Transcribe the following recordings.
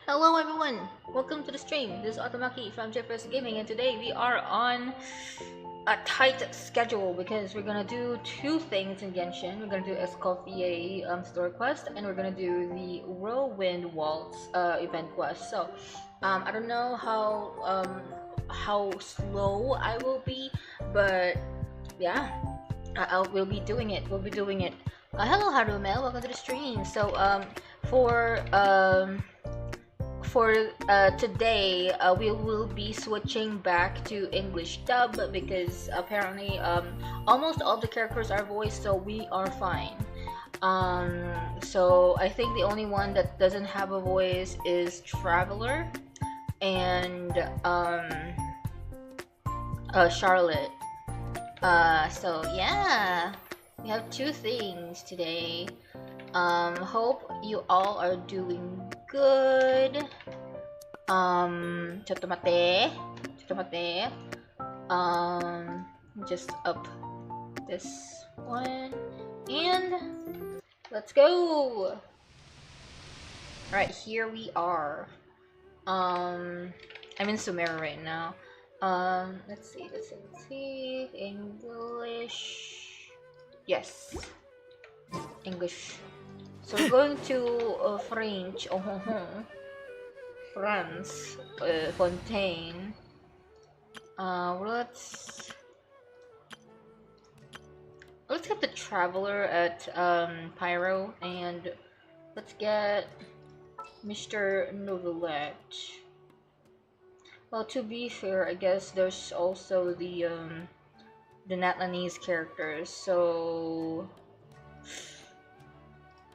Hello everyone! Welcome to the stream. This is Otomaki from Jeffers Gaming, and today we are on a tight schedule because we're gonna do two things in Genshin. We're gonna do Escoffier story quest, and we're gonna do the Whirlwind Waltz event quest. So I don't know how slow I will be, but yeah, we'll be doing it. We'll be doing it. Hello Harume, welcome to the stream. So for today, we will be switching back to English dub because apparently almost all the characters are voiced, so we are fine. So I think the only one that doesn't have a voice is Traveler and Charlotte. So yeah, we have two things today. Hope you all are doing good. Chotomate. Just up this one and let's go. Alright, here we are. I'm in Sumeru right now. Let's see. English. Yes. English. So we're going to French. Ohohohon. France. Fontaine. Let's get the Traveler at Pyro, and let's get Mr. Novelette. Well, to be fair, I guess there's also the Natlanese characters, so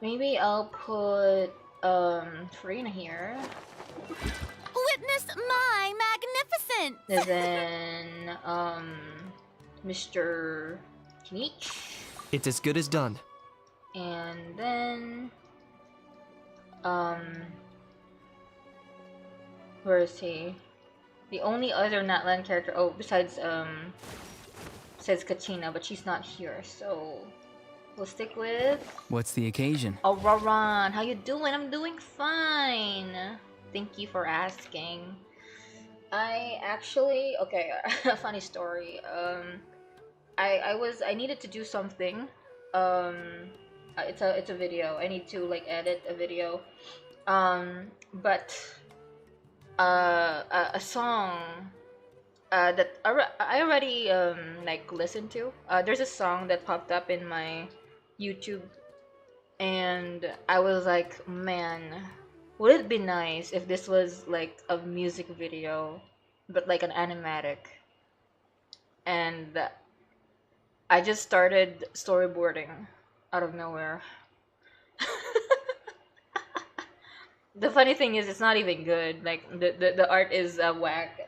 maybe I'll put Farina here. Witness my magnificence! And then Mr. Kinich. It's as good as done. And then where is he? The only other Natlan character, besides Katina, but she's not here, so we'll stick with... What's the occasion? Oh, Raran, how you doing? I'm doing fine. Thank you for asking. I actually... Okay, a funny story. I needed to do something. It's a video. I need to, like, edit a video. But... a song that I already like listened to. There's a song that popped up in my YouTube, and I was like, man, would it be nice if this was like a music video, but like an animatic? And I just started storyboarding out of nowhere. The funny thing is, it's not even good. Like the art is whack.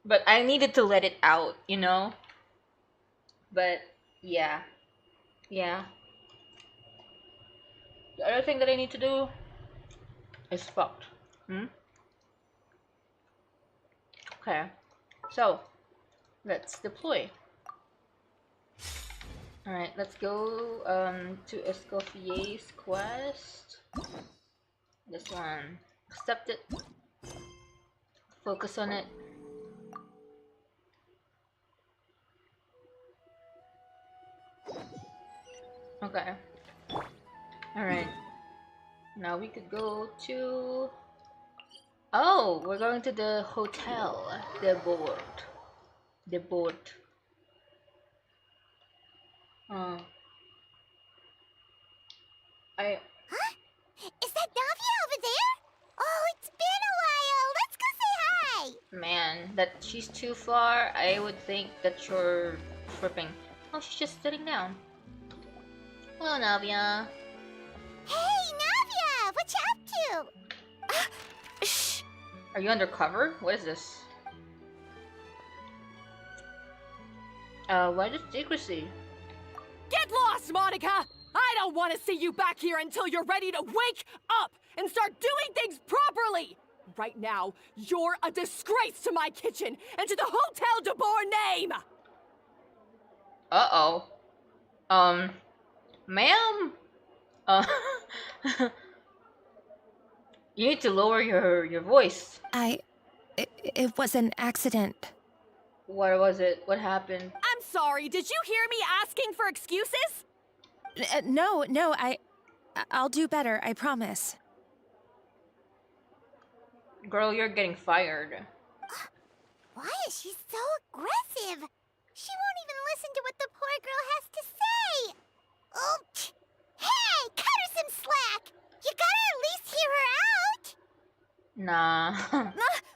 But I needed to let it out, you know. But yeah. The other thing that I need to do is fucked. Okay, so let's deploy. Alright, let's go to Escoffier's quest. This one. Accept it. Focus on it. Okay. Alright. Now we could go to... Oh! We're going to the hotel. The boat. Huh? Is that Navia over there? Oh, it's been a while. Let's go say hi. Man, that she's too far. I would think that you're tripping. Oh, she's just sitting down. Hello, Navia. Hey, Navia! What you up to? Shh! Are you undercover? What is this? Why the secrecy? Get lost, Monica! I don't want to see you back here until you're ready to wake up and start doing things properly! Right now, you're a disgrace to my kitchen and to the Hotel de Boer name! Uh-oh. Ma'am? You need to lower your voice. It was an accident. What was it? What happened? I'm sorry, did you hear me asking for excuses? No, I'll do better, I promise. Girl, you're getting fired. Why is she so aggressive? She won't even listen to what the poor girl has to say. Oh, hey, cut her some slack. You gotta at least hear her out. Nah.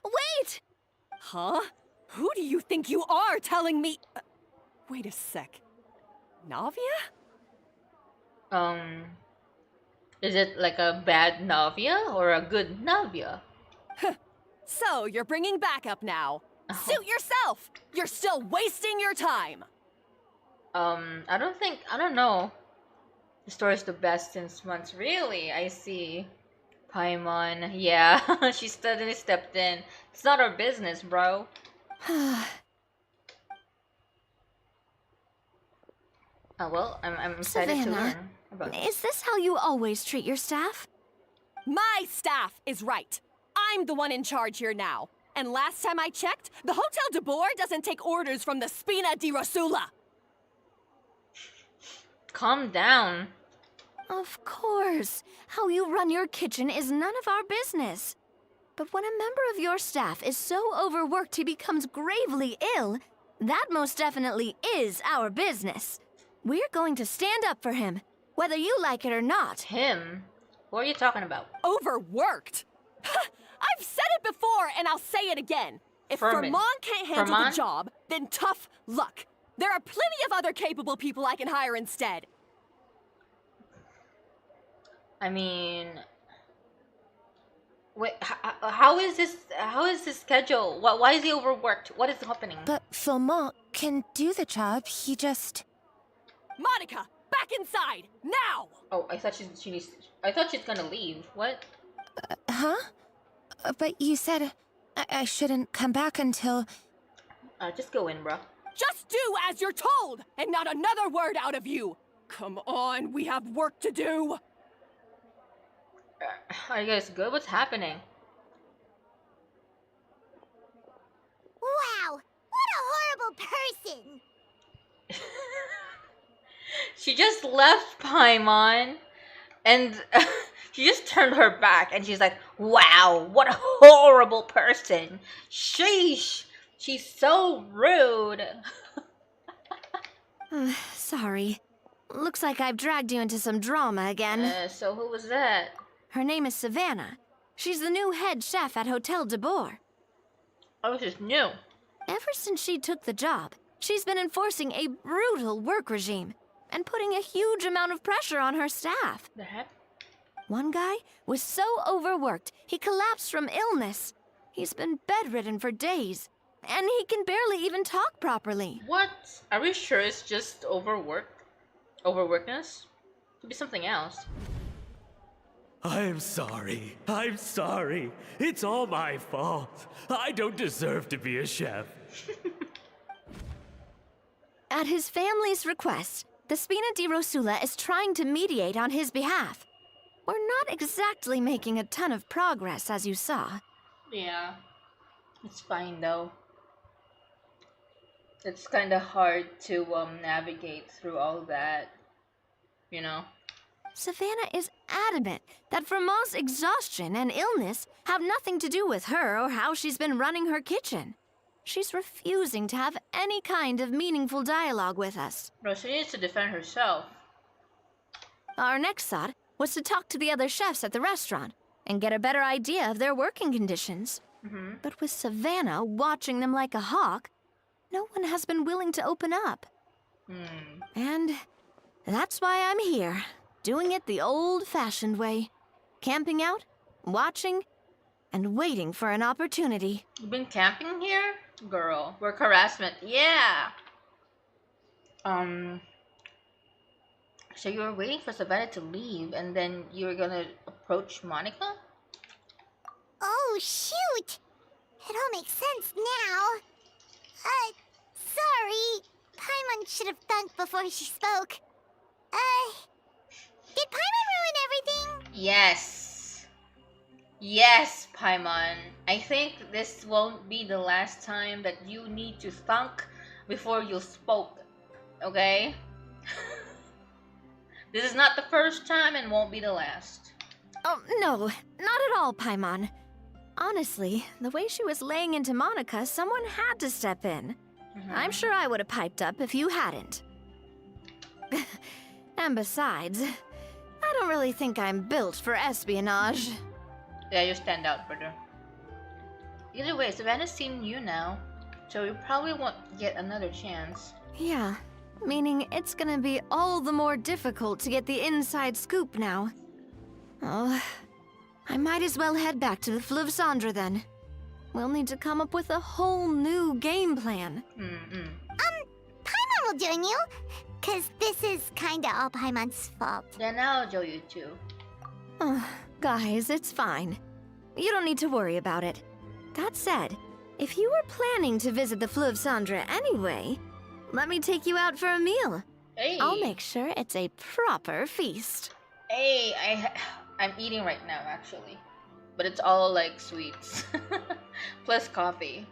Wait! Huh? Who do you think you are telling me? Wait a sec. Navia? Is it like a bad Navia or a good Navia? So, you're bringing backup now. Suit yourself! You're still wasting your time! I don't know. The story's the best since months. Really? I see. Paimon. Yeah, she suddenly stepped in. It's not our business, bro. Oh, well, I'm excited to Savannah, learn about this. Is this how you always treat your staff? My staff is right. I'm the one in charge here now. And last time I checked, the Hotel de Boer doesn't take orders from the Spina di Rosula. Calm down. Of course. How you run your kitchen is none of our business. But when a member of your staff is so overworked he becomes gravely ill, that most definitely is our business. We're going to stand up for him, whether you like it or not. Him? What are you talking about? Overworked? I've said it before, and I'll say it again. If Furman. Furman can't handle Furman? the job, then tough luck. There are plenty of other capable people I can hire instead. I mean, wait, how is this? How is this schedule? Why is he overworked? What is happening? But Philmont can do the job, he just... Monica, back inside, now! Oh, I thought she needs. I thought she's gonna leave. What? Huh? But you said I shouldn't come back until... Just go in, bro. Just do as you're told, and not another word out of you. Come on, we have work to do. Are you guys good? What's happening? Wow, what a horrible person. She just left Paimon, and she just turned her back, and she's like, "Wow, what a horrible person! Sheesh, she's so rude." Sorry. Looks like I've dragged you into some drama again. So who was that? Her name is Savannah. She's the new head chef at Hotel de Boer. Oh, she's new. Ever since she took the job, she's been enforcing a brutal work regime and putting a huge amount of pressure on her staff. The heck? One guy was so overworked, he collapsed from illness. He's been bedridden for days, and he can barely even talk properly. What? Are we sure it's just overworkedness? Could be something else. I'm sorry. I'm sorry. It's all my fault. I don't deserve to be a chef. At his family's request, the Spina di Rosula is trying to mediate on his behalf. We're not exactly making a ton of progress, as you saw. Yeah, it's fine though. It's kind of hard to navigate through all that, you know. Savannah is adamant that Vermont's exhaustion and illness have nothing to do with her or how she's been running her kitchen. She's refusing to have any kind of meaningful dialogue with us. Bro, she needs to defend herself. Our next thought was to talk to the other chefs at the restaurant and get a better idea of their working conditions. But with Savannah watching them like a hawk, no one has been willing to open up. And that's why I'm here, doing it the old-fashioned way. Camping out, watching, and waiting for an opportunity. You've been camping here? Girl, work harassment. Yeah! So you were waiting for Savannah to leave, and then you were gonna approach Monica? Oh, shoot! It all makes sense now. Sorry. Paimon should have thunked before she spoke. Did Paimon ruin everything? Yes. Yes, Paimon. I think this won't be the last time that you need to think before you spoke. Okay? This is not the first time and won't be the last. Oh, no, not at all, Paimon. Honestly, the way she was laying into Monica, someone had to step in. I'm sure I would have piped up if you hadn't. And besides, I don't really think I'm built for espionage. Yeah, you stand out, brother. Either way, Savannah's seen you now, so you probably won't get another chance. Yeah, meaning it's gonna be all the more difficult to get the inside scoop now. Oh, I might as well head back to the Fleuve Cendre then. We'll need to come up with a whole new game plan. Paimon will join you, cause this is kinda all Paimon's fault. Then I'll join you too. Oh, guys, it's fine. You don't need to worry about it. That said, if you were planning to visit the Fleuve Cendre anyway, let me take you out for a meal. Hey. I'll make sure it's a proper feast. Hey, I'm eating right now actually, but it's all like sweets plus coffee.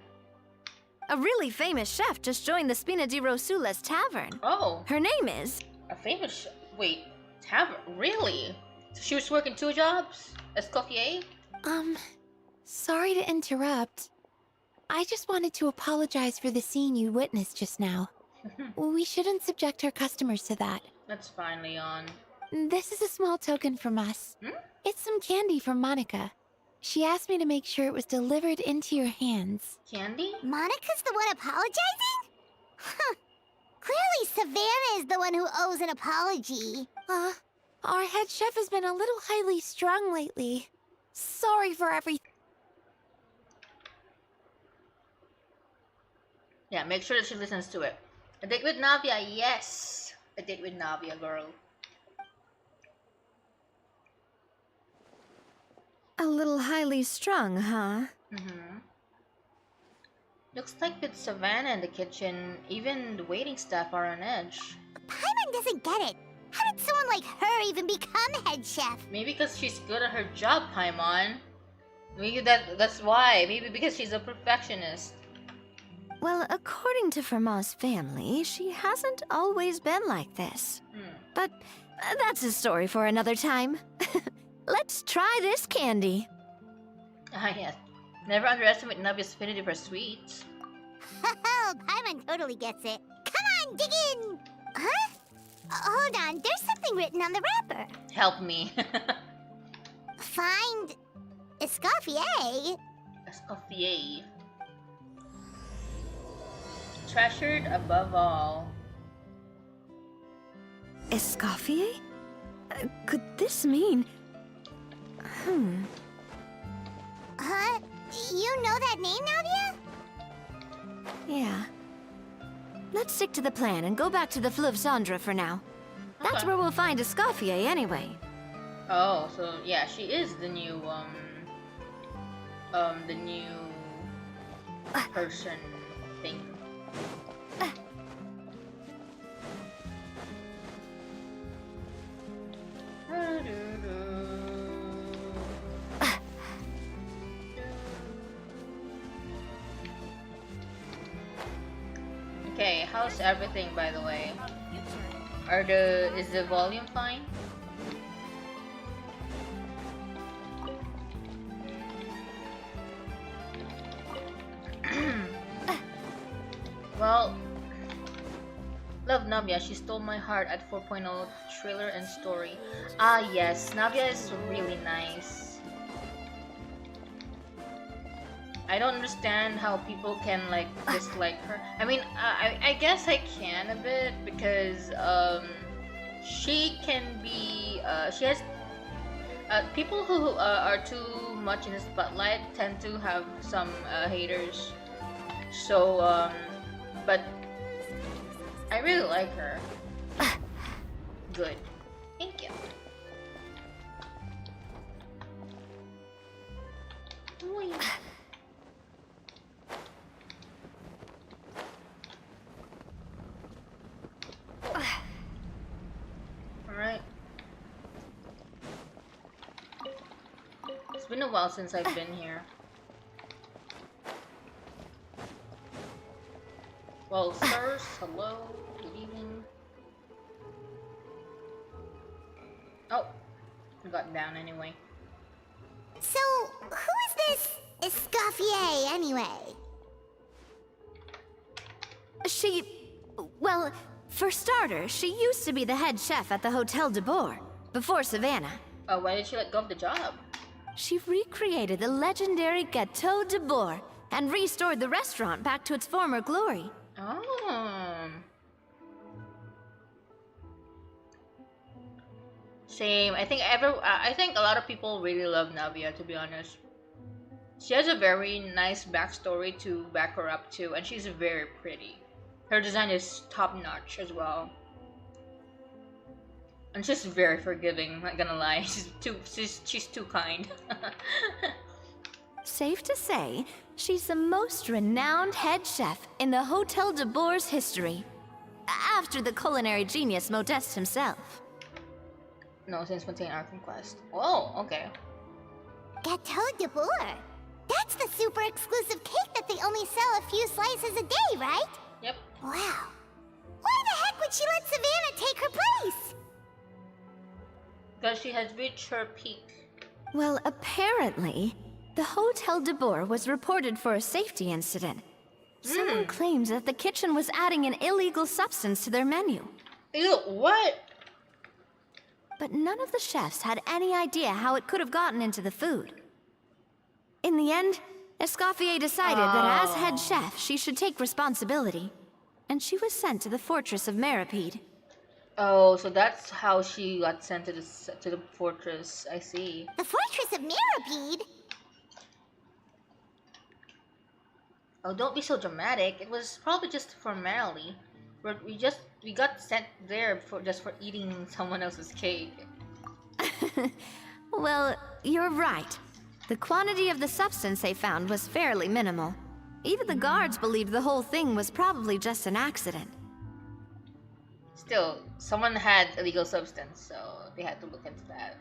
A really famous chef just joined the Spina di Rosula's tavern. Oh, Her name is... a famous wait, tavern? Really? So she was working 2 jobs? Escoffier? Sorry to interrupt. I just wanted to apologize for the scene you witnessed just now. We shouldn't subject our customers to that. That's fine, Leon. This is a small token from us. Hmm? It's some candy from Monica. She asked me to make sure it was delivered into your hands. Candy? Monica's the one apologizing? Huh. Clearly Savannah is the one who owes an apology. Our head chef has been a little highly strung lately. Sorry for everything. Yeah, make sure that she listens to it. A date with Navia, yes! A date with Navia, girl. A little highly strung, huh? Looks like with Savannah in the kitchen, even the waiting staff are on edge. Paimon doesn't get it. How did someone like her even become head chef? Maybe because she's good at her job, Paimon. Maybe that's why. Maybe because she's a perfectionist. Well, according to Fermat's family, she hasn't always been like this. But that's a story for another time. Let's try this candy. Ah, yes. Never underestimate Navia's affinity for sweets. Oh, Paimon totally gets it. Come on, dig in! Huh? Hold on, there's something written on the wrapper. Help me. Find Escoffier. Escoffier. Treasured above all. Escoffier? Could this mean... Huh? You know that name, Navia? Yeah. Let's stick to the plan and go back to the Fleuve Cendre for now. That's Okay. where we'll find Escoffier anyway. Oh, so yeah, she is the new person thing. Okay, how's everything by the way? Is the volume fine? Well, love Navia. She stole my heart at 4.0 thriller and story. Ah yes, Navia is really nice. I don't understand how people can like dislike her. I mean, I guess I can a bit because she can be she has people who are too much in the spotlight tend to have some haters. So but I really like her. Good. Thank you. Oy. Alright. been a while since I've been here. Well, sirs, hello, good evening. Oh, I got down anyway. So, who is this Escoffier anyway? Well, for starters, she used to be the head chef at the Hotel de Boer, before Savannah. Oh, why did she let go of the job? She recreated the legendary Gâteau de Boer and restored the restaurant back to its former glory. Oh. Same. I think a lot of people really love Navia, to be honest. She has a very nice backstory to back her up to, and she's very pretty. Her design is top notch as well. And she's very forgiving, not gonna lie. She's too kind. Safe to say, she's the most renowned head chef in the Hotel de Boer's history. After the culinary genius Modeste himself. No, since Fontaine Art Conquest. Oh, okay. Gâteau de Boer. That's the super exclusive cake that they only sell a few slices a day, right? Yep. Wow. Why the heck would she let Savannah take her place? Because she has reached her peak. Well, apparently, the Hotel de Boer was reported for a safety incident. Someone claims that the kitchen was adding an illegal substance to their menu. Ew, what? But none of the chefs had any idea how it could have gotten into the food. In the end, Escoffier decided that as head chef, she should take responsibility. And she was sent to the fortress of Meripede. Oh, so that's how she got sent to the fortress. I see. The fortress of Meripede? Oh, don't be so dramatic. It was probably just a formality. We got sent there just for eating someone else's cake. Well, you're right. The quantity of the substance they found was fairly minimal. Even the guards believed the whole thing was probably just an accident. Still, someone had illegal substance, so they had to look into that.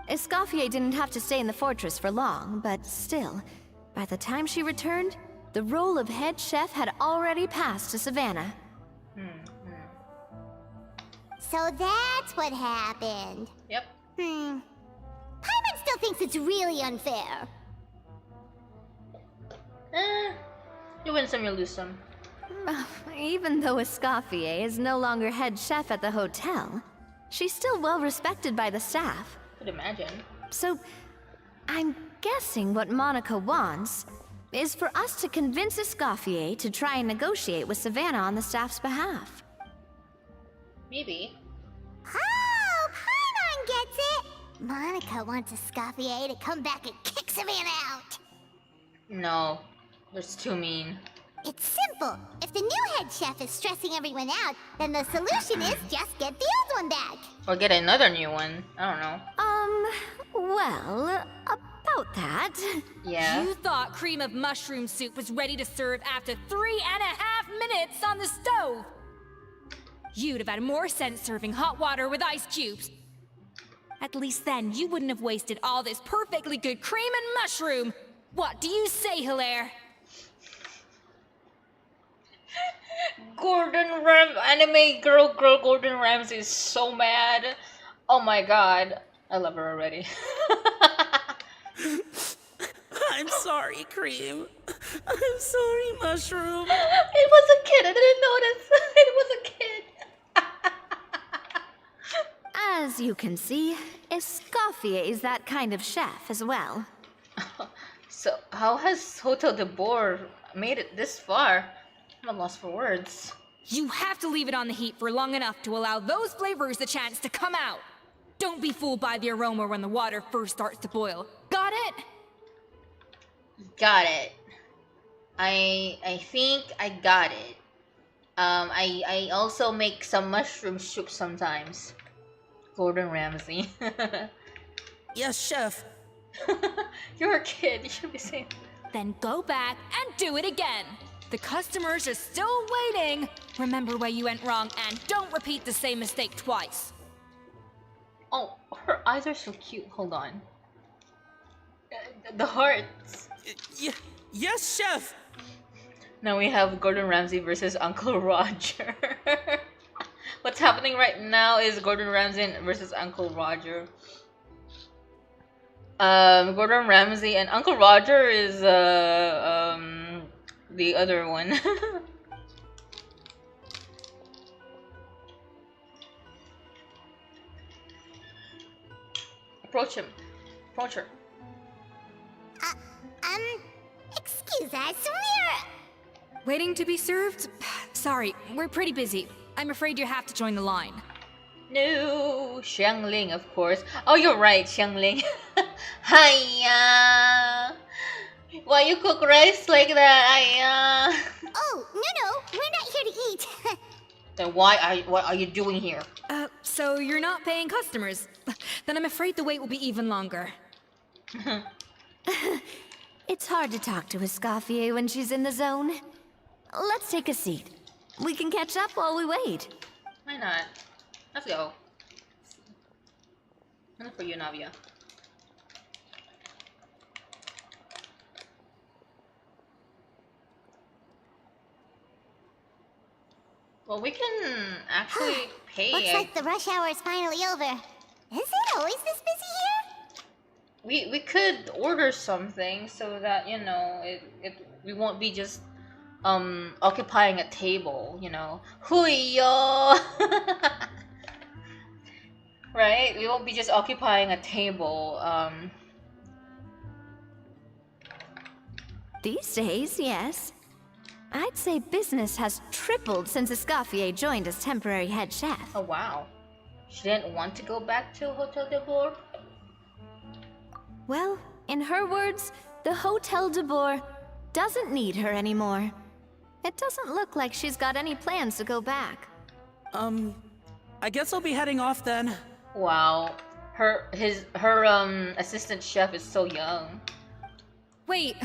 Escoffier didn't have to stay in the fortress for long, but still, by the time she returned, the role of head chef had already passed to Savannah. So that's what happened. Yep. Paimon still thinks it's really unfair. You win some, you lose some. Even though Escoffier is no longer head chef at the hotel, she's still well respected by the staff. Could imagine. So, I'm guessing what Monica wants is for us to convince Escoffier to try and negotiate with Savannah on the staff's behalf. Maybe. Oh, Paimon gets it! Monica wants Escoffier to come back and kick Savannah out. No, that's too mean. It's simple. If the new head chef is stressing everyone out, then the solution is just get the old one back. Or get another new one. I don't know. Well, about that. Yeah. You thought cream of mushroom soup was ready to serve after 3.5 minutes on the stove. You'd have had more sense serving hot water with ice cubes. At least then you wouldn't have wasted all this perfectly good cream and mushroom. What do you say, Hilaire? Anime girl Gordon Ramsay is so mad. Oh my god. I love her already. I'm sorry, Cream. I'm sorry, Mushroom. It was a kid. I didn't notice. It was a kid. As you can see, Escoffier is that kind of chef as well. So, how has Hotel de Boer made it this far? I'm at loss for words. You have to leave it on the heat for long enough to allow those flavors the chance to come out. Don't be fooled by the aroma when the water first starts to boil. Got it? Got it. I think I got it. I also make some mushroom soup sometimes. Gordon Ramsay. Yes, Chef. You're a kid. You should be saying. Then go back and do it again. The customers are still waiting. Remember where you went wrong and don't repeat the same mistake twice. Oh, her eyes are so cute. Hold on. The hearts. Yes, chef. Now we have Gordon Ramsay versus Uncle Roger. What's happening right now is Gordon Ramsay versus Uncle Roger. Gordon Ramsay and Uncle Roger is the other one. Approach him. Approach her. Excuse us, we're... Waiting to be served? Sorry, we're pretty busy. I'm afraid you have to join the line. No, Xiangling, of course. Oh, you're right, Xiangling. Hiya. Why you cook rice like that? Hiya. Oh, no, we're not here to eat. Then what are you doing here? So you're not paying customers? Then I'm afraid the wait will be even longer. It's hard to talk to Escoffier when she's in the zone. Let's take a seat. We can catch up while we wait. Why not? Let's go. Look for you, Navia. Well, we can actually pay. Looks like the rush hour is finally over. Is it always this busy here? We could order something so that, you know, we won't be just occupying a table, you know. Huyo. Right? We won't be just occupying a table. These days, yes. I'd say business has tripled since Escoffier joined as temporary head chef. Oh wow. She didn't want to go back to Hotel de Boer? Well, in her words, the Hotel de Boer doesn't need her anymore. It doesn't look like she's got any plans to go back. I guess I'll be heading off then. Wow. Her assistant chef is so young. Wait,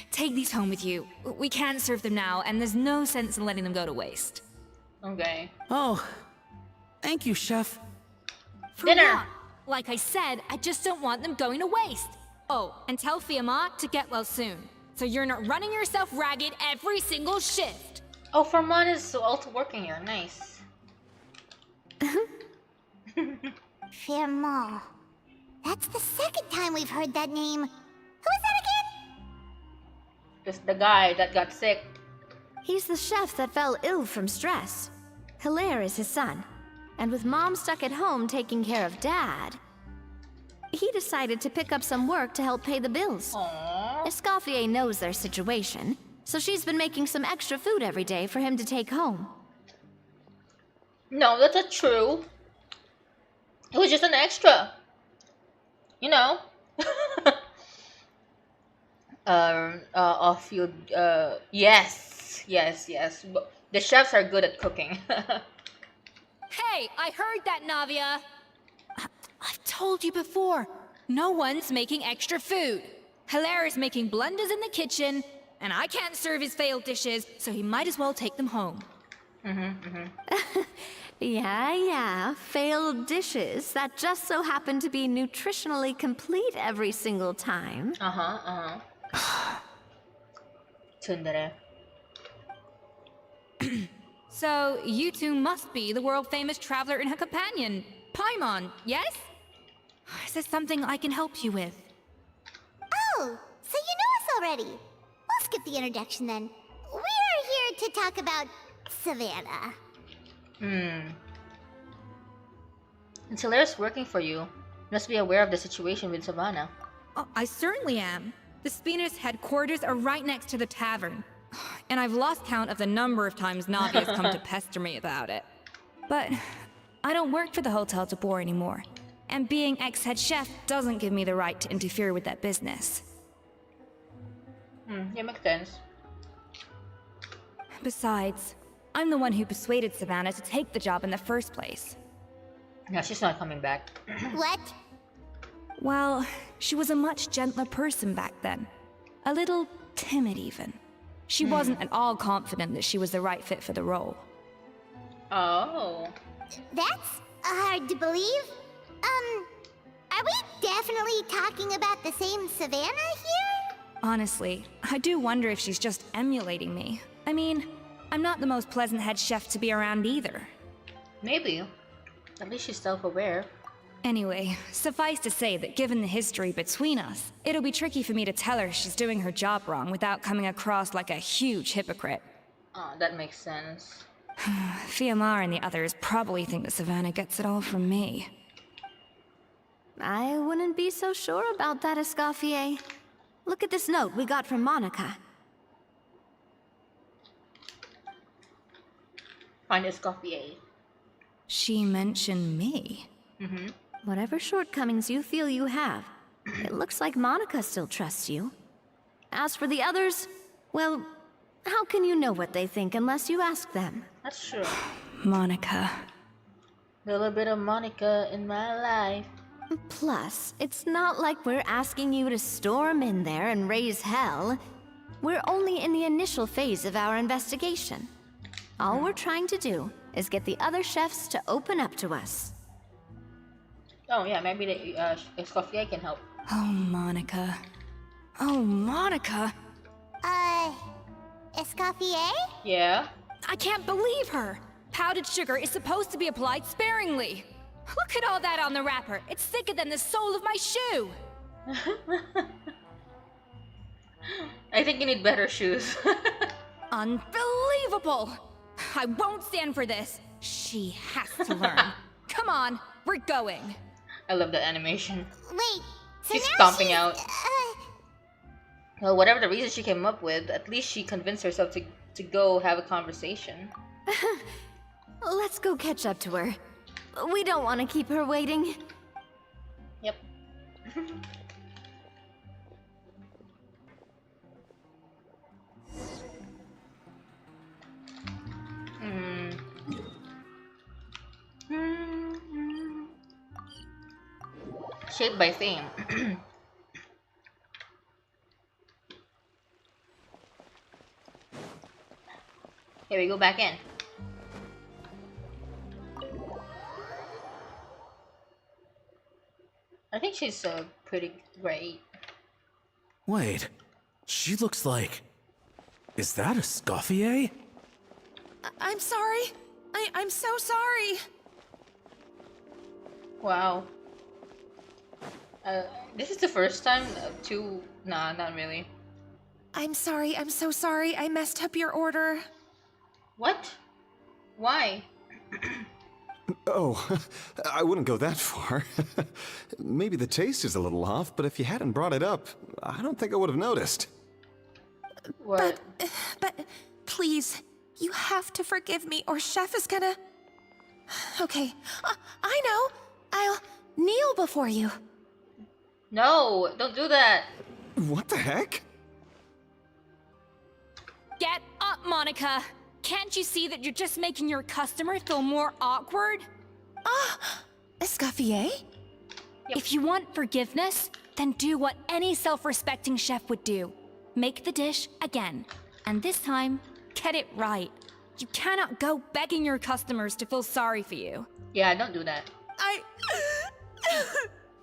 take these home with you. We can't serve them now, and there's no sense in letting them go to waste. Okay. Oh, thank you, chef. For Dinner. what? Like I said, I just don't want them going to waste. Oh, and tell Fiamma to get well soon, so you're not running yourself ragged every single shift. Oh, Farman is also working here. Nice. Firmo. That's the second time we've heard that name. Who is that again? Just the guy that got sick. He's the chef that fell ill from stress. Hilaire is his son. And with Mom stuck at home taking care of Dad, he decided to pick up some work to help pay the bills. Aww. Escoffier knows their situation, so she's been making some extra food every day for him to take home. No, that's not true. It was just an extra. You know. Off-field. Yes. But the chefs are good at cooking. Hey, I heard that, Navia. I've told you before. No one's making extra food. Hilaire is making blunders in the kitchen, and I can't serve his failed dishes, so he might as well take them home. Yeah, failed dishes that just so happen to be nutritionally complete every single time. Tsundere. So, you two must be the world-famous traveler and her companion, Paimon, yes? Is there something I can help you with? Oh, so you know us already. We'll skip the introduction then. We're here to talk about Savannah. And Hilaire's working for you. You must be aware of the situation with Savannah. Oh, I certainly am. The Spinner's headquarters are right next to the tavern. And I've lost count of the number of times Navia's come to pester me about it. But I don't work for the Hotel de Boer anymore. And being ex-head chef doesn't give me the right to interfere with that business. Yeah, makes sense. Besides, I'm the one who persuaded Savannah to take the job in the first place. Yeah, she's not coming back. What? Well, she was a much gentler person back then. A little timid even. She wasn't at all confident that she was the right fit for the role. Oh. That's hard to believe. Are we definitely talking about the same Savannah here? Honestly, I do wonder if she's just emulating me. I mean, I'm not the most pleasant head chef to be around either. Maybe. At least she's self-aware. Anyway, suffice to say that given the history between us, it'll be tricky for me to tell her she's doing her job wrong without coming across like a huge hypocrite. Oh, that makes sense. Fiamar and the others probably think that Savannah gets it all from me. I wouldn't be so sure about that, Escoffier. Look at this note we got from Monica. Find Escoffier. She mentioned me. Mm-hmm. Whatever shortcomings you feel you have, it looks like Monica still trusts you. As for the others, well, how can you know what they think unless you ask them? That's true. Monica. A little bit of Monica in my life. Plus, it's not like we're asking you to storm in there and raise hell. We're only in the initial phase of our investigation. All we're trying to do is get the other chefs to open up to us. Oh yeah, maybe the Escoffier can help. Oh, Monica. Oh, Monica. Escoffier? Yeah? I can't believe her. Powdered sugar is supposed to be applied sparingly. Look at all that on the wrapper. It's thicker than the sole of my shoe. I think you need better shoes. Unbelievable! I won't stand for this. She has to learn. Come on, we're going. I love the animation. Wait, so She's now stomping she's, out. Well, whatever the reason she came up with, at least she convinced herself to go have a conversation. Let's go catch up to her. We don't want to keep her waiting. Yep. Shaped by fame. Here we go back in. I think she's pretty great. Wait, she looks like... Is that a Scoffier? I'm sorry. I'm so sorry. Wow. This is the first time Nah, not really. I'm sorry. I'm so sorry. I messed up your order. What? Why? Oh, I wouldn't go that far. Maybe the taste is a little off, but if you hadn't brought it up, I don't think I would have noticed. What? But please, you have to forgive me or Chef is gonna... Okay, I know. I'll kneel before you. No, don't do that. What the heck? Get up, Monica. Can't you see that you're just making your customer feel more awkward? Escoffier? Yep. If you want forgiveness, then do what any self-respecting chef would do. Make the dish again. And this time, get it right. You cannot go begging your customers to feel sorry for you. Yeah, don't do that.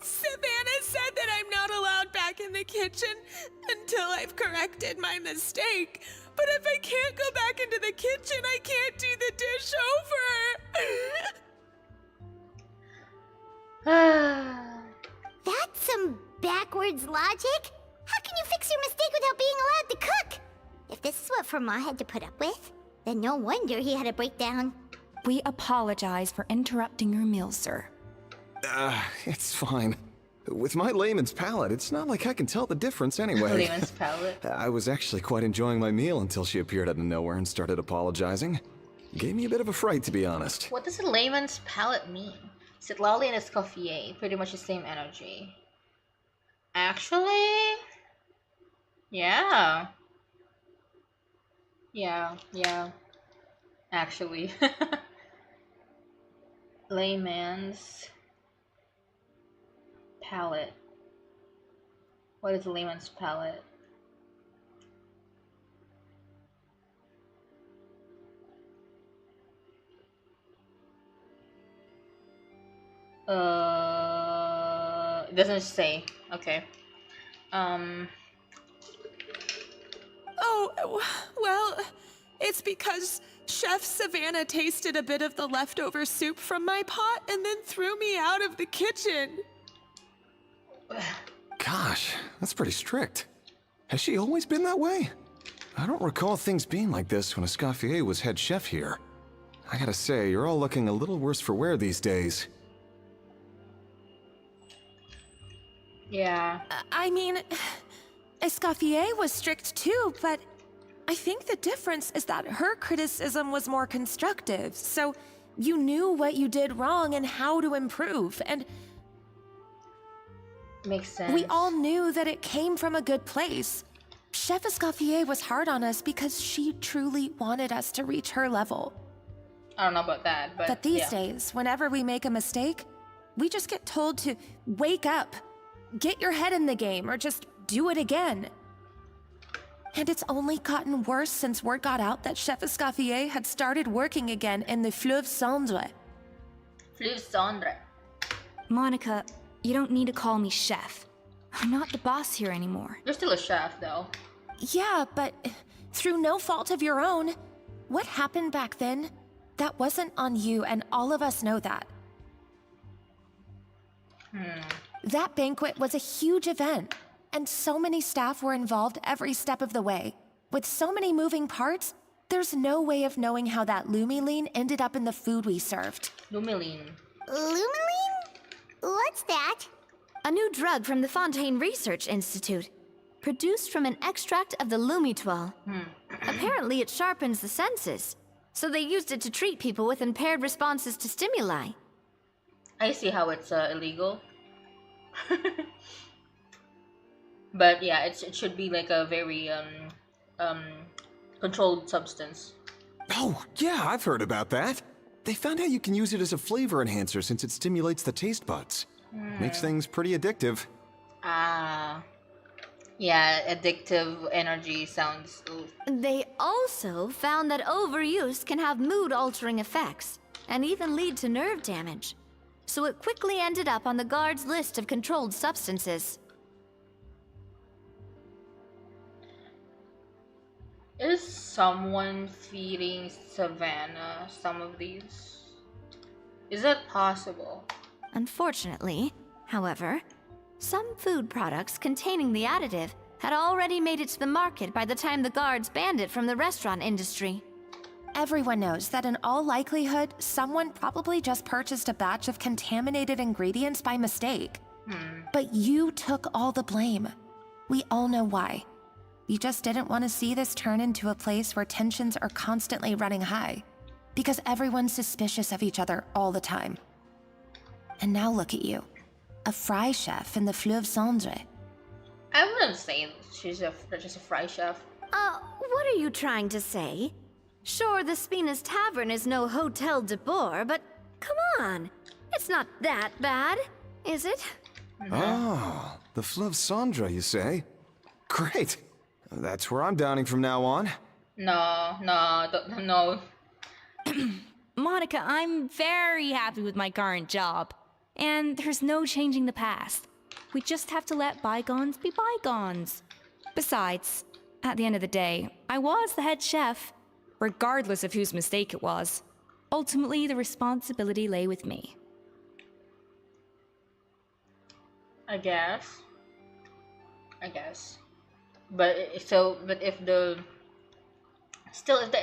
Savannah said that I'm not allowed back in the kitchen until I've corrected my mistake. But if I can't go back into the kitchen, I can't do the dish over. That's some backwards logic. How can you fix your mistake without being allowed to cook? If this is what Fermat had to put up with, then no wonder he had a breakdown. We apologize for interrupting your meal, sir. It's fine. With my layman's palate, it's not like I can tell the difference anyway. Layman's palate. I was actually quite enjoying my meal until she appeared out of nowhere and started apologizing. Gave me a bit of a fright, to be honest. What does a layman's palate mean? Sitlali and Escoffier, pretty much the same energy. Actually? Yeah. Yeah. Actually. Layman's palette. What is a layman's palette? it doesn't say. Okay. Oh, well, it's because Chef Savannah tasted a bit of the leftover soup from my pot and then threw me out of the kitchen. Gosh, that's pretty strict. Has she always been that way? I don't recall things being like this when Escoffier was head chef here. I gotta say, you're all looking a little worse for wear these days. Yeah. I mean, Escoffier was strict too, but I think the difference is that her criticism was more constructive, so you knew what you did wrong and how to improve, and Makes sense. we all knew that it came from a good place. Chef Escoffier was hard on us because she truly wanted us to reach her level. I don't know about that, But these yeah. days, whenever we make a mistake, we just get told to wake up, get your head in the game, or just do it again. And it's only gotten worse since word got out that Chef Escoffier had started working again in the Fleuve Cendre. Fleuve Cendre. Monica, you don't need to call me chef. I'm not the boss here anymore. You're still a chef, though. Yeah, but through no fault of your own, what happened back then, that wasn't on you, and all of us know that. That banquet was a huge event, and so many staff were involved every step of the way. With so many moving parts, there's no way of knowing how that lumiline ended up in the food we served. Lumiline. Lumiline? What's that? A new drug from the Fontaine Research Institute, produced from an extract of the lumitoile. Apparently it sharpens the senses, so they used it to treat people with impaired responses to stimuli. I see how it's illegal. But yeah, it should be like a very controlled substance. Oh, yeah, I've heard about that. They found out you can use it as a flavor enhancer since it stimulates the taste buds. Makes things pretty addictive. Ah. Yeah, addictive energy sounds... Oof. They also found that overuse can have mood-altering effects, and even lead to nerve damage. So it quickly ended up on the guard's list of controlled substances. Is someone feeding Savannah some of these? Is that possible? Unfortunately, however, some food products containing the additive had already made it to the market by the time the guards banned it from the restaurant industry. Everyone knows that in all likelihood, someone probably just purchased a batch of contaminated ingredients by mistake. But you took all the blame. We all know why. You just didn't want to see this turn into a place where tensions are constantly running high, because everyone's suspicious of each other all the time. And now look at you, a fry chef in the Fleuve Cendre. I wouldn't say she's just a fry chef. What are you trying to say? Sure, the Spina's Tavern is no Hotel de Boer, but come on. It's not that bad, is it? Oh, the Fleuve Cendre, you say? Great. That's where I'm downing from now on. No. Monica, I'm very happy with my current job. And there's no changing the past. We just have to let bygones be bygones. Besides, at the end of the day, I was the head chef, regardless of whose mistake it was. Ultimately, the responsibility lay with me. I guess. But if the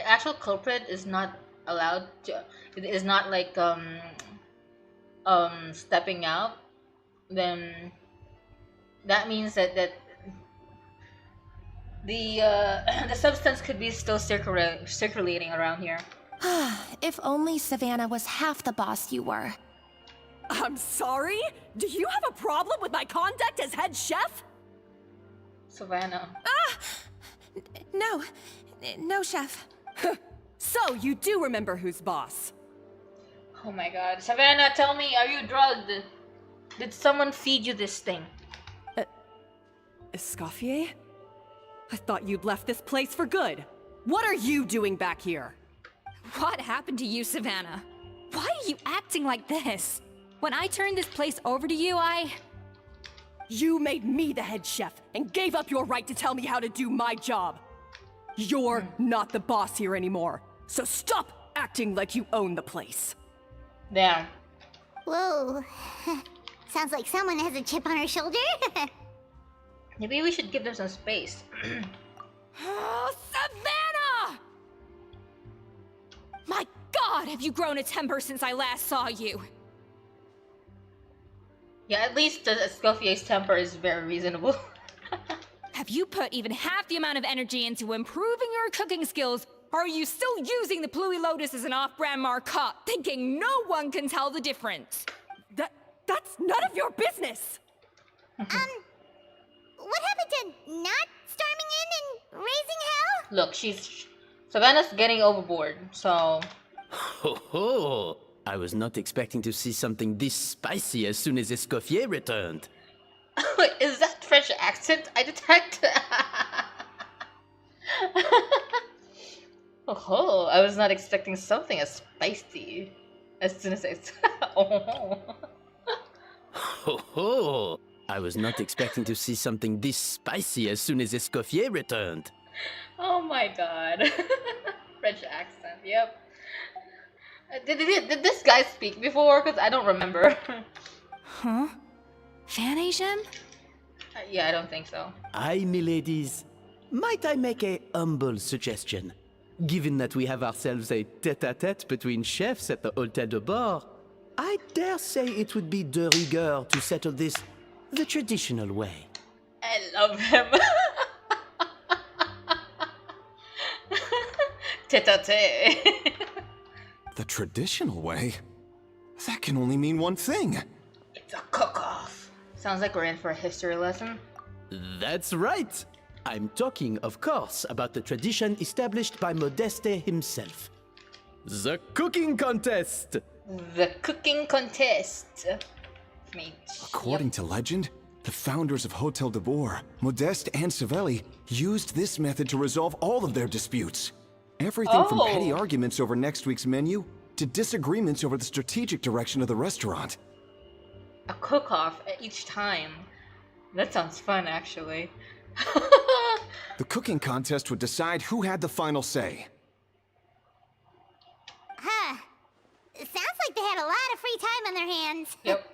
actual culprit is not allowed to, it is not like stepping out, then that means that the the substance could be still circulating around here. If only Savannah was half the boss you were. I'm sorry? Do you have a problem with my conduct as head chef? Savannah. No, chef. So, you do remember who's boss. Oh my god. Savannah, tell me, are you drugged? Did someone feed you this thing? Escoffier? I thought you'd left this place for good. What are you doing back here? What happened to you, Savannah? Why are you acting like this? When I turned this place over to you, You made me the head chef and gave up your right to tell me how to do my job. You're not the boss here anymore, so stop acting like you own the place. Damn. Whoa. Sounds like someone has a chip on her shoulder. Maybe we should give them some space. Oh, Savannah! My God, have you grown a temper since I last saw you? Yeah, at least Escoffier's temper is very reasonable. Have you put even half the amount of energy into improving your cooking skills, or are you still using the Pluie Lotus as an off-brand marcotte, thinking no one can tell the difference? That's none of your business! What happened to not storming in and raising hell? Look, Savannah's getting overboard, so... Ho ho! I was not expecting to see something this spicy as soon as Escoffier returned. Wait, is that French accent I detect? Oh, I was not expecting something as spicy as soon as I... Oh. Ho ho! I was not expecting to see something this spicy as soon as Escoffier returned. Oh my god. French accent, yep. Did this guy speak before? Because I don't remember. Huh? Fan Asian? Yeah, I don't think so. Aye, miladies. Might I make a humble suggestion? Given that we have ourselves a tête-à-tête between chefs at the Hôtel de Bord, I dare say it would be de rigueur to settle this the traditional way. I love him. Tête-à-tête. The traditional way? That can only mean one thing. It's a cook-off. Sounds like we're in for a history lesson. That's right. I'm talking, of course, about the tradition established by Modeste himself. The cooking contest! The cooking contest. According to legend, the founders of Hotel de Boer, Modeste and Savelli, used this method to resolve all of their disputes. Everything from petty arguments over next week's menu to disagreements over the strategic direction of the restaurant. A cook-off each time. That sounds fun, actually. The cooking contest would decide who had the final say. Huh. It sounds like they had a lot of free time on their hands. Yep.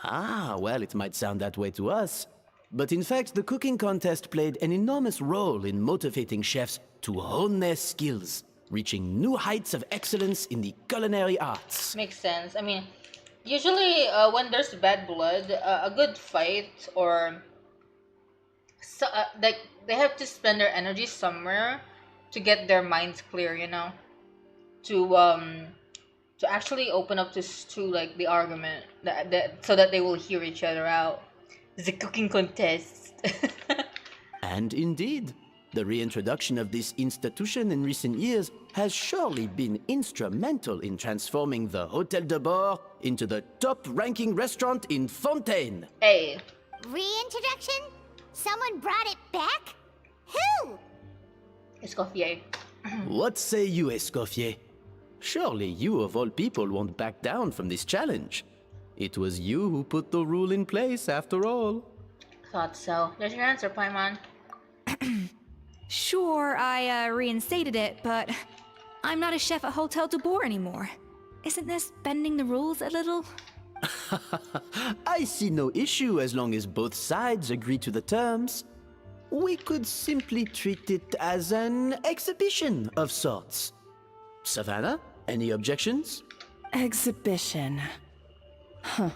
Ah, well, it might sound that way to us. But in fact, the cooking contest played an enormous role in motivating chefs to hone their skills, reaching new heights of excellence in the culinary arts. Makes sense. I mean, usually when there's bad blood, a good fight or... like, they have to spend their energy somewhere to get their minds clear, you know? To actually open up to like the argument so that they will hear each other out. The cooking contest. And indeed, the reintroduction of this institution in recent years has surely been instrumental in transforming the Hôtel de Bord into the top-ranking restaurant in Fontaine. Hey. Reintroduction? Someone brought it back? Who? Escoffier. What say you, Escoffier? Surely you of all people won't back down from this challenge. It was you who put the rule in place, after all. Thought so. There's your answer, Paimon. Sure, I reinstated it, but I'm not a chef at Hotel de Boer anymore. Isn't this bending the rules a little? I see no issue as long as both sides agree to the terms. We could simply treat it as an exhibition of sorts. Savannah, any objections? Exhibition. Huh.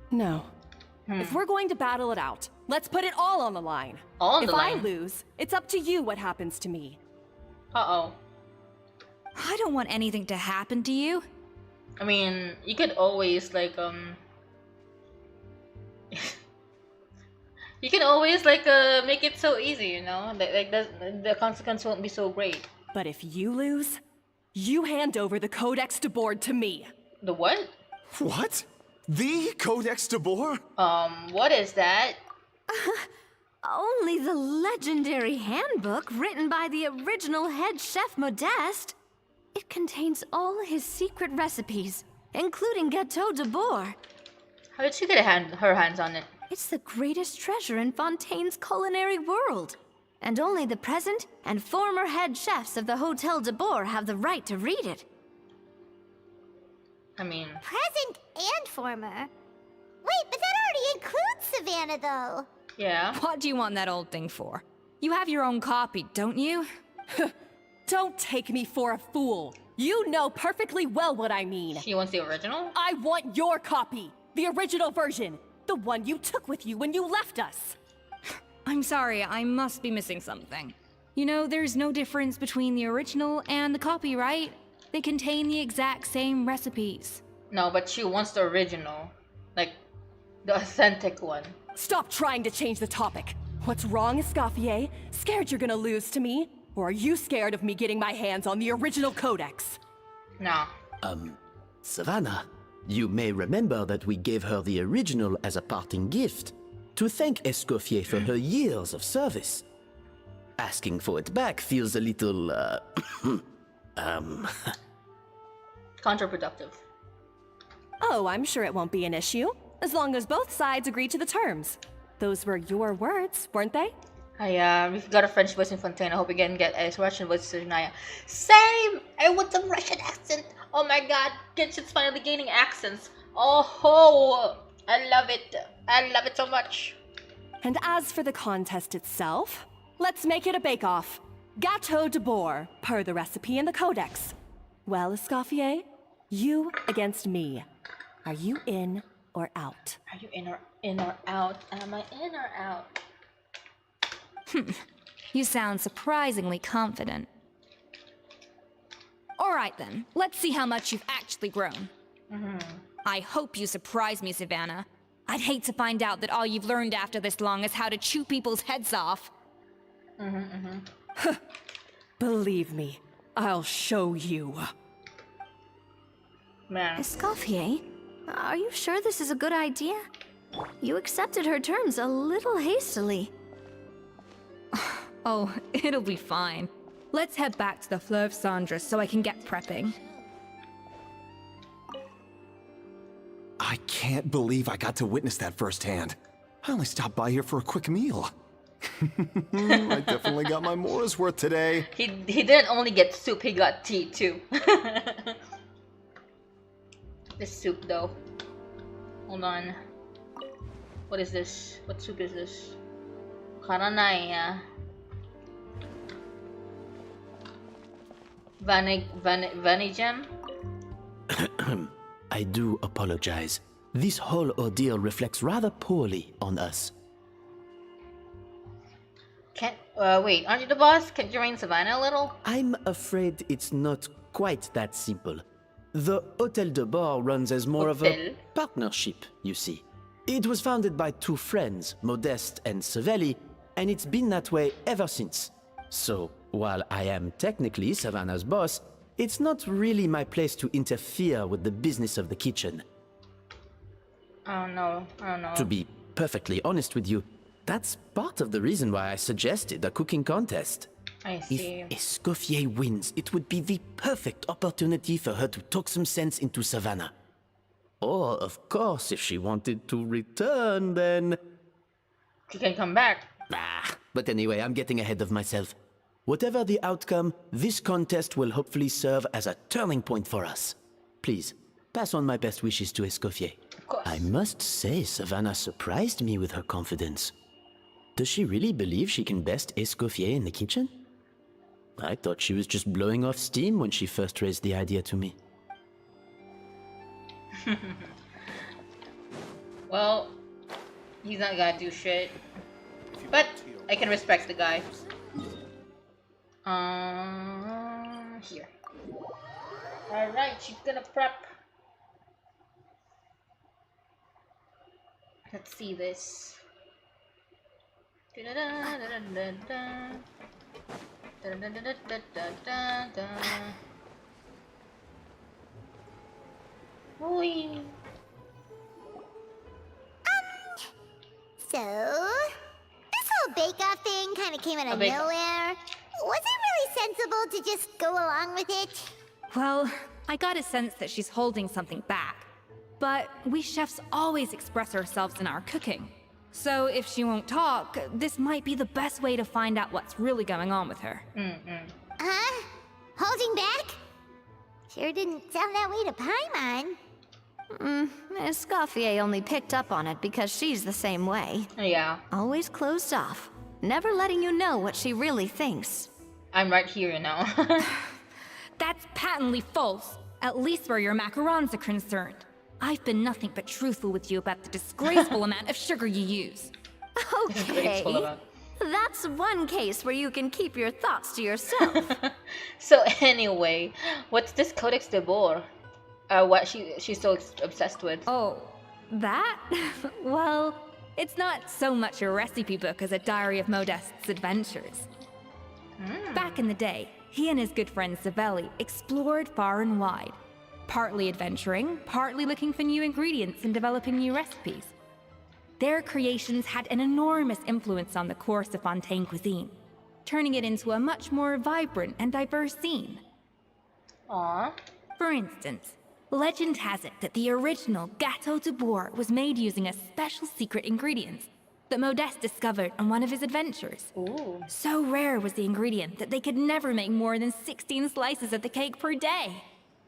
No. If we're going to battle it out, let's put it all on the line. All on if the line? I lose, it's up to you what happens to me. Uh-oh. I don't want anything to happen to you. I mean, you could always, like, you can always, like, make it so easy, you know? Like the consequence won't be so great. But if you lose, you hand over the Codex de Boer to me. The what? What? The Codex de Boer? What is that? Only the legendary handbook written by the original head chef Modeste. It contains all his secret recipes, including Gâteau de Boer. How did she get her hands on it? It's the greatest treasure in Fontaine's culinary world. And only the present and former head chefs of the Hotel de Boer have the right to read it. I mean... Present and former? Wait, but that already includes Savannah, though. Yeah. What do you want that old thing for? You have your own copy, don't you? Don't take me for a fool. You know perfectly well what I mean. She wants the original? I want your copy. The original version. The one you took with you when you left us. I'm sorry, I must be missing something. You know, there's no difference between the original and the copy, right? They contain the exact same recipes. No, but she wants the original. Like, the authentic one. Stop trying to change the topic. What's wrong, Escoffier? Scared you're gonna lose to me? Or are you scared of me getting my hands on the original codex? No. Savannah, you may remember that we gave her the original as a parting gift to thank Escoffier for her years of service. Asking for it back feels a little, Counterproductive. Oh, I'm sure it won't be an issue, as long as both sides agree to the terms. Those were your words, weren't they? We've got a French voice in Fontaine. I hope we can get a Russian voice in Naya. Same! I want some Russian accent. Oh my god, Genshin's finally gaining accents. Oh ho! I love it. I love it so much. And as for the contest itself, let's make it a bake-off. Gâteau de Boer, per the recipe in the codex. Well, Escoffier, you against me. Are you in or out? Are you in or out? Am I in or out? You sound surprisingly confident. Alright then, let's see how much you've actually grown. I hope you surprise me, Savannah. I'd hate to find out that all you've learned after this long is how to chew people's heads off. Believe me, I'll show you. Man. Escoffier, are you sure this is a good idea? You accepted her terms a little hastily. Oh, it'll be fine. Let's head back to the Fleuve Cendres so I can get prepping. I can't believe I got to witness that firsthand. I only stopped by here for a quick meal. I definitely got my Mora's worth today. He didn't only get soup, he got tea too. This soup though. Hold on. What is this? What soup is this? Karanaya. Vanigem? I do apologize. This whole ordeal reflects rather poorly on us. Wait, aren't you the boss? Can't you rein Savannah a little? I'm afraid it's not quite that simple. The Hotel de Boer runs as more of a partnership, you see. It was founded by two friends, Modeste and Savelli, and it's been that way ever since. So, while I am technically Savannah's boss, it's not really my place to interfere with the business of the kitchen. I don't know. To be perfectly honest with you, that's part of the reason why I suggested a cooking contest. I see. If Escoffier wins, it would be the perfect opportunity for her to talk some sense into Savannah. Or, of course, if she wanted to return, then... She can come back. But anyway, I'm getting ahead of myself. Whatever the outcome, this contest will hopefully serve as a turning point for us. Please, pass on my best wishes to Escoffier. Of course. I must say, Savannah surprised me with her confidence. Does she really believe she can best Escoffier in the kitchen? I thought she was just blowing off steam when she first raised the idea to me. Well, he's not gonna do shit. But I can respect the guy. Here. Alright, she's gonna prep. Let's see this. Oi. So, this whole bake-off thing kind of came out of nowhere. Was it really sensible to just go along with it? Well, I got a sense that she's holding something back. but we chefs always express ourselves in our cooking. So if she won't talk, this might be the best way to find out what's really going on with her. Huh? Holding back? Sure didn't sound that way to Paimon. Escoffier only picked up on it because she's the same way. Yeah. Always closed off, never letting you know what she really thinks. I'm right here, you know. That's patently false, at least where your macarons are concerned. I've been nothing but truthful with you about the disgraceful amount of sugar you use. Okay, that's one case where you can keep your thoughts to yourself. So anyway, what's this Codex de Boer? What she's so obsessed with? Oh, that? Well, it's not so much a recipe book as a diary of Modeste's adventures. Back in the day, he and his good friend Savelli explored far and wide, partly adventuring, partly looking for new ingredients and developing new recipes. Their creations had an enormous influence on the course of Fontaine cuisine, turning it into a much more vibrant and diverse scene. Aww. For instance, legend has it that the original Gâteau de Boer was made using a special secret ingredient that Modeste discovered on one of his adventures. Ooh. So rare was the ingredient that they could never make more than 16 slices of the cake per day.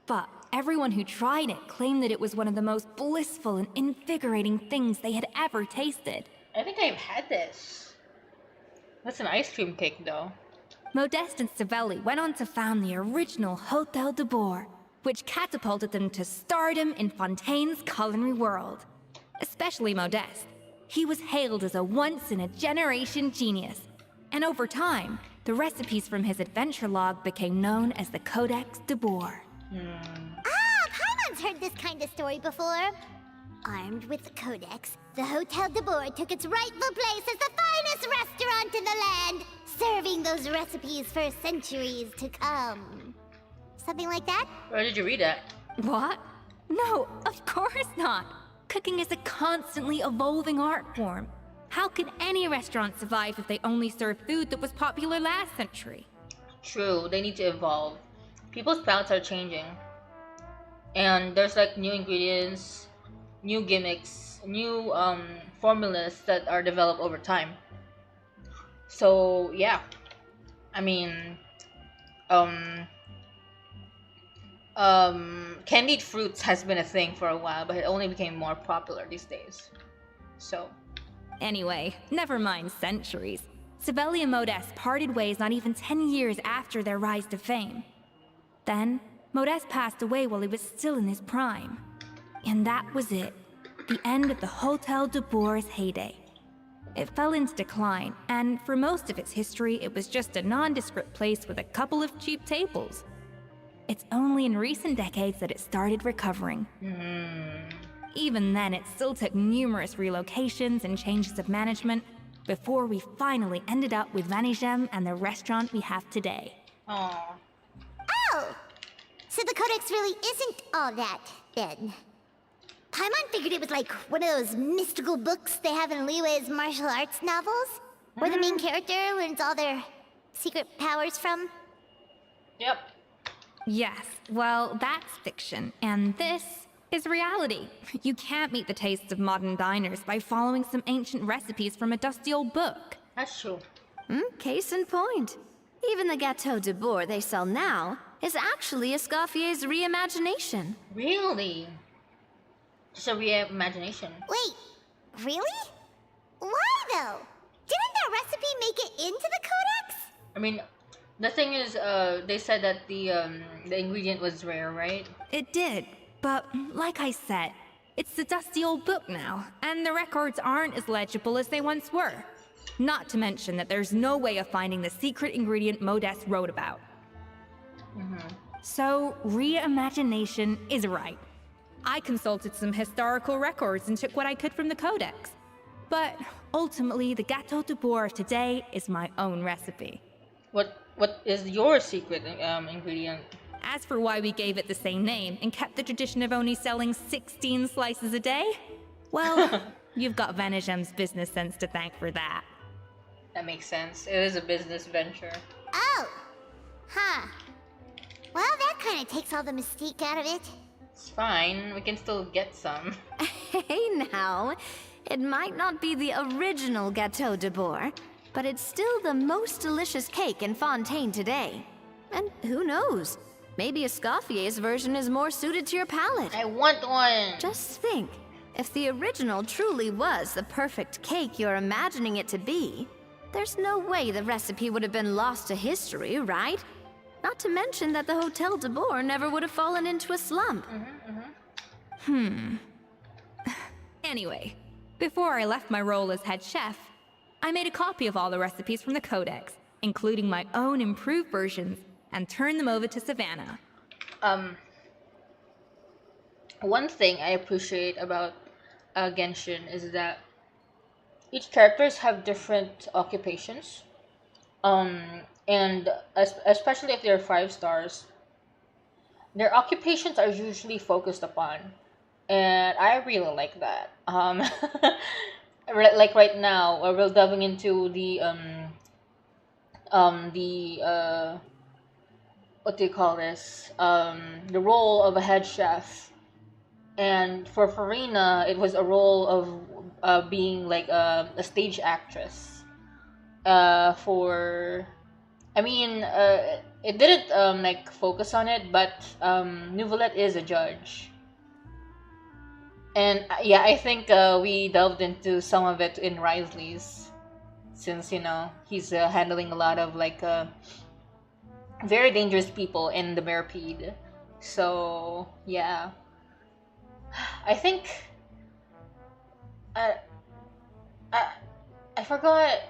But everyone who tried it claimed that it was one of the most blissful and invigorating things they had ever tasted. I think I've had this. That's an ice cream cake, though. Modeste and Savelli went on to found the original Hôtel de Boer, which catapulted them to stardom in Fontaine's culinary world. Especially Modeste. He was hailed as a once-in-a-generation genius. And over time, the recipes from his adventure log became known as the Codex de Boer. Paimon's heard this kind of story before. Armed with the Codex, the Hôtel de Boer took its rightful place as the finest restaurant in the land, serving those recipes for centuries to come. Something like that? Where did you read it? What? No, of course not. Cooking is a constantly evolving art form. How could any restaurant survive if they only served food that was popular last century? True, they need to evolve. People's palates are changing. And there's like new ingredients, new gimmicks, new formulas that are developed over time. So yeah, I mean, candied fruits has been a thing for a while, but it only became more popular these days. So anyway, never mind centuries. Savelli and Modeste parted ways not even 10 years after their rise to fame. Then, Modeste passed away while he was still in his prime. And that was it. The end of the Hôtel de Boer's heyday. It fell into decline, and for most of its history, it was just a nondescript place with a couple of cheap tables. It's only in recent decades that it started recovering. Even then, it still took numerous relocations and changes of management before we finally ended up with Vanigem and the restaurant we have today. Aww. Oh! So the Codex really isn't all that, then. Paimon figured it was like one of those mystical books they have in Liwe's martial arts novels, where the main character learns all their secret powers from. Yep. Yes, well, that's fiction, and this is reality. You can't meet the tastes of modern diners by following some ancient recipes from a dusty old book. That's true. Case in point. Even the Gâteau de Boer they sell now is actually Escoffier's reimagination. Really? Just a reimagination. Wait, really? Why though? Didn't that recipe make it into the Codex? I mean, the thing is, they said that the ingredient was rare, right? It did, but like I said, it's the dusty old book now, and the records aren't as legible as they once were. Not to mention that there's no way of finding the secret ingredient Modeste wrote about. So, reimagination is right. I consulted some historical records and took what I could from the Codex. But ultimately, the Gâteau de Boer of today is my own recipe. What is your secret ingredient? As for why we gave it the same name and kept the tradition of only selling 16 slices a day, well, you've got Vanigem's business sense to thank for that. That makes sense. It is a business venture. Oh! Huh. Well, that kind of takes all the mystique out of it. It's fine. We can still get some. Hey now, it might not be the original Gâteau de Bourg, but it's still the most delicious cake in Fontaine today. And who knows? Maybe Escoffier's version is more suited to your palate. I want one. Just think, if the original truly was the perfect cake you're imagining it to be, there's no way the recipe would have been lost to history, right? Not to mention that the Hotel de Bourg never would have fallen into a slump. Anyway, before I left my role as head chef, I made a copy of all the recipes from the codex, including my own improved versions, and turned them over to Savannah. One thing I appreciate about Genshin is that each characters have different occupations. And especially if they're 5 stars, their occupations are usually focused upon, and I really like that. Like right now, we're delving into the what do you call this? The role of a head chef, and for Farina, it was a role of being like a stage actress. It didn't like focus on it, but Nouvelette is a judge, and yeah, I think we delved into some of it in Risley's, since he's handling a lot of like very dangerous people in the Merpede. So yeah, I think I forgot.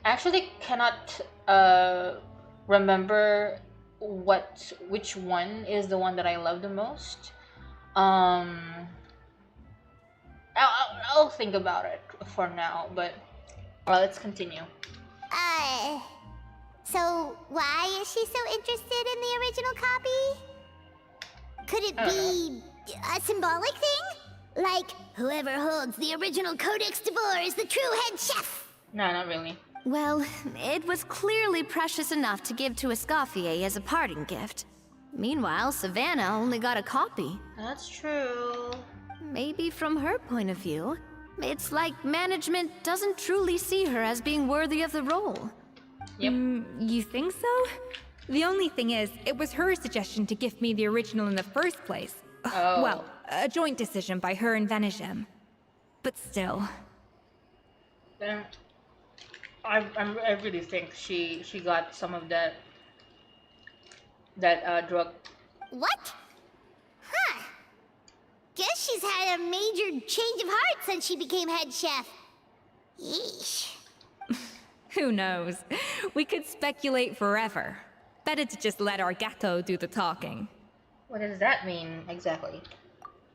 Actually cannot remember which one is the one that I love the most. I'll think about it for now, but let's continue. So why is she so interested in the original copy? Could it be a symbolic thing? Like, whoever holds the original Codex de Bourg is the true head chef? No, not really. Well, it was clearly precious enough to give to Escoffier as a parting gift. Meanwhile, Savannah only got a copy. That's true. Maybe from her point of view, it's like management doesn't truly see her as being worthy of the role. Yep. You think so? The only thing is, it was her suggestion to gift me the original in the first place. Oh. Well, a joint decision by her and Venegem. But still. I really think she got some of that drug. What? Huh. Guess she's had a major change of heart since she became head chef. Yeesh. Who knows? We could speculate forever. Better to just let our Gâteau do the talking. What does that mean exactly?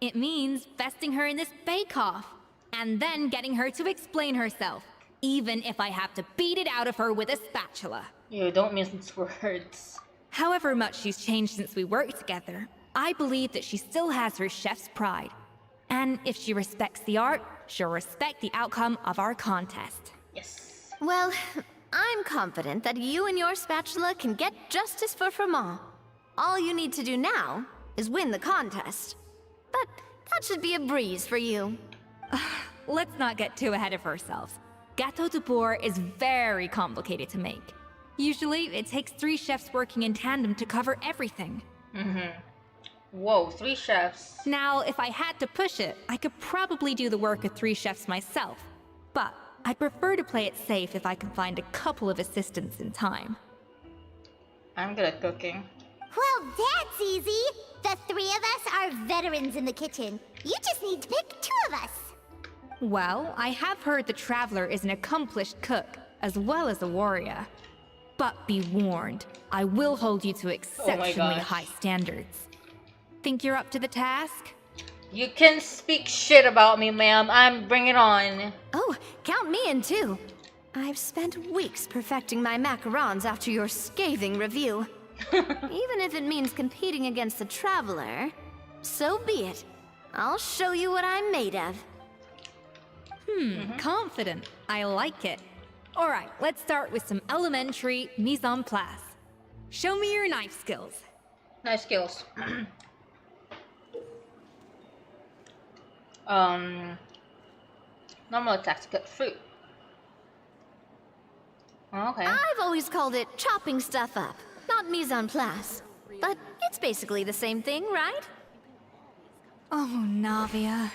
It means vesting her in this bake-off, and then getting her to explain herself, even if I have to beat it out of her with a spatula. You don't mince words. However much she's changed since we worked together, I believe that she still has her chef's pride. And if she respects the art, she'll respect the outcome of our contest. Yes. Well, I'm confident that you and your spatula can get justice for Froment. All you need to do now is win the contest. But that should be a breeze for you. Let's not get too ahead of ourselves. Gâteau de Bourg is very complicated to make. Usually, it takes 3 chefs working in tandem to cover everything. Whoa, 3 chefs. Now, if I had to push it, I could probably do the work of 3 chefs myself. But I'd prefer to play it safe if I can find a couple of assistants in time. I'm good at cooking. Well, that's easy. The 3 of us are veterans in the kitchen. You just need to pick 2 of us. Well, I have heard the Traveler is an accomplished cook, as well as a warrior. But be warned, I will hold you to exceptionally gosh. high standards. Think you're up to the task? You can speak shit about me, ma'am. I'm bring it on. Oh, count me in too. I've spent weeks perfecting my macarons after your scathing review. Even if it means competing against the Traveler, so be it. I'll show you what I'm made of. Confident. I like it. Alright, let's start with some elementary mise en place. Show me your knife skills. Nice skills. Normal attacks cut fruit. Oh, okay. I've always called it chopping stuff up, not mise en place. But it's basically the same thing, right? Oh, Navia.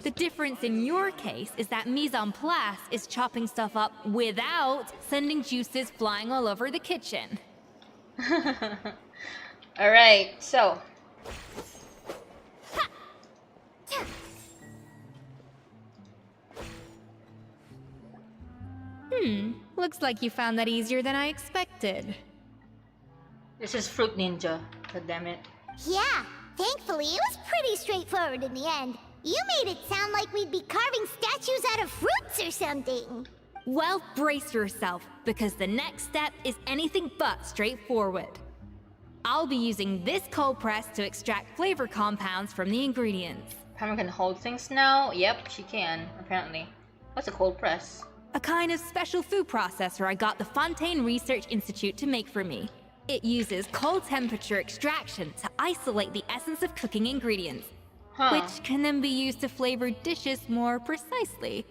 The difference in your case is that mise en place is chopping stuff up without sending juices flying all over the kitchen. Alright, so. Looks like you found that easier than I expected. This is Fruit Ninja. God damn it. Yeah, thankfully it was pretty straightforward in the end. You made it sound like we'd be carving statues out of fruits or something. Well, brace yourself, because the next step is anything but straightforward. I'll be using this cold press to extract flavor compounds from the ingredients. Hammer can hold things now? Yep, she can, apparently. What's a cold press? A kind of special food processor I got the Fontaine Research Institute to make for me. It uses cold temperature extraction to isolate the essence of cooking ingredients, which can then be used to flavor dishes more precisely.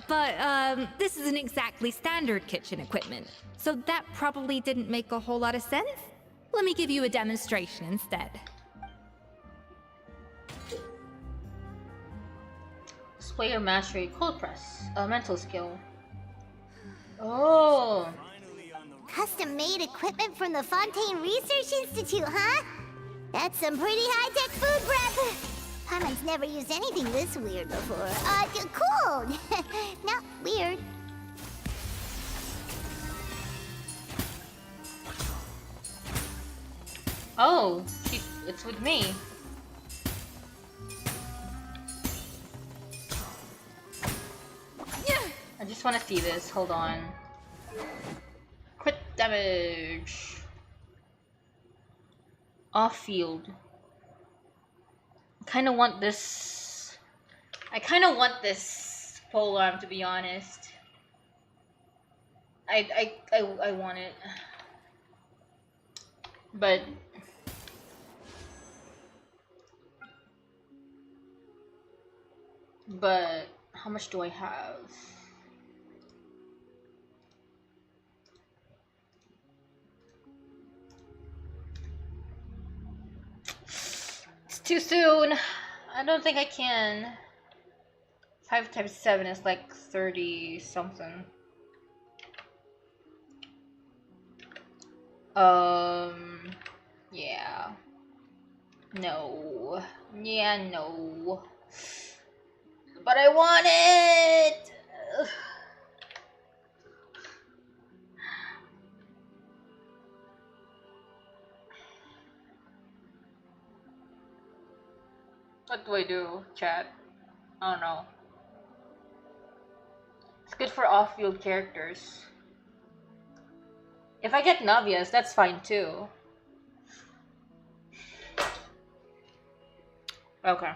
But this isn't exactly standard kitchen equipment, so that probably didn't make a whole lot of sense. Let me give you a demonstration instead. Display your mastery cold press. A mental skill. Oh. Custom-made equipment from the Fontaine Research Institute, huh? That's some pretty high-tech food prep. Harmon's never used anything this weird before. Cool. Not weird. Oh, it's with me. I just want to see this. Hold on. Crit damage. Off field. I kind of want this polearm, to be honest. I want it. But how much do I have? It's too soon. I don't think I can. 5 times 7 is like 30 something. Yeah. No. Yeah, no. But I want it! What do I do, chat? I don't know. It's good for off-field characters. If I get Navias, that's fine too. Okay.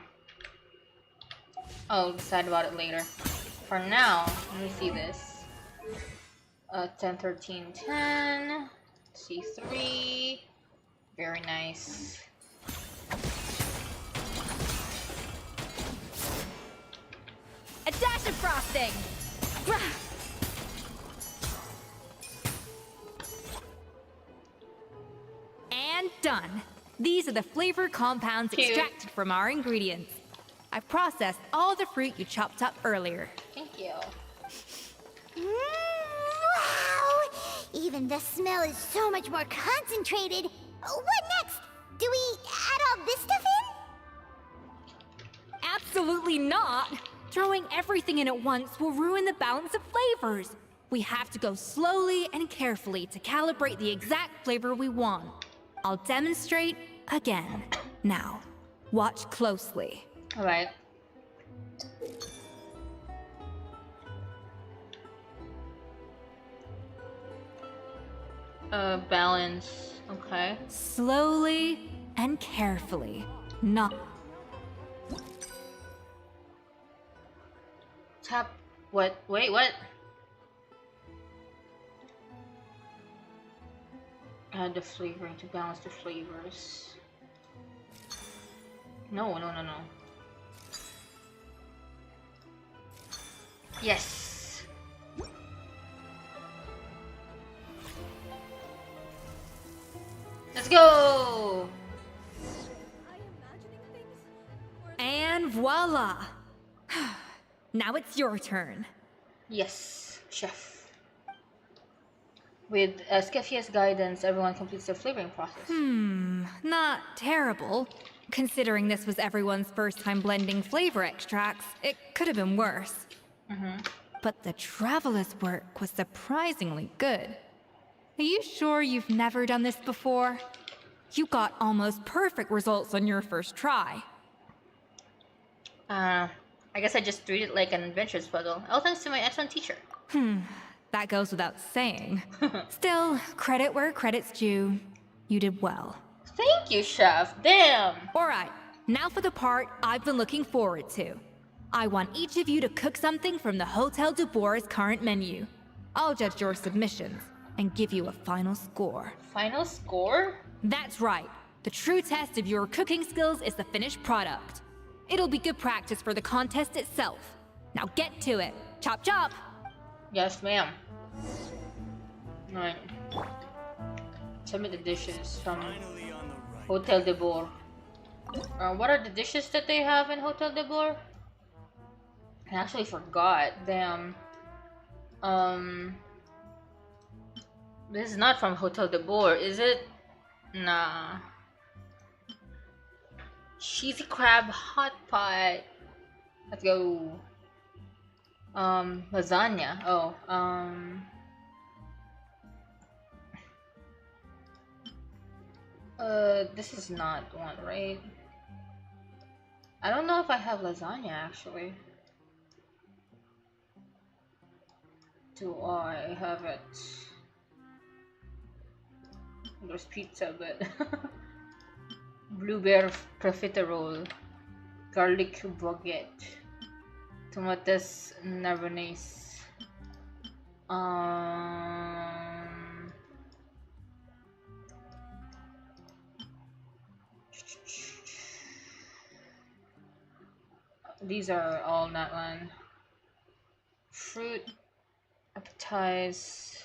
I'll decide about it later. For now, let me see this. 10, 13, 10. C3. Very nice. A dash of frosting! And done. These are the flavor compounds extracted from our ingredients. I've processed all the fruit you chopped up earlier. Thank you. Wow! Even the smell is so much more concentrated. What next? Do we add all this stuff in? Absolutely not! Throwing everything in at once will ruin the balance of flavors. We have to go slowly and carefully to calibrate the exact flavor we want. I'll demonstrate again. Now, watch closely. Alright. Balance. Okay. Slowly and carefully. Not. Tap. What? Wait, what? Add the flavoring to balance the flavors. No, no, no, no. Yes. Let's go. And voila! Now it's your turn. Yes, chef. With Skefia's guidance, everyone completes their flavoring process. Not terrible. Considering this was everyone's first time blending flavor extracts, it could have been worse. But the traveler's work was surprisingly good. Are you sure you've never done this before? You got almost perfect results on your first try. I guess I just treat it like an adventurous puzzle. All thanks to my excellent teacher. That goes without saying. Still, credit where credit's due. You did well. Thank you, chef. Damn. Alright, now for the part I've been looking forward to. I want each of you to cook something from the Hotel de Boer's current menu. I'll judge your submissions and give you a final score. Final score? That's right. The true test of your cooking skills is the finished product. It'll be good practice for the contest itself. Now get to it. Chop chop! Yes, ma'am. Alright. Submit the dishes from Hotel de Boer. What are the dishes that they have in Hotel de Boer? I actually forgot. Damn. This is not from Hotel de Boer, is it? Nah. Cheesy crab hot pot. Let's go. Lasagna. Oh, this is not one, right? I don't know if I have lasagna actually. Do I have it? There's pizza, but blueberry profiterole, garlic baguette, tomates narvanes. These are all not one. Fruit, appetize,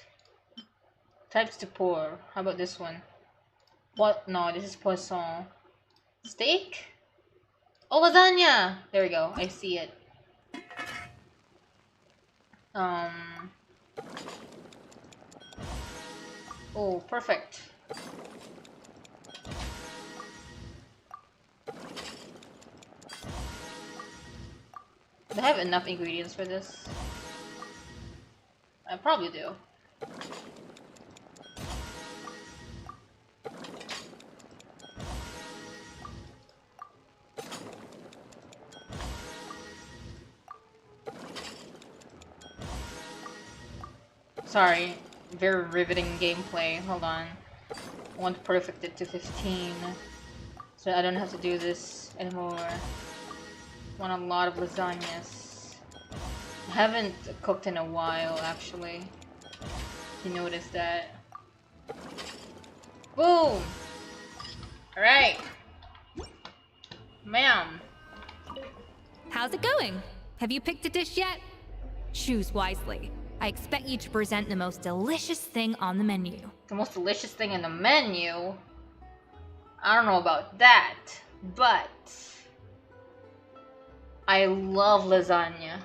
types to pour. How about this one? What? No, this is poisson. Steak? Oh, lasagna! There we go. I see it. Oh, perfect. Do I have enough ingredients for this? I probably do. Sorry, very riveting gameplay. Hold on. I want to perfect it to 15. So I don't have to do this anymore. I want a lot of lasagnas. I haven't cooked in a while, actually. You noticed that. Boom! Alright. Ma'am. How's it going? Have you picked a dish yet? Choose wisely. I expect you to present the most delicious thing on the menu. The most delicious thing in the menu? I don't know about that, but I love lasagna.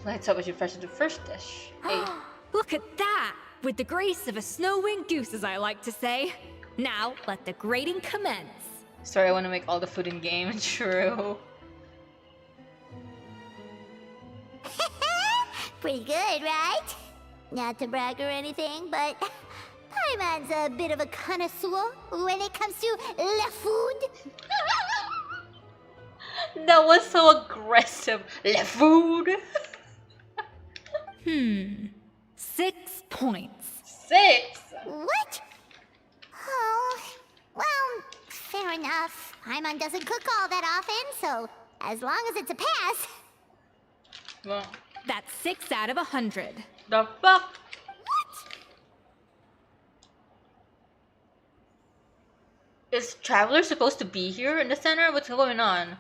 Lights up as you fresh the first dish. Hey. Look at that! With the grace of a snow-winged goose, as I like to say. Now, let the grating commence. Sorry, I want to make all the food in game true. Pretty good, right? Not to brag or anything, but Paimon's a bit of a connoisseur when it comes to la food. That was so aggressive. Le food. 6 points. 6? What? Oh, well, fair enough. Paimon doesn't cook all that often, so as long as it's a pass. Well, That's 6 out of 100. the fuck? Is Traveler supposed to be here in the center? What's going on?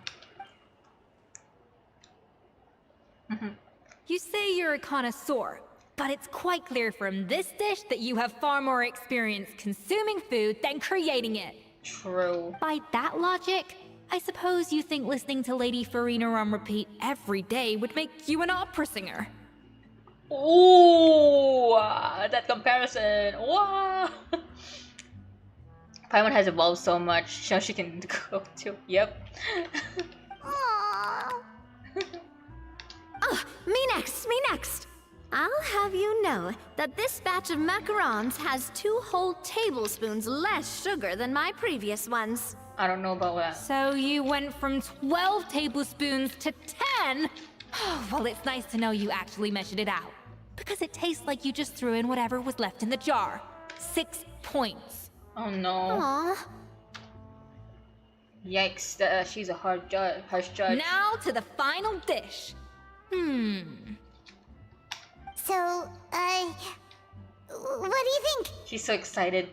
You say you're a connoisseur, but it's quite clear from this dish that you have far more experience consuming food than creating it. True. By that logic, I suppose you think listening to Lady Farina on repeat every day would make you an opera singer. Ooh, that comparison. Wow. Paimon has evolved so much. Now she can go too. Yep. Aww. Oh, me next. I'll have you know that this batch of macarons has 2 whole tablespoons less sugar than my previous ones. I don't know about that. So you went from 12 tablespoons to 10? Well, it's nice to know you actually measured it out. Because it tastes like you just threw in whatever was left in the jar. 6 points. Oh no. Aw. Yikes, she's a harsh judge. Now to the final dish. So, what do you think? She's so excited.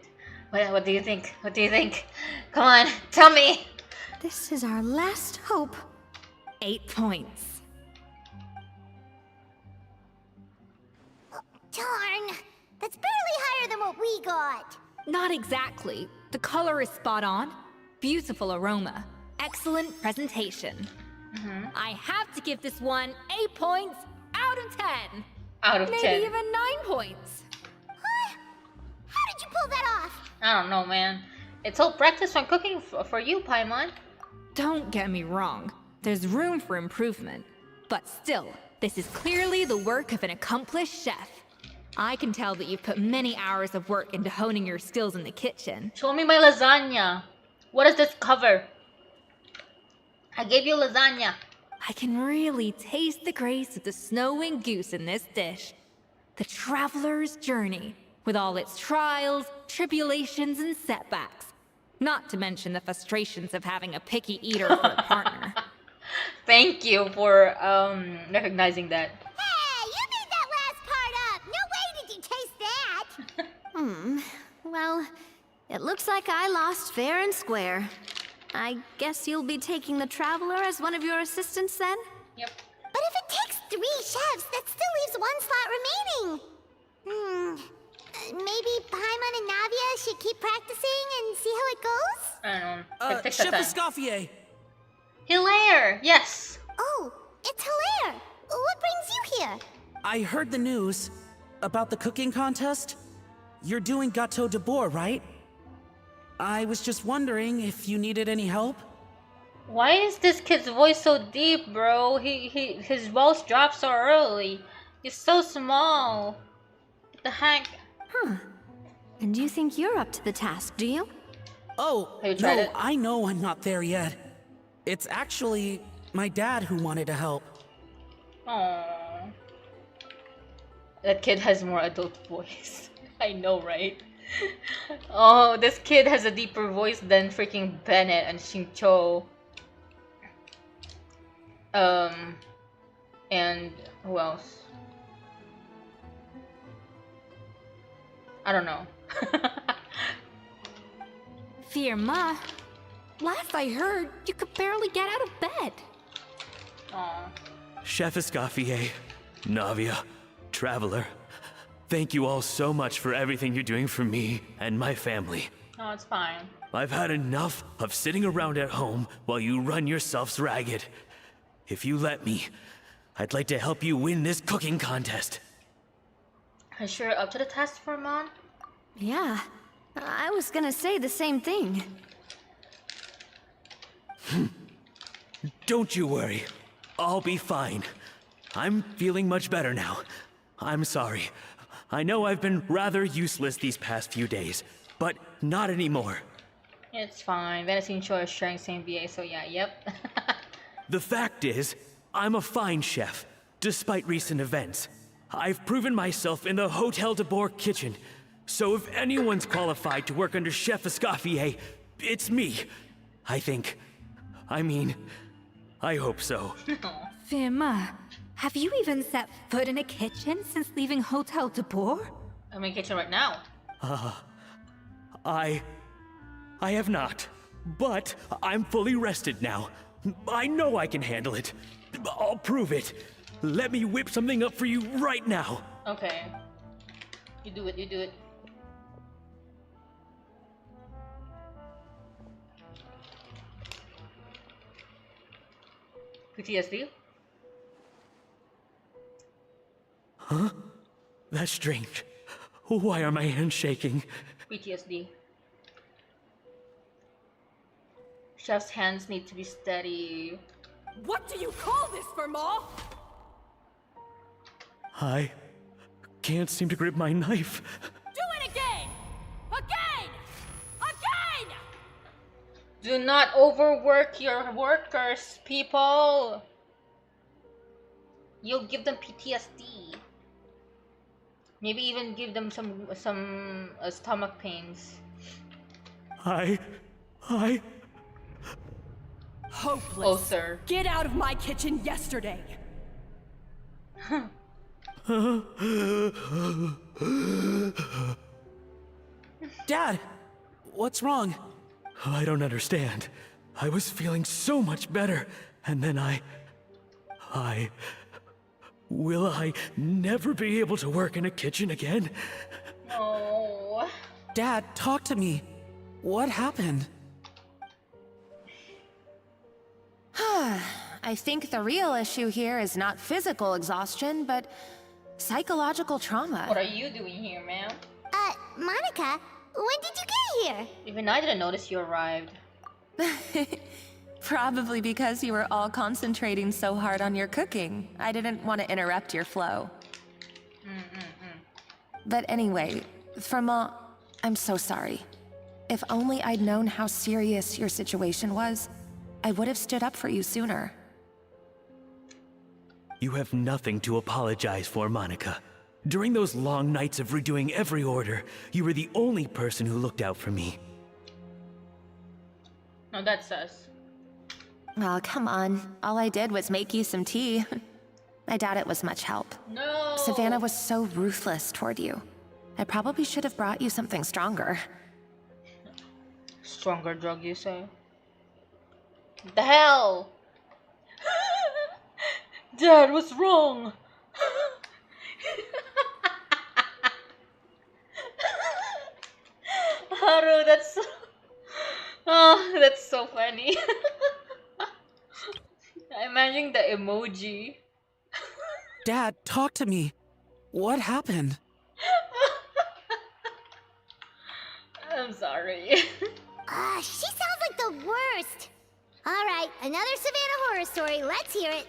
What do you think? What do you think? Come on, tell me! This is our last hope. 8 points. Darn, that's barely higher than what we got. Not exactly. The color is spot on. Beautiful aroma. Excellent presentation. I have to give this one 8 points out of 10. Out of 10. Maybe even 9 points. Huh? How did you pull that off? I don't know, man. It's all practice on cooking for you, Paimon. Don't get me wrong. There's room for improvement. But still, this is clearly the work of an accomplished chef. I can tell that you've put many hours of work into honing your skills in the kitchen. Show me my lasagna. What does this cover? I gave you lasagna. I can really taste the grace of the snowing goose in this dish. The traveler's journey, with all its trials, tribulations, and setbacks. Not to mention the frustrations of having a picky eater for a partner. Thank you for recognizing that. Hey, you made that last part up. No way did you taste that. Well, it looks like I lost fair and square. I guess you'll be taking the Traveler as one of your assistants then? Yep. But if it takes 3 chefs, that still leaves 1 slot remaining. Maybe Paimon and Navia should keep practicing and see how it goes? I don't know. Take Chef time. Escoffier. Hilaire, yes. Oh, it's Hilaire. What brings you here? I heard the news about the cooking contest. You're doing Gâteau de Bourg, right? I was just wondering if you needed any help. Why is this kid's voice so deep, bro? His voice drops so early. He's so small. What the heck? And you think you're up to the task, do you? Oh, Have you tried no, it? I know I'm not there yet. It's actually my dad who wanted to help. Aww. That kid has more adult voice. I know, right? Oh, this kid has a deeper voice than freaking Bennett and Xingqiu. And who else? I don't know. Firma, last I heard, you could barely get out of bed. Aw. Chef Escoffier, Navia, Traveler, thank you all so much for everything you're doing for me and my family. No, it's fine. I've had enough of sitting around at home while you run yourselves ragged. If you let me, I'd like to help you win this cooking contest. Are you sure you're up to the task for Mom? Yeah, I was gonna say the same thing. Don't you worry. I'll be fine. I'm feeling much better now. I'm sorry. I know I've been rather useless these past few days, but not anymore. It's fine. Venison Cho is sharing same VA, so yeah, yep. The fact is, I'm a fine chef, despite recent events. I've proven myself in the Hotel de Bourg kitchen, so if anyone's qualified to work under Chef Escoffier, it's me. I think. I mean, I hope so. Firma, have you even set foot in a kitchen since leaving Hotel de Bourg? I'm in the kitchen right now. I have not. But I'm fully rested now. I know I can handle it. I'll prove it. Let me whip something up for you right now. Okay. You do it, you do it. PTSD? Huh? That's strange. Why are my hands shaking? PTSD. Chef's hands need to be steady. What do you call this, Verma? I can't seem to grip my knife. Do it again! Again! Again! Do not overwork your workers, people! You'll give them PTSD. Maybe even give them some stomach pains. Hopeless. Oh, sir. Get out of my kitchen yesterday. Dad, what's wrong? I don't understand. I was feeling so much better, and then Will I never be able to work in a kitchen again? No. Dad, talk to me. What happened? I think the real issue here is not physical exhaustion, but psychological trauma. What are you doing here, ma'am? Monica, when did you get here? Even I didn't notice you arrived. Probably because you were all concentrating so hard on your cooking. I didn't want to interrupt your flow. But anyway, Verma, I'm so sorry. If only I'd known how serious your situation was, I would have stood up for you sooner. You have nothing to apologize for, Monica. During those long nights of redoing every order, you were the only person who looked out for me. No, that's us. Oh, come on. All I did was make you some tea. I doubt it was much help. No! Savannah was so ruthless toward you. I probably should have brought you something stronger. Stronger drug, you say? The hell? Dad, what's wrong? Haru, that's so... Oh, that's so funny. I'm imagining the emoji. Dad, talk to me. What happened? I'm sorry. She sounds like the worst. All right, another Savannah horror story. Let's hear it.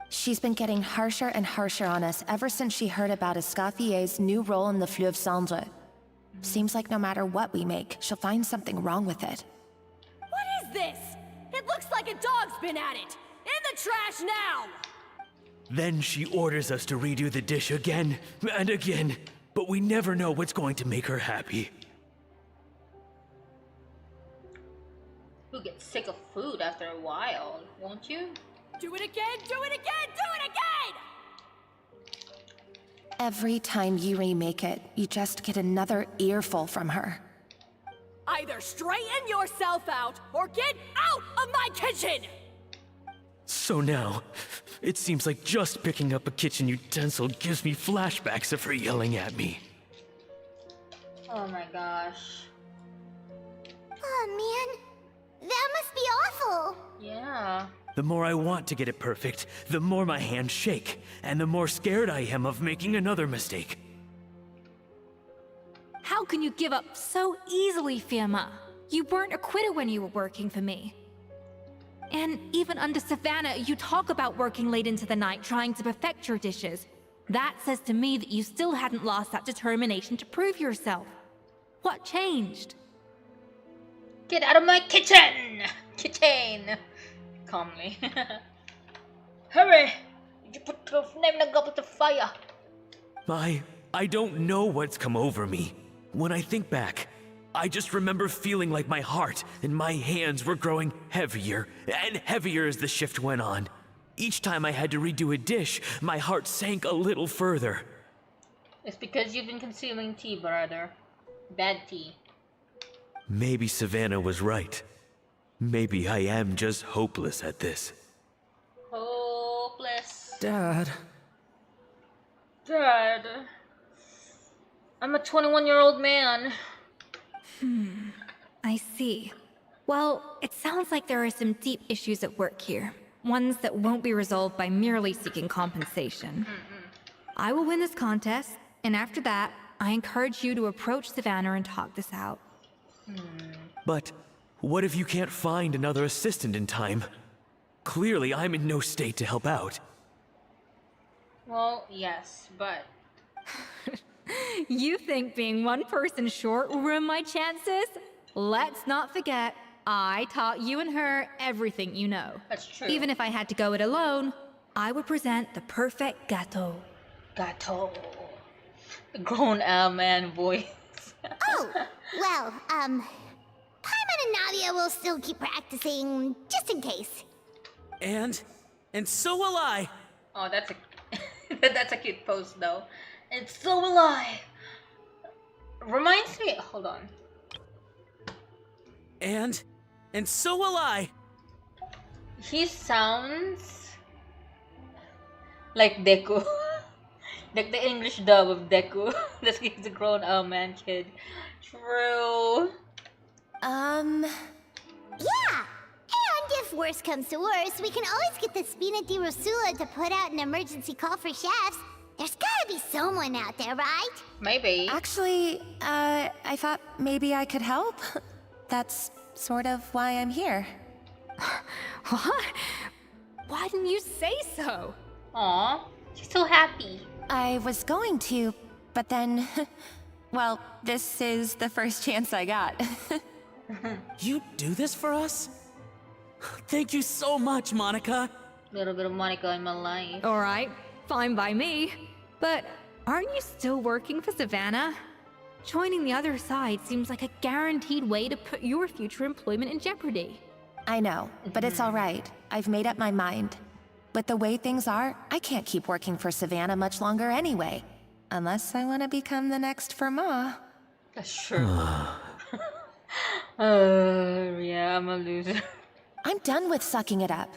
She's been getting harsher and harsher on us ever since she heard about Escaffier's new role in the Fleuve Cendre. Seems like no matter what we make, she'll find something wrong with it. What is this? It looks like a dog's been at it. In the trash now! Then she orders us to redo the dish again and again, but we never know what's going to make her happy. You'll get sick of food after a while, won't you? Do it again, do it again, do it again! Every time you remake it, you just get another earful from her. Either straighten yourself out, or get out of my kitchen! So now, it seems like just picking up a kitchen utensil gives me flashbacks of her yelling at me. Oh my gosh. Oh man, that must be awful. Yeah. The more I want to get it perfect, the more my hands shake, and the more scared I am of making another mistake. How can you give up so easily, Firma? You weren't a quitter when you were working for me. And even under Savannah, you talk about working late into the night trying to perfect your dishes. That says to me that you still hadn't lost that determination to prove yourself. What changed? Get out of my kitchen! Kitchen! Calmly. Hurry! You put the name in the fire. I don't know what's come over me. When I think back, I just remember feeling like my heart and my hands were growing heavier and heavier as the shift went on. Each time I had to redo a dish, my heart sank a little further. It's because you've been consuming tea, brother. Bad tea. Maybe Savannah was right. Maybe I am just hopeless at this. Hopeless. Dad. Dad. I'm a 21-year-old man. I see. Well, it sounds like there are some deep issues at work here. Ones that won't be resolved by merely seeking compensation. I will win this contest, and after that, I encourage you to approach Savannah and talk this out. But what if you can't find another assistant in time? Clearly, I'm in no state to help out. Well, yes, but... You think being one person short will ruin my chances? Let's not forget, I taught you and her everything you know. That's true. Even if I had to go it alone, I would present the perfect gâteau. Gato. A grown man voice. Oh, well, Paimon and Nadia will still keep practicing, just in case. And so will I. Oh, that's a that's a cute post though. And so will I. Reminds me. Hold on. And so will I. He sounds like Deku. Like the English dub of Deku. This kid's a grown man kid. True. Yeah! And if worse comes to worse, we can always get the Spina di Rosula to put out an emergency call for chefs. There's gotta be someone out there, right? Maybe. Actually, I thought maybe I could help. That's sort of why I'm here. What? Why didn't you say so? Aw, she's so happy. I was going to, but then... Well, this is the first chance I got. You do this for us? Thank you so much, Monica. Little bit of Monica in my life. Alright, fine by me. But aren't you still working for Savannah? Joining the other side seems like a guaranteed way to put your future employment in jeopardy. I know, but it's all right. I've made up my mind. With the way things are, I can't keep working for Savannah much longer anyway. Unless I want to become the next for Ma. That's true. Yeah, I'm a loser. I'm done with sucking it up.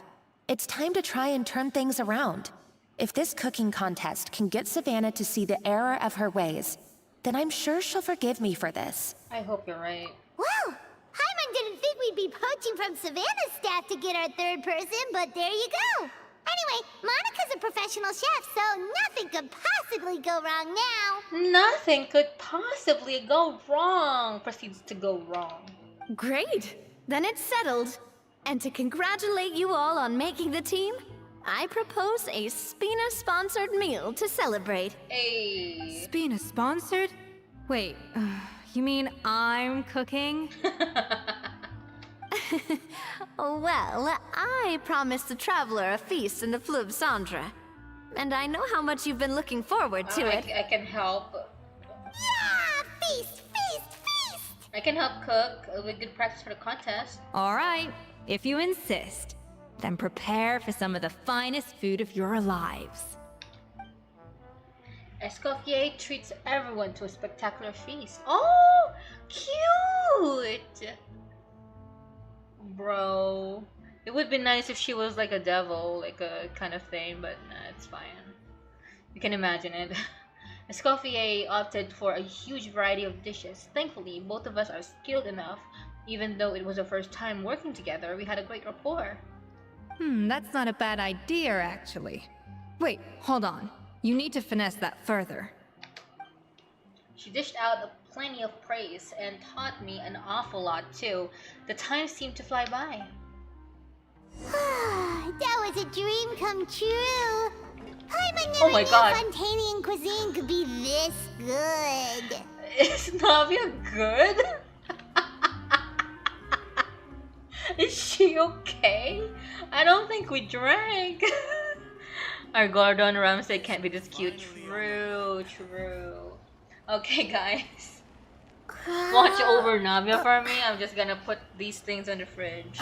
It's time to try and turn things around. If this cooking contest can get Savannah to see the error of her ways, then I'm sure she'll forgive me for this. I hope you're right. Well, Paimon didn't think we'd be poaching from Savannah's staff to get our third person, but there you go. Anyway, Monica's a professional chef, so nothing could possibly go wrong now. Nothing could possibly go wrong. Proceeds to go wrong. Great! Then it's settled. And to congratulate you all on making the team, I propose a Spina-sponsored meal to celebrate. Hey. Spina sponsored? Wait, you mean I'm cooking? Well, I promised the traveler a feast in the Fleuve Cendre. And I know how much you've been looking forward to it. I can help. Yeah! Feast, feast, feast! I can help cook with good practice for the contest. Alright, if you insist, then prepare for some of the finest food of your lives. Escoffier treats everyone to a spectacular feast. Oh, cute! Bro. It would be nice if she was like a devil, like a kind of thing, but nah, it's fine. You can imagine it. Escoffier opted for a huge variety of dishes. Thankfully, both of us are skilled enough. Even though it was our first time working together, we had a great rapport. That's not a bad idea, actually. Wait, hold on. You need to finesse that further. She dished out plenty of praise and taught me an awful lot too. The time seemed to fly by. That was a dream come true. Paimon Oh never my knew God. Fontanian cuisine could be this good. Is Navia good? Is she okay? I don't think we drank. Our Gordon Ramsay can't be this cute. True, true. Okay, guys. Watch over Navia for me. I'm just gonna put these things in the fridge.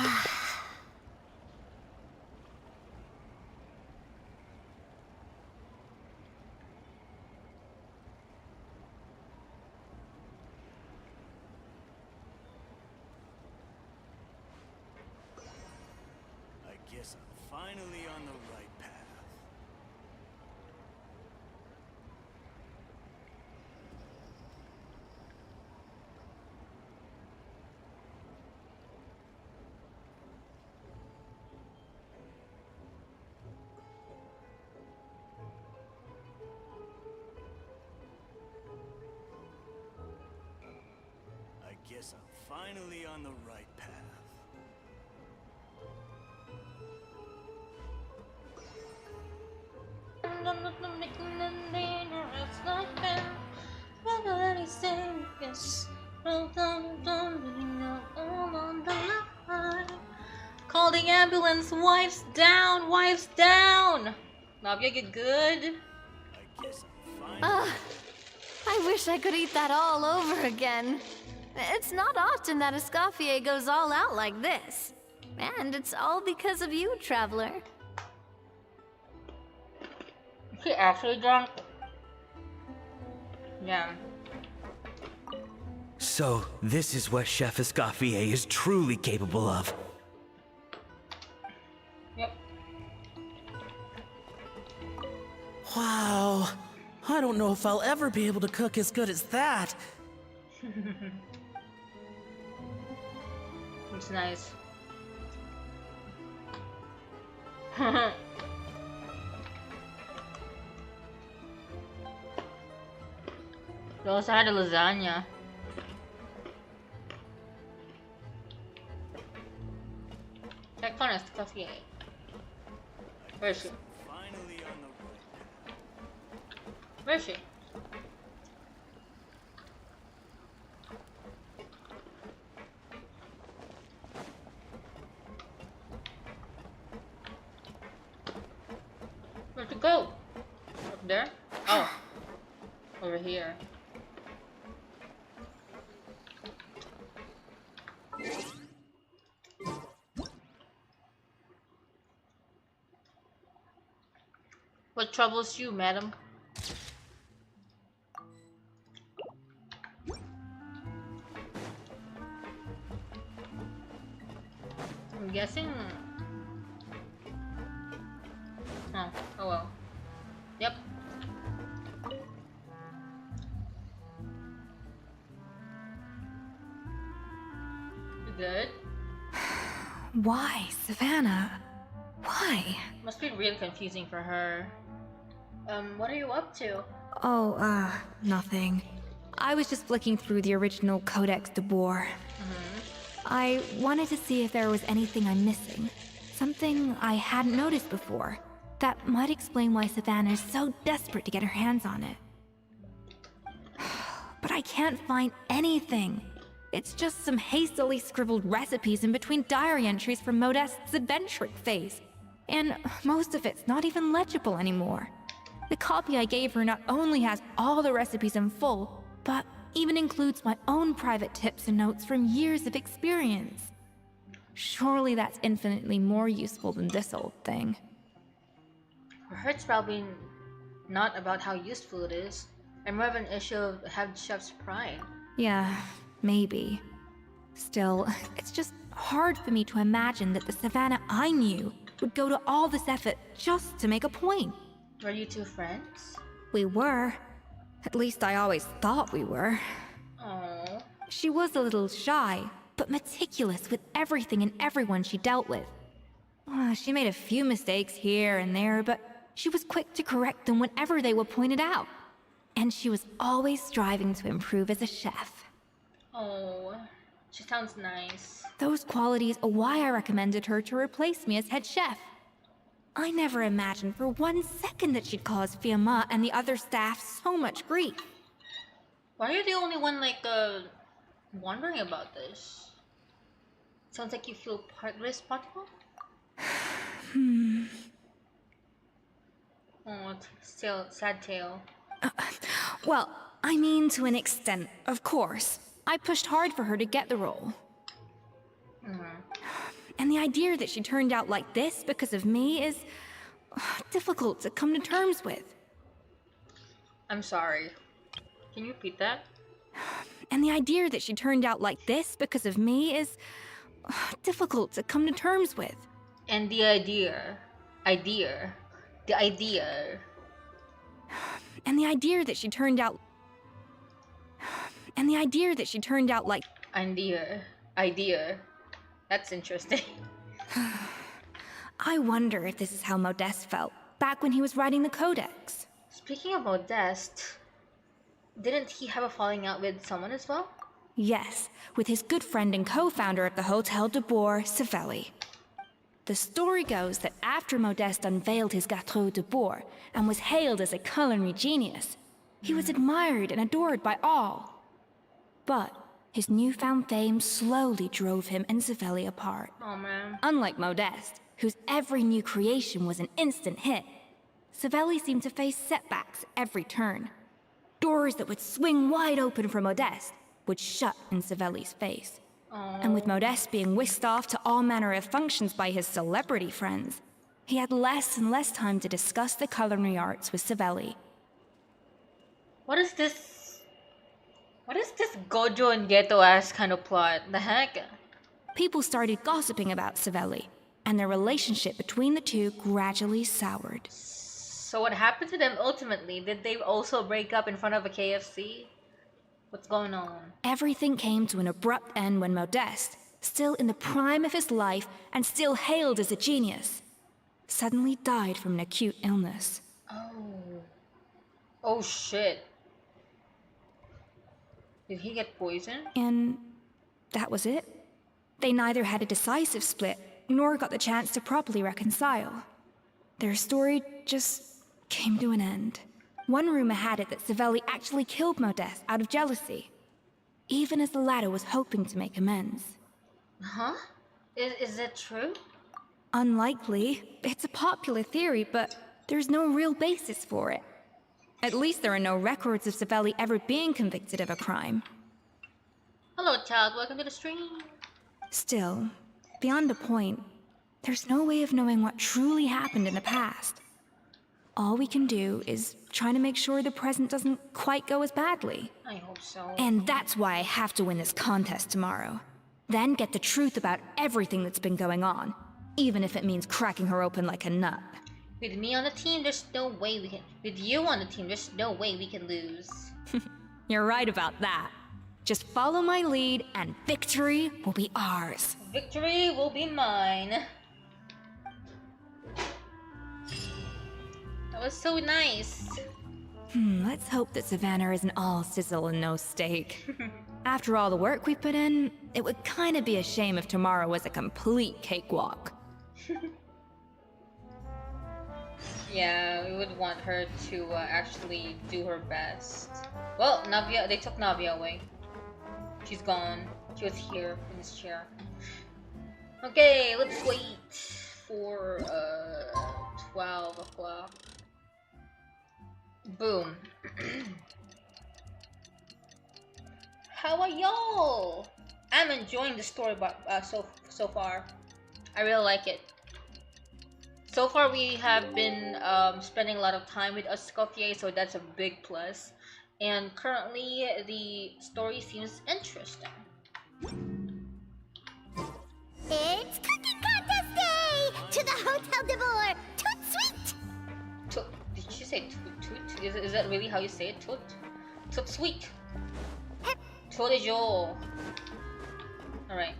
guess I'm finally on the right path. I guess I'm finally on the right path. Call the ambulance! Wife's down! Wife's down! Navia, get good? I guess I'm Ugh. I wish I could eat that all over again. It's not often that Escoffier goes all out like this. And it's all because of you, Traveler. Is he actually drunk? Yeah. So, this is what Chef Escoffier is truly capable of. Yep. Wow. I don't know if I'll ever be able to cook as good as that. It's nice. We also had a lasagna. Check on us, coffee. Where is she? finally on the right path. Where is she? Where'd you go? Up there? Oh. Over here. What troubles you, madam? I'm guessing. Oh, oh well. Yep. You good? Why, Savannah? Why? Must be really confusing for her. What are you up to? Oh, nothing. I was just flicking through the original Codex de Boer. I wanted to see if there was anything I'm missing. Something I hadn't noticed before. That might explain why Savannah is so desperate to get her hands on it. But I can't find anything. It's just some hastily scribbled recipes in between diary entries from Modeste's adventuring phase. And most of it's not even legible anymore. The copy I gave her not only has all the recipes in full, but even includes my own private tips and notes from years of experience. Surely that's infinitely more useful than this old thing. For her, it's probably not about how useful it is, and more of an issue of head chef's pride. Yeah, maybe. Still, it's just hard for me to imagine that the Savannah I knew would go to all this effort just to make a point. Were you two friends? We were. At least I always thought we were. Oh. She was a little shy, but meticulous with everything and everyone she dealt with. She made a few mistakes here and there, but she was quick to correct them whenever they were pointed out. And she was always striving to improve as a chef. Oh, she sounds nice. Those qualities are why I recommended her to replace me as head chef. I never imagined for 1 second that she'd cause Fiamma and the other staff so much grief. Why are you the only one, wondering about this? Sounds like you feel partly responsible? Oh, it's still a sad tale. Well, I mean to an extent, of course. I pushed hard for her to get the role. And the idea that she turned out like this because of me is difficult to come to terms with. I'm sorry. Can you repeat that? And the idea that she turned out like this because of me is difficult to come to terms with. And the idea. The idea. And the idea that she turned out. And the idea that she turned out like. Idea. That's interesting. I wonder if this is how Modeste felt back when he was writing the Codex. Speaking of Modeste, didn't he have a falling out with someone as well? Yes, with his good friend and co-founder of the Hotel de Bourg, Savelli. The story goes that after Modeste unveiled his Gâteau de Bourg and was hailed as a culinary genius, he was admired and adored by all. But his newfound fame slowly drove him and Savelli apart. Oh man. Unlike Modeste, whose every new creation was an instant hit, Savelli seemed to face setbacks every turn. Doors that would swing wide open for Modeste would shut in Savelli's face. And with Modeste being whisked off to all manner of functions by his celebrity friends, he had less and less time to discuss the culinary arts with Savelli. What is this Gojo and Geto ass kind of plot? The heck? People started gossiping about Savelli, and their relationship between the two gradually soured. So what happened to them ultimately? Did they also break up in front of a KFC? What's going on? Everything came to an abrupt end when Modeste, still in the prime of his life and still hailed as a genius, suddenly died from an acute illness. Oh shit. Did he get poisoned? And that was it. They neither had a decisive split, nor got the chance to properly reconcile. Their story just came to an end. One rumor had it that Savelli actually killed Modeste out of jealousy, even as the latter was hoping to make amends. Huh? Is that true? Unlikely. It's a popular theory, but there's no real basis for it. At least there are no records of Savelli ever being convicted of a crime. Hello, child. Welcome to the stream. Still, beyond a point, there's no way of knowing what truly happened in the past. All we can do is try to make sure the present doesn't quite go as badly. I hope so. And that's why I have to win this contest tomorrow. Then get the truth about everything that's been going on, even if it means cracking her open like a nut. With me on the team, there's no way we can... With you on the team, there's no way we can lose. You're right about that. Just follow my lead and victory will be ours. Victory will be mine. That was so nice. Let's hope that Savannah isn't all sizzle and no steak. After all the work we put in, it would kinda be a shame if tomorrow was a complete cakewalk. Yeah, we would want her to actually do her best. Well, Navia, they took Navia away. She's gone. She was here in this chair. Okay, let's wait for 12 o'clock. Boom. How are y'all? I'm enjoying the story so far. I really like it. So far we have been spending a lot of time with Escoffier, so that's a big plus. And currently the story seems interesting. It's cooking contest day! To the Hotel de Bourg! Toot sweet! Did she say toot toot? Is that really how you say it? Toot? Toot sweet! Toot de jour! Alright.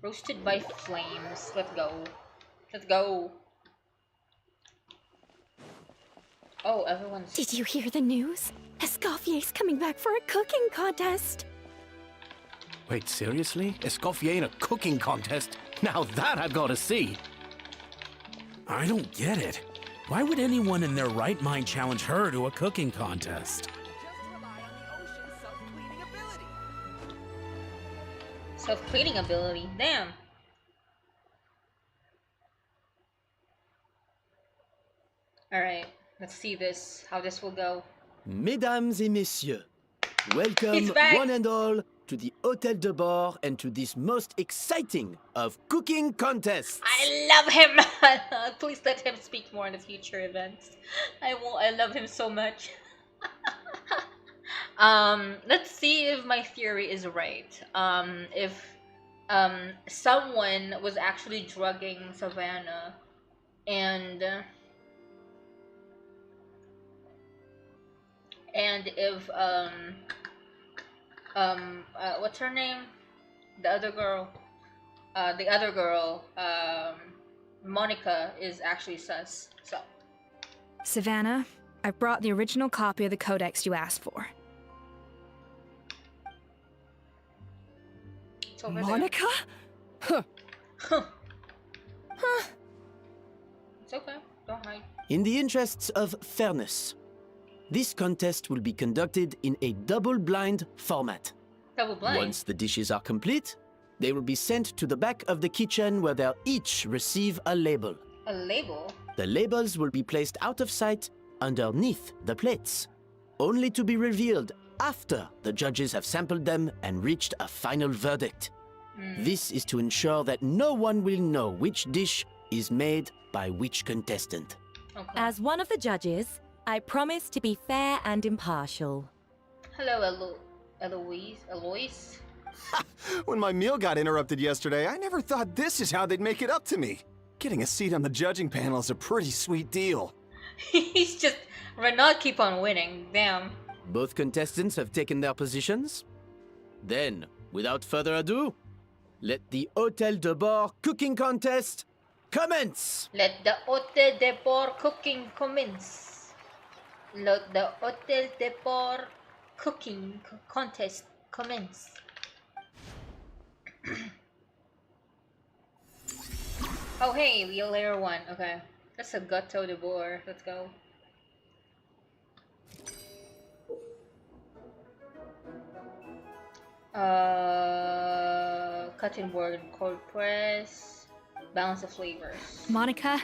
Roasted by flames. Let's go. Let's go. Oh, everyone's... Did you hear the news? Escoffier's coming back for a cooking contest. Wait, seriously? Escoffier in a cooking contest? Now that I've got to see. I don't get it. Why would anyone in their right mind challenge her to a cooking contest? Self-cleaning ability. Damn. Alright, let's see this. How this will go. Mesdames et messieurs, welcome He's back. one and all to the Hôtel de Bourg and to this most exciting of cooking contests. I love him! Please let him speak more in the future events. I love him so much. Let's see if my theory is right. If someone was actually drugging Savannah, and if what's her name? The other girl, Monica is actually sus. So Savannah, I brought the original copy of the codex you asked for. it's over Monica? Huh. there. It's okay. Don't hide. In the interests of fairness, this contest will be conducted in a double-blind format. Double blind. Once the dishes are complete, they will be sent to the back of the kitchen where they'll each receive a label. A label. The labels will be placed out of sight underneath the plates, only to be revealed after the judges have sampled them and reached a final verdict. This is to ensure that no one will know which dish is made by which contestant. Okay. As one of the judges, I promise to be fair and impartial. Hello, Eloise. When my meal got interrupted yesterday, I never thought this is how they'd make it up to me. Getting a seat on the judging panel is a pretty sweet deal. He's just Renaud keep on winning. Damn. Both contestants have taken their positions. Then, without further ado, let the Hôtel de Bord cooking contest commence! Let the Hôtel de Bord cooking commence. Let the Hôtel de Bord cooking contest commence. Oh hey, Leo layer 1. Okay. That's a Gâteau de Bord. Let's go. Cutting board, cold press, balance of flavors. Monica,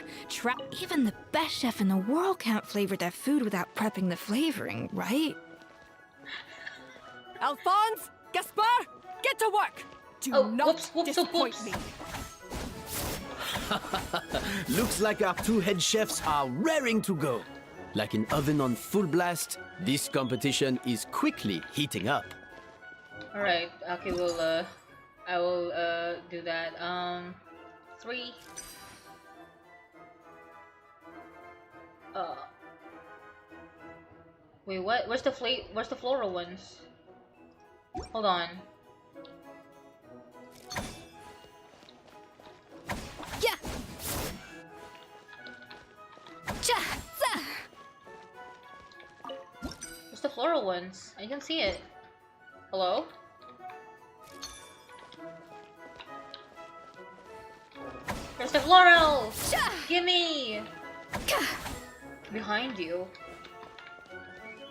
even the best chef in the world can't flavor their food without prepping the flavoring, right? Alphonse, Gaspar, get to work. Do not disappoint me. Looks like our two head chefs are raring to go. Like an oven on full blast, this competition is quickly heating up. Alright, okay, I will do that. 3. Wait, what? Where's the floral ones? Hold on. Yeah. Where's the floral ones? I can see it. Hello? Where's the floral? Gimme! Behind you.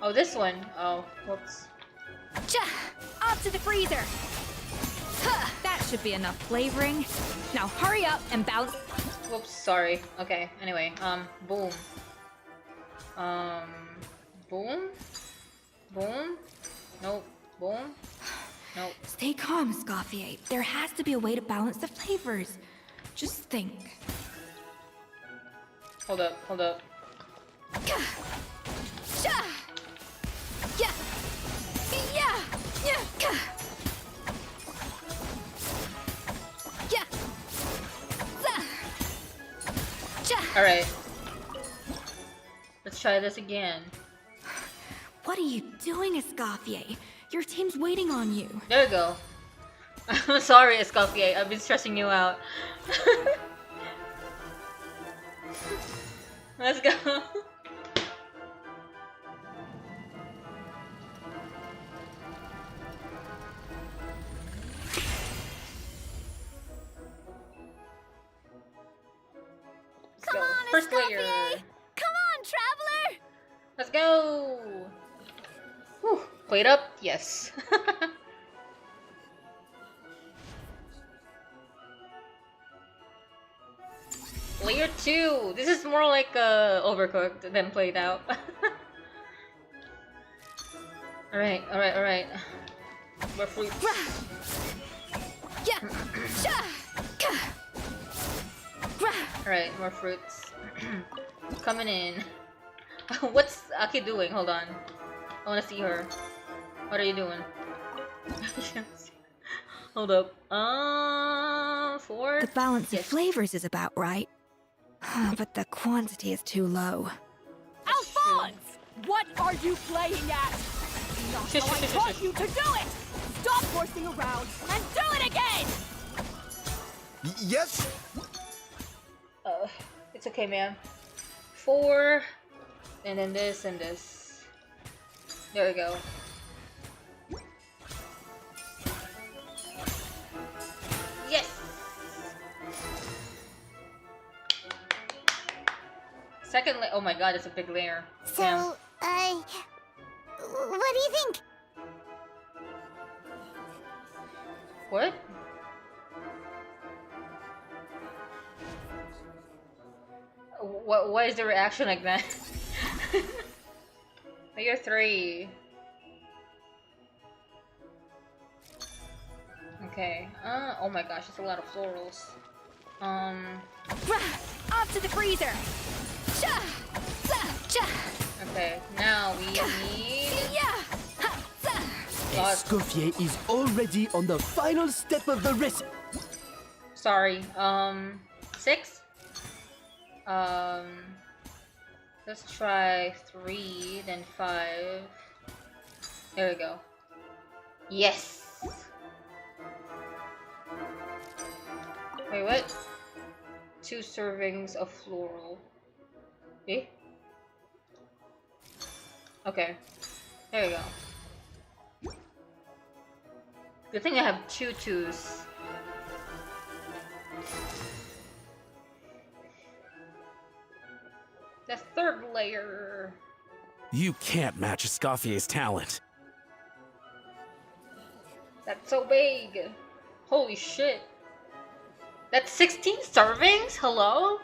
Oh, this one. Oh, whoops. Off to the freezer! That should be enough flavoring. Now hurry up and bounce. Whoops, sorry. Okay, anyway, boom. Boom? Boom? Nope. Boom? Nope. Stay calm, Escoffier. There has to be a way to balance the flavors. Just think. Hold up. Alright. Let's try this again. What are you doing, Escoffier? Your team's waiting on you. There you go. I'm sorry, Escoffier. I've been stressing you out. Let's go. Come on, First Escoffier! layer. Come on, traveler! Let's go. Whew. Plate up? Yes. Layer 2. This is more like overcooked than played out. Alright. More fruits. Alright, more fruits. Coming in. What's Aki doing? Hold on. I wanna see her. What are you doing? Hold up. 4. The balance Yes. of flavors is about right. But the quantity is too low. Alphonse! What are you playing at? Not how I taught you to do it! Stop horsing around and do it again! Yes? It's okay, man. 4, and then this and this. There we go. Yes! Second layer. Oh my god, it's a big layer. So, Damn. what do you think? What? Why is the reaction like that? Layer 3. Okay. Oh my gosh, it's a lot of florals. Off to the freezer! Cha! Cha! Okay, now we need... Escoffier is already on the final step of the recipe. Sorry, 6? Let's try 3, then 5. There we go. Yes! Wait, what? 2 servings of floral. Eh? Okay. There we go. Good thing I have 2 2s. The 3rd layer. You can't match Escoffier's talent. That's so big. Holy shit. That's 16 servings? Hello?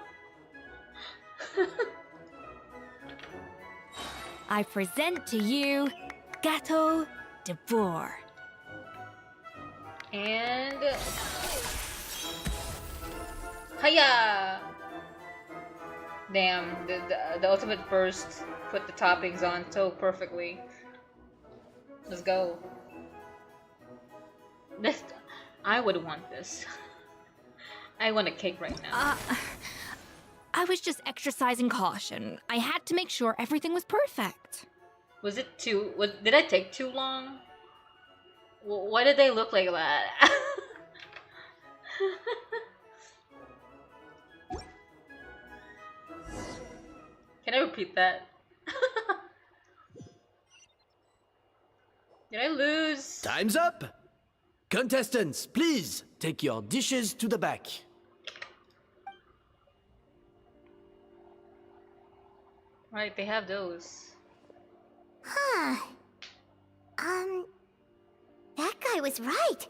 I present to you Gâteau de Bourg. And... Hiya! Damn, the ultimate burst put the toppings on so perfectly. Let's go. This, I would want this. I want a cake right now. I was just exercising caution. I had to make sure everything was perfect. Was it too... did I take too long? Why did they look like that? Can I repeat that? Did I lose? Time's up! Contestants, please take your dishes to the back. Right, they have those. Huh. That guy was right.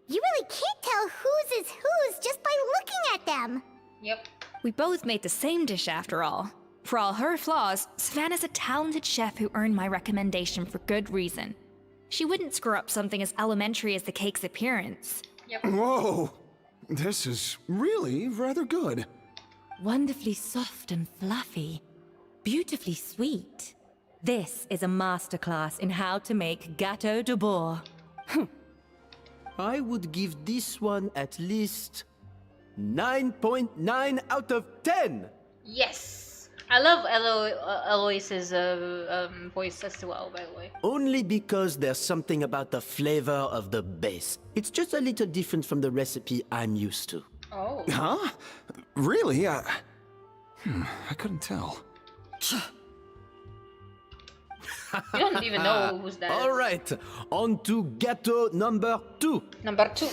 You really can't tell whose is whose just by looking at them. Yep. We both made the same dish after all. For all her flaws, Savannah's a talented chef who earned my recommendation for good reason. She wouldn't screw up something as elementary as the cake's appearance. Yep. Whoa! This is really rather good. Wonderfully soft and fluffy. Beautifully sweet. This is a masterclass in how to make Gâteau de Bourg. I would give this one at least 9.9 out of 10. Yes! I love Eloise's voice as well, by the way. Only because there's something about the flavor of the base. It's just a little different from the recipe I'm used to. Oh. Huh? Really? I couldn't tell. You don't even know who's that. All right, on to gâteau number 2. Number 2.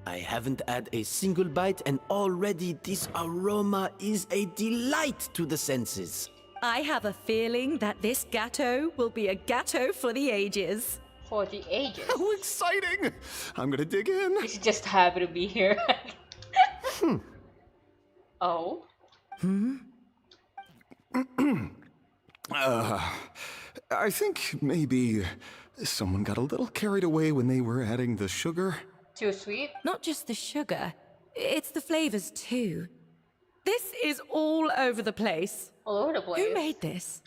I haven't had a single bite and already this aroma is a delight to the senses. I have a feeling that this gâteau will be a gâteau for the ages. For the ages. How exciting! I'm gonna dig in. He's just happy to be here. Oh? I think maybe someone got a little carried away when they were adding the sugar. Too sweet? Not just the sugar, it's the flavors too. This is all over the place. All over the place. Who made this?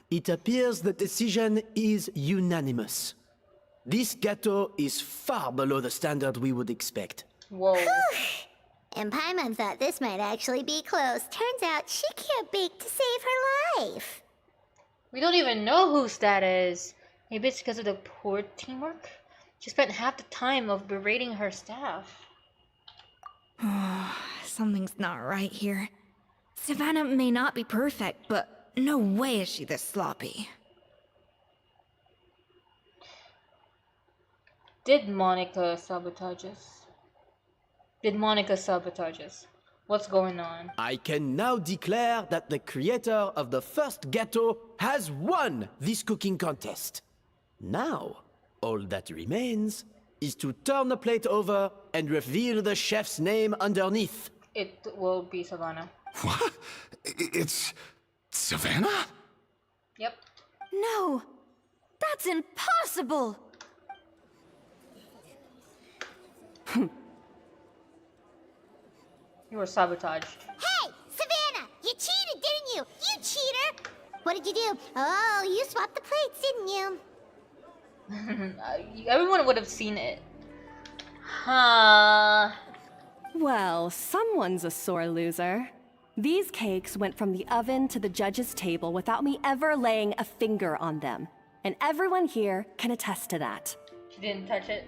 It appears the decision is unanimous. This gâteau is far below the standard we would expect. Whoa. And Paimon thought this might actually be close. Turns out she can't bake to save her life. We don't even know whose that is. Maybe it's because of the poor teamwork? She spent half the time of berating her staff. Something's not right here. Savannah may not be perfect, but no way is she this sloppy. Did Monica sabotage us? Did Monica sabotage us? What's going on? I can now declare that the creator of the first gâteau has won this cooking contest. Now, all that remains is to turn the plate over and reveal the chef's name underneath. It will be Savannah. What? It's Savannah? Yep. No! That's impossible! You were sabotaged. Hey, Savannah! You cheated, didn't you? You cheater! What did you do? Oh, you swapped the plates, didn't you? Everyone would have seen it. Huh. Well, someone's a sore loser. These cakes went from the oven to the judge's table without me ever laying a finger on them. And everyone here can attest to that. She didn't touch it.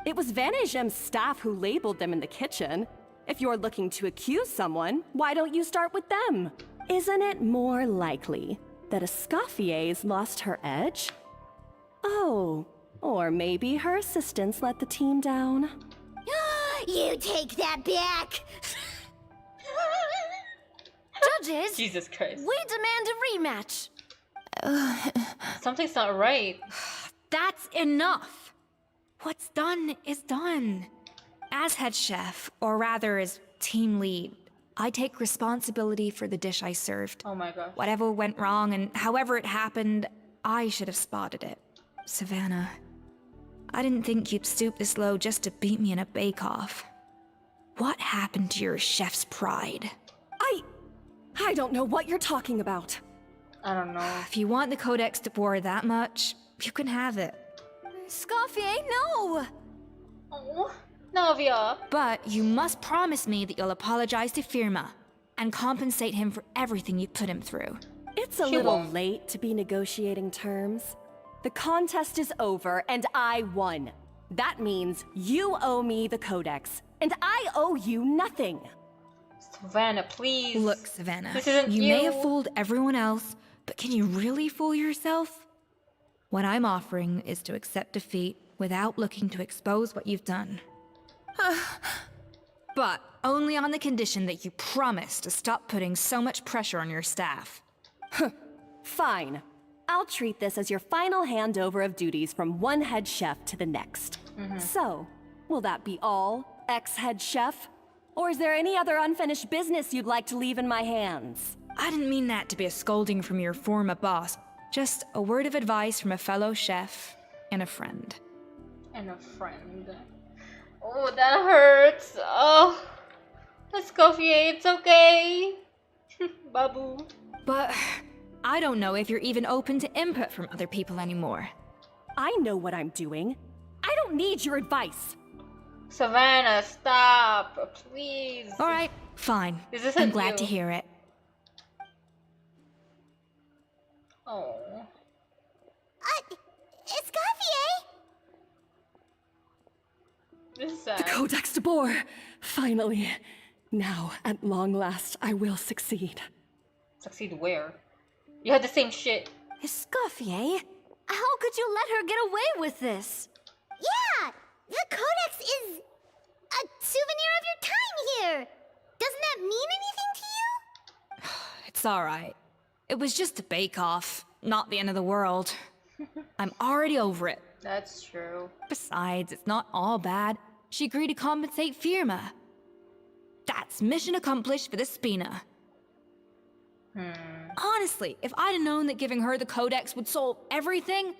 It was Vanishem's staff who labeled them in the kitchen. If you're looking to accuse someone, why don't you start with them? Isn't it more likely that Escoffier's lost her edge? Oh, or maybe her assistants let the team down. You take that back! Judges, Jesus Christ. we demand a rematch. Something's not right. That's enough. What's done is done. As head chef, or rather as team lead, I take responsibility for the dish I served. Oh my gosh. Whatever went wrong and however it happened, I should have spotted it. Savannah, I didn't think you'd stoop this low just to beat me in a bake-off. What happened to your chef's pride? I don't know what you're talking about. I don't know. If you want the Codex de Boer that much, you can have it. Scoffier, no! Oh, Navia. But you must promise me that you'll apologize to Firma and compensate him for everything you put him through. It's a She little won't. late to be negotiating terms. The contest is over and I won. That means you owe me the Codex, and I owe you nothing. Savannah, please. Look, Savannah, This isn't you may you. have fooled everyone else, but can you really fool yourself? What I'm offering is to accept defeat without looking to expose what you've done. But only on the condition that you promise to stop putting so much pressure on your staff. Fine. I'll treat this as your final handover of duties from one head chef to the next. So, will that be all, ex-head chef? Or is there any other unfinished business you'd like to leave in my hands? I didn't mean that to be a scolding from your former boss, just a word of advice from a fellow chef and a friend. And a friend. Oh, that hurts. Oh. Escoffier, it's okay. Babu. But I don't know if you're even open to input from other people anymore. I know what I'm doing. I don't need your advice. Savannah, stop. Please. All right, fine. This isn't I'm glad to you. hear it. Oh. Escoffier! This is The sad. Codex de Boer! Finally. Now, at long last, I will succeed. Succeed where? You had the same shit. Escoffier? How could you let her get away with this? Yeah! The Codex is a souvenir of your time here! Doesn't that mean anything to you? It's all right. It was just a bake-off, not the end of the world. I'm already over it. That's true. Besides, it's not all bad. She agreed to compensate Firma. That's mission accomplished for the Spina. Honestly, if I'd have known that giving her the Codex would solve everything,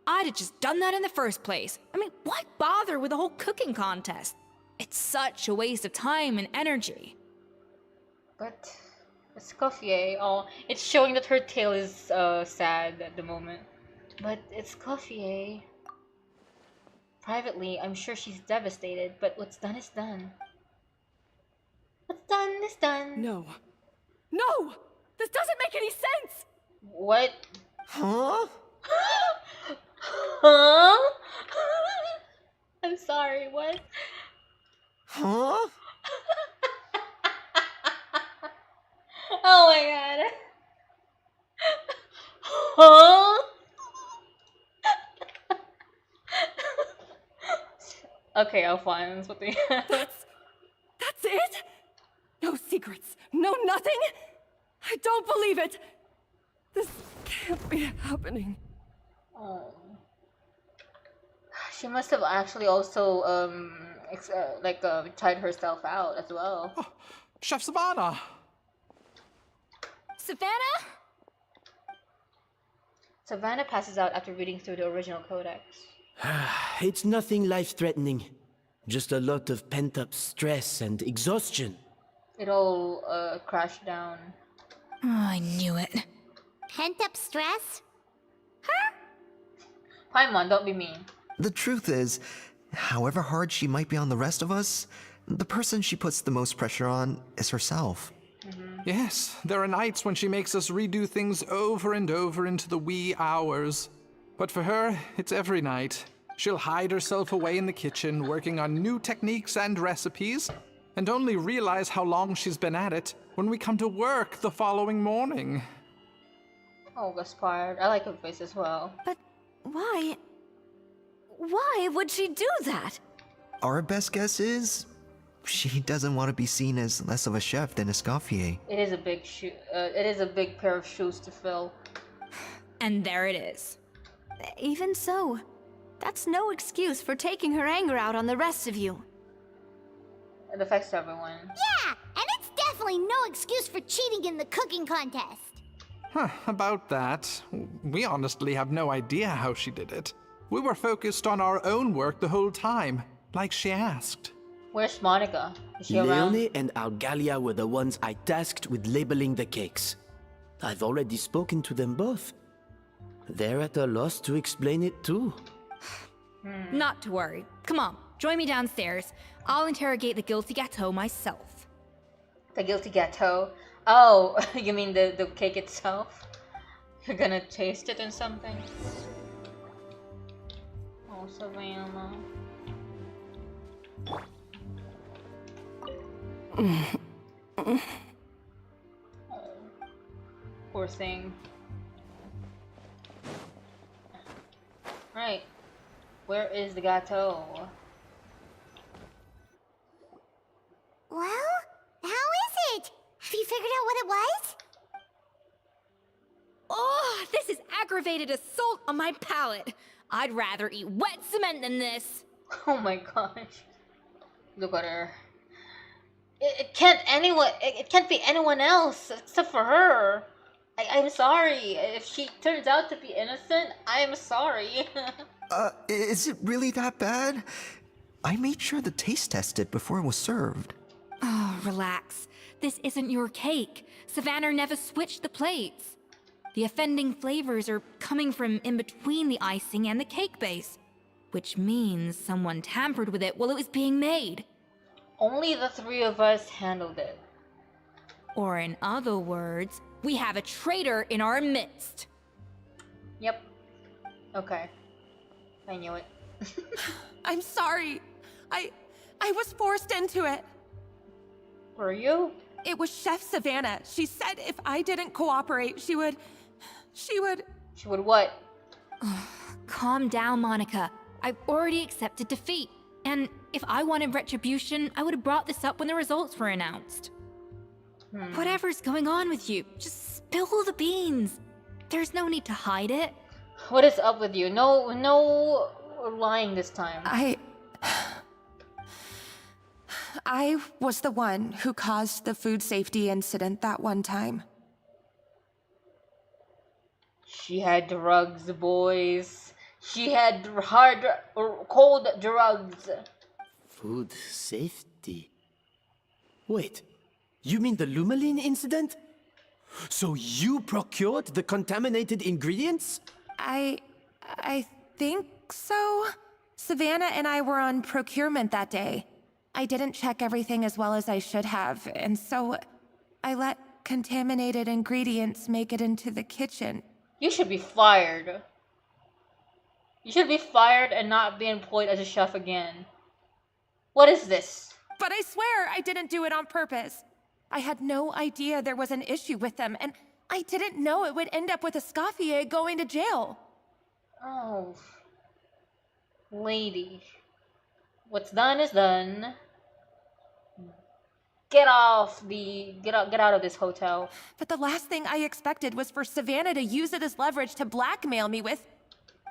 I'd have just done that in the first place. I mean, why bother with the whole cooking contest? It's such a waste of time and energy. But Escoffier, oh, it's showing that her tail is sad at the moment. But Escoffier, Privately, I'm sure she's devastated, but what's done is done. What's done is done. No. No! This doesn't make any sense! What? Huh? Huh? I'm sorry, what? Huh? Oh my god. Huh? Okay, I'll find something. That's it? No secrets, no nothing? I don't believe it! This can't be happening. Oh. She must have actually also tried herself out as well. Oh, Chef Savannah! Savannah? Savannah passes out after reading through the original codex. It's nothing life-threatening. Just a lot of pent-up stress and exhaustion. It all crashed down. Oh, I knew it. Pent-up stress? Paimon, don't be mean. The truth is, however hard she might be on the rest of us, the person she puts the most pressure on is herself. Yes, there are nights when she makes us redo things over and over into the wee hours. But for her, it's every night. She'll hide herself away in the kitchen, working on new techniques and recipes, and only realize how long she's been at it when we come to work the following morning. Oh, Gaspard. I like her face as well. But why? Why would she do that? Our best guess is she doesn't want to be seen as less of a chef than Escoffier. It is a big it is a big pair of shoes to fill. And there it is. Even so, that's no excuse for taking her anger out on the rest of you. It affects everyone. Yeah, and it's definitely no excuse for cheating in the cooking contest. Huh, about that, we honestly have no idea how she did it. We were focused on our own work the whole time, like she asked. Where's Monica? Is she around? Leone and Algalia were the ones I tasked with labeling the cakes. I've already spoken to them both. They're at a loss to explain it too. Not to worry. Come on, join me downstairs. I'll interrogate the guilty gâteau myself. The guilty gâteau? Oh, you mean the cake itself? You're gonna taste it in something? Oh, Savannah. Oh, poor thing. Right. Where is the gâteau? Well, how is it? Have you figured out what it was? Oh, this is aggravated assault on my palate. I'd rather eat wet cement than this. Oh my gosh. Look at her. It can't be anyone else except for her. I'm sorry. If she turns out to be innocent, I'm sorry. Is it really that bad? I made sure the taste tested before it was served. Oh, relax. This isn't your cake. Savannah never switched the plates. The offending flavors are coming from in between the icing and the cake base, which means someone tampered with it while it was being made. Only the three of us handled it. Or in other words, we have a traitor in our midst. Yep. Okay. I knew it. I'm sorry. I was forced into it. Were you? It was Chef Savannah. She said if I didn't cooperate, she would... She would what? Calm down, Monica. I've already accepted defeat. And if I wanted retribution, I would have brought this up when the results were announced. Whatever's going on with you, just spill the beans. There's no need to hide it. What is up with you? No lying this time. I was the one who caused the food safety incident that one time. She had drugs, boys. She had hard or cold drugs. Food safety? Wait, you mean the Lumaline incident? So you procured the contaminated ingredients? I think so. Savannah and I were on procurement that day. I didn't check everything as well as I should have, and so I let contaminated ingredients make it into the kitchen. You should be fired. You should be fired and not be employed as a chef again. What is this? But I swear I didn't do it on purpose. I had no idea there was an issue with them, and I didn't know it would end up with Escoffier going to jail. Oh, lady. What's done is done. Get out of this hotel. But the last thing I expected was for Savannah to use it as leverage to blackmail me with.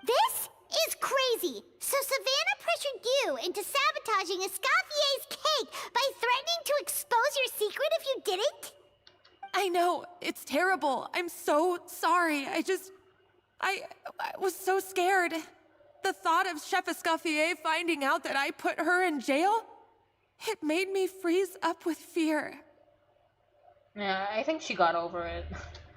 This is crazy. So Savannah pressured you into sabotaging Escoffier's cake by threatening to expose your secret if you didn't? I know, it's terrible. I'm so sorry. I was so scared. The thought of Chef Escoffier finding out that I put her in jail, it made me freeze up with fear. Yeah, I think she got over it.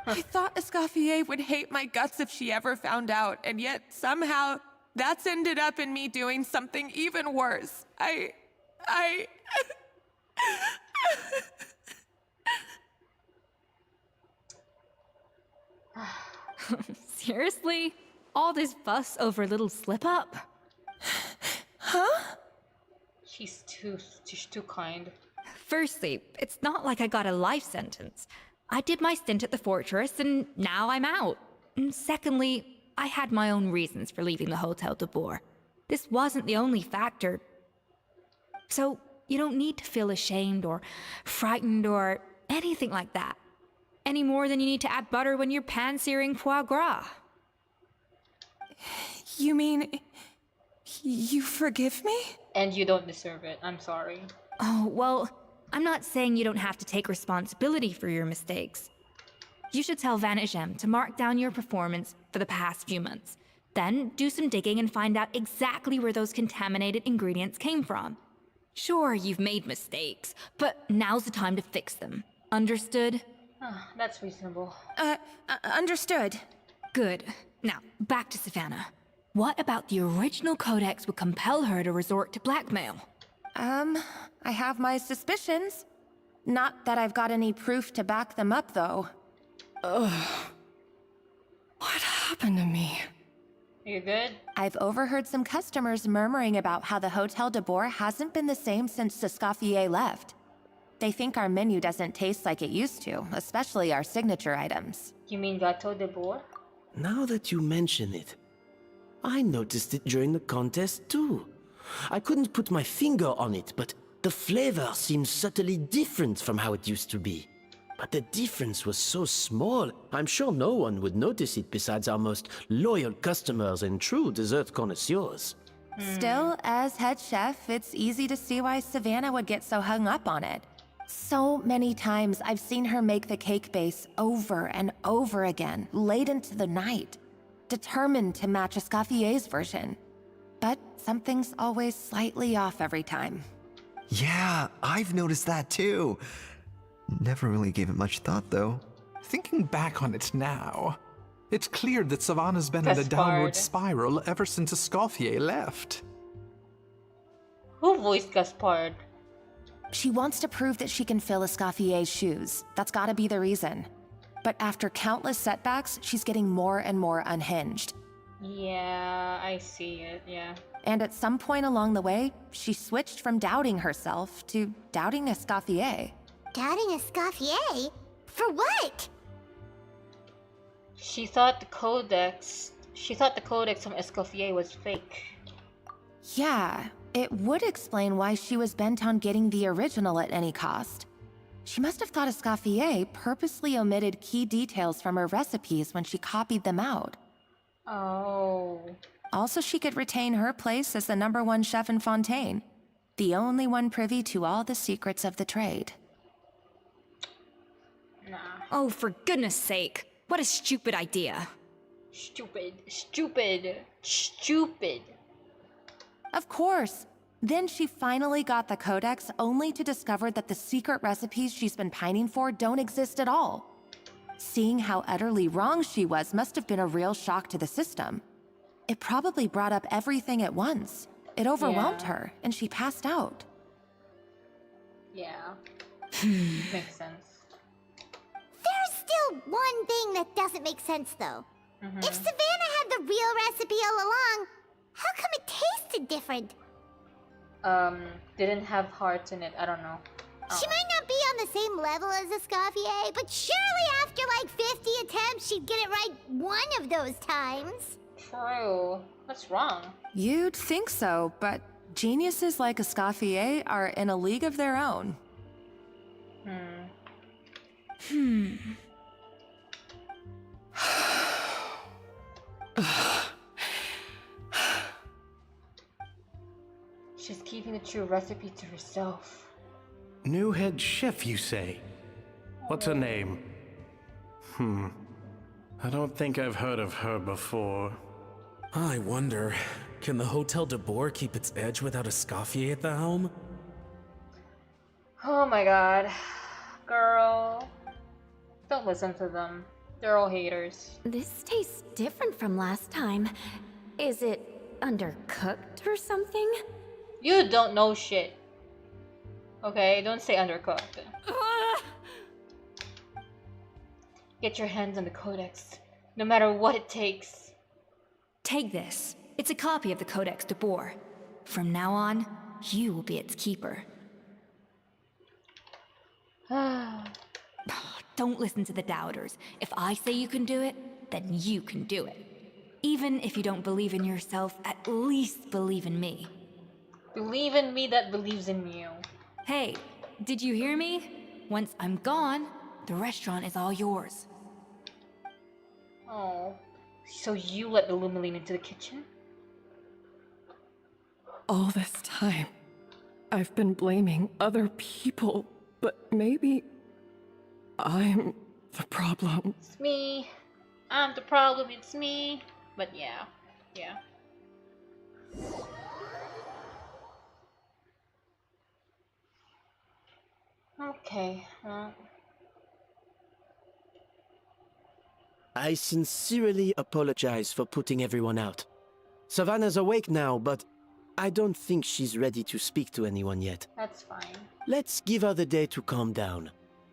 I thought Escoffier would hate my guts if she ever found out, and yet somehow that's ended up in me doing something even worse. Seriously? All this fuss over a little slip-up? Huh? She's too kind. Firstly, it's not like I got a life sentence. I did my stint at the fortress, and now I'm out. And secondly, I had my own reasons for leaving the Hotel de Boer. This wasn't the only factor. So, you don't need to feel ashamed or frightened or anything like that. Any more than you need to add butter when you're pan-searing foie gras. You mean... you forgive me? And you don't deserve it. I'm sorry. Oh, well, I'm not saying you don't have to take responsibility for your mistakes. You should tell Vanagem to mark down your performance for the past few months. Then do some digging and find out exactly where those contaminated ingredients came from. Sure, you've made mistakes, but now's the time to fix them. Understood? That's reasonable. Understood. Good. Now, back to Savannah. What about the original codex would compel her to resort to blackmail? I have my suspicions. Not that I've got any proof to back them up, though. Ugh. What happened to me? You good? I've overheard some customers murmuring about how the Hotel de Boer hasn't been the same since Escoffier left. They think our menu doesn't taste like it used to, especially our signature items. You mean Gâteau de Boer? Now that you mention it, I noticed it during the contest too. I couldn't put my finger on it, but the flavor seems subtly different from how it used to be. But the difference was so small, I'm sure no one would notice it besides our most loyal customers and true dessert connoisseurs. Still, as head chef, it's easy to see why Savannah would get so hung up on it. So many times I've seen her make the cake base over and over again, late into the night, determined to match Escoffier's version. But something's always slightly off every time. Yeah, I've noticed that too. Never really gave it much thought, though. Thinking back on it now, it's clear that Savannah's been in a downward spiral ever since Escoffier left. Who voiced Gaspard? She wants to prove that she can fill Escoffier's shoes. That's gotta be the reason. But after countless setbacks, she's getting more and more unhinged. Yeah, I see it, yeah. And at some point along the way, she switched from doubting herself to doubting Escoffier. Doubting Escoffier? For what? She thought the codex from Escoffier was fake. Yeah, it would explain why she was bent on getting the original at any cost. She must have thought Escoffier purposely omitted key details from her recipes when she copied them out. Oh. Also, she could retain her place as the #1 chef in Fontaine, the only one privy to all the secrets of the trade. Nah. Oh, for goodness sake. What a stupid idea. Stupid. Of course. Then she finally got the codex only to discover that the secret recipes she's been pining for don't exist at all. Seeing how utterly wrong she was must have been a real shock to the system. It probably brought up everything at once. It overwhelmed Yeah. her, and she passed out. Yeah. Makes sense. There's still one thing that doesn't make sense, though. If Savannah had the real recipe all along, how come it tasted different? Didn't have hearts in it. I don't know. She might not be on the same level as Escoffier, but surely after like 50 attempts, she'd get it right one of those times. True. What's wrong? You'd think so, but geniuses like Escoffier are in a league of their own. She's keeping the true recipe to herself. New head chef, you say? What's her name? I don't think I've heard of her before. I wonder, can the Hotel de Boer keep its edge without a Escoffier at the helm? Oh my god. Girl. Don't listen to them. They're all haters. This tastes different from last time. Is it undercooked or something? You don't know shit. Okay, don't say undercooked. Get your hands on the codex, no matter what it takes. Take this. It's a copy of the Codex de Boer. From now on, you will be its keeper. Don't listen to the doubters. If I say you can do it, then you can do it. Even if you don't believe in yourself, at least believe in me. Believe in me that believes in you. Hey, did you hear me? Once I'm gone, the restaurant is all yours. Oh, so you let the Lumiline into the kitchen? All this time, I've been blaming other people, but maybe I'm the problem. It's me. I'm the problem, it's me. But yeah. Okay, well. I sincerely apologize for putting everyone out. Savannah's awake now, but I don't think she's ready to speak to anyone yet. That's fine. Let's give her the day to calm down.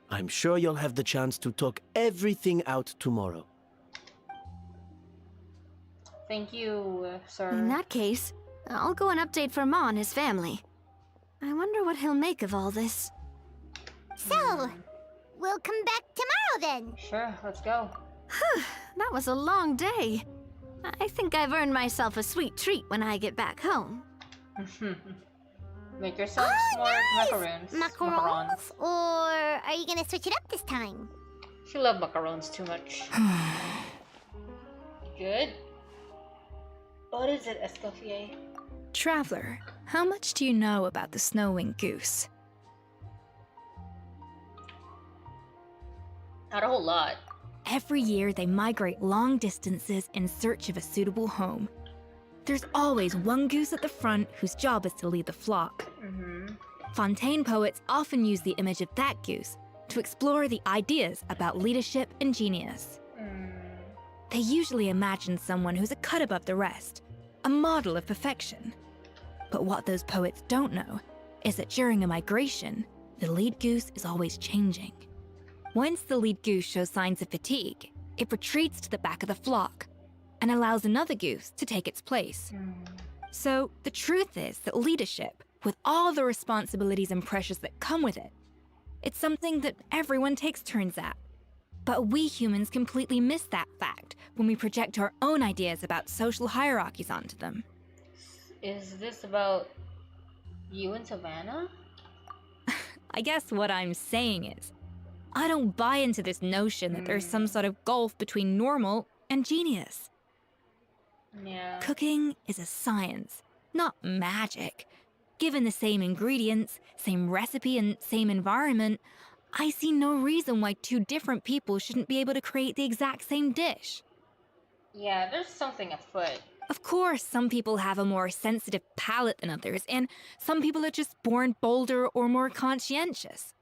I'm sure you'll have the chance to talk everything out tomorrow. Thank you, sir. In that case, I'll go and update for Ma and his family. I wonder what he'll make of all this. So, we'll come back tomorrow then. Sure, let's go. That was a long day. I think I've earned myself a sweet treat when I get back home. Make yourself more macarons. Macarons? Or are you gonna switch it up this time? She loves macarons too much. Good. What is it, Escoffier? Traveler, how much do you know about the snow-winged goose? Not a whole lot. Every year, they migrate long distances in search of a suitable home. There's always one goose at the front whose job is to lead the flock. Fontaine poets often use the image of that goose to explore the ideas about leadership and genius. They usually imagine someone who's a cut above the rest, a model of perfection. But what those poets don't know is that during a migration, the lead goose is always changing. Once the lead goose shows signs of fatigue, it retreats to the back of the flock and allows another goose to take its place. So the truth is that leadership, with all the responsibilities and pressures that come with it, it's something that everyone takes turns at. But we humans completely miss that fact when we project our own ideas about social hierarchies onto them. Is this about you and Savannah? I guess what I'm saying is, I don't buy into this notion that there's some sort of gulf between normal and genius. Yeah. Cooking is a science, not magic. Given the same ingredients, same recipe, and same environment, I see no reason why two different people shouldn't be able to create the exact same dish. Yeah, there's something afoot. Of course, some people have a more sensitive palate than others, and some people are just born bolder or more conscientious.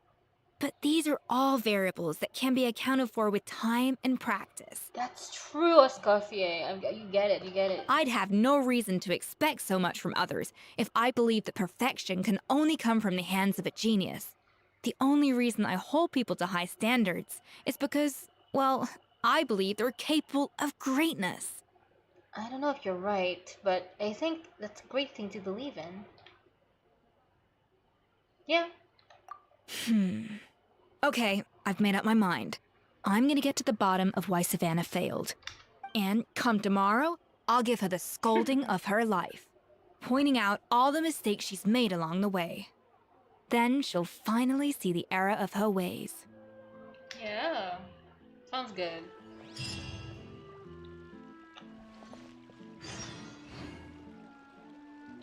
But these are all variables that can be accounted for with time and practice. That's true, Escoffier. You get it, you get it. I'd have no reason to expect so much from others if I believed that perfection can only come from the hands of a genius. The only reason I hold people to high standards is because, well, I believe they're capable of greatness. I don't know if you're right, but I think that's a great thing to believe in. Yeah. Okay, I've made up my mind. I'm gonna get to the bottom of why Savannah failed. And come tomorrow, I'll give her the scolding of her life, pointing out all the mistakes she's made along the way. Then she'll finally see the error of her ways. Yeah. Sounds good.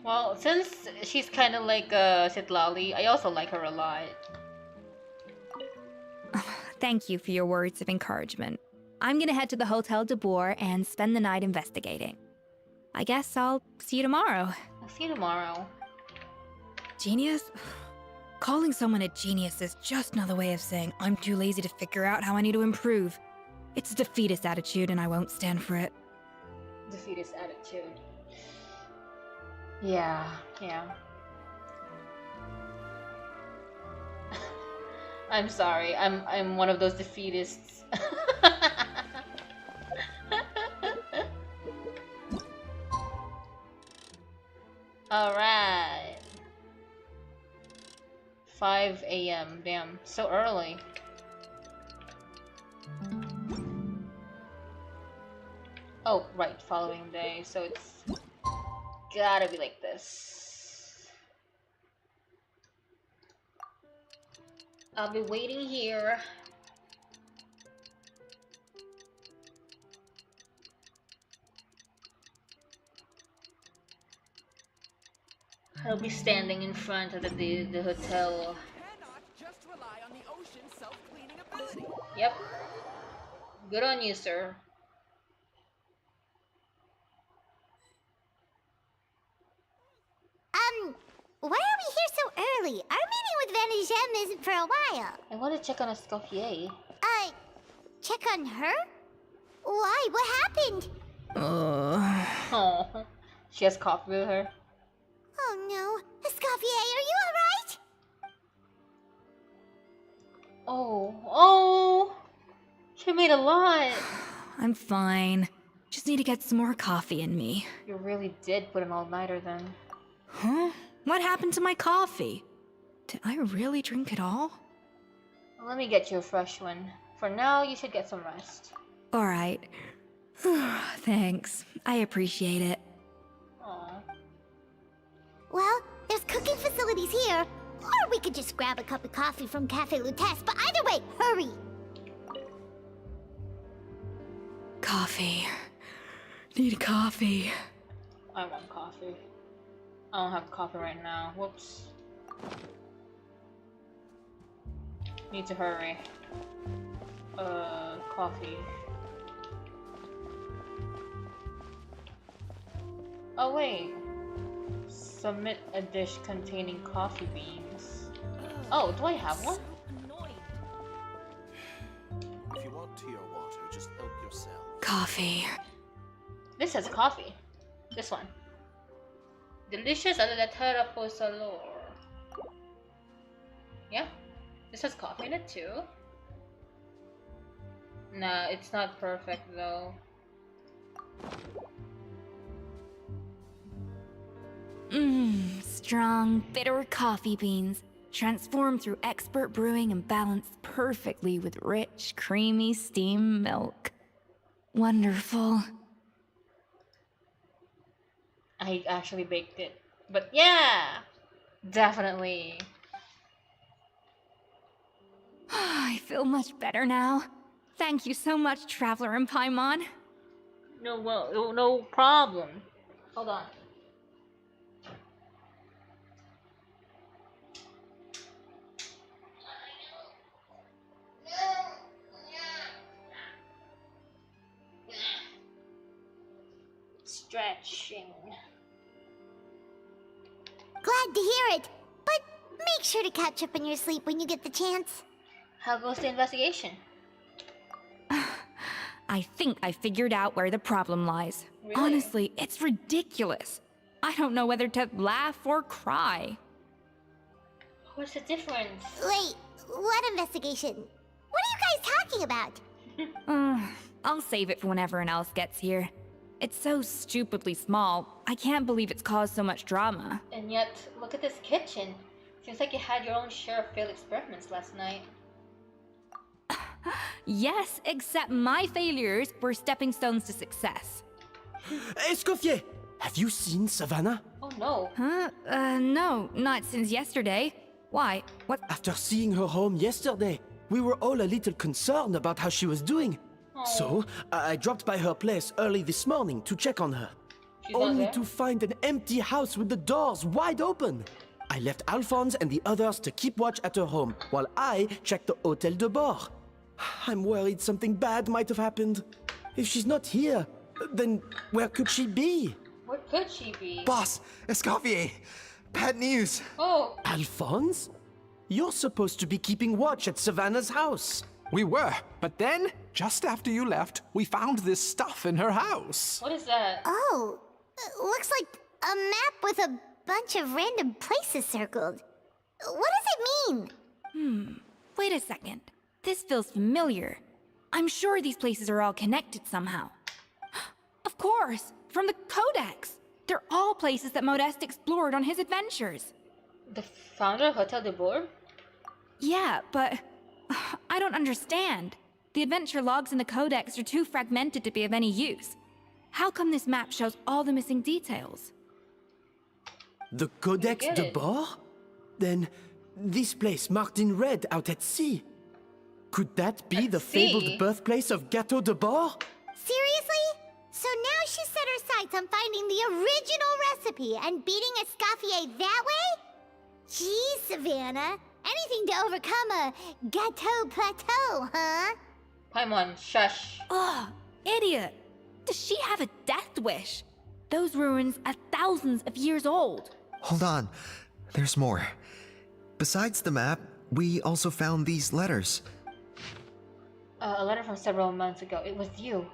Well, since she's kind of like Sitlali, I also like her a lot. Thank you for your words of encouragement. I'm gonna head to the Hotel de Boer and spend the night investigating. I guess I'll see you tomorrow. I'll see you tomorrow. Genius? Calling someone a genius is just another way of saying I'm too lazy to figure out how I need to improve. It's a defeatist attitude and I won't stand for it. Defeatist attitude. Yeah. I'm sorry. I'm one of those defeatists. All right. 5 a.m. Damn, so early. Oh, right, following day. So it's gotta be like this. I'll be waiting here. I'll be standing in front of the hotel. Just rely on the ocean's self-cleaning ability. Yep. Good on you, sir. Why are we here so early? Our meeting with Vanigem isn't for a while. I want to check on Escoffier. Check on her? Why? What happened? Oh, she has coffee with her. Oh no. Escoffier, are you alright? Oh, she made a lot. I'm fine. Just need to get some more coffee in me. You really did put an all-nighter then. Huh? What happened to my coffee? Did I really drink it all? Let me get you a fresh one. For now, you should get some rest. Alright. Thanks. I appreciate it. Aww. Well, there's cooking facilities here. Or we could just grab a cup of coffee from Cafe Lutece, but either way, hurry! Coffee. Need coffee. I want coffee. I don't have coffee right now. Whoops. Need to hurry. Coffee. Oh wait. Submit a dish containing coffee beans. Oh, do I have one? If you want tea or water, just help yourself. Coffee. This has coffee. This one. Delicious a la terra fosalor. Yeah, this has coffee in it too. Nah, it's not perfect though. Strong, bitter coffee beans, transformed through expert brewing and balanced perfectly with rich, creamy steam milk. Wonderful. I actually baked it. But yeah! Definitely. I feel much better now. Thank you so much, Traveler and Paimon. No problem. Hold on. Stretching. Glad to hear it, but make sure to catch up on your sleep when you get the chance. How goes the investigation? I think I figured out where the problem lies. Really? Honestly, it's ridiculous. I don't know whether to laugh or cry. What's the difference? Wait, what investigation? What are you guys talking about? I'll save it for when everyone else gets here. It's so stupidly small. I can't believe it's caused so much drama. And yet, look at this kitchen. Seems like you had your own share of failed experiments last night. Yes, except my failures were stepping stones to success. Escoffier, have you seen Savannah? Oh no. Huh? No, not since yesterday. Why? What? After seeing her home yesterday, we were all a little concerned about how she was doing. So, I dropped by her place early this morning to check on her. She's not Only there? to find an empty house with the doors wide open. I left Alphonse and the others to keep watch at her home, while I checked the Hotel de Bord. I'm worried something bad might have happened. If she's not here, then where could she be? Where could she be? Boss, Escoffier, bad news. Oh. Alphonse? You're supposed to be keeping watch at Savannah's house. We were, but then, just after you left, we found this stuff in her house. What is that? Oh, looks like a map with a bunch of random places circled. What does it mean? Wait a second. This feels familiar. I'm sure these places are all connected somehow. Of course, from the Codex. They're all places that Modeste explored on his adventures. The founder of Hotel de Bord? Yeah, but I don't understand. The adventure logs in the Codex are too fragmented to be of any use. How come this map shows all the missing details? The Codex get de it. Bord? Then, this place marked in red out at sea. Could that be the sea? fabled birthplace of Gâteau de Bord? Seriously? So now she set her sights on finding the original recipe and beating Escoffier that way? Geez, Savannah. Anything to overcome a gâteau plateau, huh? Paimon, shush. Ugh, idiot! Does she have a death wish? Those ruins are thousands of years old. Hold on, there's more. Besides the map, we also found these letters. A letter from several months ago. It was you.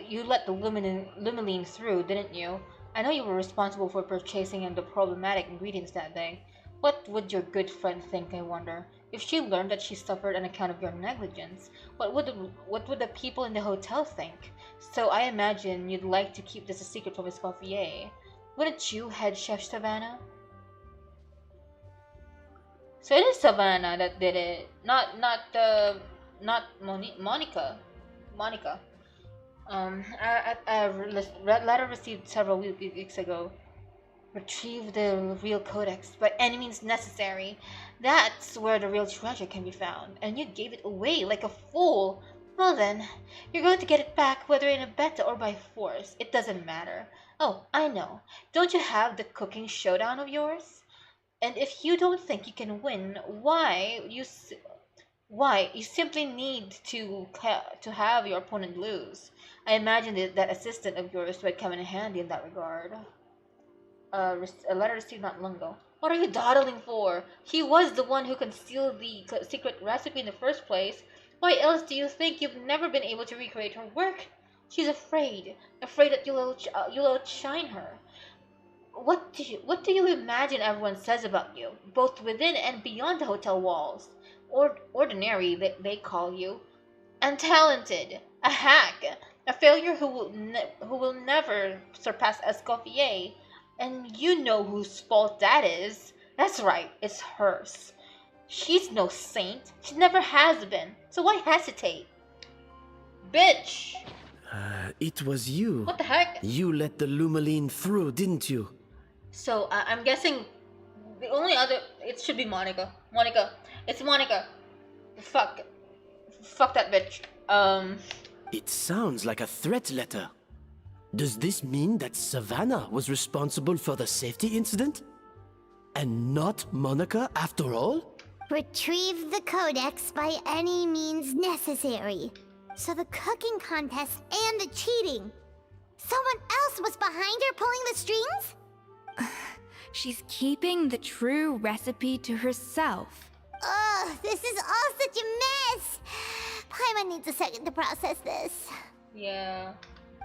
You let the Lumeline through, didn't you? I know you were responsible for purchasing the problematic ingredients that day. What would your good friend think, I wonder? If she learned that she suffered on account of your negligence, what would the people in the hotel think? So I imagine you'd like to keep this a secret from Escoffier. Wouldn't you, head chef Savannah? So it is Savannah that did it, not Monica. Monica. A letter received several weeks ago. Retrieve the real codex by any means necessary. That's where the real treasure can be found. And you gave it away like a fool. Well then, you're going to get it back whether in a beta or by force. It doesn't matter. Oh, I know. Don't you have the cooking showdown of yours? And if you don't think you can win, why you simply need to have your opponent lose. I imagine that assistant of yours would come in handy in that regard. A letter received not long ago. What are you dawdling for? He was the one who concealed the secret recipe in the first place. Why else do you think you've never been able to recreate her work? She's afraid that you'll outshine her. What do you imagine everyone says about you, both within and beyond the hotel walls? Ordinary, they call you. Untalented, a hack, a failure who will never surpass Escoffier. And you know whose fault that is. That's right, it's hers. She's no saint. She never has been. So why hesitate? Bitch! It was you. What the heck? You let the Lumeline through, didn't you? So, I'm guessing the only other... It should be Monica. Monica. It's Monica. Fuck that bitch. It sounds like a threat letter. Does this mean that Savannah was responsible for the safety incident? And not Monica after all? Retrieve the codex by any means necessary. So the cooking contest and the cheating. Someone else was behind her pulling the strings? She's keeping the true recipe to herself. Oh, this is all such a mess. Paimon needs a second to process this. Yeah.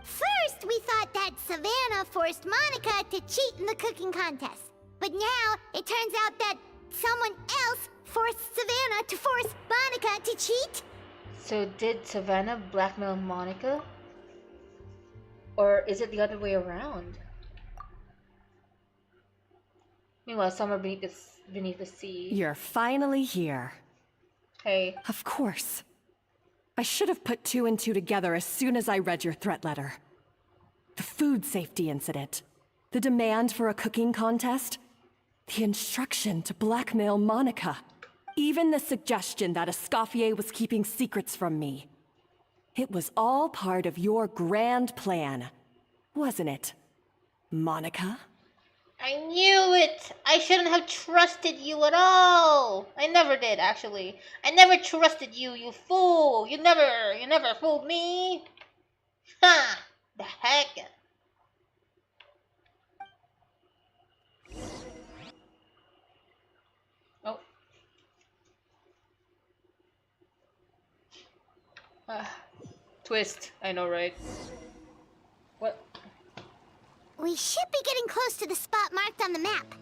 First, we thought that Savannah forced Monica to cheat in the cooking contest. But now, it turns out that someone else forced Savannah to force Monica to cheat? So did Savannah blackmail Monica? Or is it the other way around? Meanwhile, somewhere beneath the sea. You're finally here. Hey. Of course. I should have put 2 and 2 together as soon as I read your threat letter. The food safety incident, the demand for a cooking contest, the instruction to blackmail Monica, even the suggestion that Escoffier was keeping secrets from me. It was all part of your grand plan, wasn't it, Monica? I knew it! I shouldn't have trusted you at all! I never did, actually. I never trusted you, you fool! You never fooled me! Ha! The heck? Oh. Twist. I know, right? What? We should be getting close to the spot marked on the map.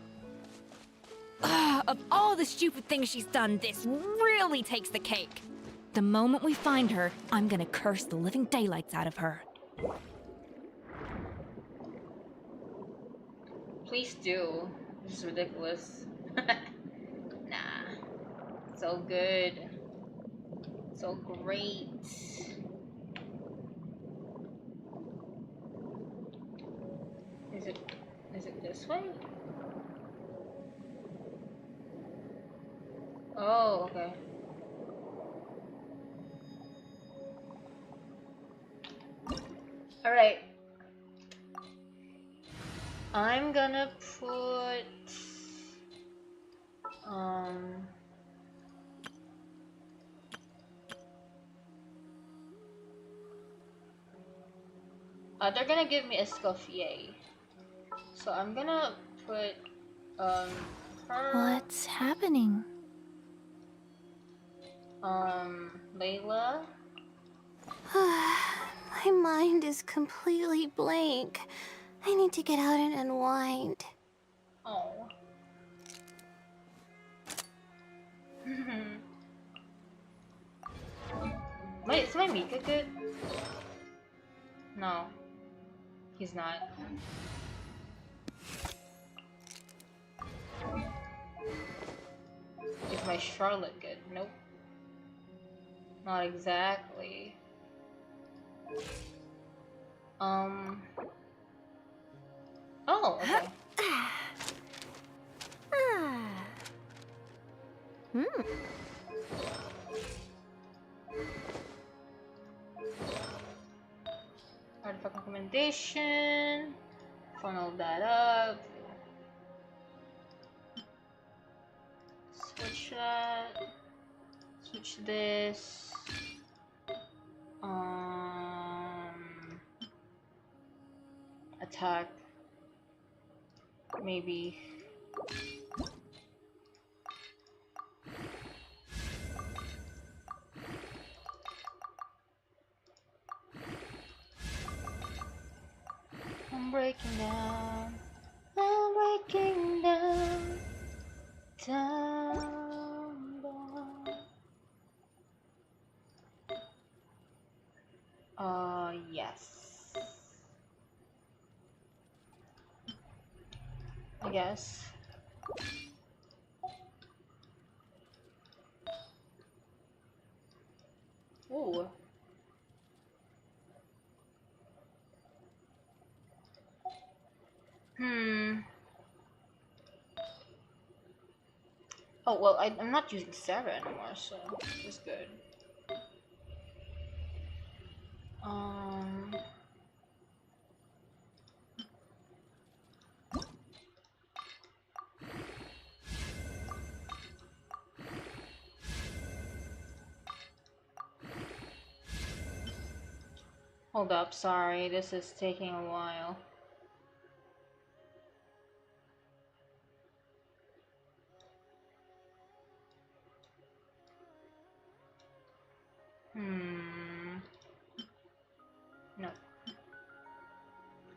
Of all the stupid things she's done, this really takes the cake. The moment we find her, I'm gonna curse the living daylights out of her. Please do. This is ridiculous. Nah. So good. So great. Is it this way? Oh, okay. Alright. I'm gonna put they're gonna give me Escoffier. So I'm gonna put her What's happening? Layla. My mind is completely blank. I need to get out and unwind. Oh. Wait, is my Mika good? No. He's not. Is my Charlotte good? Nope. Not exactly. Oh, okay. Artifact recommendation. Funnel that up. Switch that. Switch this. Attack. Maybe. I'm breaking down. I'm breaking down. Down, down. Yes. I guess. Ooh. Oh, well, I'm not using Sarah anymore, so it's good. Hold up, sorry, this is taking a while.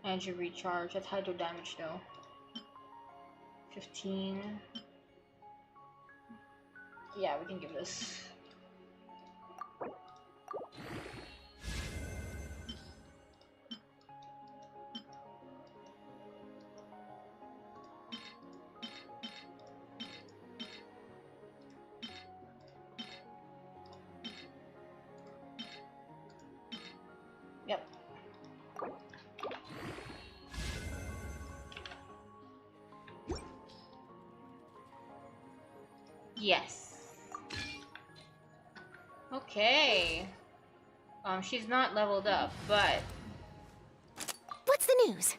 Energy recharge. That's hydro damage though. 15. Yeah, we can give this. Yep. Yes. Okay. She's not leveled up, but What's the news?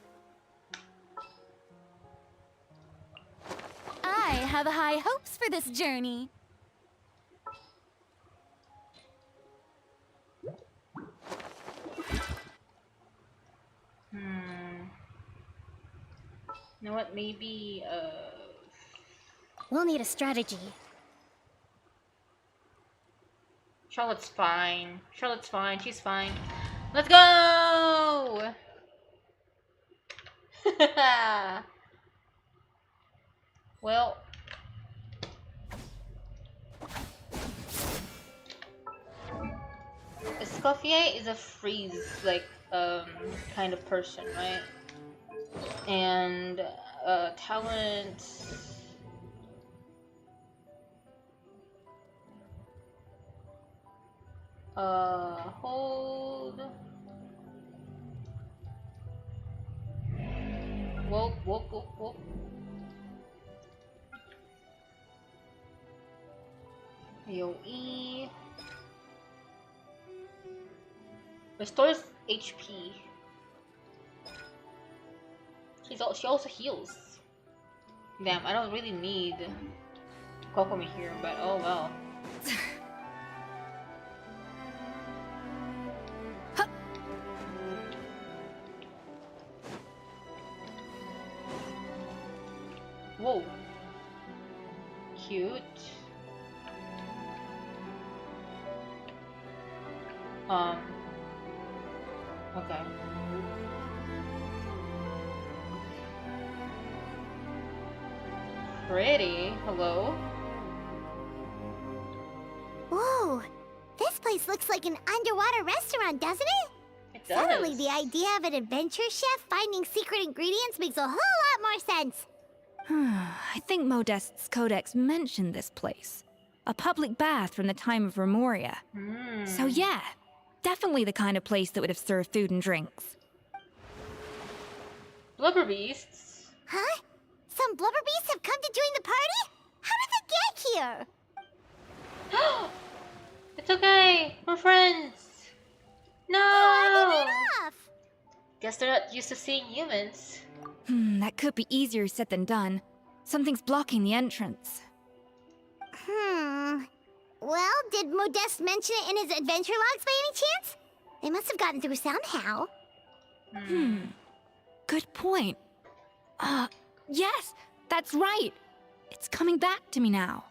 I have high hopes for this journey. you know what? Maybe We'll need a strategy. Charlotte's fine. Charlotte's fine. She's fine. Let's go! Well, Escoffier is a freeze like kind of person, right? And talent. Hold. Whoop, whoop, whoop, whoop. AoE. Restores HP. She also heals. Damn, I don't really need Kokomi here, but oh well. Whoa. Cute. Okay. Pretty. Hello? Whoa! This place looks like an underwater restaurant, doesn't it? It does. Suddenly, the idea of an adventure chef finding secret ingredients makes a whole lot more sense. I think Modest's codex mentioned this place. A public bath from the time of Remoria. So yeah, definitely the kind of place that would have served food and drinks. Blubber beasts? Huh? Some blubber beasts have come to join the party? How did they get here? It's okay. We're friends. No. Oh, off. Guess they're not used to seeing humans. That could be easier said than done. Something's blocking the entrance. Well, did Modeste mention it in his adventure logs by any chance? They must have gotten through somehow. Good point. Yes, that's right. It's coming back to me now.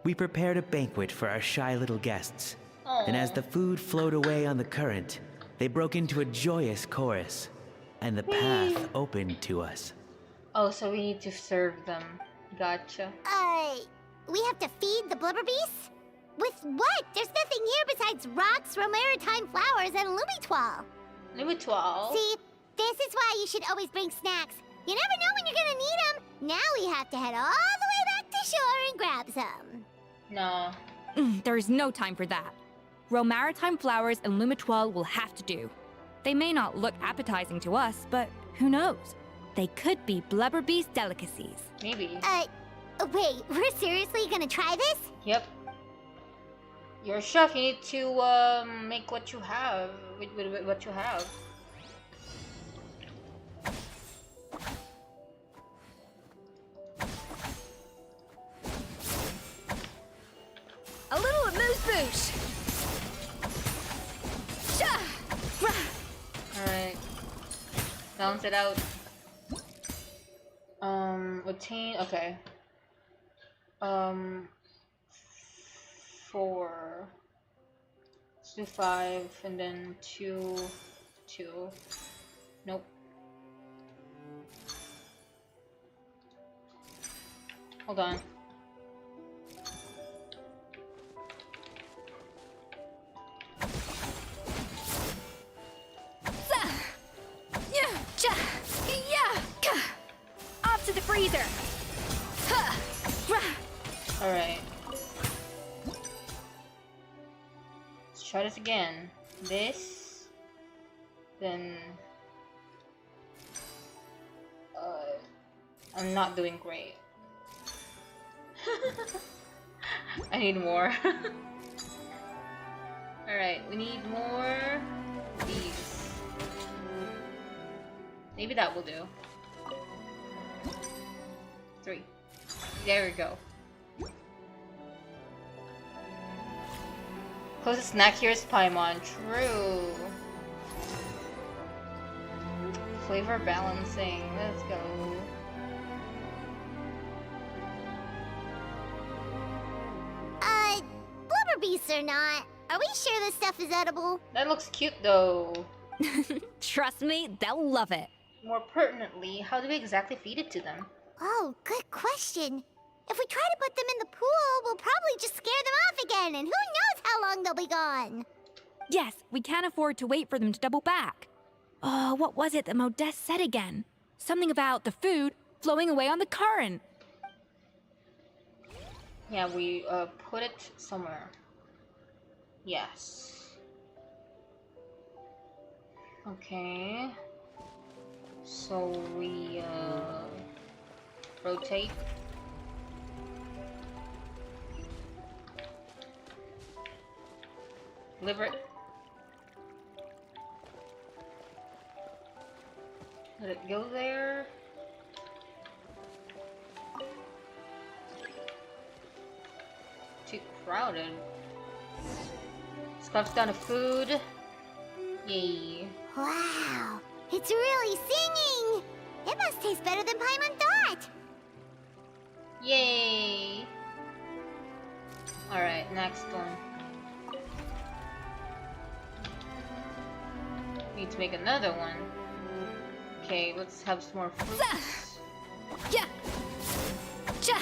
We prepared a banquet for our shy little guests. And as the food flowed away on the current, they broke into a joyous chorus, and the path opened to us. Oh, so we need to serve them. Gotcha. We have to feed the blubber beasts? With what? There's nothing here besides rocks, romaritime flowers, and lumitoile. Lumitoile? See, this is why you should always bring snacks. You never know when you're gonna need them. Now we have to head all the way back to shore and grab some. No. There is no time for that. Romaritime flowers and lumitoile will have to do. They may not look appetizing to us, but who knows? They could be blubber beast delicacies. Maybe. Wait, we're seriously gonna try this? Yep. You're a chef, you need to make what you have with what you have. A little amuse-bouche. Alright. Balance it out. Obtain, okay. 4. Let's do 5, and then 2, 2. Nope. Hold on. Off to the freezer. Alright. Let's try this again. This. Then. I'm not doing great. I need more. Alright, we need more of these. Maybe that will do. 3. There we go. Closest snack here is Paimon. True. Flavor balancing. Let's go. Blubber beasts or not, are we sure this stuff is edible? That looks cute though. Trust me, they'll love it. More pertinently, how do we exactly feed it to them? Oh, good question. If we try to put them in the pool, we'll probably just scare them off again, and who knows how long they'll be gone. Yes, we can't afford to wait for them to double back. Oh, what was it that Modeste said again? Something about the food flowing away on the current. Yeah, we put it somewhere. Yes. Okay. So we rotate. Deliver it. Let it go there. Too crowded. Scarf's down to food. Yay. Wow, it's really singing! It must taste better than Paimon thought! Yay! Alright, next one. Need to make another one. Okay, let's have some more fruits. Yeah.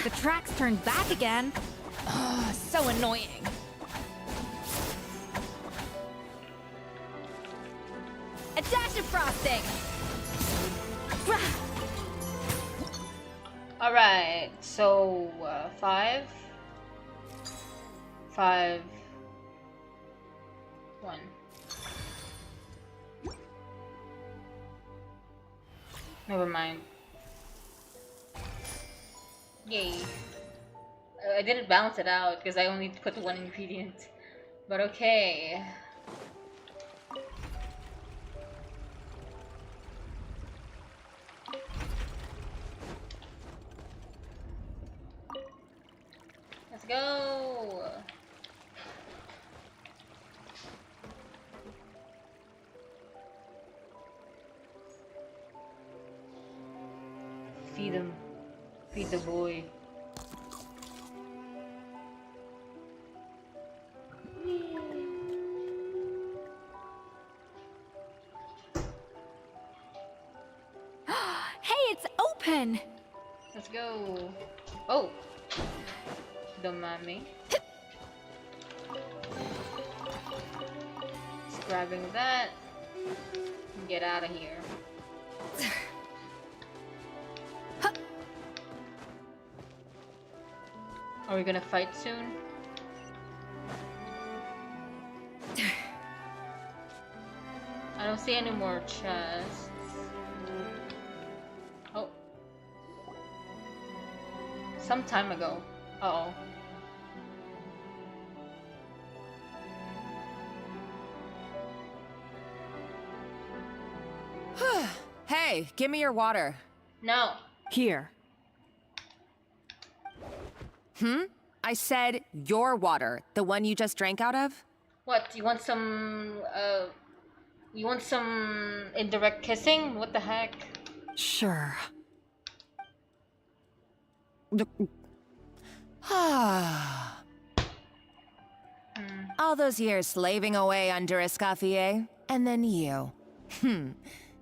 The tracks turned back again. Oh, so annoying. A dash of frosting. Alright, so 5, 5, 1. Never mind. Yay. I didn't balance it out because I only put one ingredient. But okay. Let's go. Feed him. Feed the boy. Hey, it's open! Let's go. Oh. Don't mind me. Just grabbing that. Get out of here. Are we gonna fight soon? I don't see any more chests. Oh. Some time ago. Uh-oh. Hey, give me your water. No. Here. I said your water, the one you just drank out of? What, you want some indirect kissing? What the heck? Sure. All those years slaving away under Escoffier, and then you.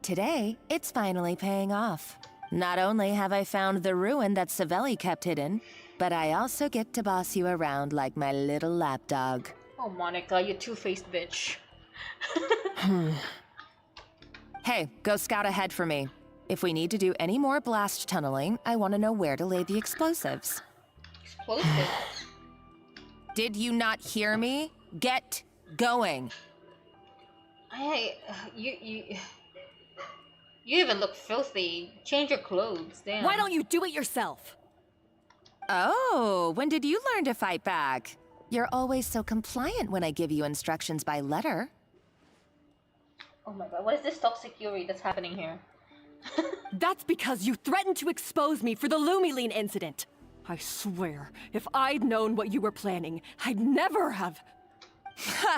today, it's finally paying off. Not only have I found the ruin that Savelli kept hidden, but I also get to boss you around like my little lapdog. Oh, Monica, you two-faced bitch. Hey, go scout ahead for me. If we need to do any more blast tunneling, I want to know where to lay the explosives. Explosives? Did you not hear me? Get going. You even look filthy. Change your clothes, damn. Why don't you do it yourself? Oh, when did you learn to fight back? You're always so compliant when I give you instructions by letter. Oh my god, what is this toxic fury that's happening here? That's because you threatened to expose me for the Lumiline incident. I swear, if I'd known what you were planning, I'd never have...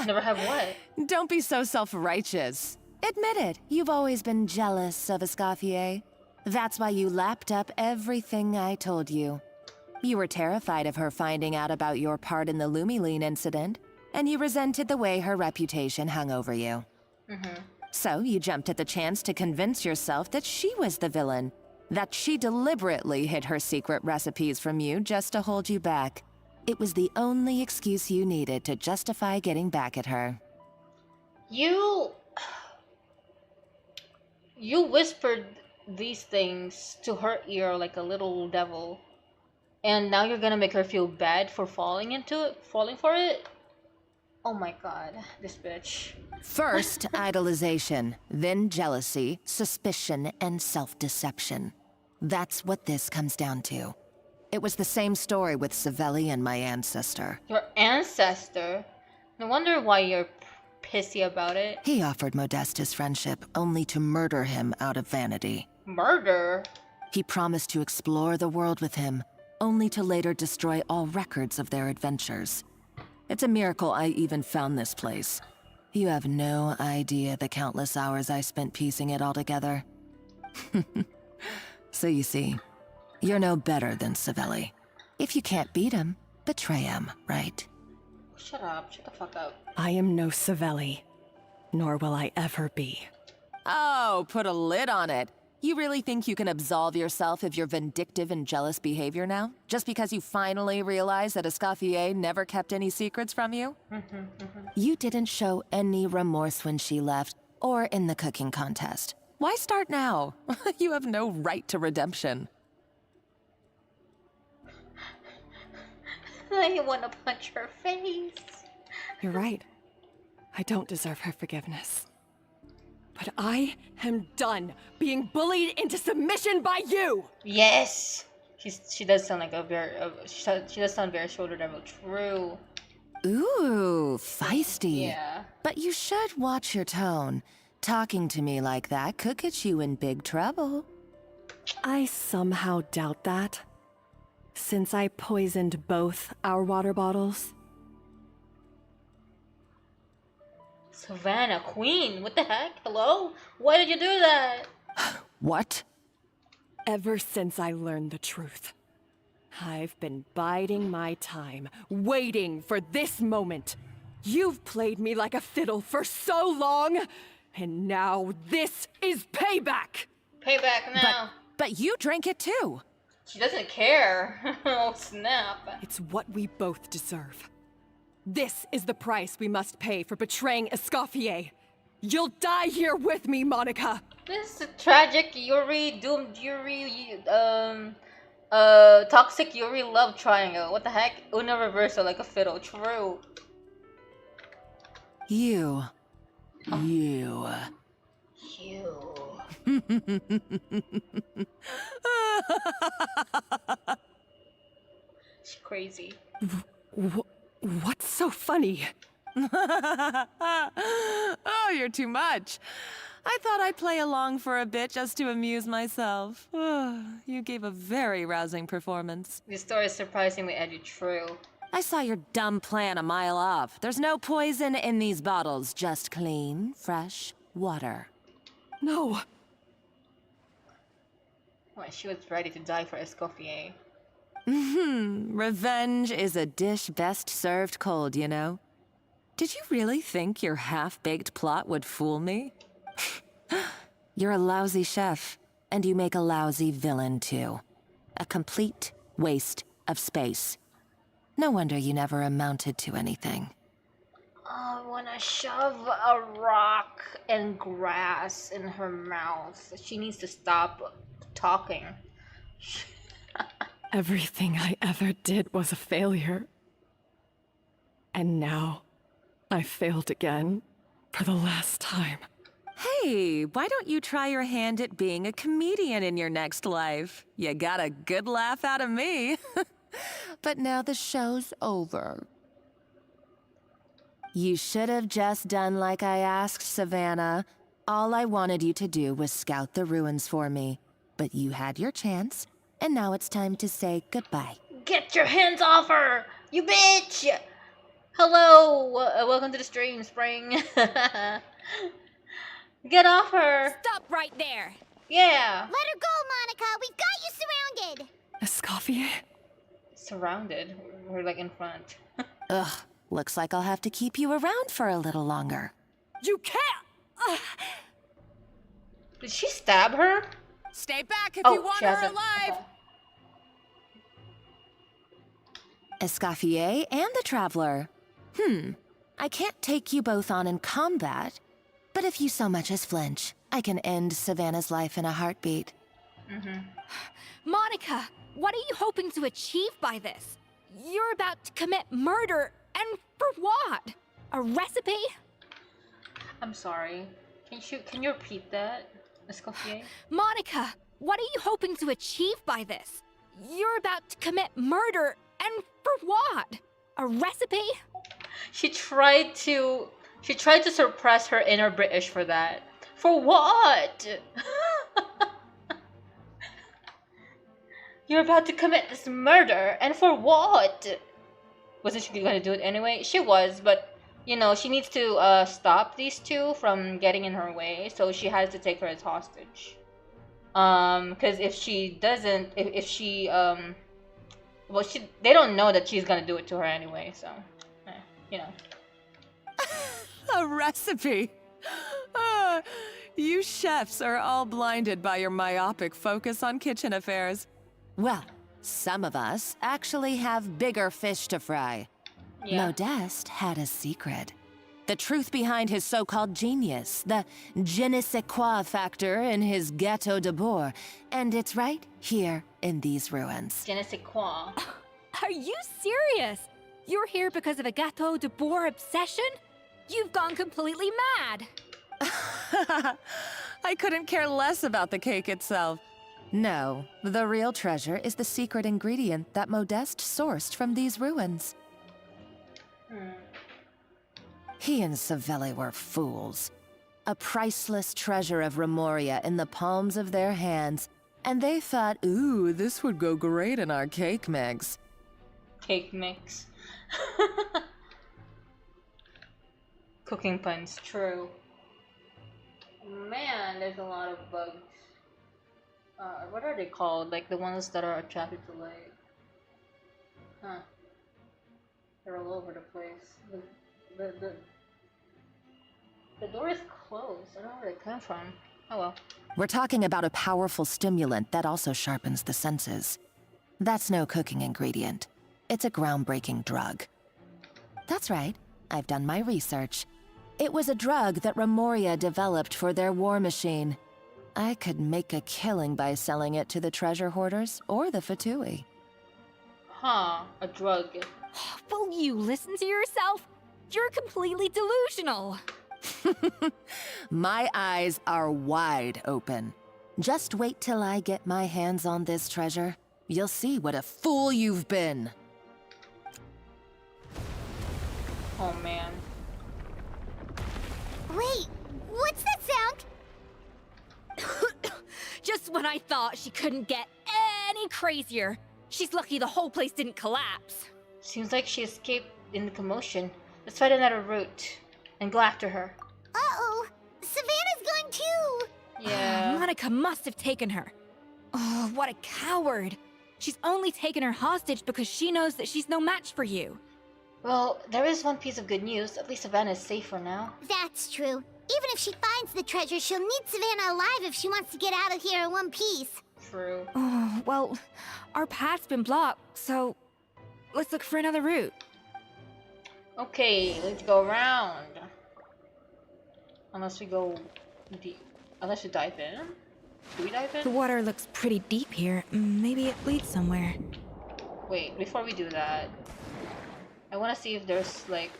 Never have what? Don't be so self-righteous. Admit it, you've always been jealous of Escoffier. That's why you lapped up everything I told you. You were terrified of her finding out about your part in the Lumiline incident, and you resented the way her reputation hung over you. So you jumped at the chance to convince yourself that she was the villain, that she deliberately hid her secret recipes from you just to hold you back. It was the only excuse you needed to justify getting back at her. You whispered these things to her ear like a little devil. And now you're gonna make her feel bad for falling for it? Oh my god, this bitch. First, idolization, then jealousy, suspicion, and self-deception. That's what this comes down to. It was the same story with Savelli and my ancestor. Your ancestor? No wonder why you're pissy about it. He offered Modeste his friendship, only to murder him out of vanity. Murder? He promised to explore the world with him, only to later destroy all records of their adventures. It's a miracle I even found this place. You have no idea the countless hours I spent piecing it all together. So you see, you're no better than Savelli. If you can't beat him, betray him, right? Shut up, shut the fuck up. I am no Savelli, nor will I ever be. Oh, put a lid on it. You really think you can absolve yourself of your vindictive and jealous behavior now? Just because you finally realize that Escoffier never kept any secrets from you? You didn't show any remorse when she left, or in the cooking contest. Why start now? You have no right to redemption. I want to punch her face. You're right. I don't deserve her forgiveness. But I am done being bullied into submission by you! Yes! She does sound like a very... she does sound very shoulder devil. True. Ooh, feisty. Yeah. But you should watch your tone. Talking to me like that could get you in big trouble. I somehow doubt that. Since I poisoned both our water bottles. Savannah, queen, what the heck? Hello? Why did you do that? What? Ever since I learned the truth, I've been biding my time, waiting for this moment. You've played me like a fiddle for so long, and now this is payback! Payback now. But you drank it too. She doesn't care. Oh, snap. It's what we both deserve. This is the price we must pay for betraying Escoffier. You'll die here with me, Monica! This is a tragic Yuri, doomed Yuri, toxic Yuri love triangle. What the heck? Una reversal like a fiddle. True. You. She's crazy. What's so funny? Oh, you're too much. I thought I'd play along for a bit just to amuse myself. You gave a very rousing performance. This story is surprisingly edgy. True. I saw your dumb plan a mile off. There's no poison in these bottles, just clean, fresh water. No. Well, she was ready to die for Escoffier. Revenge is a dish best served cold, you know. Did you really think your half-baked plot would fool me? You're a lousy chef, and you make a lousy villain too. A complete waste of space. No wonder you never amounted to anything. I wanna shove a rock and grass in her mouth. She needs to stop talking. Everything I ever did was a failure. And now, I failed again for the last time. Hey, why don't you try your hand at being a comedian in your next life? You got a good laugh out of me. But now the show's over. You should have just done like I asked, Savannah. All I wanted you to do was scout the ruins for me. But you had your chance, and now it's time to say goodbye. Get your hands off her, you bitch! Hello, welcome to the stream, Spring. Get off her! Stop right there! Yeah! Let her go, Monica! We've got you surrounded! Escoffier? Surrounded? We're like in front. Ugh, looks like I'll have to keep you around for a little longer. You can't! Did she stab her? Stay back if Oh, you want she her hasn't. alive! Escoffier and the Traveler. I can't take you both on in combat, but if you so much as flinch, I can end Savannah's life in a heartbeat. Monica, what are you hoping to achieve by this? You're about to commit murder, and for what? A recipe? I'm sorry. Can you repeat that, Escoffier? Monica, what are you hoping to achieve by this? You're about to commit murder, and for what? A recipe? She tried to suppress her inner British for that. For what? You're about to commit this murder, and for what? Wasn't she gonna do it anyway? She was, but you know, she needs to stop these two from getting in her way, so she has to take her as hostage. Because if she doesn't, if she well, they don't know that she's gonna do it to her anyway, so you know. A recipe? You chefs are all blinded by your myopic focus on kitchen affairs. Well, some of us actually have bigger fish to fry. Yeah. Modeste had a secret. The truth behind his so-called genius, the je ne sais quoi factor in his Gâteau de Bourg, and it's right here in these ruins. Je ne sais quoi. Are you serious? You're here because of a Gâteau de Bourg obsession? You've gone completely mad. I couldn't care less about the cake itself. No, the real treasure is the secret ingredient that Modeste sourced from these ruins. He and Savelli were fools. A priceless treasure of Remoria in the palms of their hands, and they thought, ooh, this would go great in our cake mix. Cake mix. Cooking puns, true. Man, there's a lot of bugs. What are they called? Like the ones that are attracted to light. Huh. They're all over the place. The door is closed. I don't know where they come from. Oh well. We're talking about a powerful stimulant that also sharpens the senses. That's no cooking ingredient. It's a groundbreaking drug. That's right. I've done my research. It was a drug that Remoria developed for their war machine. I could make a killing by selling it to the treasure hoarders or the Fatui. Huh, a drug. Will you listen to yourself? You're completely delusional. My eyes are wide open. Just wait till I get my hands on this treasure. You'll see what a fool you've been. Oh man. Wait, what's that sound? Just when I thought she couldn't get any crazier. She's lucky the whole place didn't collapse. Seems like she escaped in the commotion. Let's find another route and go after her. Uh-oh, Savannah's gone too! Yeah. Monica must have taken her. Oh, what a coward. She's only taken her hostage because she knows that she's no match for you. Well, there is one piece of good news. At least Savannah is safe for now. That's true. Even if she finds the treasure, she'll need Savannah alive if she wants to get out of here in one piece. True. Oh, well, our path's been blocked, so let's look for another route. Okay, let's go around. Unless we go deep. Unless we dive in. Do we dive in? The water looks pretty deep here. Maybe it leads somewhere. Wait, before we do that, I want to see if there's like...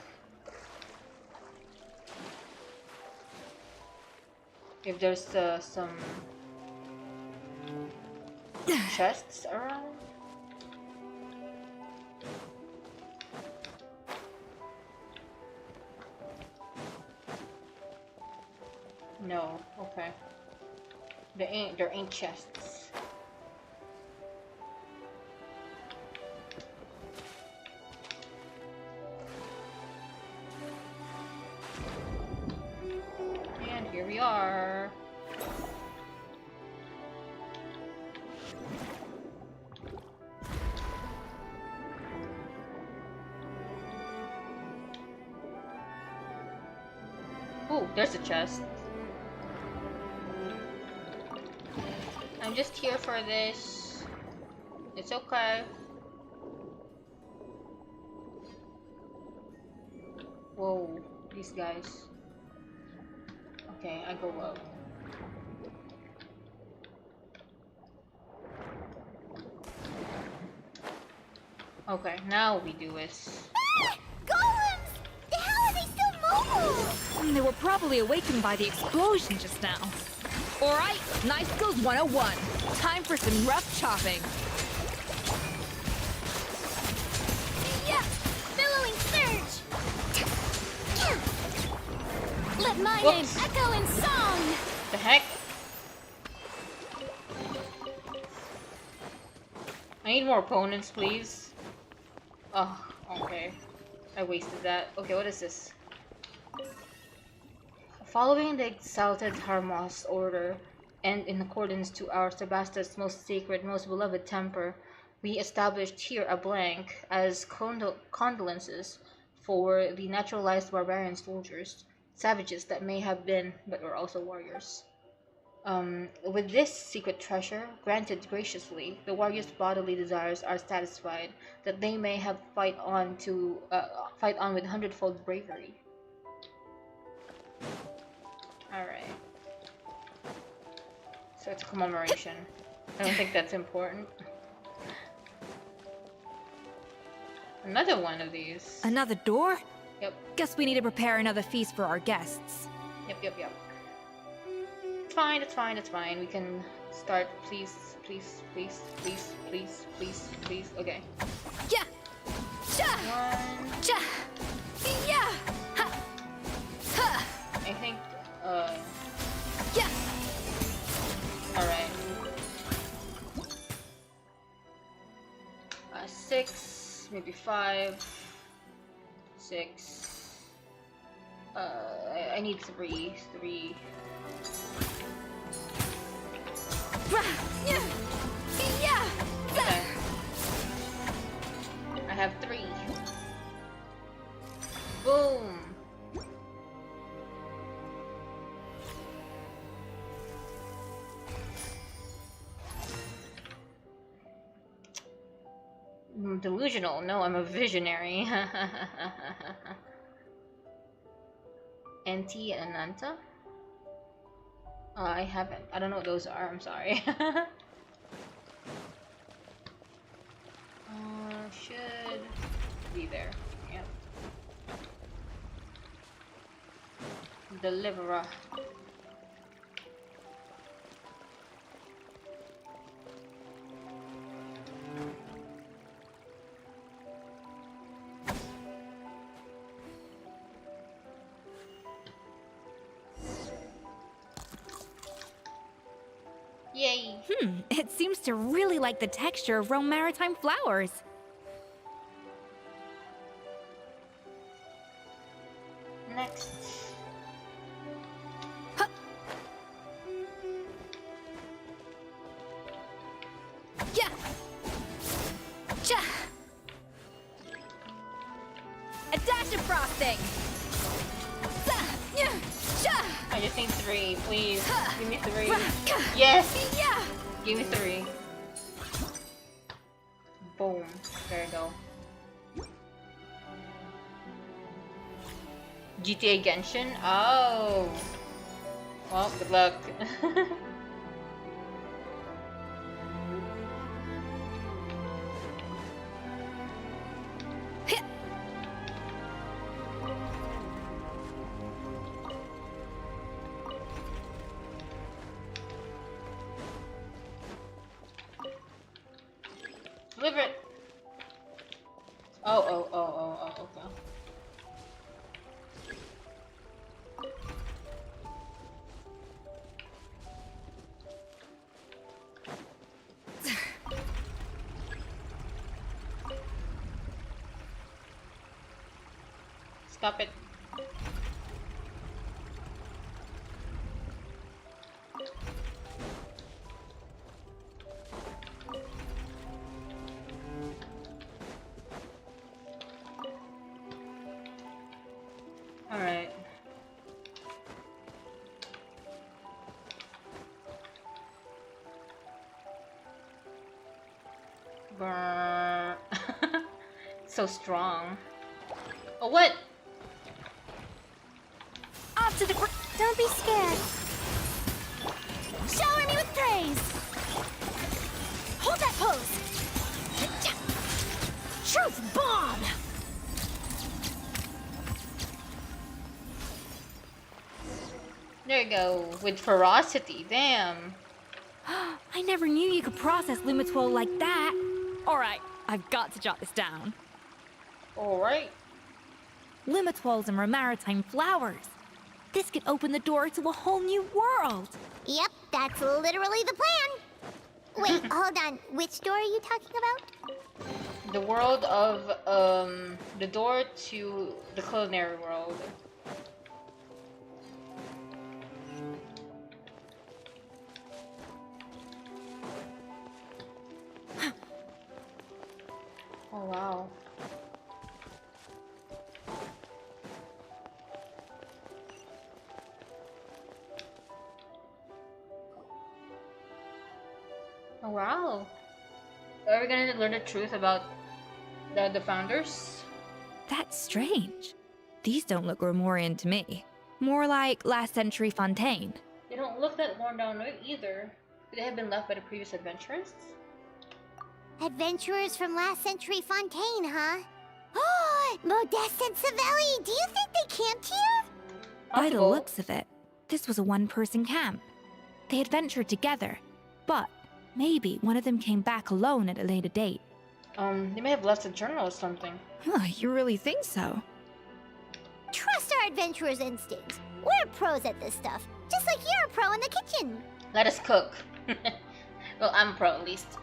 if there's some chests around. No, okay. There ain't chests. And here we are. Ooh, there's a chest. I'm just here for this. It's okay. Whoa, these guys. Okay, I go up. Okay, now we do this. Golems! The hell are they still mobile? They were probably awakened by the explosion just now. Alright, Knife Skills 101. Time for some rough chopping. Yeah! Billowing surge! Let my name echo in song! The heck? I need more opponents, please. Oh, okay. I wasted that. Okay, what is this? Following the exalted Harmos order, and in accordance to our Sebasta's most sacred, most beloved temper, we established here a blank as condolences for the naturalized barbarian soldiers, savages that may have been, but were also warriors. With this secret treasure, granted graciously, the warriors' bodily desires are satisfied, that they may have fight on with hundredfold bravery. Alright. So it's a commemoration. I don't think that's important. Another one of these. Another door? Yep. Guess we need to prepare another feast for our guests. Yep. It's fine, it's fine, it's fine. We can start, please. Okay. Yeah. One. Yeah. I think, yeah. Alright. 6, maybe 5, 6. I need 3. Yeah. Okay. I have 3. Boom. I'm delusional. No, I'm a visionary. NT and Ananta? I haven't. I don't know what those are. I'm sorry. Should be there. Yep. Deliverer. Yay! It seems to really like the texture of Rome maritime flowers. Next. Yeah. A dash of frosting. Yeah. I just need 3, please. Give me 3. Yes! Give me 3. Boom. There you go. GTA Genshin? Oh. Well, good luck. Deliver it. Oh, okay. Stop it. Alright. Brrr. So strong. Oh, what? Off to the Don't be scared. Shower me with praise. Hold that pose. Truth bomb. There you go. With ferocity. Damn. I never knew you could process Lumitwol like that. Alright, I've got to jot this down. Alright. Lumitwols and maritime flowers. This could open the door to a whole new world. Yep, that's literally the plan. Wait, hold on. Which door are you talking about? The world of, the door to the culinary world. Oh, wow. Oh, wow. Are we gonna learn the truth about the founders? That's strange. These don't look Grimoire to me. More like last century Fontaine. They don't look that worn down either. Could they have been left by the previous adventurers? Adventurers from last century Fontaine, huh? Oh, Modeste and Savelli, do you think they camped here? By the looks of it, this was a one-person camp. They adventured together, but maybe one of them came back alone at a later date. They may have left a journal or something. Huh, you really think so? Trust our adventurers' instincts. We're pros at this stuff, just like you're a pro in the kitchen. Let us cook. Well, I'm a pro at least.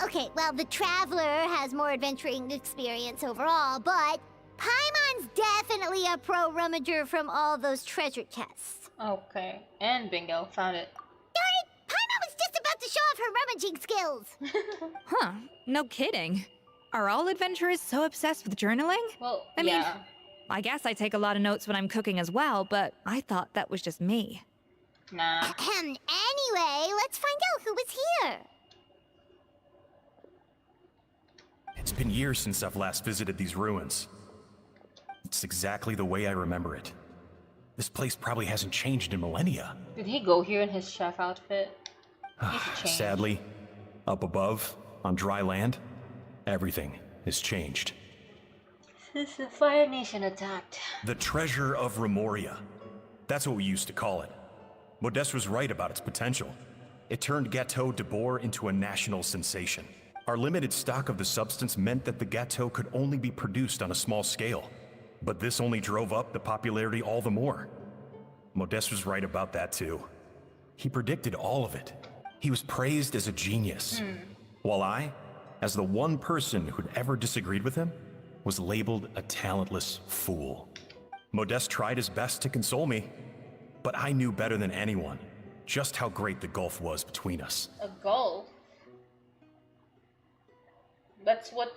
Okay, well, the Traveler has more adventuring experience overall, but Paimon's definitely a pro rummager from all those treasure chests. Okay, and bingo, found it. Darn it! Paimon was just about to show off her rummaging skills! Huh, no kidding. Are all adventurers so obsessed with journaling? Well, I yeah. mean, I guess I take a lot of notes when I'm cooking as well, but I thought that was just me. Nah. Anyway, let's find out who was here. It's been years since I've last visited these ruins. It's exactly the way I remember it. This place probably hasn't changed in millennia. Did he go here in his chef outfit? He's changed. Sadly, up above, on dry land, everything has changed. Since the Fire Nation attacked. The treasure of Remoria. That's what we used to call it. Modeste was right about its potential. It turned Gâteau de Bourg into a national sensation. Our limited stock of the substance meant that the gâteau could only be produced on a small scale. But this only drove up the popularity all the more. Modeste was right about that too. He predicted all of it. He was praised as a genius. While I, as the one person who'd ever disagreed with him, was labeled a talentless fool. Modeste tried his best to console me, but I knew better than anyone just how great the gulf was between us. A gulf? That's what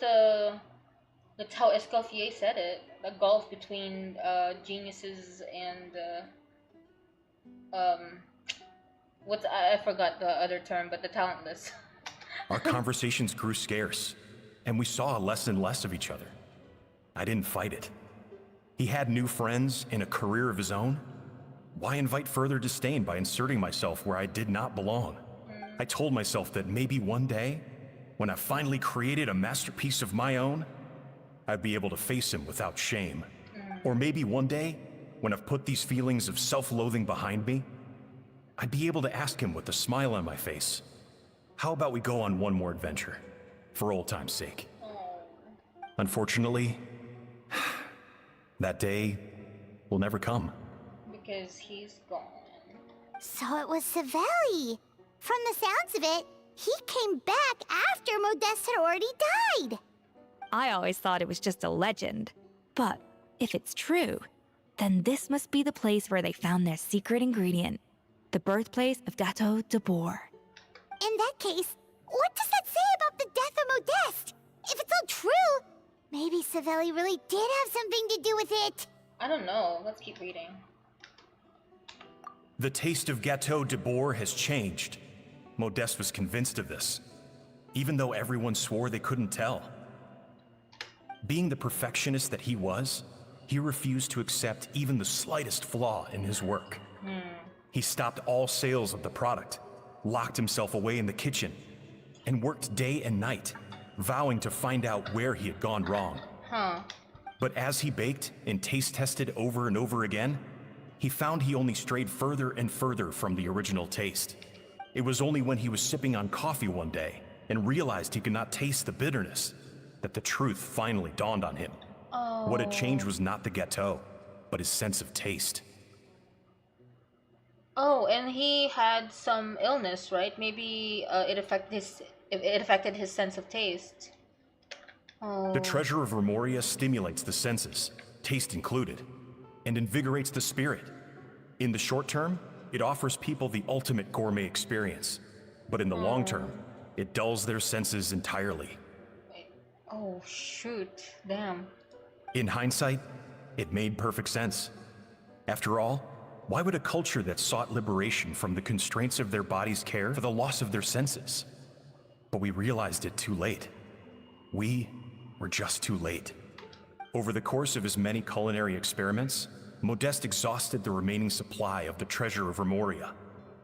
that's how Escoffier said it. A gulf between geniuses and I forgot the other term, but the talentless. Our conversations grew scarce, and we saw less and less of each other. I didn't fight it. He had new friends and a career of his own. Why invite further disdain by inserting myself where I did not belong? I told myself that maybe one day, when I finally created a masterpiece of my own, I'd be able to face him without shame. Or maybe one day, when I've put these feelings of self-loathing behind me, I'd be able to ask him with a smile on my face, how about we go on one more adventure, for old time's sake? Unfortunately, that day will never come. Because he's gone. So it was Savelli. From the sounds of it, he came back after Modeste had already died. I always thought it was just a legend. But if it's true, then this must be the place where they found their secret ingredient. The birthplace of Gateau de Boer. In that case, what does that say about the death of Modeste? If it's all true, maybe Savelli really did have something to do with it. I don't know. Let's keep reading. The taste of Gateau de Boer has changed. Modeste was convinced of this, even though everyone swore they couldn't tell. Being the perfectionist that he was, he refused to accept even the slightest flaw in his work. He stopped all sales of the product, locked himself away in the kitchen, and worked day and night, vowing to find out where he had gone wrong. But as he baked and taste tested over and over again, he found he only strayed further and further from the original taste. It was only when he was sipping on coffee one day and realized he could not taste the bitterness that the truth finally dawned on him. What had changed was not the gâteau, but his sense of taste. Oh, and he had some illness, right? Maybe it affected his sense of taste. Oh. The treasure of Remoria stimulates the senses, taste included, and invigorates the spirit. In the short term, it offers people the ultimate gourmet experience, but in the long term, it dulls their senses entirely. Oh, shoot. Damn. In hindsight, it made perfect sense. After all, why would a culture that sought liberation from the constraints of their bodies care for the loss of their senses? But we realized it too late. We were just too late. Over the course of his many culinary experiments, Modeste exhausted the remaining supply of the treasure of Remoria.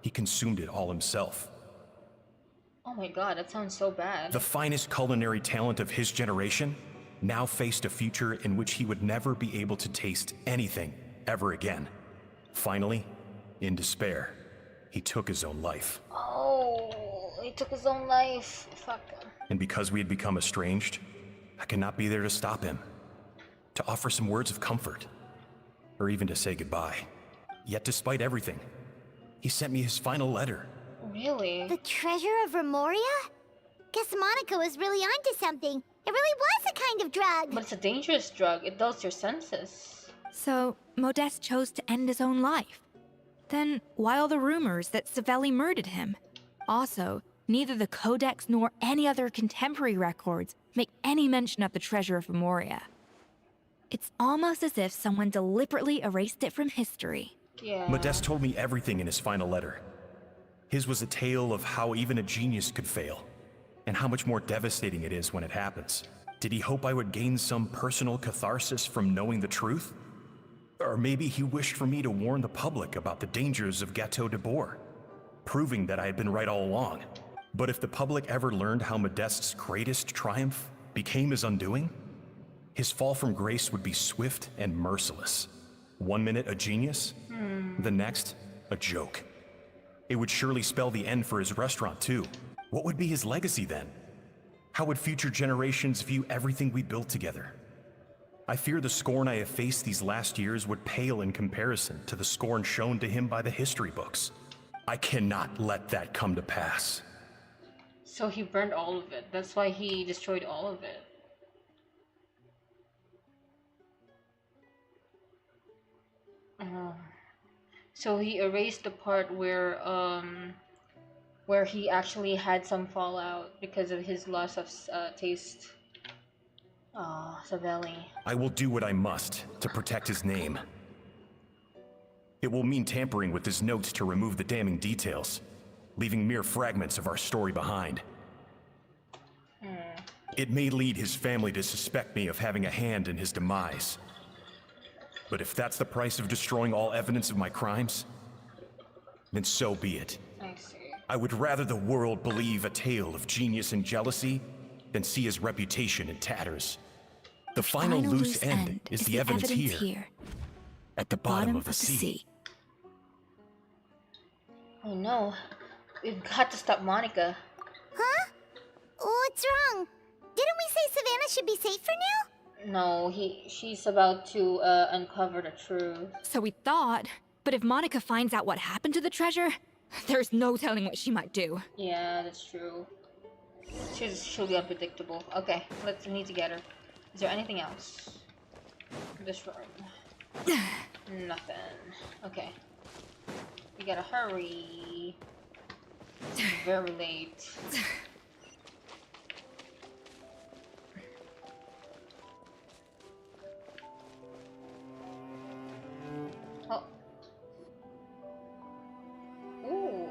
He consumed it all himself. Oh my god, that sounds so bad. The finest culinary talent of his generation now faced a future in which he would never be able to taste anything ever again. Finally, in despair, he took his own life. Oh, he took his own life. Fuck. And because we had become estranged, I could not be there to stop him, to offer some words of comfort, or even to say goodbye. Yet despite everything, he sent me his final letter. Really? The treasure of Remoria? Guess Monica was really onto something. It really was a kind of drug. But it's a dangerous drug. It dulls your senses. So, Modeste chose to end his own life. Then, why all the rumors that Savelli murdered him? Also, neither the Codex nor any other contemporary records make any mention of the treasure of Remoria. It's almost as if someone deliberately erased it from history. Yeah. Modeste told me everything in his final letter. His was a tale of how even a genius could fail, and how much more devastating it is when it happens. Did he hope I would gain some personal catharsis from knowing the truth? Or maybe he wished for me to warn the public about the dangers of Gateau de Boer, proving that I had been right all along. But if the public ever learned how Modeste's greatest triumph became his undoing, his fall from grace would be swift and merciless. 1 minute a genius, the next a joke. It would surely spell the end for his restaurant too. What would be his legacy then? How would future generations view everything we built together? I fear the scorn I have faced these last years would pale in comparison to the scorn shown to him by the history books. I cannot let that come to pass. So he burned all of it. That's why he destroyed all of it. So he erased the part where he actually had some fallout because of his loss of taste. Savelli. I will do what I must to protect his name. It will mean tampering with his notes to remove the damning details, leaving mere fragments of our story behind. It may lead his family to suspect me of having a hand in his demise. But if that's the price of destroying all evidence of my crimes, then so be it. I see. I would rather the world believe a tale of genius and jealousy than see his reputation in tatters. The final loose end is the evidence here, at the bottom of the sea. Oh no, we've got to stop Monica. Huh? What's wrong? Didn't we say Savannah should be safe for now? No, she's about to uncover the truth. So we thought, but if Monica finds out what happened to the treasure, there's no telling what she might do. Yeah, that's true. She'll be unpredictable. Okay, we need to get her. Is there anything else? This room. Nothing. Okay. We gotta hurry. It's very late. Oh. Ooh.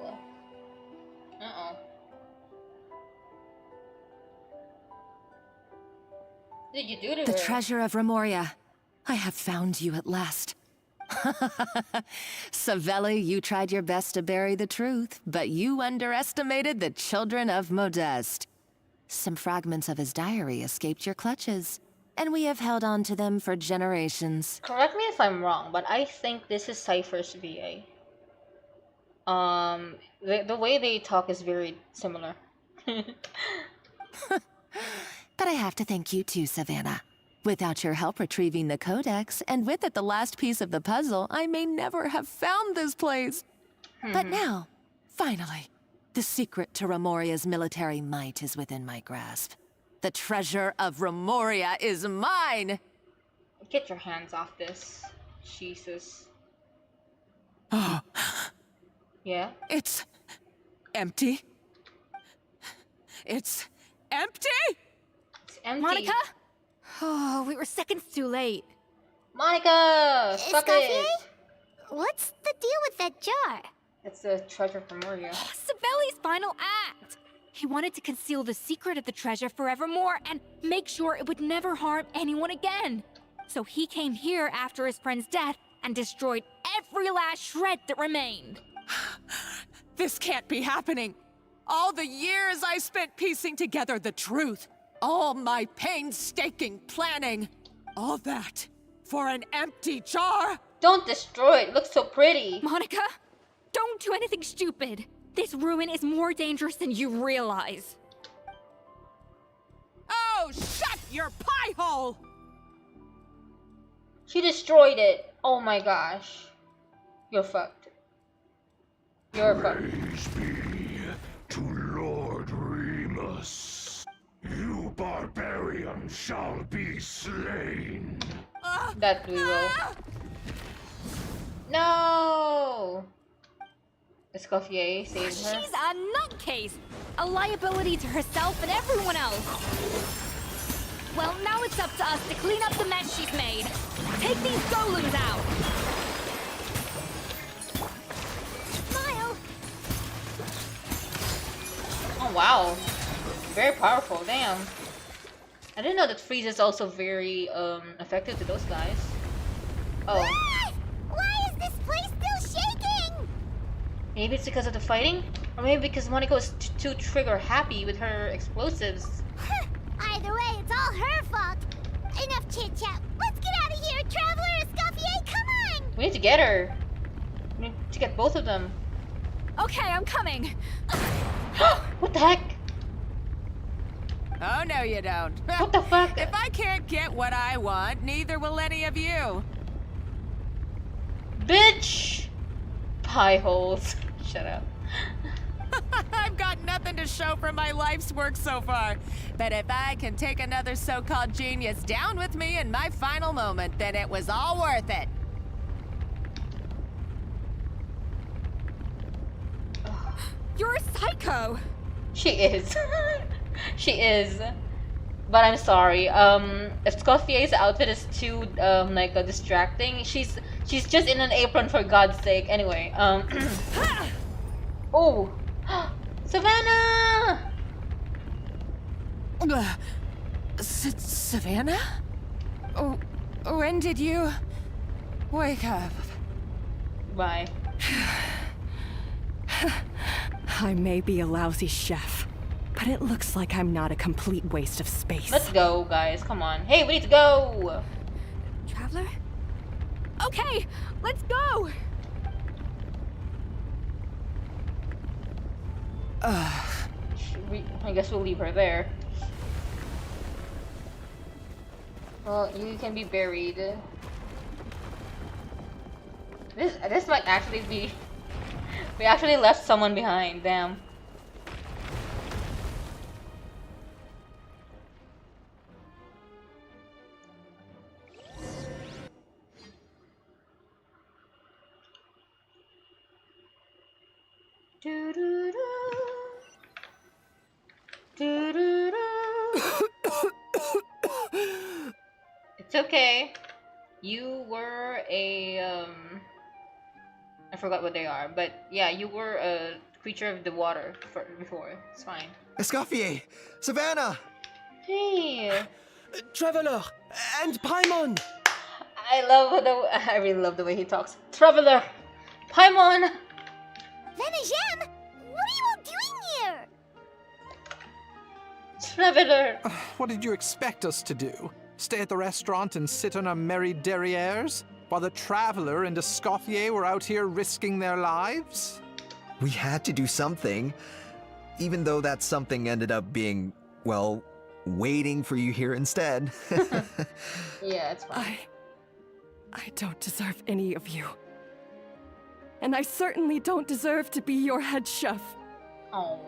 Uh-oh. What did you do to The her? treasure of Remoria. I have found you at last. Savelli, you tried your best to bury the truth, but you underestimated the children of Modeste. Some fragments of his diary escaped your clutches, and we have held on to them for generations. Correct me if I'm wrong, but I think this is Cypher's VA. The way they talk is very similar. But I have to thank you too, Savannah. Without your help retrieving the codex, and with it the last piece of the puzzle, I may never have found this place. But now, finally, the secret to Remoria's military might is within my grasp. The treasure of Remoria is mine! Get your hands off this. Jesus. Yeah? It's empty. It's empty? It's empty. Monica? Oh, we were seconds too late. Monica! Stop it! What's the deal with that jar? It's the treasure from Moria. Savelli's final act! He wanted to conceal the secret of the treasure forevermore and make sure it would never harm anyone again. So he came here after his friend's death and destroyed every last shred that remained. This can't be happening. All the years I spent piecing together the truth. All my painstaking planning. All that for an empty jar? Don't destroy it. It looks so pretty. Monica, don't do anything stupid. This ruin is more dangerous than you realize. Oh, shut your pie hole! She destroyed it. Oh my gosh. You're fucked. You're fucked. Praise be to Lord Remus. You barbarian shall be slain. That we will. No! Escoffier saved her. She's a nutcase! A liability to herself and everyone else. Well, now it's up to us to clean up the mess she's made. Take these golems out! Smile! Oh wow. Very powerful, damn. I didn't know that freeze is also very effective to those guys. Oh. Why is this place still shaking? Maybe it's because of the fighting? Or maybe because Monica was too trigger happy with her explosives. Either way, it's all her fault. Enough chit-chat. Let's get out of here, Traveler Escoffier, come on! We need to get her. We need to get both of them. Okay, I'm coming. What the heck? Oh, no you don't. What the fuck? If I can't get what I want, neither will any of you. Bitch! Pie holes. Shut up. I've got nothing to show for my life's work so far. But if I can take another so-called genius down with me in my final moment, then it was all worth it. You're a psycho! She is. She is. but I'm sorry. Escoffier's outfit is too like distracting. She's just in an apron, for God's sake. Anyway, oh, Savannah! Savannah? Oh, when did you wake up? Bye. I may be a lousy chef, but it looks like I'm not a complete waste of space. Let's go, guys. Come on. Hey, we need to go. Traveler? Okay, let's go! I guess we'll leave her there. Well, you can be buried. This might actually be... We actually left someone behind, damn. It's okay. You were a I forgot what they are, but yeah, you were a creature of the water before. It's fine. Escoffier! Savannah! Hey! Traveler! And Paimon! I really love the way he talks. Traveler! Paimon! Venejem! What are you all doing here? Traveler! What did you expect us to do? Stay at the restaurant and sit on our merry derrieres? While the Traveler and Escoffier were out here risking their lives? We had to do something. Even though that something ended up being, well, waiting for you here instead. Yeah, it's fine. I don't deserve any of you. And I certainly don't deserve to be your head chef. Oh,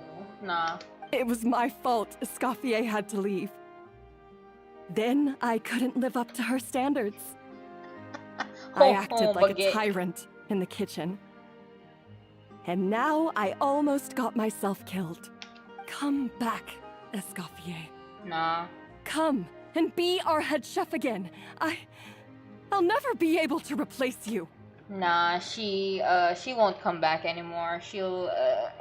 nah. It was my fault Escoffier had to leave. Then I couldn't live up to her standards. I acted like Baguette. a tyrant in the kitchen. And now I almost got myself killed. Come back, Escoffier. Nah. Come and be our head chef again. I'll never be able to replace you. Nah, she won't come back anymore. She'll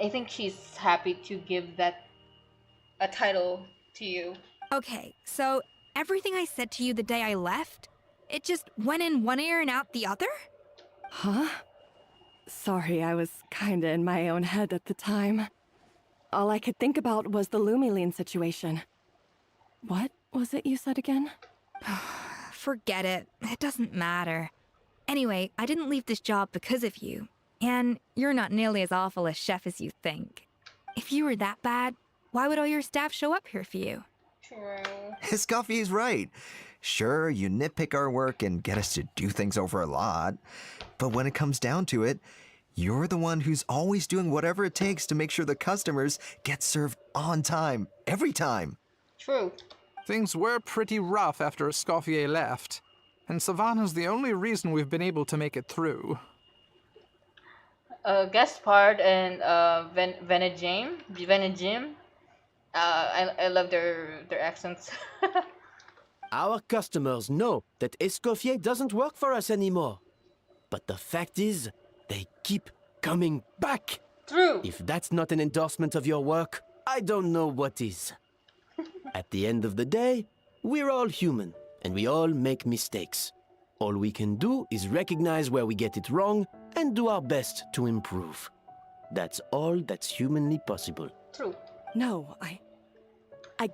I think she's happy to give a title to you. Okay, so everything I said to you the day I left, it just went in one ear and out the other? Huh? Sorry, I was kinda in my own head at the time. All I could think about was the Lumiline situation. What was it you said again? Forget it. It doesn't matter. Anyway, I didn't leave this job because of you. And you're not nearly as awful a chef as you think. If you were that bad, why would all your staff show up here for you? True. Escoffier's right. Sure, you nitpick our work and get us to do things over a lot. But when it comes down to it, you're the one who's always doing whatever it takes to make sure the customers get served on time, every time. True. Things were pretty rough after Escoffier left. And Savannah's the only reason we've been able to make it through. Gaspard and Venejim. I love their accents. Our customers know that Escoffier doesn't work for us anymore. But the fact is, they keep coming back. True. If that's not an endorsement of your work, I don't know what is. At the end of the day, we're all human, and we all make mistakes. All we can do is recognize where we get it wrong and do our best to improve. That's all that's humanly possible. True. No, I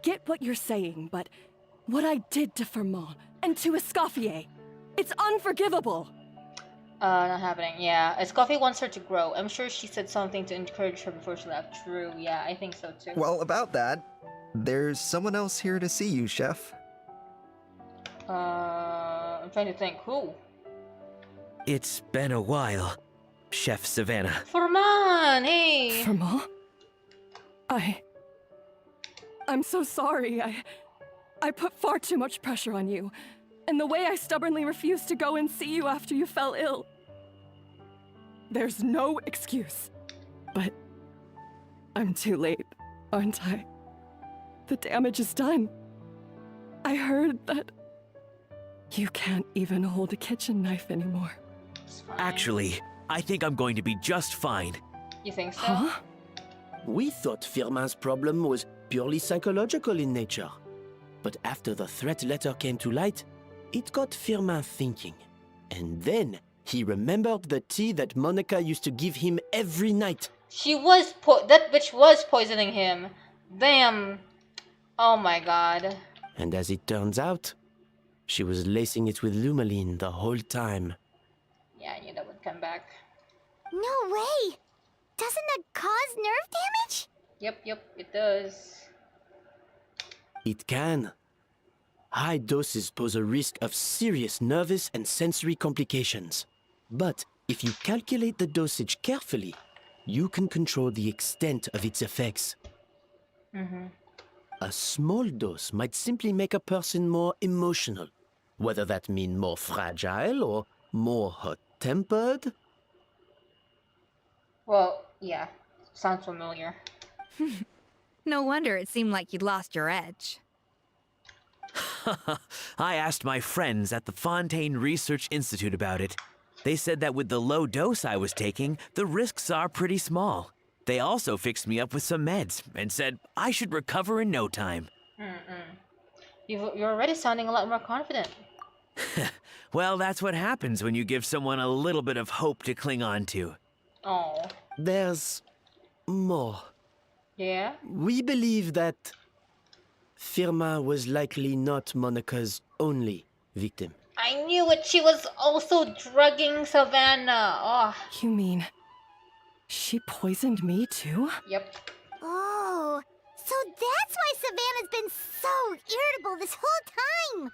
get what you're saying, but what I did to Fermont and to Escoffier, it's unforgivable. Not happening. Yeah, Escoffier wants her to grow. I'm sure she said something to encourage her before she left. True. Yeah, I think so too. Well, about that, there's someone else here to see you, Chef. I'm trying to think. Who? It's been a while, Chef Savannah. Fermont, hey. Fermont? I'm so sorry. I put far too much pressure on you. And the way I stubbornly refused to go and see you after you fell ill. There's no excuse. But I'm too late, aren't I? The damage is done. I heard that you can't even hold a kitchen knife anymore. Actually, I think I'm going to be just fine. You think so? Huh? We thought Firmin's problem was purely psychological in nature. But after the threat letter came to light, it got Firmin thinking. And then he remembered the tea that Monica used to give him every night. She was that bitch was poisoning him. Damn. Oh my god. And as it turns out, she was lacing it with Lumaline the whole time. Yeah, I knew that would come back. No way! Doesn't that cause nerve damage? Yep, it does. It can. High doses pose a risk of serious nervous and sensory complications. But if you calculate the dosage carefully, you can control the extent of its effects. A small dose might simply make a person more emotional, whether that means more fragile or more hot-tempered. Well, yeah, sounds familiar. No wonder it seemed like you'd lost your edge. I asked my friends at the Fontaine Research Institute about it. They said that with the low dose I was taking, the risks are pretty small. They also fixed me up with some meds and said I should recover in no time. You're already sounding a lot more confident. Well, that's what happens when you give someone a little bit of hope to cling on to. Oh. There's more. Yeah? We believe that Firmin was likely not Monica's only victim. I knew it! She was also drugging Savannah! Oh. You mean she poisoned me too? Yep. Oh, so that's why Savannah's been so irritable this whole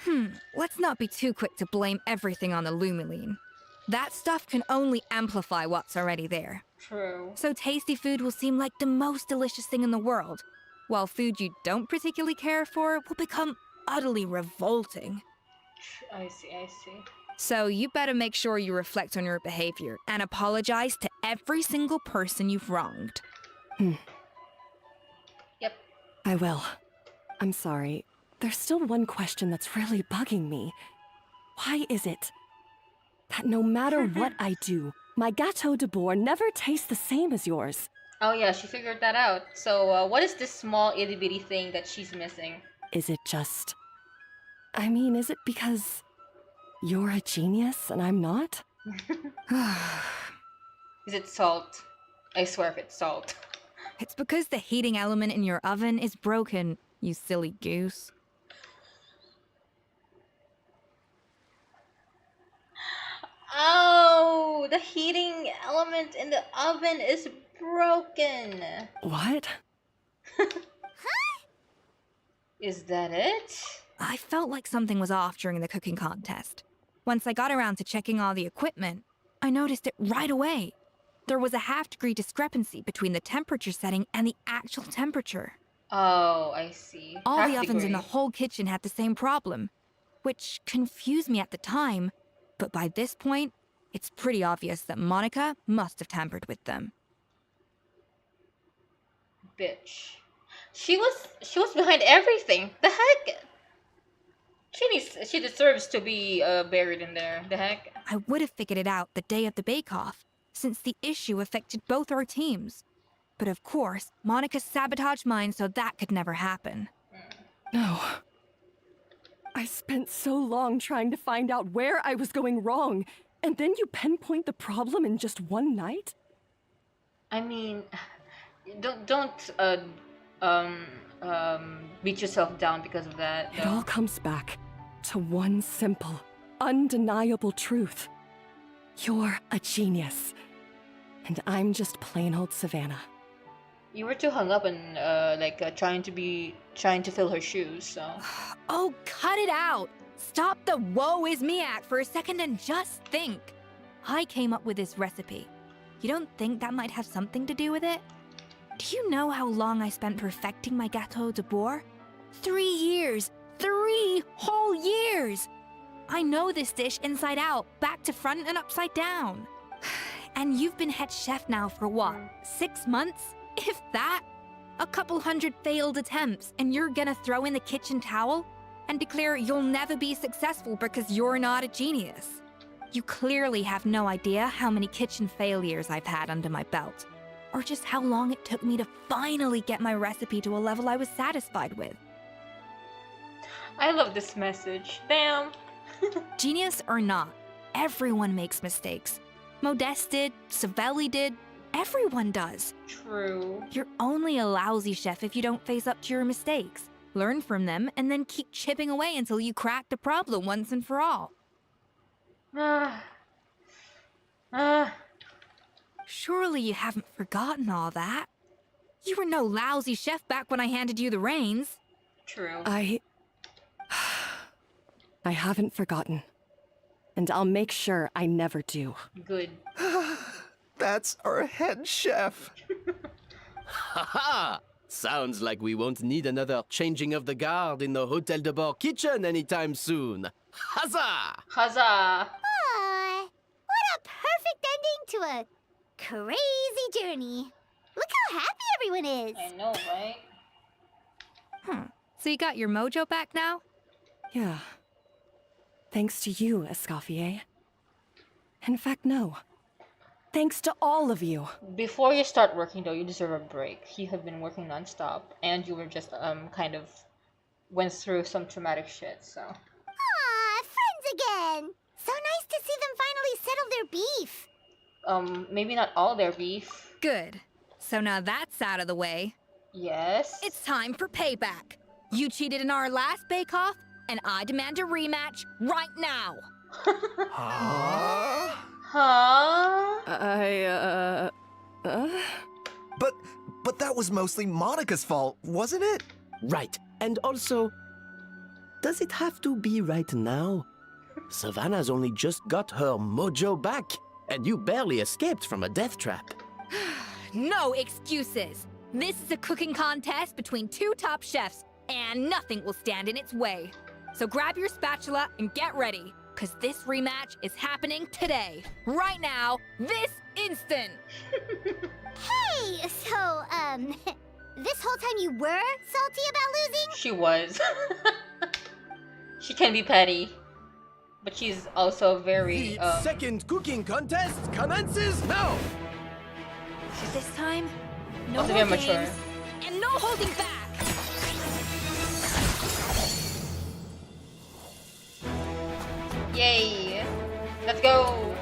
time! Let's not be too quick to blame everything on the Lumaline. That stuff can only amplify what's already there. True. So tasty food will seem like the most delicious thing in the world, while food you don't particularly care for will become utterly revolting. I see. So you better make sure you reflect on your behavior and apologize to every single person you've wronged. Yep. I will. I'm sorry. There's still one question that's really bugging me. Why is it that no matter what I do, my Gâteau de Bourg never tastes the same as yours? Oh yeah, she figured that out. So what is this small itty bitty thing that she's missing? Is it just... I mean, is it because you're a genius and I'm not? Is it salt? I swear if it's salt. It's because the heating element in your oven is broken, you silly goose. Oh, the heating element in the oven is broken. What? Is that it? I felt like something was off during the cooking contest. Once I got around to checking all the equipment, I noticed it right away. There was a half-degree discrepancy between the temperature setting and the actual temperature. Oh, I see. All the ovens in the whole kitchen had the same problem, which confused me at the time, but by this point, it's pretty obvious that Monica must have tampered with them. Bitch. She was behind everything. The heck? She deserves to be buried in there. The heck? I would have figured it out the day of the bake-off, since the issue affected both our teams. But of course, Monica sabotaged mine so that could never happen. No. I spent so long trying to find out where I was going wrong, and then you pinpoint the problem in just one night? I mean, don't beat yourself down because of that. It all comes back to one simple, undeniable truth. You're a genius, and I'm just plain old Savannah. You were too hung up on trying to fill her shoes, so. Oh, cut it out! Stop the woe is me act for a second and just think. I came up with this recipe. You don't think that might have something to do with it? Do you know how long I spent perfecting my Gâteau de Bourg? 3 years! 3 whole years! I know this dish inside out, back to front and upside down. And you've been head chef now for what, 6 months? If that? A couple hundred failed attempts, and you're gonna throw in the kitchen towel? and declare you'll never be successful because you're not a genius. You clearly have no idea how many kitchen failures I've had under my belt, or just how long it took me to finally get my recipe to a level I was satisfied with. I love this message. Damn. Genius or not, everyone makes mistakes. Modeste did, Savelli did, everyone does. True. You're only a lousy chef if you don't face up to your mistakes, learn from them, and then keep chipping away until you crack the problem once and for all. Surely you haven't forgotten all that. You were no lousy chef back when I handed you the reins. True. I haven't forgotten. And I'll make sure I never do. Good. That's our head chef. Haha! Sounds like we won't need another changing of the guard in the Hotel de Bord kitchen anytime soon. Huzzah! Huzzah! What a perfect ending to a crazy journey. Look how happy everyone is. I know, right? So you got your mojo back now? Yeah. Thanks to you, Escoffier. In fact, no. Thanks to all of you. Before you start working, though, you deserve a break. You have been working non-stop, and you were just kind of went through some traumatic shit, so. Friends again. So nice to see them finally settle their beef. Maybe not all their beef. Good. So now that's out of the way. Yes. It's time for payback. You cheated in our last bake-off, and I demand a rematch right now. Huh? But that was mostly Monica's fault, wasn't it? Right. And also, does it have to be right now? Savannah's only just got her mojo back, and you barely escaped from a death trap. No excuses. This is a cooking contest between two top chefs, and nothing will stand in its way. So grab your spatula and get ready, because this rematch is happening today. Right now, this instant. Hey, so, this whole time you were salty about losing? She was. She can be petty, but she's also very, The second cooking contest commences now! This time, no also more very mature. games, and no holding back. Yay! Let's go!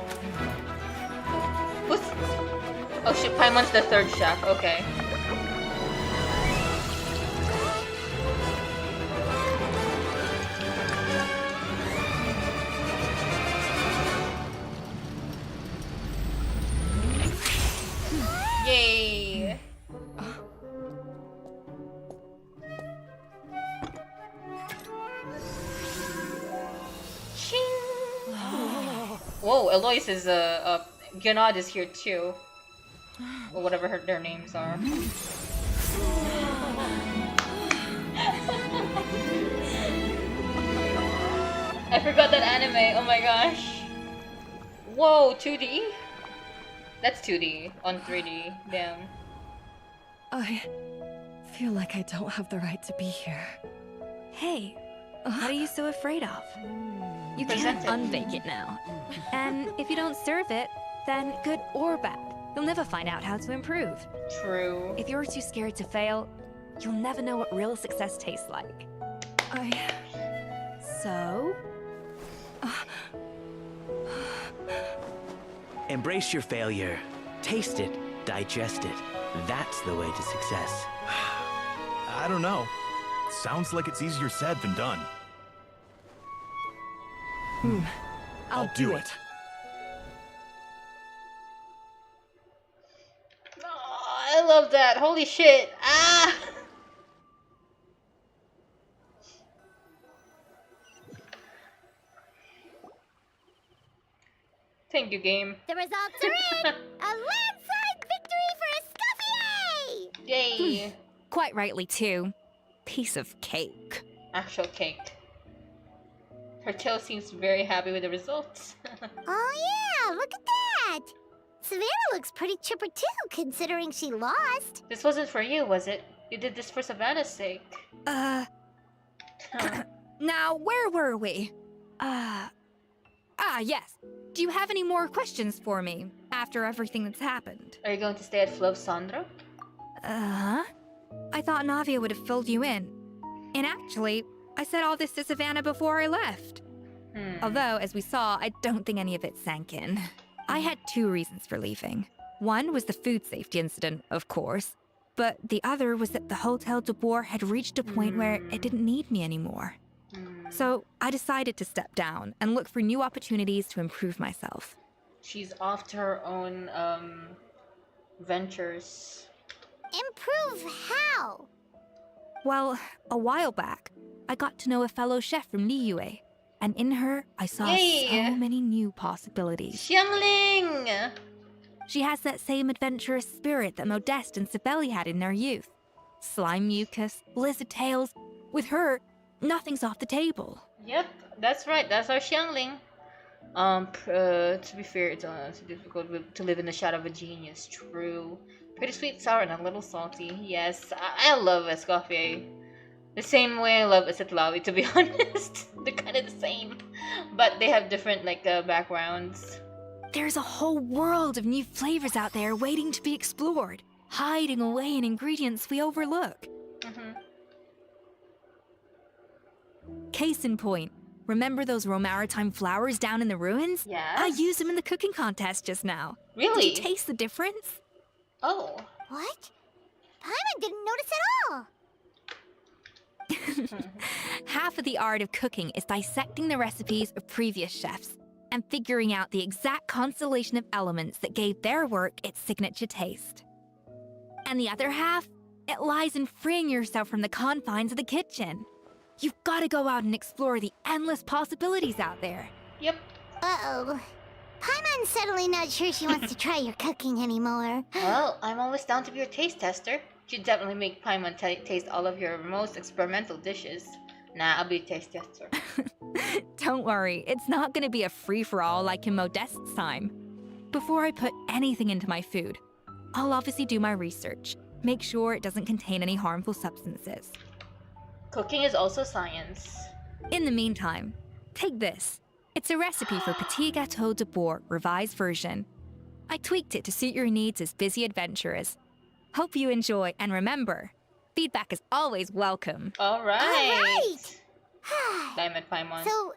Who's... Oh shit, Paimon's the third chef, okay. Yay! Whoa, Eloise is Gunod is here too. Or whatever their names are. I forgot that anime, oh my gosh. Whoa, 2D? That's 2D on 3D, damn. I feel like I don't have the right to be here. Hey, what are you so afraid of? You can't unbake it now. And if you don't serve it, then good or bad, you'll never find out how to improve. True. If you're too scared to fail, you'll never know what real success tastes like. So? Embrace your failure. Taste it. Digest it. That's the way to success. I don't know. Sounds like it's easier said than done. I'll do it. Oh, I love that. Holy shit. Ah! Thank you, game. The results are in! A landslide victory for Escoffier! Yay! Quite rightly, too. Piece of cake. Actual cake. Her tail seems very happy with the results. Oh yeah, look at that! Savannah looks pretty chipper too, considering she lost. This wasn't for you, was it? You did this for Savannah's sake. Now, where were we? Yes. Do you have any more questions for me after everything that's happened? Are you going to stay at Fluv Sandra? Uh-huh. I thought Navia would have filled you in. And actually, I said all this to Savannah before I left. Although, as we saw, I don't think any of it sank in. I had 2 reasons for leaving. One was the food safety incident, of course. But the other was that the Hotel de Boer had reached a point where it didn't need me anymore. So I decided to step down and look for new opportunities to improve myself. She's off to her own ventures. Improve how? Well, a while back, I got to know a fellow chef from Liyue, and in her, I saw so many new possibilities. Xiangling! She has that same adventurous spirit that Modeste and Sibeli had in their youth. Slime mucus, lizard tails. With her, nothing's off the table. Yep, that's right. That's our Xiangling. To be fair, it's difficult to live in the shadow of a genius. True. Pretty sweet, sour, and a little salty. Yes, I love Escoffier. The same way I love Acetlawi, to be honest. They're kind of the same, but they have different backgrounds. There's a whole world of new flavors out there waiting to be explored, hiding away in ingredients we overlook. Case in point, remember those Romaritime flowers down in the ruins? Yeah. I used them in the cooking contest just now. Really? Did you taste the difference? Oh. What? Paimon didn't notice at all. Half of the art of cooking is dissecting the recipes of previous chefs and figuring out the exact constellation of elements that gave their work its signature taste. And the other half, it lies in freeing yourself from the confines of the kitchen. You've got to go out and explore the endless possibilities out there. Yep. Uh-oh. Paimon's suddenly not sure she wants to try your cooking anymore. Well, I'm always down to be your taste tester. Should definitely make Paimon taste all of your most experimental dishes. Nah, I'll be a taste tester. Don't worry, it's not going to be a free-for-all like in Modeste's time. Before I put anything into my food, I'll obviously do my research. Make sure it doesn't contain any harmful substances. Cooking is also science. In the meantime, take this. It's a recipe for Petit Gâteau de Boer, revised version. I tweaked it to suit your needs as busy adventurers. Hope you enjoy, and remember, feedback is always welcome. Alright! Diamond Paimon. So,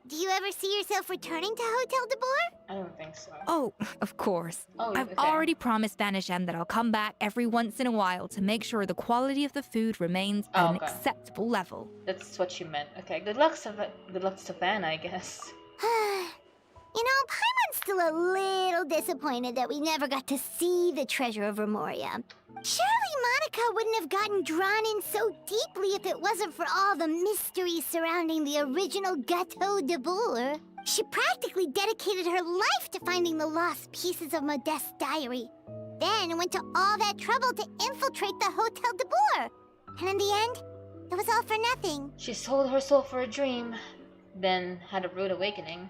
do you ever see yourself returning to Hotel de Boer? I don't think so. Oh, of course. Oh, I've okay. already promised Banishem that I'll come back every once in a while to make sure the quality of the food remains at an acceptable level. That's what she meant. Okay, good luck, Savannah, I guess. You know, Paimon's still a little disappointed that we never got to see the treasure of Remoria. Surely Monica wouldn't have gotten drawn in so deeply if it wasn't for all the mystery surrounding the original Gâteau de Boer. She practically dedicated her life to finding the lost pieces of Modeste's diary. Then went to all that trouble to infiltrate the Hotel de Boer. And in the end, it was all for nothing. She sold her soul for a dream, then had a rude awakening.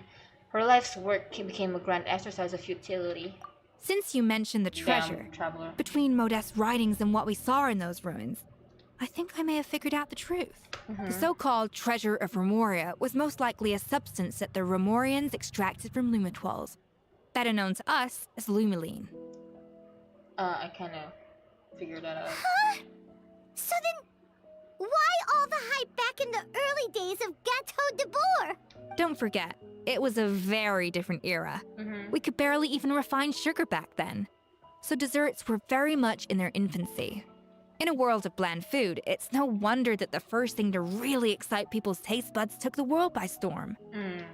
Her life's work became a grand exercise of futility. Since you mentioned the treasure, traveler. between Modeste's writings and what we saw in those ruins, I think I may have figured out the truth. The so-called treasure of Remoria was most likely a substance that the Remorians extracted from Lumitoiles, better known to us as Lumiline. I kind of figured that out. Huh? So then, why all the hype back in the early days of Gâteau de Boer? Don't forget, it was a very different era. We could barely even refine sugar back then. So desserts were very much in their infancy. In a world of bland food, it's no wonder that the first thing to really excite people's taste buds took the world by storm.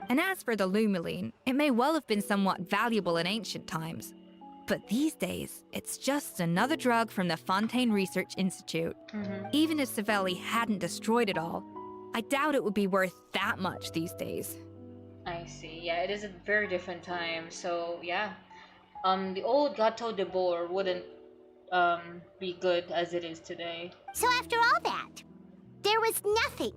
And as for the Lumiline, it may well have been somewhat valuable in ancient times. But these days, it's just another drug from the Fontaine Research Institute. Even if Savelli hadn't destroyed it all, I doubt it would be worth that much these days. I see. Yeah, it is a very different time. So yeah, the old Gâteau de Boer wouldn't be good as it is today. So after all that, there was nothing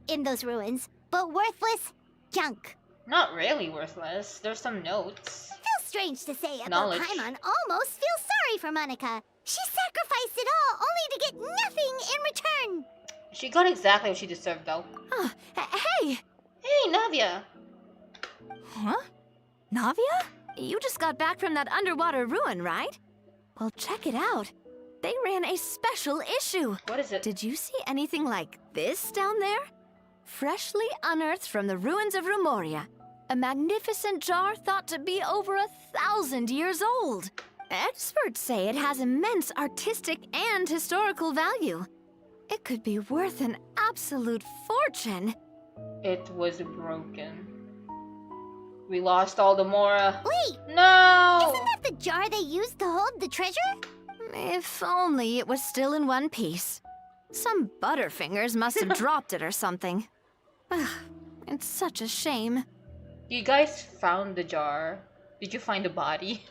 in those ruins but worthless junk. Not really worthless. There's some notes. Feels strange to say it, Knowledge. but Paimon almost feels sorry for Monica. She sacrificed it all only to get nothing in return. She got exactly what she deserved, though. Hey! Hey, Navia! Huh? Navia? You just got back from that underwater ruin, right? Well, check it out. They ran a special issue. What is it? Did you see anything like this down there? Freshly unearthed from the ruins of Rumoria. A magnificent jar thought to be over 1,000 years old. Experts say it has immense artistic and historical value. It could be worth an absolute fortune. It was broken. We lost all the Mora. Wait! No! Isn't that the jar they used to hold the treasure? If only it was still in one piece. Some butterfingers must have dropped it or something. It's such a shame. You guys found the jar. Did you find the body?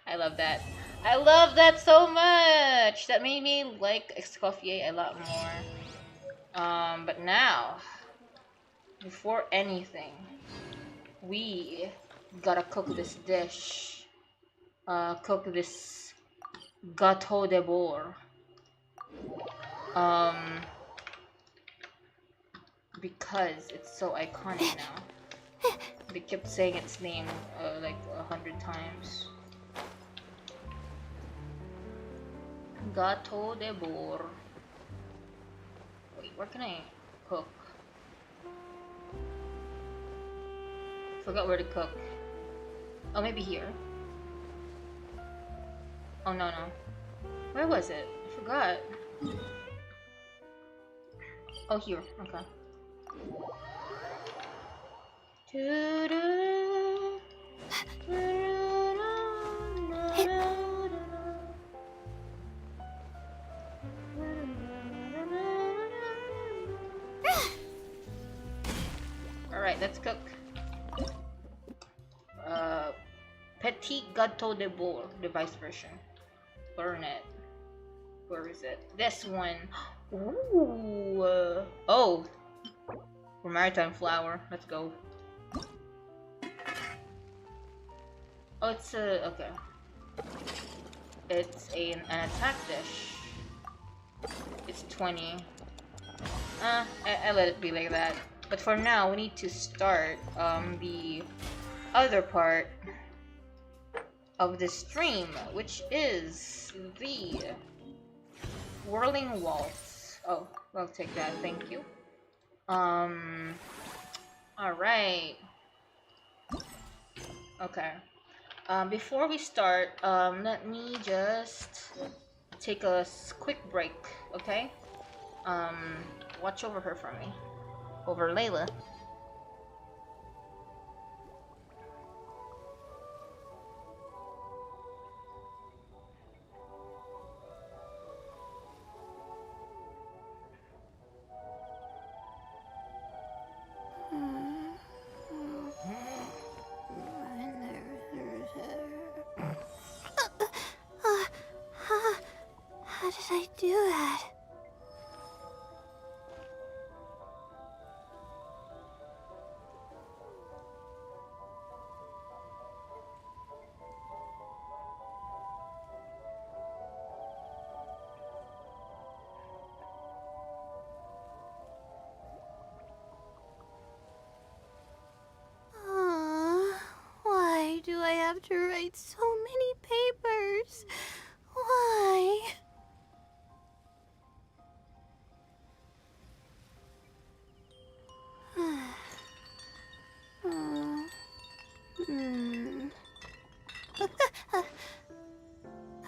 I love that. I love that so much. That made me like Escoffier a lot more. But now, before anything, we gotta cook this dish. Cook this gâteau de bord. Because it's so iconic now. They kept saying its name like 100 times. Gâteau de bord. Wait, where can I cook? Forgot where to cook. Oh, maybe here. Oh, no. Where was it? I forgot. Oh, here. Okay. Alright, let's cook. Petit gâteau de bord, device version. Burn it. Where is it? This one. Ooh. Oh. For maritime flour. Let's go. Oh, it's a okay. It's an attack dish. It's 20. I let it be like that. But for now, we need to start the other part of the stream, which is the whirling waltz. Oh, I'll take that. Thank you. All right. Okay. Before we start, let me just take a quick break, okay? Watch over her for me. Over Layla. How did I do that? Why do I have to write so many papers? Why?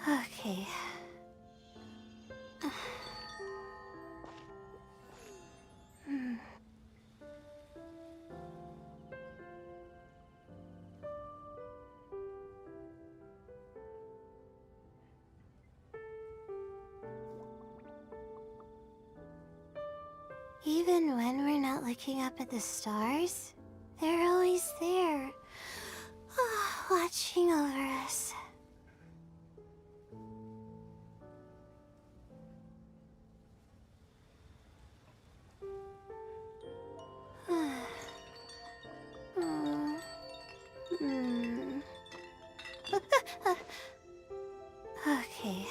Okay. Even when we're not looking up at the stars, they're always there, watching over us. Okay.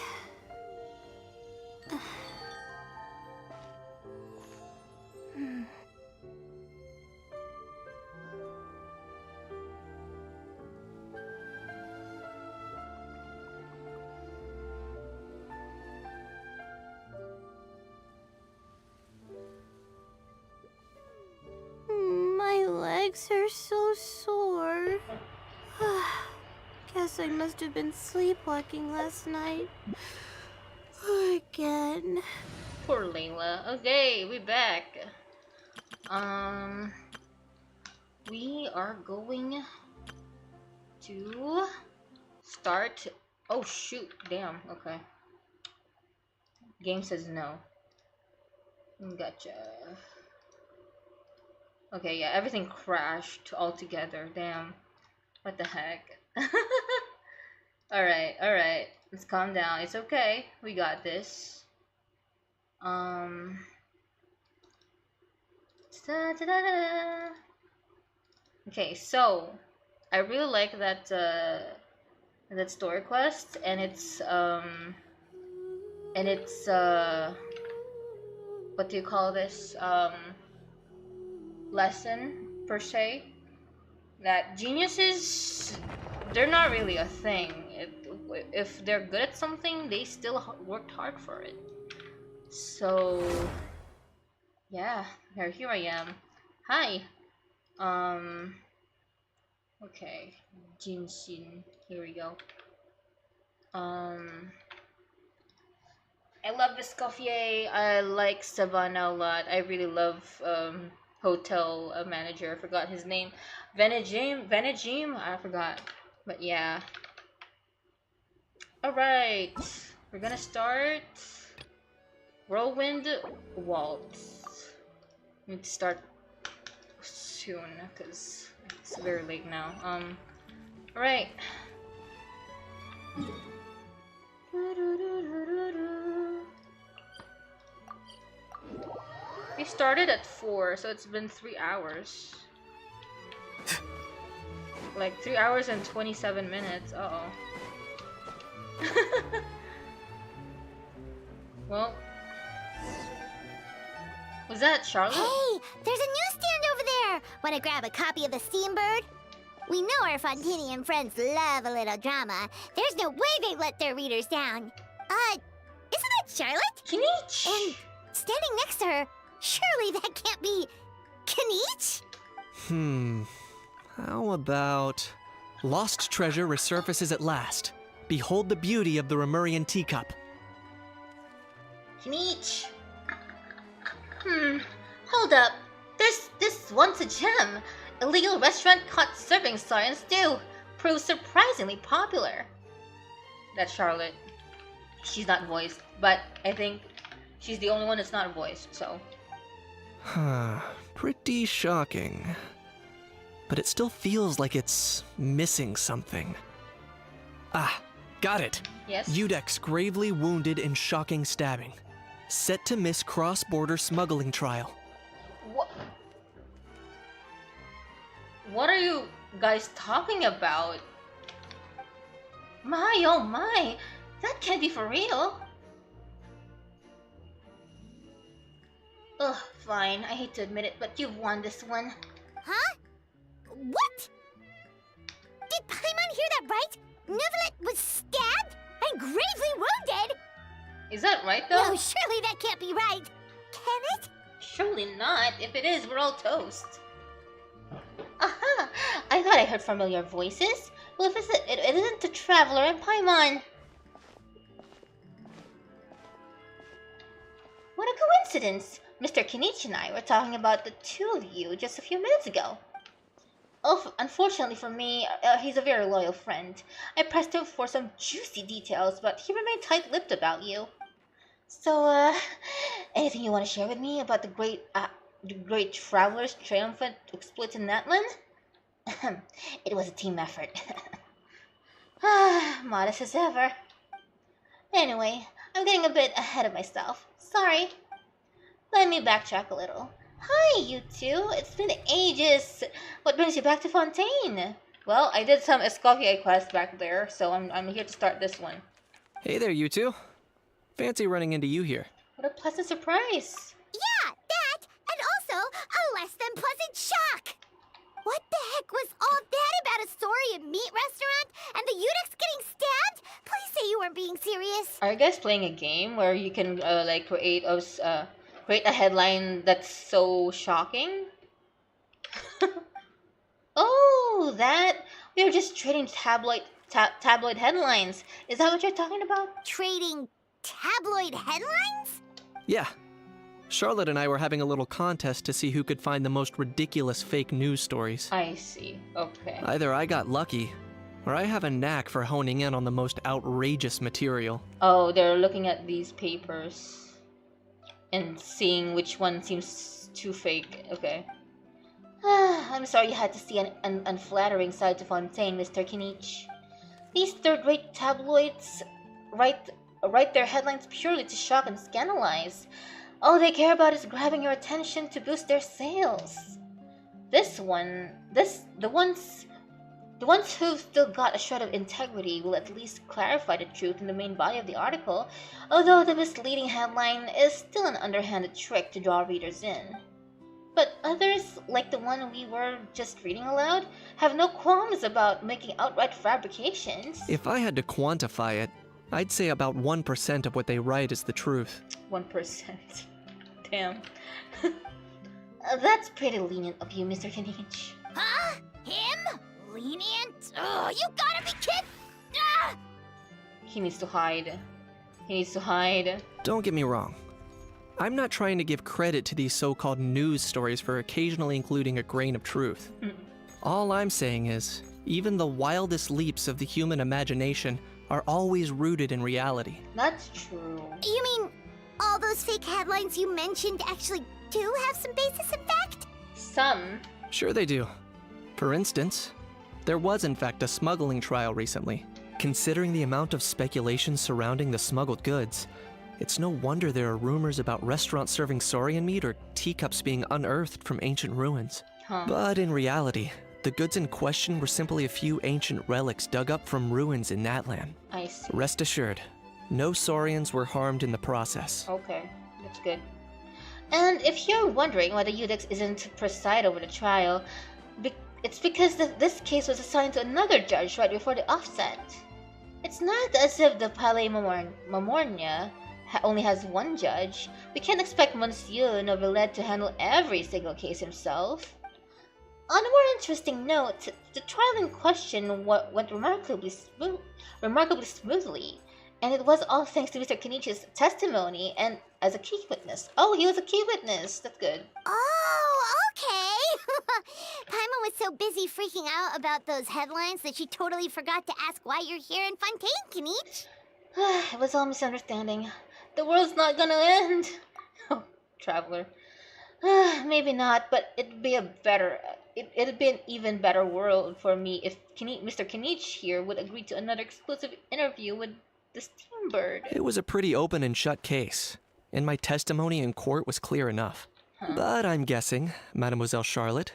legs are so sore. Guess I must have been sleepwalking last night. Again. Poor Layla. Okay, we back. We are going to start. Oh shoot! Damn. Okay. Game says no. Gotcha. Okay, yeah, everything crashed altogether. Damn. What the heck? Alright, alright. Let's calm down. It's okay. We got this. Ta-da-da-da. Okay, so I really like that that story quest, and it's what do you call this, lesson per se, that geniuses, they're not really a thing. If they're good at something, they still worked hard for it. So yeah, here I am. Hi. Okay, GENSHIN. Here we go. I love Escoffier. I like Savannah a lot. I really love hotel manager. I forgot his name. Venegim. I forgot. But yeah. All right, we're gonna start Whirlwind Waltz. Need to start soon because it's very late now. All right. We started at 4, so it's been 3 hours. Like 3 hours and 27 minutes. Uh-oh. Well, was that Charlotte? Hey, there's a newsstand over there. Want to grab a copy of the Steambird? We know our Fontanian friends love a little drama. There's no way they let their readers down. Isn't that Charlotte? Kinich! And standing next to her, surely that can't be Kinich? How about... Lost treasure resurfaces at last. Behold the beauty of the Remurian teacup. Kinich! Hold up. There's this once a gem. Illegal restaurant caught serving soy and stew. Proved surprisingly popular. That's Charlotte. She's not voiced, but I think she's the only one that's not voiced, so. Pretty shocking. But it still feels like it's missing something. Ah, got it. Yes? Udex gravely wounded in shocking stabbing. Set to miss cross-border smuggling trial. What are you guys talking about? My, oh my! That can't be for real! Ugh, fine. I hate to admit it, but you've won this one. Huh? What? Did Paimon hear that right? Nevelet was stabbed and gravely wounded? Is that right, though? No, surely that can't be right. Can it? Surely not. If it is, we're all toast. Aha! I thought I heard familiar voices. Well, if it isn't the Traveler and Paimon. What a coincidence! Mr. Kinich and I were talking about the two of you just a few minutes ago. Oh, unfortunately for me, he's a very loyal friend. I pressed him for some juicy details, but he remained tight-lipped about you. So, anything you want to share with me about the great Traveler's triumphant exploit in Natlan? It was a team effort. Modest as ever. Anyway, I'm getting a bit ahead of myself. Sorry. Let me backtrack a little. Hi, you two. It's been ages. What brings you back to Fontaine? Well, I did some Escoffier quest back there, so I'm here to start this one. Hey there, you two. Fancy running into you here. What a pleasant surprise. Yeah, that, and also a less than pleasant shock. What the heck was all that about a Saurian meat restaurant and the Udex getting stabbed? Please say you weren't being serious. Are you guys playing a game where you can like create a headline that's so shocking? Oh, that? We were just trading tabloid headlines. Is that what you're talking about? Trading tabloid headlines? Yeah. Charlotte and I were having a little contest to see who could find the most ridiculous fake news stories. I see. Okay. Either I got lucky, or I have a knack for honing in on the most outrageous material. Oh, they're looking at these papers and seeing which one seems too fake. Okay. I'm sorry you had to see an unflattering side to Fontaine, Mr. Kinich. These third-rate tabloids write their headlines purely to shock and scandalize. All they care about is grabbing your attention to boost their sales. The ones who've still got a shred of integrity will at least clarify the truth in the main body of the article, although the misleading headline is still an underhanded trick to draw readers in. But others, like the one we were just reading aloud, have no qualms about making outright fabrications. If I had to quantify it, I'd say about 1% of what they write is the truth. 1%. Damn. That's pretty lenient of you, Mr. Kinich. Huh? Him? Lenient? Oh, you gotta be kidding! Ah! He needs to hide. He needs to hide. Don't get me wrong. I'm not trying to give credit to these so-called news stories for occasionally including a grain of truth. All I'm saying is, even the wildest leaps of the human imagination are always rooted in reality. That's true. You mean all those fake headlines you mentioned actually do have some basis in fact? Some. Sure they do. For instance, there was in fact a smuggling trial recently. Considering the amount of speculation surrounding the smuggled goods, it's no wonder there are rumors about restaurants serving saurian meat or teacups being unearthed from ancient ruins. But in reality, the goods in question were simply a few ancient relics dug up from ruins in Natlan. I see. Rest assured, no saurians were harmed in the process. Okay, that's good. And if you're wondering why the Udix isn't to preside over the trial, it's because this case was assigned to another judge right before the offset. It's not as if the Palais Mamornia only has one judge. We can't expect Monsieur Novelet to handle every single case himself. On a more interesting note, the trial in question went remarkably smoothly, and it was all thanks to Mr. Kenichi's testimony and as a key witness. Oh, he was a key witness. That's good. Oh, okay. Paimon was so busy freaking out about those headlines that she totally forgot to ask why you're here in Fontaine, Kenich. It was all misunderstanding. The world's not gonna end. Oh, Traveler. Maybe not, but it'd be it'd be an even better world for me if Mr. Kinich here would agree to another exclusive interview with the Steambird. It was a pretty open and shut case, and my testimony in court was clear enough. But I'm guessing, Mademoiselle Charlotte,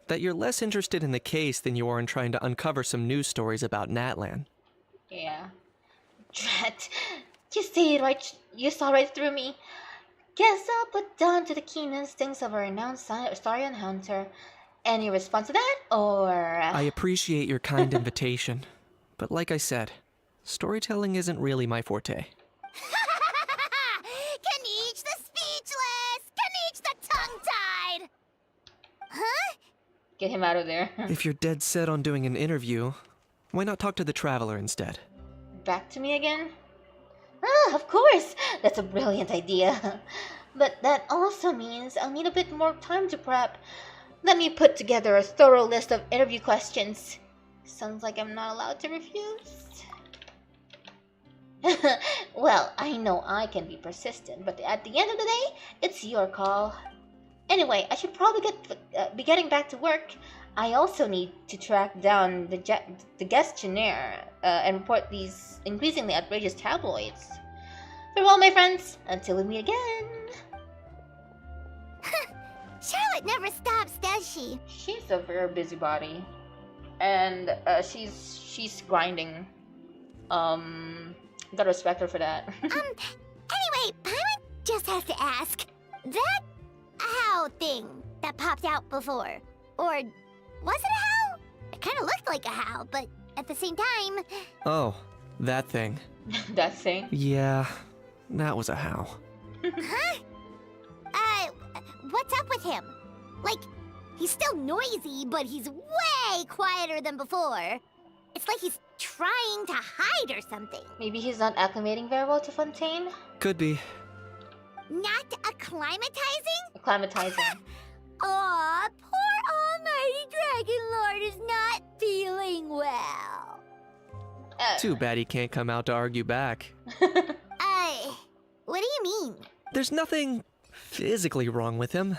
that you're less interested in the case than you are in trying to uncover some news stories about Natlan. Yeah. Drat. You saw right through me. Guess I'll put down to the keen instincts of our renowned Saurian hunter. Any response to that, or...? I appreciate your kind invitation, but like I said, storytelling isn't really my forte. Kenich the speechless! Kenich the tongue-tied! Huh? Get him out of there. If you're dead set on doing an interview, why not talk to the Traveler instead? Back to me again? Ah, of course! That's a brilliant idea. But that also means I'll need a bit more time to prep. Let me put together a thorough list of interview questions. Sounds like I'm not allowed to refuse. Well, I know I can be persistent, but at the end of the day, it's your call. Anyway, I should probably be getting back to work. I also need to track down the questionnaire and report these increasingly outrageous tabloids. Farewell, my friends, until we meet again. Charlotte never stops, does she? She's a very busybody, and she's grinding. Gotta respect her for that. Anyway, Paimon just has to ask, that owl thing that popped out before, or was it a howl? It kind of looked like a howl, but at the same time... Oh, that thing. That thing? Yeah, that was a howl. Huh? What's up with him? Like, He's still noisy, but he's way quieter than before. It's like he's trying to hide or something. Maybe he's not acclimating very well to Fontaine? Could be. Not acclimatizing? Acclimatizing. Aw, poor Almighty Dragon Lord is not feeling well. Too bad he can't come out to argue back. What do you mean? There's nothing physically wrong with him.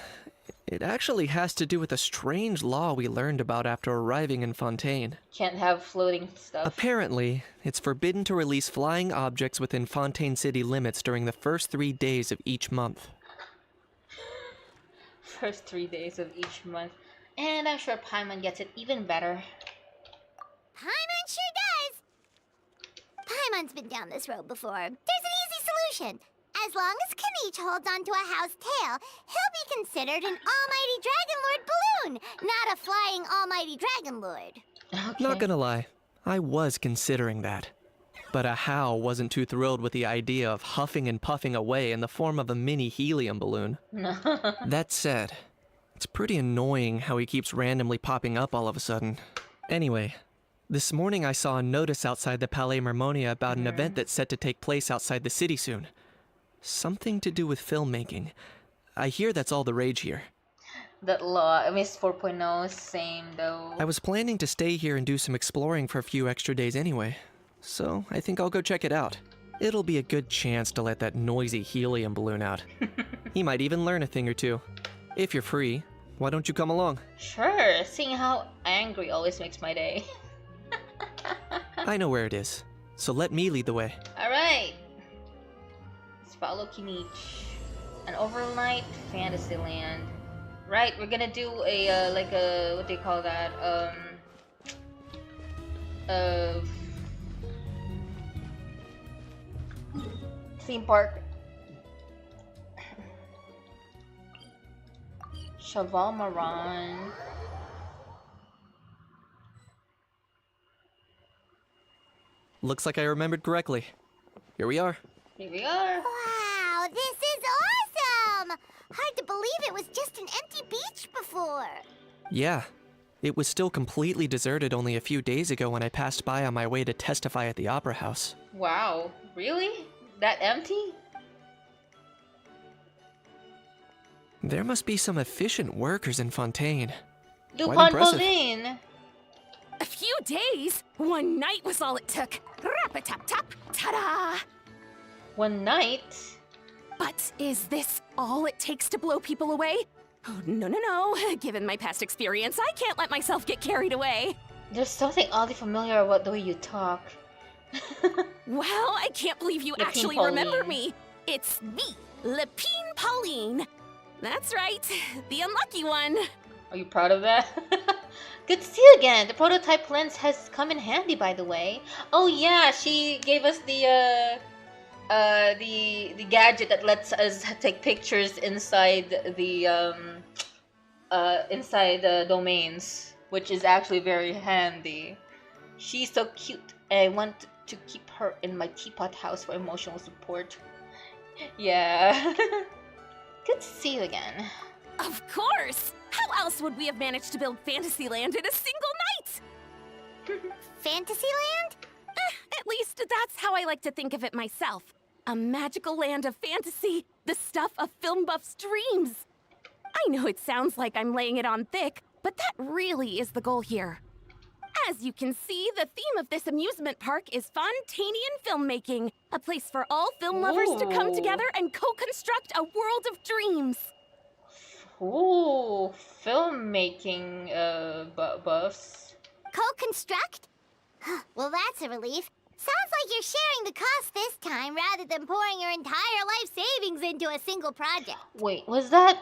It actually has to do with a strange law we learned about after arriving in Fontaine. Can't have floating stuff. Apparently, it's forbidden to release flying objects within Fontaine city limits during the first 3 days of each month. First 3 days of each month. And I'm sure Paimon gets it even better. Paimon sure does. Paimon's been down this road before. There's an easy solution. As long as Kaniche holds onto a house tail, he'll be considered an Almighty Dragon Lord balloon, not a flying Almighty Dragon Lord. Okay. Not gonna lie, I was considering that. But Ahau wasn't too thrilled with the idea of huffing and puffing away in the form of a mini helium balloon. That said, it's pretty annoying how he keeps randomly popping up all of a sudden. Anyway, this morning I saw a notice outside the Palais Mermonia about an event that's set to take place outside the city soon. Something to do with filmmaking. I hear that's all the rage here. That law, I mean, it's 4.0, same though. I was planning to stay here and do some exploring for a few extra days anyway, so I think I'll go check it out. It'll be a good chance to let that noisy helium balloon out. He might even learn a thing or two. If you're free, why don't you come along? Sure, seeing how angry always makes my day. I know where it is, so let me lead the way. Alright. Let's follow Kaniche. An overnight Fantasyland. Right, we're gonna do a, like a, what do you call that? Theme park. Cheval Maran. Looks like I remembered correctly. Here we are. Here we are. Wow, this is awesome! Hard to believe it was just an empty beach before. Yeah, it was still completely deserted only a few days ago when I passed by on my way to testify at the Opera House. Wow, really? That empty? There must be some efficient workers in Fontaine. Quite Dupont impressive. Pauline. A few days? One night was all it took. Rap-a-tap-tap, ta-da! One night? But is this all it takes to blow people away? Oh, no, no, no. Given my past experience, I can't let myself get carried away. There's something oddly familiar about the way you talk. Well, I can't believe you Lepine actually Pauline. remember me. It's me, Lepine Pauline. That's right, the unlucky one. Are you proud of that? Good to see you again. The prototype lens has come in handy, by the way. Oh yeah, she gave us the gadget that lets us take pictures inside the domains, which is actually very handy. She's so cute. I want to keep her in my teapot house for emotional support. Yeah. Good to see you again. Of course! How else would we have managed to build Fantasyland in a single night? Fantasyland? At least that's how I like to think of it myself. A magical land of fantasy, the stuff of film buffs' dreams. I know it sounds like I'm laying it on thick, but that really is the goal here. As you can see, the theme of this amusement park is Fontainian filmmaking, a place for all film lovers to come together and co-construct a world of dreams. Ooh, filmmaking buffs. Co-construct? Well, that's a relief. Sounds like you're sharing the cost this time rather than pouring your entire life savings into a single project. Wait, was that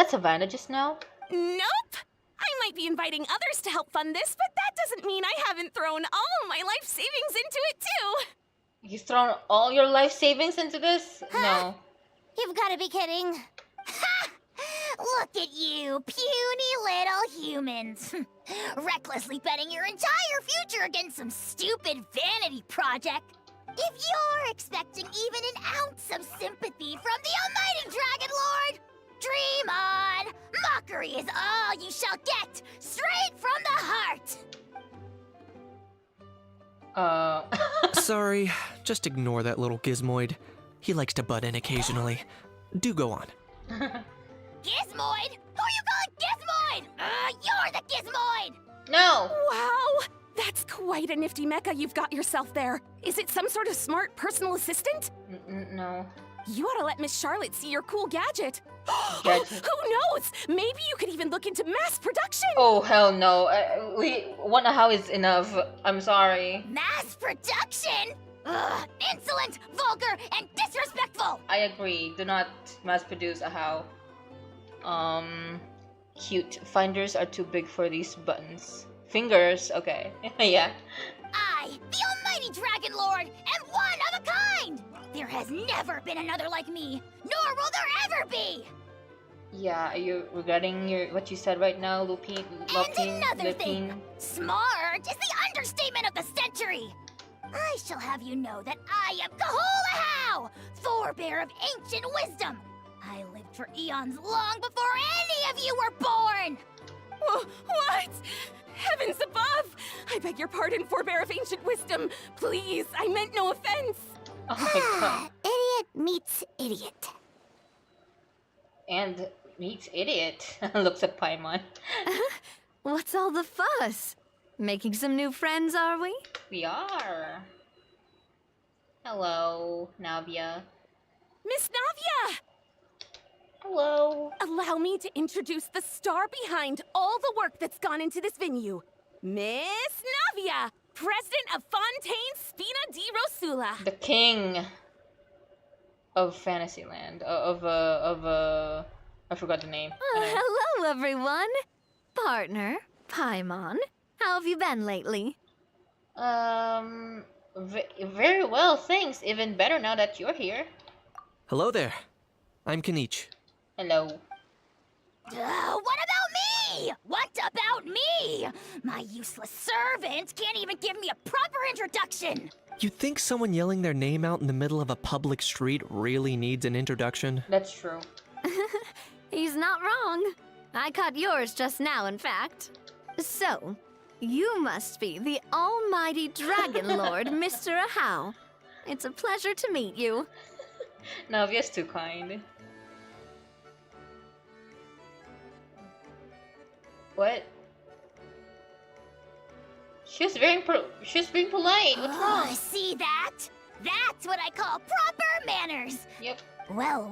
Savannah just now? Nope! I might be inviting others to help fund this, but that doesn't mean I haven't thrown all my life savings into it too! You've thrown all your life savings into this? No. You've got to be kidding. Ha! Look at you, puny little humans. Recklessly betting your entire future against some stupid vanity project. If you're expecting even an ounce of sympathy from the Almighty Dragon Lord, Dream on! Mockery is all you shall get, straight from the heart! Sorry, just ignore that little gizmoid. He likes to butt in occasionally. Do go on. Gizmoid? Who you calling Gizmoid? You're the Gizmoid! No! Wow! That's quite a nifty mecha you've got yourself there. Is it some sort of smart personal assistant? No. You ought to let Miss Charlotte see your cool gadget. Gadget. Who knows? Maybe you could even look into mass production. Oh, hell no. 1.5 is enough. I'm sorry. Mass production? Ugh, insolent, vulgar, and disrespectful! I agree. Do not mass produce a how. Cute. Finders are too big for these buttons. Fingers, okay. Yeah. I, the almighty Dragon Lord, am one of a kind! There has never been another like me, nor will there ever be! Yeah, are you regretting what you said right now, Lupine? And another thing, smart is the understatement of the century! I shall have you know that I am Kahulahau, forebear of ancient wisdom! I lived for eons long before any of you were born! What? Heavens above! I beg your pardon, forebear of ancient wisdom. Please, I meant no offense. Oh my god. Idiot meets idiot. And meets idiot. Looks at Paimon. What's all the fuss? Making some new friends, are we? We are. Hello, Navia. Miss Navia! Hello. Allow me to introduce the star behind all the work that's gone into this venue. Miss Navia, president of Fontaine Spina di Rosula. The king of Fantasyland. I forgot the name. Hello, everyone. Partner, Paimon. How have you been lately? Very well, thanks. Even better now that you're here. Hello there. I'm Kenichi. Hello. What about me? What about me? My useless servant can't even give me a proper introduction. You think someone yelling their name out in the middle of a public street really needs an introduction? That's true. He's not wrong. I caught yours just now, in fact. So, you must be the almighty Dragon Lord, Mr. Ahau. It's a pleasure to meet you. Navia's too kind. What? She's being polite. What's wrong? See that? That's what I call proper manners. Yep. Well,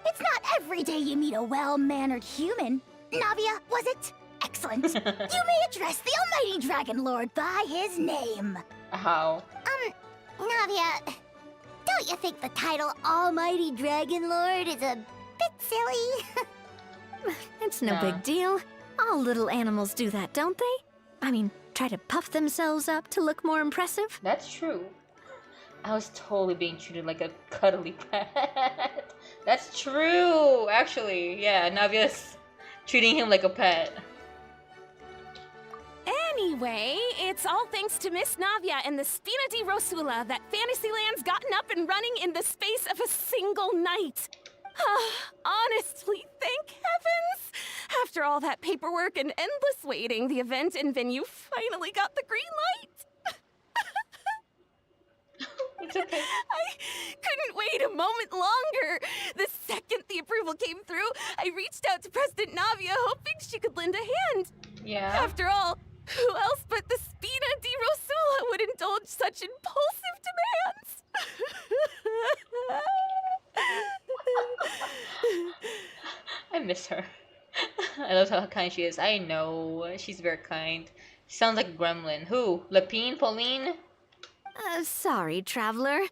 it's not every day you meet a well-mannered human. Navia, was it? Excellent. You may address the almighty Dragon Lord by his name. How? Navia, don't you think the title Almighty Dragon Lord is a bit silly? It's no big deal. All little animals do that, don't they? I mean, try to puff themselves up to look more impressive. That's true. I was totally being treated like a cuddly pet. That's true, actually. Yeah, Navia's treating him like a pet. Anyway, it's all thanks to Miss Navia and the Spina di Rosula that Fantasyland's gotten up and running in the space of a single night. Honestly, thank heavens! After all that paperwork and endless waiting, the event and venue finally got the green light. It's okay. I couldn't wait a moment longer. The second the approval came through, I reached out to President Navia, hoping she could lend a hand. Yeah. After all, who else but the Spina di Rosula would indulge such impulsive demands? I miss her. I love how kind she is. I know. She's very kind. She sounds like a gremlin. Who? Lapine? Pauline? Sorry, traveler.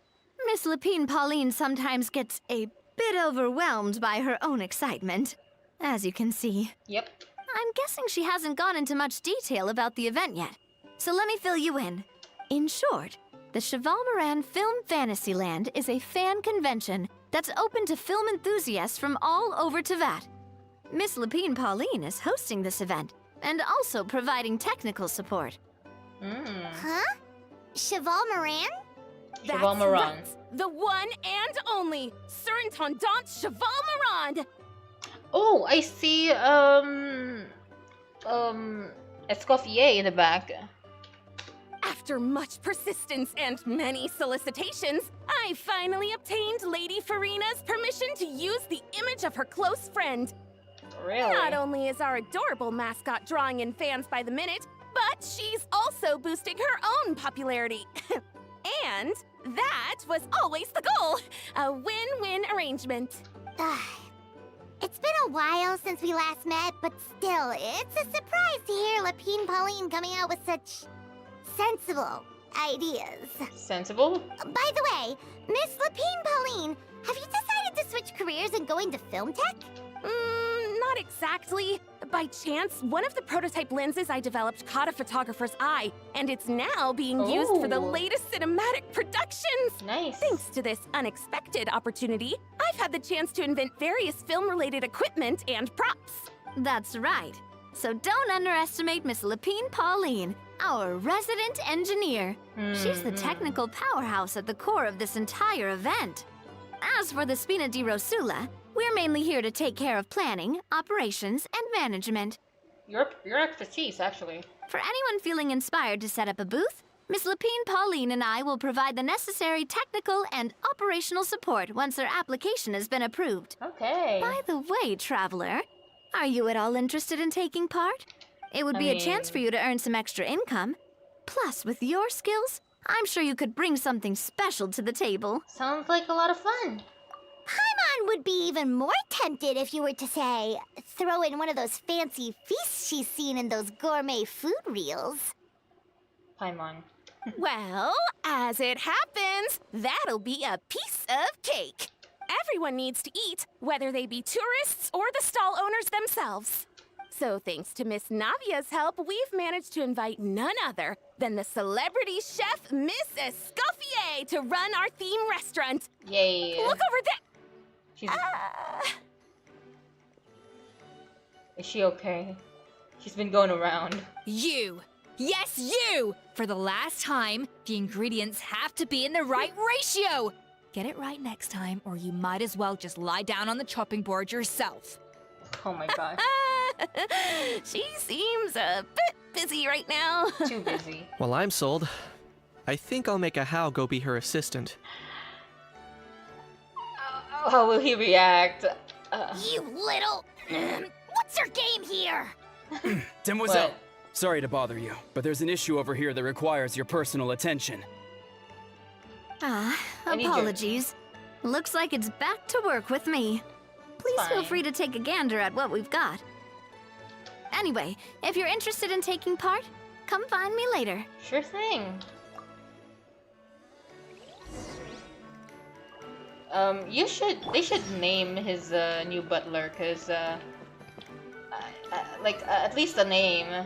Miss Lapine Pauline sometimes gets a bit overwhelmed by her own excitement, as you can see. Yep. I'm guessing she hasn't gone into much detail about the event yet, so let me fill you in. In short, the Cheval Moran Film Fantasyland is a fan convention that's open to film enthusiasts from all over Teyvat. Miss Lapine Pauline is hosting this event and also providing technical support. Huh? Cheval Moran? Cheval Moran. Right. The one and only Surintendant Cheval Moran. Oh, I see Escoffier in the back. After much persistence and many solicitations, I finally obtained Lady Farina's permission to use the image of her close friend. Really? Not only is our adorable mascot drawing in fans by the minute, but she's also boosting her own popularity. And that was always the goal. A win-win arrangement. It's been a while since we last met, but still, it's a surprise to hear Lapine Pauline coming out with such sensible ideas. Sensible? By the way, Miss Lapine Pauline, have you decided to switch careers and go into film tech? Not exactly. By chance, one of the prototype lenses I developed caught a photographer's eye, and it's now being used for the latest cinematic productions. Nice. Thanks to this unexpected opportunity, I've had the chance to invent various film-related equipment and props. That's right. So don't underestimate Miss Lapine Pauline, our resident engineer. She's the technical powerhouse at the core of this entire event. As for the Spina di Rosula, we're mainly here to take care of planning, operations, and management. Your expertise, actually. For anyone feeling inspired to set up a booth, Miss Lapine Pauline and I will provide the necessary technical and operational support once their application has been approved. Okay. By the way, traveler, are you at all interested in taking part? It would be a chance for you to earn some extra income. Plus, with your skills, I'm sure you could bring something special to the table. Sounds like a lot of fun. Paimon would be even more tempted if you were to, say, throw in one of those fancy feasts she's seen in those gourmet food reels. Paimon. Well, as it happens, that'll be a piece of cake. Everyone needs to eat, whether they be tourists or the stall owners themselves. So thanks to Miss Navia's help, we've managed to invite none other than the celebrity chef, Miss Escoffier, to run our theme restaurant. Yay. Look over there. Is she okay? She's been going around. You! Yes, you! For the last time, the ingredients have to be in the right ratio! Get it right next time, or you might as well just lie down on the chopping board yourself. Oh my god. She seems a bit busy right now. Too busy. Well, I'm sold. I think I'll make a Hao go be her assistant. How will he react? You little... What's your game here? Demoiselle, sorry to bother you, but there's an issue over here that requires your personal attention. Apologies. Looks like it's back to work with me. Please feel free to take a gander at what we've got. Anyway, if you're interested in taking part, come find me later. Sure thing. They should name his new butler, cause at least the name.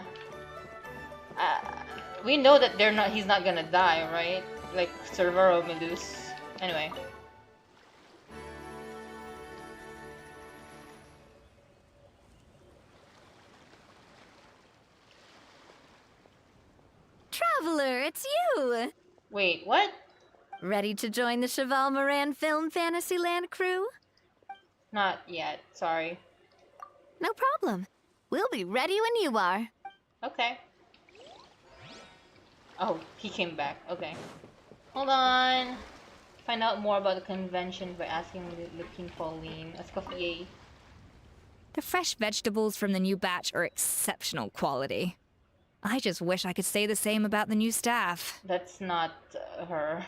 We know that he's not gonna die, right? Like Cervero Medus. Anyway. Traveler, it's you! Wait, what? Ready to join the Cheval Moran Film Fantasyland crew? Not yet, sorry. No problem. We'll be ready when you are. Okay. Oh, he came back. Okay. Hold on. Find out more about the convention by asking Lapine Pauline. Escoffier. The fresh vegetables from the new batch are exceptional quality. I just wish I could say the same about the new staff. That's not her.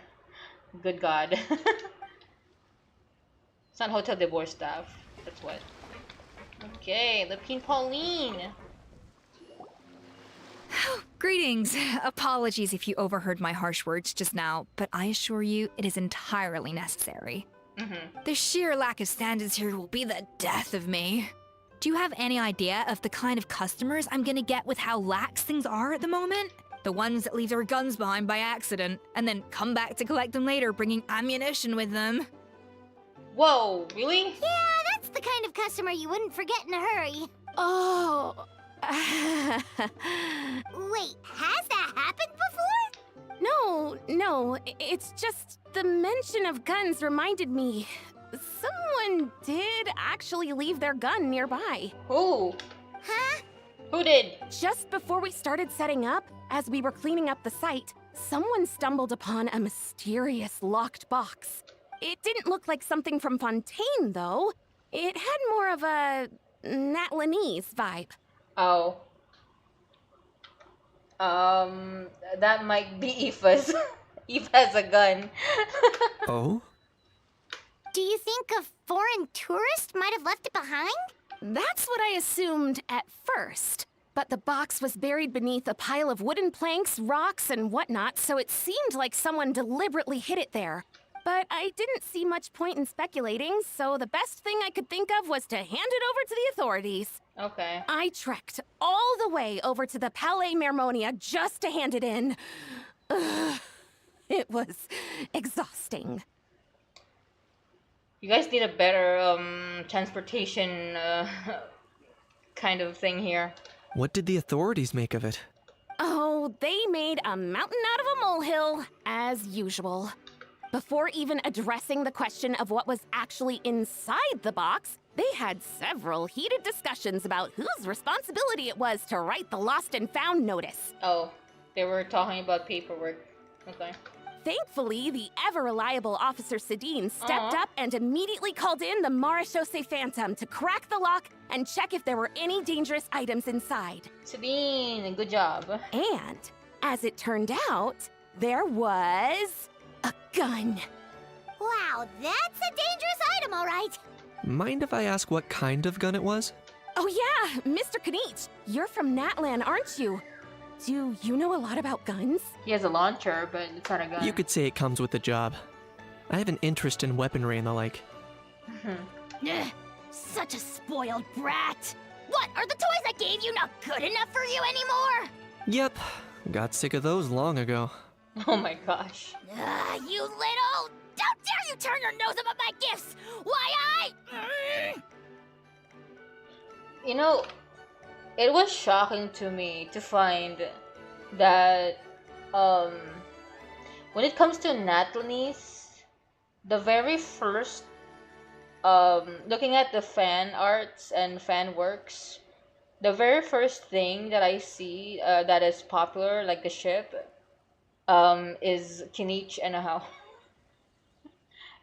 Good God. It's not Hotel de Boer staff. That's what. Okay, Lapine Pauline. Greetings. Apologies if you overheard my harsh words just now, but I assure you it is entirely necessary. The sheer lack of standards here will be the death of me. Do you have any idea of the kind of customers I'm gonna get with how lax things are at the moment? The ones that leave their guns behind by accident, and then come back to collect them later bringing ammunition with them. Whoa, really? Yeah, that's the kind of customer you wouldn't forget in a hurry. Oh. Wait, has that happened before? No, it's just the mention of guns reminded me. someone did actually leave their gun nearby. Who? Huh? Who did? Just before we started setting up, as we were cleaning up the site, someone stumbled upon a mysterious locked box. It didn't look like something from Fontaine, though. It had more of a Natlanese vibe. Oh. That might be Aoife's. Aoife has a gun. Oh? Do you think a foreign tourist might have left it behind? That's what I assumed at first. But the box was buried beneath a pile of wooden planks, rocks, and whatnot, so it seemed like someone deliberately hid it there. But I didn't see much point in speculating, so the best thing I could think of was to hand it over to the authorities. Okay. I trekked all the way over to the Palais Mermonia just to hand it in. Ugh, it was exhausting. You guys need a better transportation kind of thing here. What did the authorities make of it? Oh, they made a mountain out of a molehill, as usual. Before even addressing the question of what was actually inside the box, they had several heated discussions about whose responsibility it was to write the lost and found notice. Oh, they were talking about paperwork. Okay. Thankfully, the ever-reliable Officer Sedine stepped up and immediately called in the Marechaussee Phantom to crack the lock and check if there were any dangerous items inside. Sedine, good job. And, as it turned out, there was a gun. Wow, that's a dangerous item, all right. Mind if I ask what kind of gun it was? Oh yeah, Mr. Kanich, you're from Natlan, aren't you? Do you know a lot about guns? He has a launcher, but it's not a gun. You could say it comes with the job. I have an interest in weaponry and the like. Ugh, such a spoiled brat. What, are the toys I gave you not good enough for you anymore? Yep, got sick of those long ago. Oh my gosh. You little... Don't dare you turn your nose up at my gifts! Why You know, it was shocking to me to find that when it comes to Natlanese, the very first looking at the fan arts and fan works, the very first thing that I see that is popular, like the ship, is Kinich and Ahau.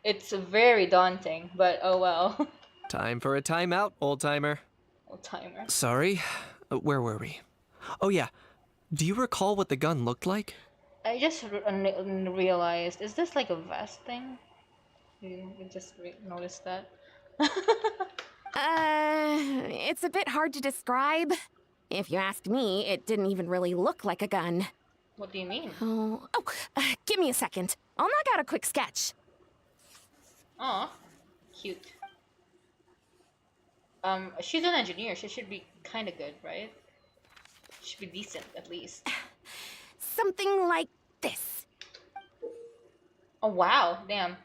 It's very daunting, but oh well. Time for a timeout, old-timer. Old-timer. Sorry, where were we? Oh yeah, do you recall what the gun looked like? I just realized, is this like a vest thing? You just noticed that? It's a bit hard to describe. If you ask me, it didn't even really look like a gun. What do you mean? Give me a second. I'll knock out a quick sketch. Aw, cute. She's an engineer. She should be kind of good, right? She should be decent, at least. Something like this. Oh, wow. Damn.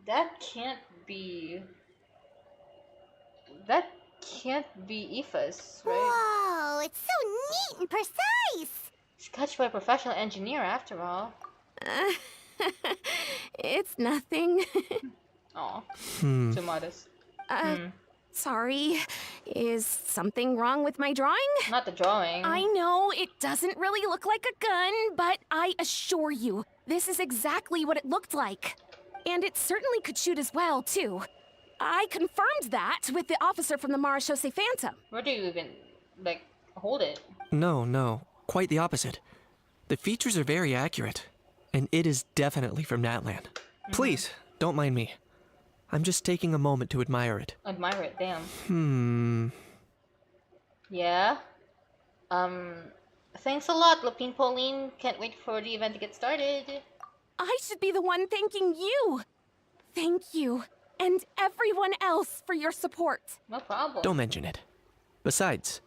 That can't be... That can't be Aoife's, right? Whoa, it's so neat and precise! Sketched by a professional engineer, after all. It's nothing. Aw. Too modest. Sorry. Is something wrong with my drawing? Not the drawing. I know, it doesn't really look like a gun, but I assure you, this is exactly what it looked like. And it certainly could shoot as well, too. I confirmed that with the officer from the Marechaussee Phantom. Where do you even, like, hold it? No, quite the opposite. The features are very accurate, and it is definitely from Natlan. Please, don't mind me. I'm just taking a moment to admire it. Admire it, damn. Yeah? Thanks a lot, Lupine Pauline. Can't wait for the event to get started. I should be the one thanking you. Thank you. And everyone else for your support. No problem. Don't mention it. Besides,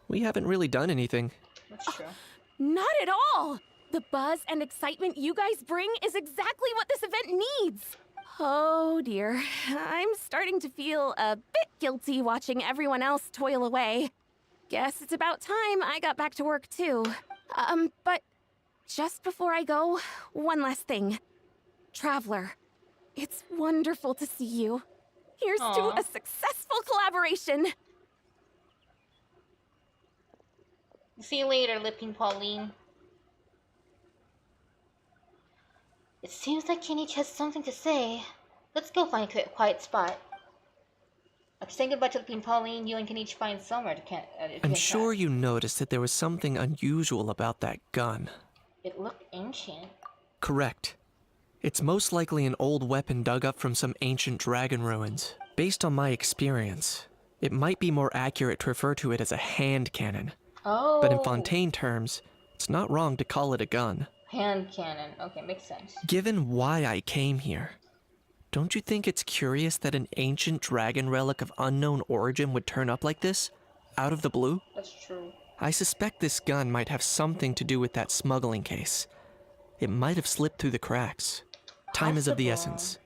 we haven't really done anything. That's true. Not at all. The buzz and excitement you guys bring is exactly what this event needs. Oh dear, I'm starting to feel a bit guilty watching everyone else toil away. Guess it's about time I got back to work too. But just before I go, one last thing. Traveler, It's wonderful to see you. Here's to Aw. a successful collaboration. See you later, Lipping Pauline. It seems like Kinich has something to say. Let's go find a quiet spot. After saying goodbye to Lipping Pauline, you and Kinich find somewhere to I'm sure you noticed that there was something unusual about that gun. It looked ancient. Correct. It's most likely an old weapon dug up from some ancient dragon ruins. Based on my experience, it might be more accurate to refer to it as a hand cannon. Oh. But in Fontaine terms, it's not wrong to call it a gun. Hand cannon. Okay, makes sense. Given why I came here, don't you think it's curious that an ancient dragon relic of unknown origin would turn up like this, out of the blue? That's true. I suspect this gun might have something to do with that smuggling case. It might have slipped through the cracks. Time is of the essence,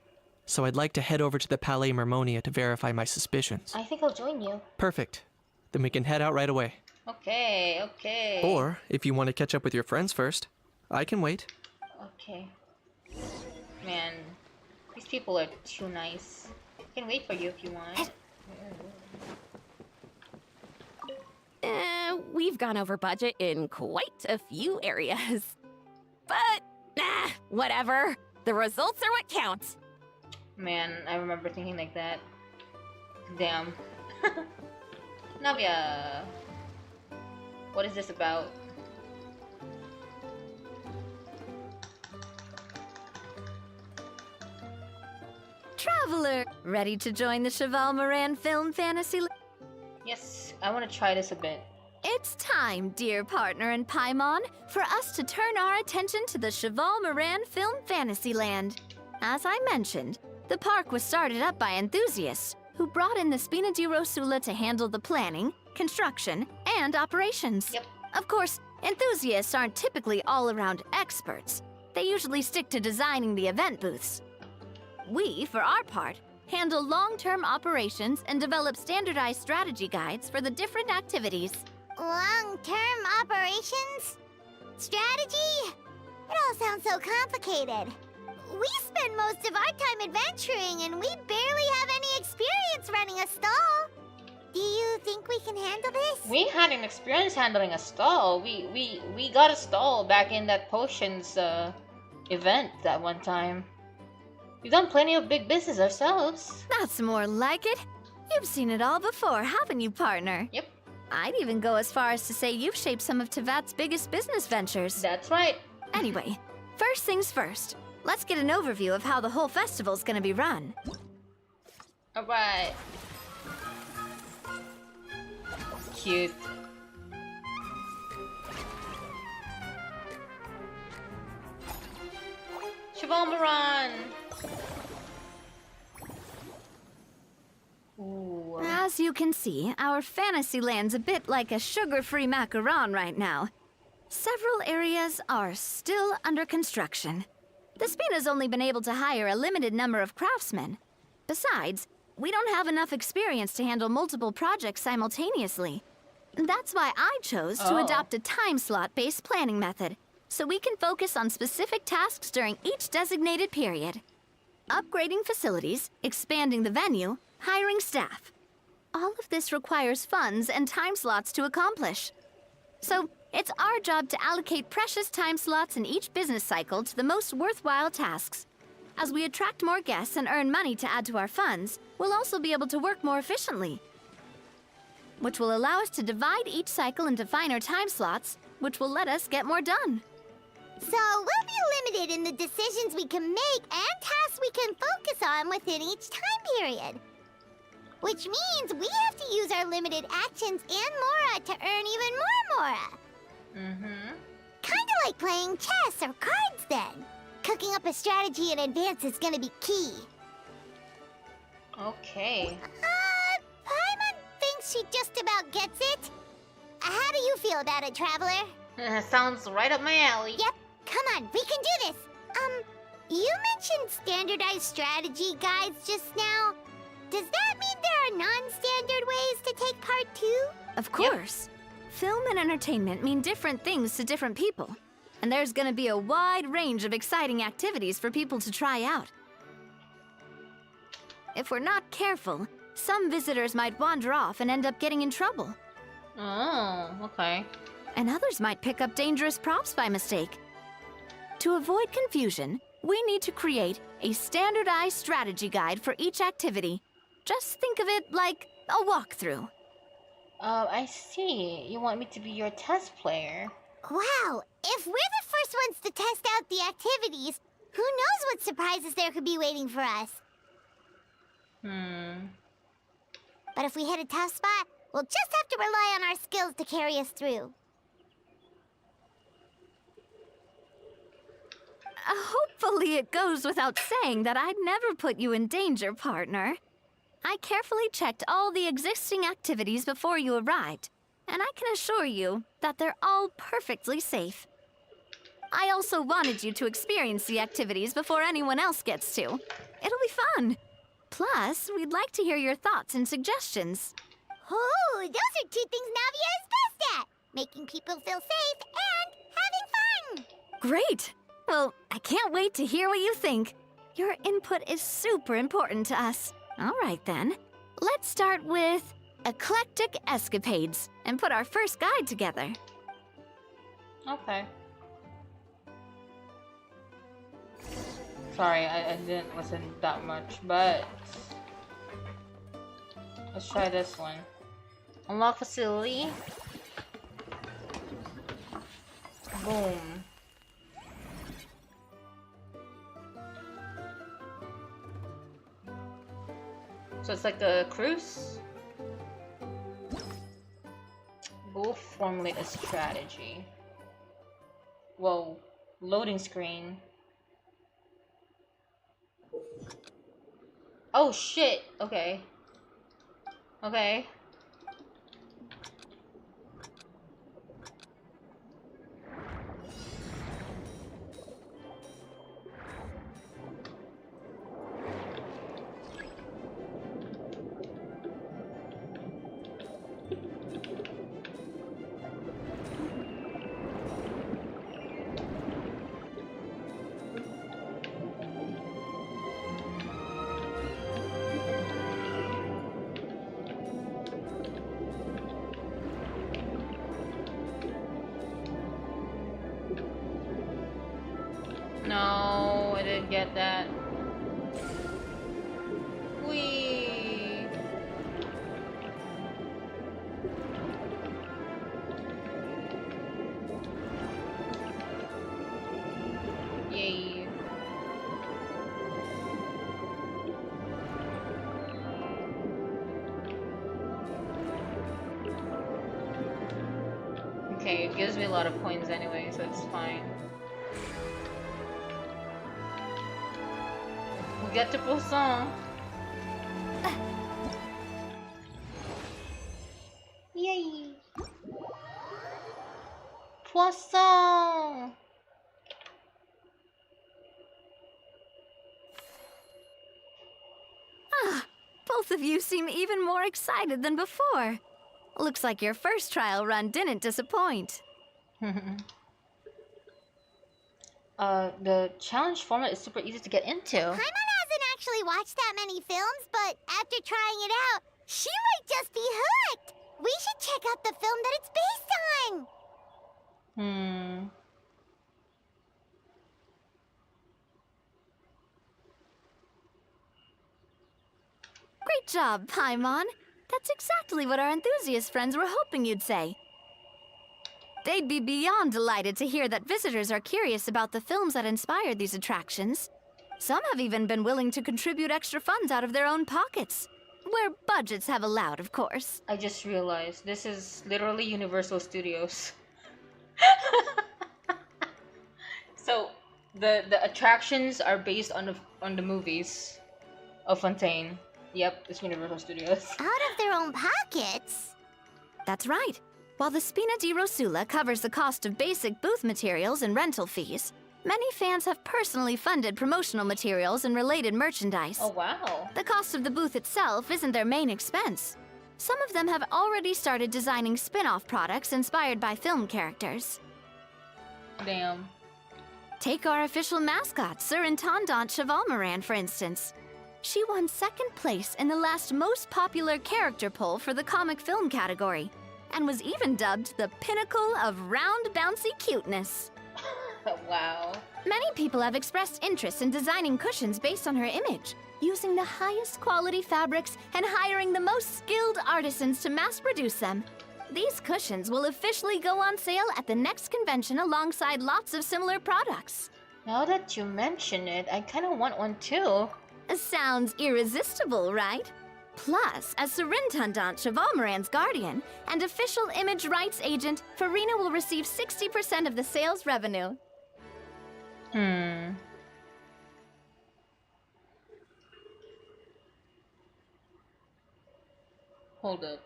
so I'd like to head over to the Palais Mermonia to verify my suspicions. I think I'll join you. Perfect. Then we can head out right away. Okay, okay. Or, if you want to catch up with your friends first, I can wait. Okay. Man, these people are too nice. I can wait for you if you want. We've gone over budget in quite a few areas. But, whatever. The results are what counts. Man, I remember thinking like that. Damn. Navia. What is this about? Traveler, ready to join the Cheval Moran Film Fantasy? Yes, I want to try this a bit. It's time, dear partner in Paimon, for us to turn our attention to the Cheval Moran Film Fantasyland. As I mentioned, the park was started up by enthusiasts who brought in the Spina di Rosula to handle the planning, construction, and operations. Yep. Of course, enthusiasts aren't typically all-around experts. They usually stick to designing the event booths. We, for our part, handle long-term operations and develop standardized strategy guides for the different activities. Long-term operations? Strategy? It all sounds so complicated. We spend most of our time adventuring and we barely have any experience running a stall. Do you think we can handle this? We had an experience handling a stall. We got a stall back in that potions event that one time. We've done plenty of big business ourselves. That's more like it. You've seen it all before, haven't you, partner? Yep. I'd even go as far as to say you've shaped some of Tevat's biggest business ventures. That's right. Anyway, first things first. Let's get an overview of how the whole festival's gonna be run. Alright. Cute. Cheval Moran! Ooh. As you can see, our Fantasyland's a bit like a sugar-free macaron right now. Several areas are still under construction. The Spina's only been able to hire a limited number of craftsmen. Besides, we don't have enough experience to handle multiple projects simultaneously. That's why I chose to adopt a time slot-based planning method, so we can focus on specific tasks during each designated period. Upgrading facilities, expanding the venue, hiring staff. All of this requires funds and time slots to accomplish. So, it's our job to allocate precious time slots in each business cycle to the most worthwhile tasks. As we attract more guests and earn money to add to our funds, we'll also be able to work more efficiently, which will allow us to divide each cycle into finer time slots, which will let us get more done. So we'll be limited in the decisions we can make and tasks we can focus on within each time period. Which means we have to use our limited actions and Mora to earn even more Mora. Kinda like playing chess or cards then. Cooking up a strategy in advance is gonna be key. Okay. Paimon thinks she just about gets it. How do you feel about it, Traveler? Sounds right up my alley. Yep, come on, we can do this. You mentioned standardized strategy guides just now. Does that mean there are non-standard ways to take part too? Of course. Film and entertainment mean different things to different people. And there's gonna be a wide range of exciting activities for people to try out. If we're not careful, some visitors might wander off and end up getting in trouble. Oh, okay. And others might pick up dangerous props by mistake. To avoid confusion, we need to create a standardized strategy guide for each activity. Just think of it like a walkthrough. I see. You want me to be your test player. Wow, if we're the first ones to test out the activities, who knows what surprises there could be waiting for us? But if we hit a tough spot, we'll just have to rely on our skills to carry us through. Hopefully it goes without saying that I'd never put you in danger, partner. I carefully checked all the existing activities before you arrived, and I can assure you that they're all perfectly safe. I also wanted you to experience the activities before anyone else gets to. It'll be fun. Plus, we'd like to hear your thoughts and suggestions. Oh, those are two things Navia is best at. Making people feel safe and having fun. Great! Well, I can't wait to hear what you think. Your input is super important to us. All right, then. Let's start with eclectic escapades and put our first guide together. Okay. Sorry, I didn't listen that much, but let's try this one. Unlock facility. Boom. So it's like a cruise. Go formulate a strategy. Whoa, loading screen. Oh shit, okay. Okay. No, I didn't get that. Whee! Yay. Okay, it gives me a lot of points anyway, so it's fine. Get to Poisson. Yay! Poisson! Both of you seem even more excited than before. Looks like your first trial run didn't disappoint. The challenge format is super easy to get into. Paimon hasn't actually watched that many films, but after trying it out, she might just be hooked. We should check out the film that it's based on. Great job, Paimon. That's exactly what our enthusiast friends were hoping you'd say. They'd be beyond delighted to hear that visitors are curious about the films that inspired these attractions. Some have even been willing to contribute extra funds out of their own pockets. Where budgets have allowed, of course. I just realized this is literally Universal Studios. So the attractions are based on the movies of Fontaine. Yep, it's Universal Studios. Out of their own pockets? That's right. While the Spina di Rosula covers the cost of basic booth materials and rental fees, many fans have personally funded promotional materials and related merchandise. Oh, wow. The cost of the booth itself isn't their main expense. Some of them have already started designing spin-off products inspired by film characters. Damn. Take our official mascot, Sir Intendant Chevalmoran, for instance. She won second place in the last most popular character poll for the comic film category, and was even dubbed the pinnacle of round bouncy cuteness. Wow. Many people have expressed interest in designing cushions based on her image, using the highest quality fabrics and hiring the most skilled artisans to mass produce them. These cushions will officially go on sale at the next convention alongside lots of similar products. Now that you mention it, I kind of want one too. Sounds irresistible, right? Plus, as Surintendant Chevalmoran's guardian and official image rights agent, Farina will receive 60% of the sales revenue. Hold up.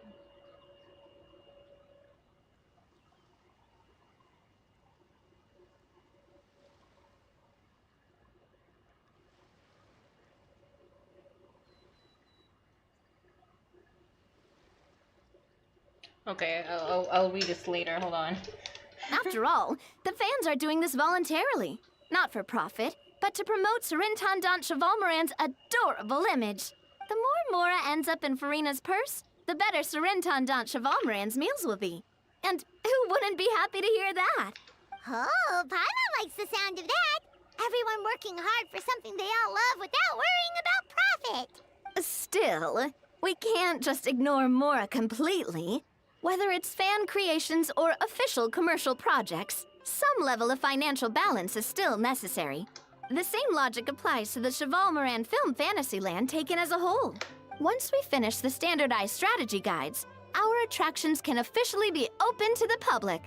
Okay, I'll read this later. Hold on. After all, the fans are doing this voluntarily, not for profit, but to promote Surintendant Chevalmoran's adorable image. The more Mora ends up in Farina's purse, the better Surintendant Chevalmoran's meals will be. And who wouldn't be happy to hear that? Oh, Paimon likes the sound of that. Everyone working hard for something they all love without worrying about profit. Still, we can't just ignore Mora completely. Whether it's fan creations or official commercial projects, some level of financial balance is still necessary. The same logic applies to the Chevalmoran Film Fantasyland taken as a whole. Once we finish the standardized strategy guides, our attractions can officially be open to the public.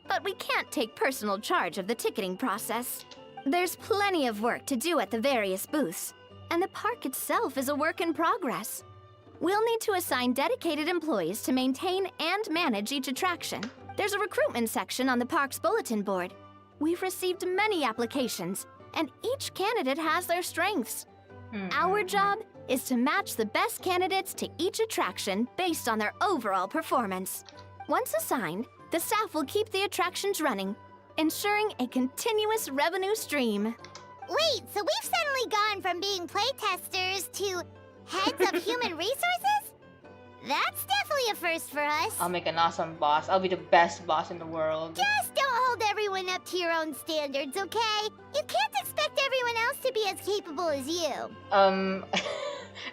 But we can't take personal charge of the ticketing process. There's plenty of work to do at the various booths, and the park itself is a work in progress. We'll need to assign dedicated employees to maintain and manage each attraction. There's a recruitment section on the park's bulletin board. We've received many applications, and each candidate has their strengths. Our job is to match the best candidates to each attraction based on their overall performance. Once assigned, the staff will keep the attractions running, ensuring a continuous revenue stream. Wait, so we've suddenly gone from being playtesters to heads of human resources? That's definitely a first for us. I'll make an awesome boss. I'll be the best boss in the world. Just don't hold everyone up to your own standards, okay? You can't expect everyone else to be as capable as you.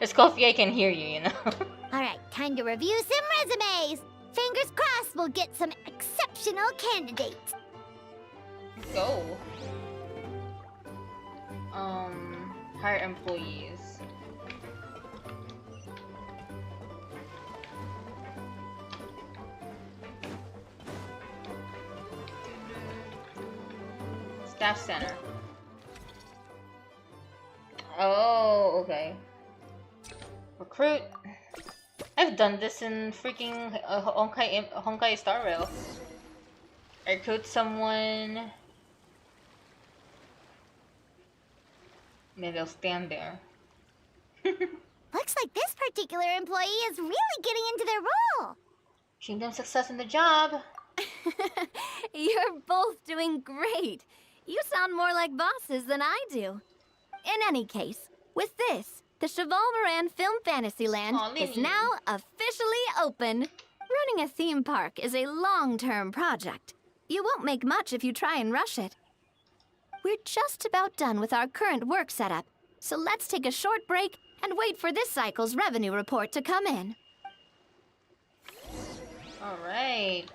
Escoffier can hear you, you know. Alright, time to review some resumes. Fingers crossed we'll get some exceptional candidates. Go. Hire employees. Staff center. Oh, okay. Recruit. I've done this in freaking Honkai Star Rail. Recruit someone. Maybe they'll stand there. Looks like this particular employee is really getting into their role. Wishing them success in the job. You're both doing great. You sound more like bosses than I do. In any case, with this, the Chevalmoran Film Fantasyland is now officially open. Running a theme park is a long-term project. You won't make much if you try and rush it. We're just about done with our current work setup, so let's take a short break and wait for this cycle's revenue report to come in. Alright.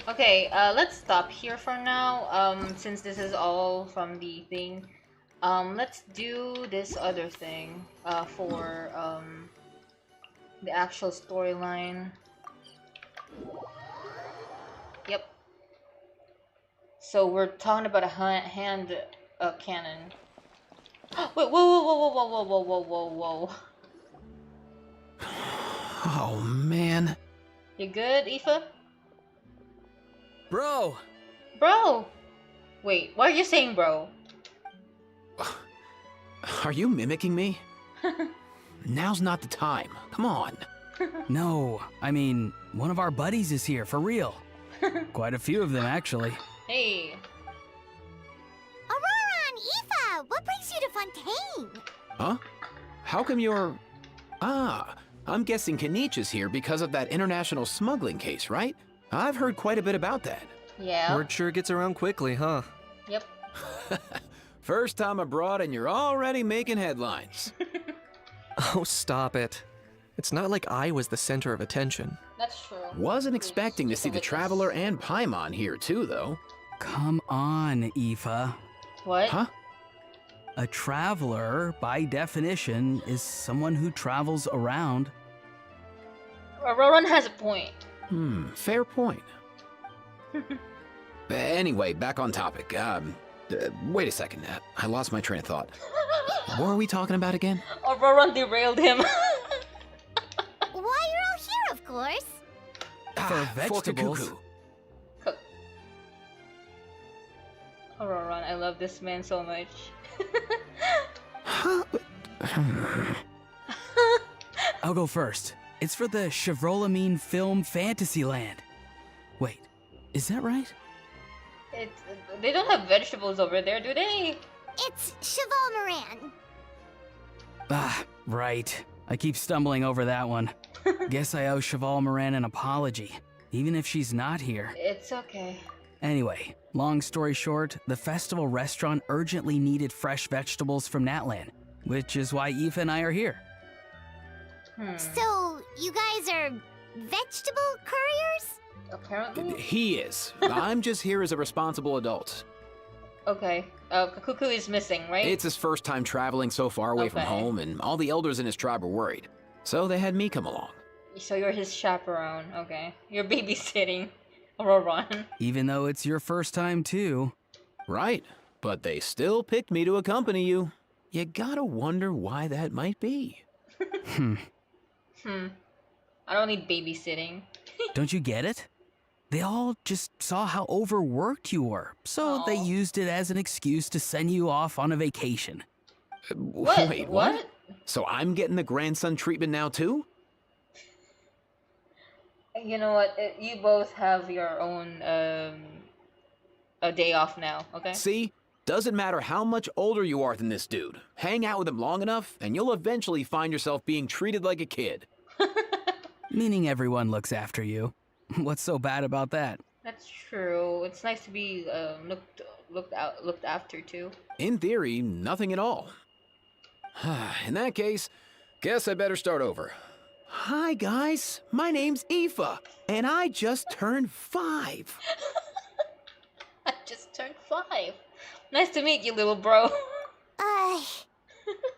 Okay, let's stop here for now, since this is all from the thing. Let's do this other thing, for, the actual storyline. Yep. So we're talking about a hand cannon. Wait, whoa. Oh, man. You good, Aoife? Bro! Bro! Wait, why are you saying bro? Are you mimicking me? Now's not the time. Come on. No, I mean, one of our buddies is here, for real. Quite a few of them, actually. Hey. Aurora and Aoife, what brings you to Fontaine? Huh? How come you're... Ah, I'm guessing Kenichi's here because of that international smuggling case, right? I've heard quite a bit about that. Yeah. Word sure gets around quickly, huh? Yep. First time abroad and you're already making headlines. Oh, stop it. It's not like I was the center of attention. That's true. Wasn't expecting to see the Traveler and Paimon here too, though. Come on, Aoife. What? Huh? A traveler, by definition, is someone who travels around. Roran has a point. Fair point. Anyway, back on topic. Wait a second. I lost my train of thought. What are we talking about again? Roran derailed him. Why, you're all here, of course. For vegetables. Kakuku. Oh, Roran, I love this man so much. I'll go first. It's for the Chevrolemine Film Fantasyland. Wait, is that right? They don't have vegetables over there, do they? It's Cheval Moran. Ah, right. I keep stumbling over that one. Guess I owe Cheval Moran an apology, even if she's not here. It's okay. Anyway, long story short, the festival restaurant urgently needed fresh vegetables from Natlan, which is why Aoife and I are here. So, you guys are vegetable couriers? Apparently. He is. I'm just here as a responsible adult. Okay. Kakuku is missing, right? It's his first time traveling so far away from home, and all the elders in his tribe were worried. So they had me come along. So you're his chaperone. Okay. You're babysitting Roran. Even though it's your first time too. Right. But they still picked me to accompany you. You gotta wonder why that might be. I don't need babysitting. Don't you get it? They all just saw how overworked you were, so they used it as an excuse to send you off on a vacation. Wait, what? So I'm getting the grandson treatment now too? You know what? You both have your own a day off now, okay? See? Doesn't matter how much older you are than this dude. Hang out with him long enough, and you'll eventually find yourself being treated like a kid. Meaning everyone looks after you. What's so bad about that? That's true. It's nice to be looked after too. In theory, nothing at all. In that case, guess I better start over. Hi guys, my name's Aoife, and I just turned 5. I just turned 5. Nice to meet you, little bro.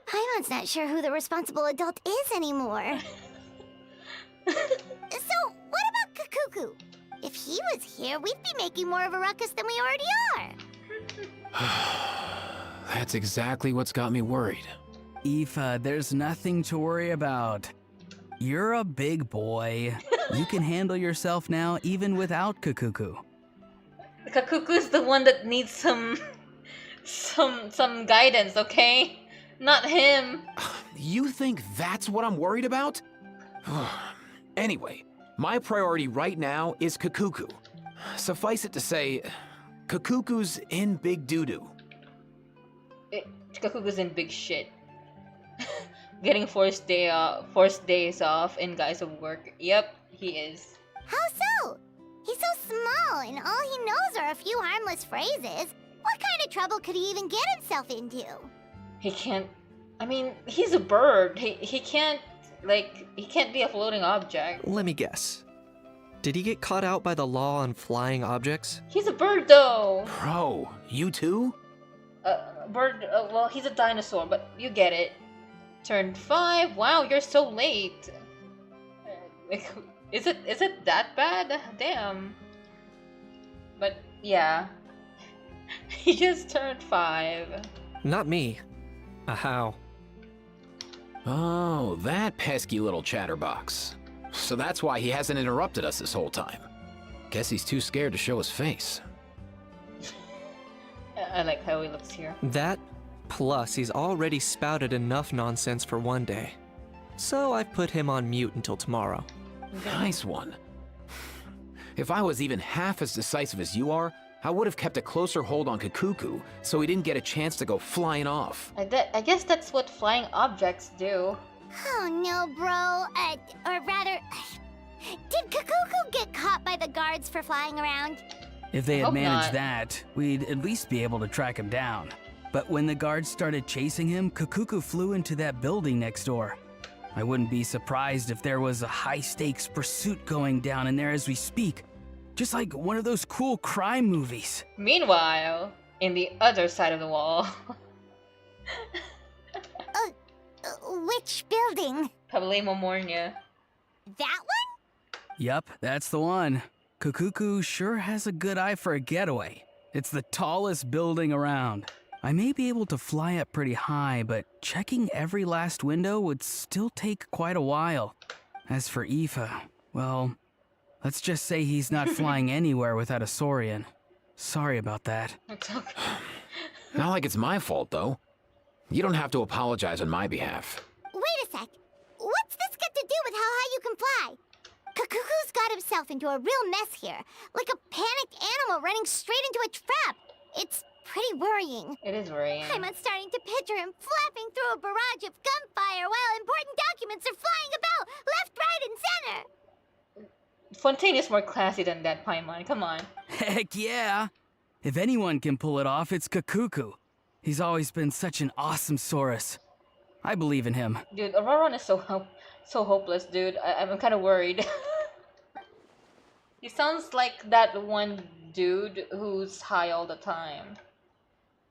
Paimon's not sure who the responsible adult is anymore. So, what about Kakuku? If he was here, we'd be making more of a ruckus than we already are. That's exactly what's got me worried. Aoife, there's nothing to worry about. You're a big boy. You can handle yourself now even without Kakuku. Kakuku's the one that needs some guidance, okay? Not him. You think that's what I'm worried about? Anyway, my priority right now is Kakuku. Suffice it to say, Kakuku's in big doo-doo. Kakuku's in big shit. Getting forced days off in guise of work. Yep, he is. How so? He's so small, and all he knows are a few harmless phrases. What kind of trouble could he even get himself into? He can't... I mean, he's a bird. He can't... Like, he can't be a floating object. Let me guess. Did he get caught out by the law on flying objects? He's a bird, though. Bro, you too? Bird, well, he's a dinosaur, but you get it. Turned 5? Wow, you're so late. Is it that bad? Damn. But, yeah. He just turned 5. Not me. How? Oh, that pesky little chatterbox. So that's why he hasn't interrupted us this whole time. Guess he's too scared to show his face. I like how he looks here. That, plus he's already spouted enough nonsense for one day. So I've put him on mute until tomorrow. Nice one. If I was even half as decisive as you are, I would have kept a closer hold on Kakuku so he didn't get a chance to go flying off. I guess that's what flying objects do. Oh no, bro. Or rather, did Kakuku get caught by the guards for flying around? If they had Hope managed not. that, we'd at least be able to track him down. But when the guards started chasing him, Kakuku flew into that building next door. I wouldn't be surprised if there was a high-stakes pursuit going down in there as we speak. Just like one of those cool crime movies. Meanwhile, in the other side of the wall. Which building? Problema Mornia. That one? Yup, that's the one. Kakuku sure has a good eye for a getaway. It's the tallest building around. I may be able to fly up pretty high, but checking every last window would still take quite a while. As for Aoife, well, let's just say he's not flying anywhere without a Saurian. Sorry about that. It's okay. Not like it's my fault, though. You don't have to apologize on my behalf. Wait a sec. What's this got to do with how high you can fly? Kakuku's got himself into a real mess here. Like a panicked animal running straight into a trap. It's pretty worrying. It is worrying. I'm starting to picture him flapping through a barrage of gunfire while important documents are flying about left, right, and center. Fontaine is more classy than that, Paimon. Come on. Heck yeah! If anyone can pull it off, it's Kakuku. He's always been such an awesome Saurus. I believe in him. Dude, Auroron is so hopeless, dude. I'm kind of worried. He sounds like that one dude who's high all the time.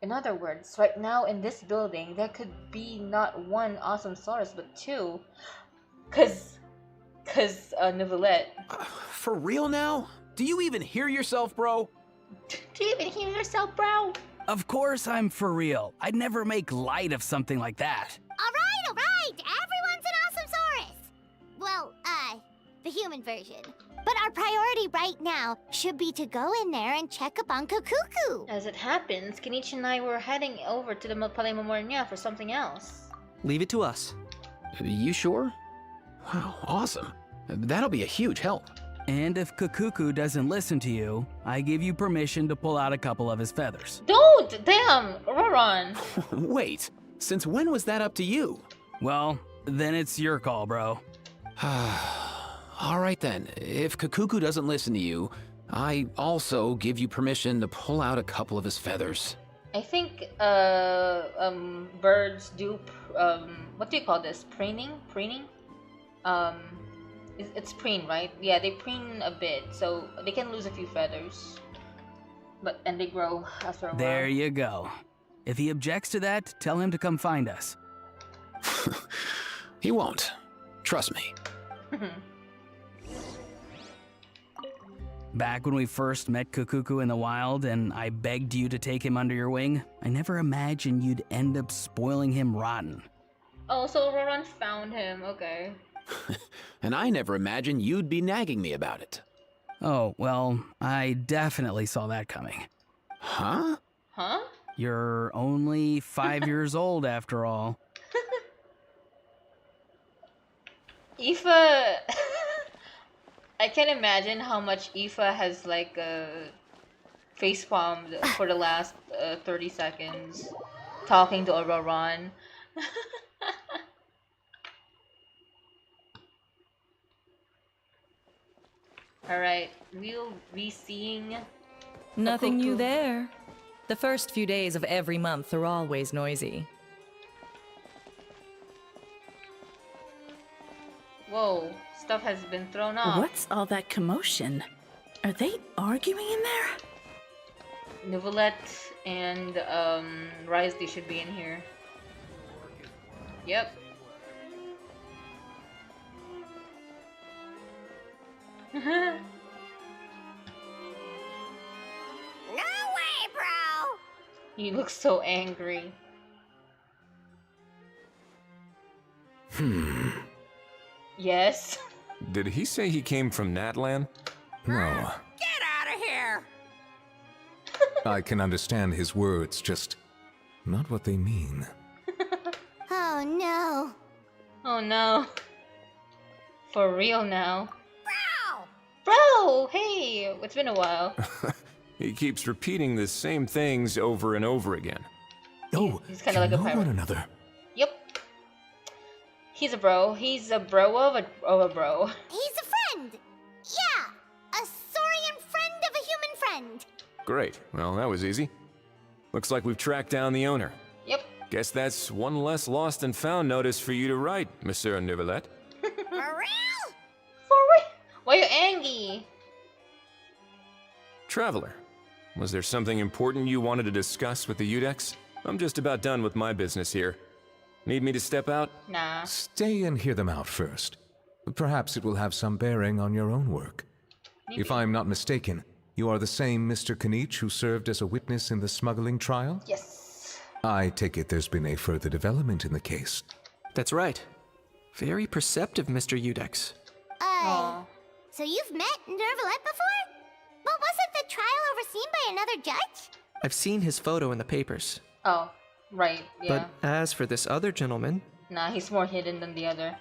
In other words, right now in this building, there could be not one awesome Saurus, but two. Cause Neuvillette. For real now? Do you even hear yourself, bro? Do you even hear yourself, bro? Of course I'm for real. I'd never make light of something like that. All right. Everyone's an awesome Saurus. Well, the human version. But our priority right now should be to go in there and check up on Kakuku. As it happens, Kenichi and I were heading over to the Palais Memorial for something else. Leave it to us. You sure? Wow, awesome. That'll be a huge help. And if Kakuku doesn't listen to you, I give you permission to pull out a couple of his feathers. Don't! Damn! Auroron! Wait, since when was that up to you? Well, then it's your call, bro. All right then, if Kakuku doesn't listen to you, I also give you permission to pull out a couple of his feathers. I think, birds do, what do you call this? Preening? It's preen, right? Yeah, they preen a bit, so they can lose a few feathers. And they grow after a while. There you go. If he objects to that, tell him to come find us. He won't. Trust me. Back when we first met Kakuku in the wild and I begged you to take him under your wing, I never imagined you'd end up spoiling him rotten. Oh, so Auroron found him, okay. And I never imagined you'd be nagging me about it. Oh, well, I definitely saw that coming. Huh? Huh? You're only 5 years old after all. Aoife... I can imagine how much Aoife has like facepalmed for the last 30 seconds talking to Auroron. Alright, we'll be seeing... Nothing new Kakuku. there. The first few days of every month are always noisy. Whoa, stuff has been thrown off. What's all that commotion? Are they arguing in there? Neuvillette and Risley should be in here. Yep. No way, bro! He looks so angry. Yes. Did he say he came from Natlan? No. Get out of here! I can understand his words, just not what they mean. Oh no. Oh no. For real now. Bro! Bro! Hey! It's been a while. He keeps repeating the same things over and over again. Oh, he's kind of like a pirate. one another. Yep. He's a bro. He's a bro of a bro. He's a friend. Yeah, a saurian friend of a human friend. Great. Well, that was easy. Looks like we've tracked down the owner. Yep. Guess that's one less lost and found notice for you to write, Monsieur Neuvillette. For real? For real? Why you angry? Traveler, was there something important you wanted to discuss with the Udex? I'm just about done with my business here. Need me to step out? Nah. Stay and hear them out first. Perhaps it will have some bearing on your own work. Maybe. If I'm not mistaken, you are the same Mr. Kanich who served as a witness in the smuggling trial? Yes. I take it there's been a further development in the case. That's right. Very perceptive, Mr. Udex. So you've met Neuvillette before? But wasn't the trial overseen by another judge? I've seen his photo in the papers. Oh, right, yeah. But as for this other gentleman... Nah, he's more hidden than the other.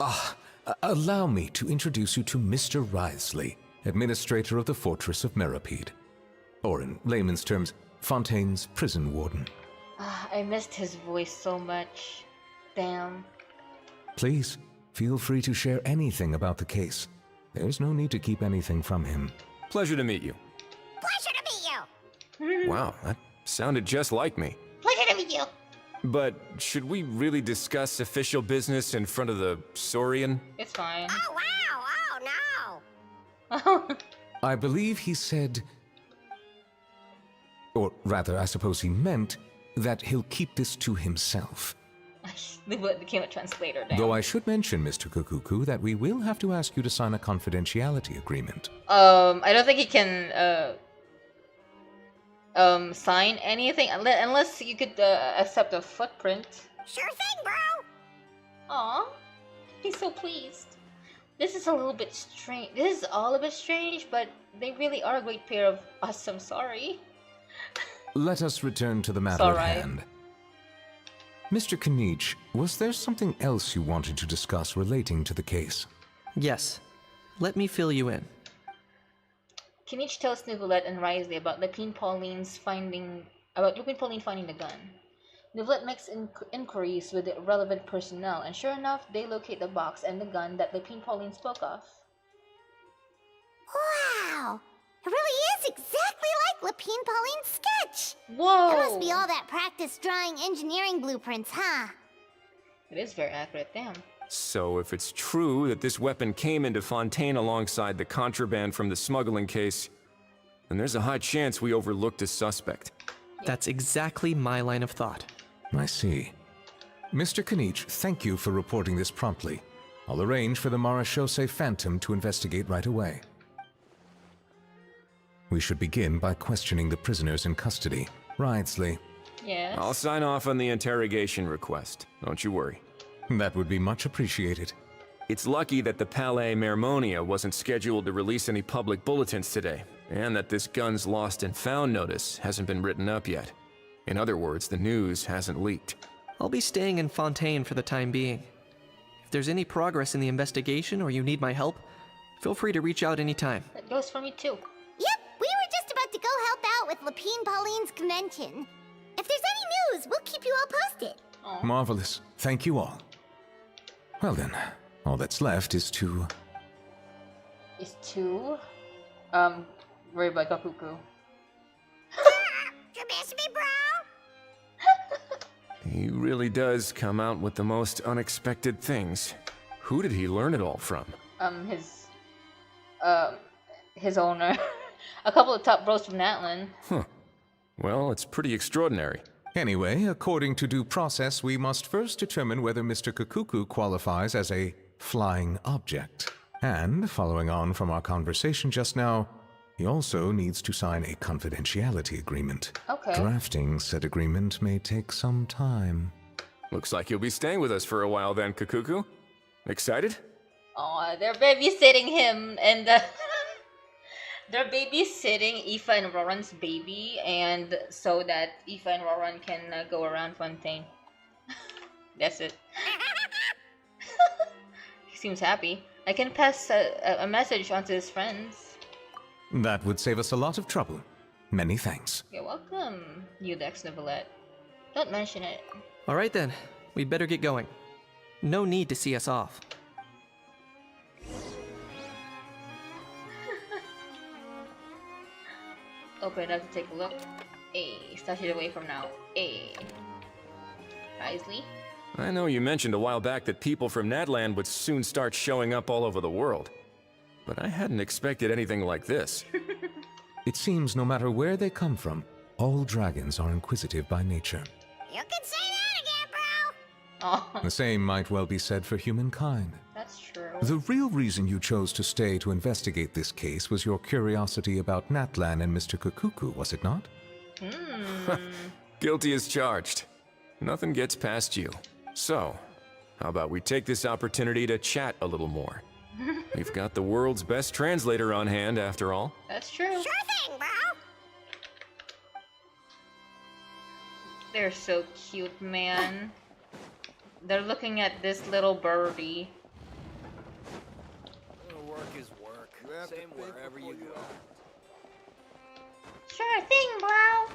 Allow me to introduce you to Mr. Wriothesley, administrator of the Fortress of Meripede. Or in layman's terms, Fontaine's prison warden. I missed his voice so much. Damn. Please, feel free to share anything about the case. There's no need to keep anything from him. Pleasure to meet you. Pleasure to meet you. Wow, that sounded just like me. Pleasure to meet you. But should we really discuss official business in front of the Saurian? It's fine. Oh, wow. Oh, no. I believe he said... Or rather, I suppose he meant that he'll keep this to himself. They became a translator now. Though I should mention, Mr. Kukuku, that we will have to ask you to sign a confidentiality agreement. I don't think he can sign anything unless you could accept a footprint. Sure thing, bro. Aw, he's so pleased. This is a little bit strange. This is all a bit strange, but they really are a great pair of awesome. Sorry. Let us return to the matter at hand. Mr. Kanich, was there something else you wanted to discuss relating to the case? Yes. Let me fill you in. Kanich tells Neuvillette and Wriothesley about Lupin Pauline finding the gun. Neuvillette makes inquiries with the relevant personnel, and sure enough, they locate the box and the gun that Lupin Pauline spoke of. Wow! It really is exactly like Lupin Pauline's sketch! Whoa! It must be all that practice drawing engineering blueprints, huh? It is very accurate, damn. So if it's true that this weapon came into Fontaine alongside the contraband from the smuggling case, then there's a high chance we overlooked a suspect. That's exactly my line of thought. I see. Mr. Kanich, thank you for reporting this promptly. I'll arrange for the Marechaussee Phantom to investigate right away. We should begin by questioning the prisoners in custody. Wriothesley. Yes? I'll sign off on the interrogation request. Don't you worry. That would be much appreciated. It's lucky that the Palais Mermonia wasn't scheduled to release any public bulletins today, and that this gun's lost and found notice hasn't been written up yet. In other words, the news hasn't leaked. I'll be staying in Fontaine for the time being. If there's any progress in the investigation or you need my help, feel free to reach out anytime. That goes for me too. Yep, we were just about to go help out with Lupin Pauline's convention. If there's any news, we'll keep you all posted. Aww. Marvelous. Thank you all. Well then, all that's left is to... Worry about Gakuku. You miss me, bro? He really does come out with the most unexpected things. Who did he learn it all from? His owner. A couple of top bros from Natlan. Huh. Well, it's pretty extraordinary. Anyway, according to due process, we must first determine whether Mr. Kukuku qualifies as a flying object. And, following on from our conversation just now, he also needs to sign a confidentiality agreement. Okay. Drafting said agreement may take some time. Looks like you'll be staying with us for a while then, Kukuku. Excited? Aw, they're babysitting him, and they're babysitting Aoife and Roran's baby, and so that Aoife and Roran can go around Fontaine. That's it. He seems happy. I can pass a message on to his friends. That would save us a lot of trouble. Many thanks. You're welcome, Udex Novelette. Don't mention it. All right then, we'd better get going. No need to see us off. Open it up to take a look. Stash it away from now. Wisely. I know you mentioned a while back that people from Nadland would soon start showing up all over the world. But I hadn't expected anything like this. It seems no matter where they come from, all dragons are inquisitive by nature. You can say that again, bro! Oh, The same might well be said for humankind. that's true. The real reason you chose to stay to investigate this case was your curiosity about Natlan and Mr. Kukuku, was it not? Guilty as charged. Nothing gets past you. So, how about we take this opportunity to chat a little more? We've got the world's best translator on hand, after all. That's true. Sure thing, bro! They're so cute, man. They're looking at this little birdie. Work is work. Same wherever you go. Sure thing, bro.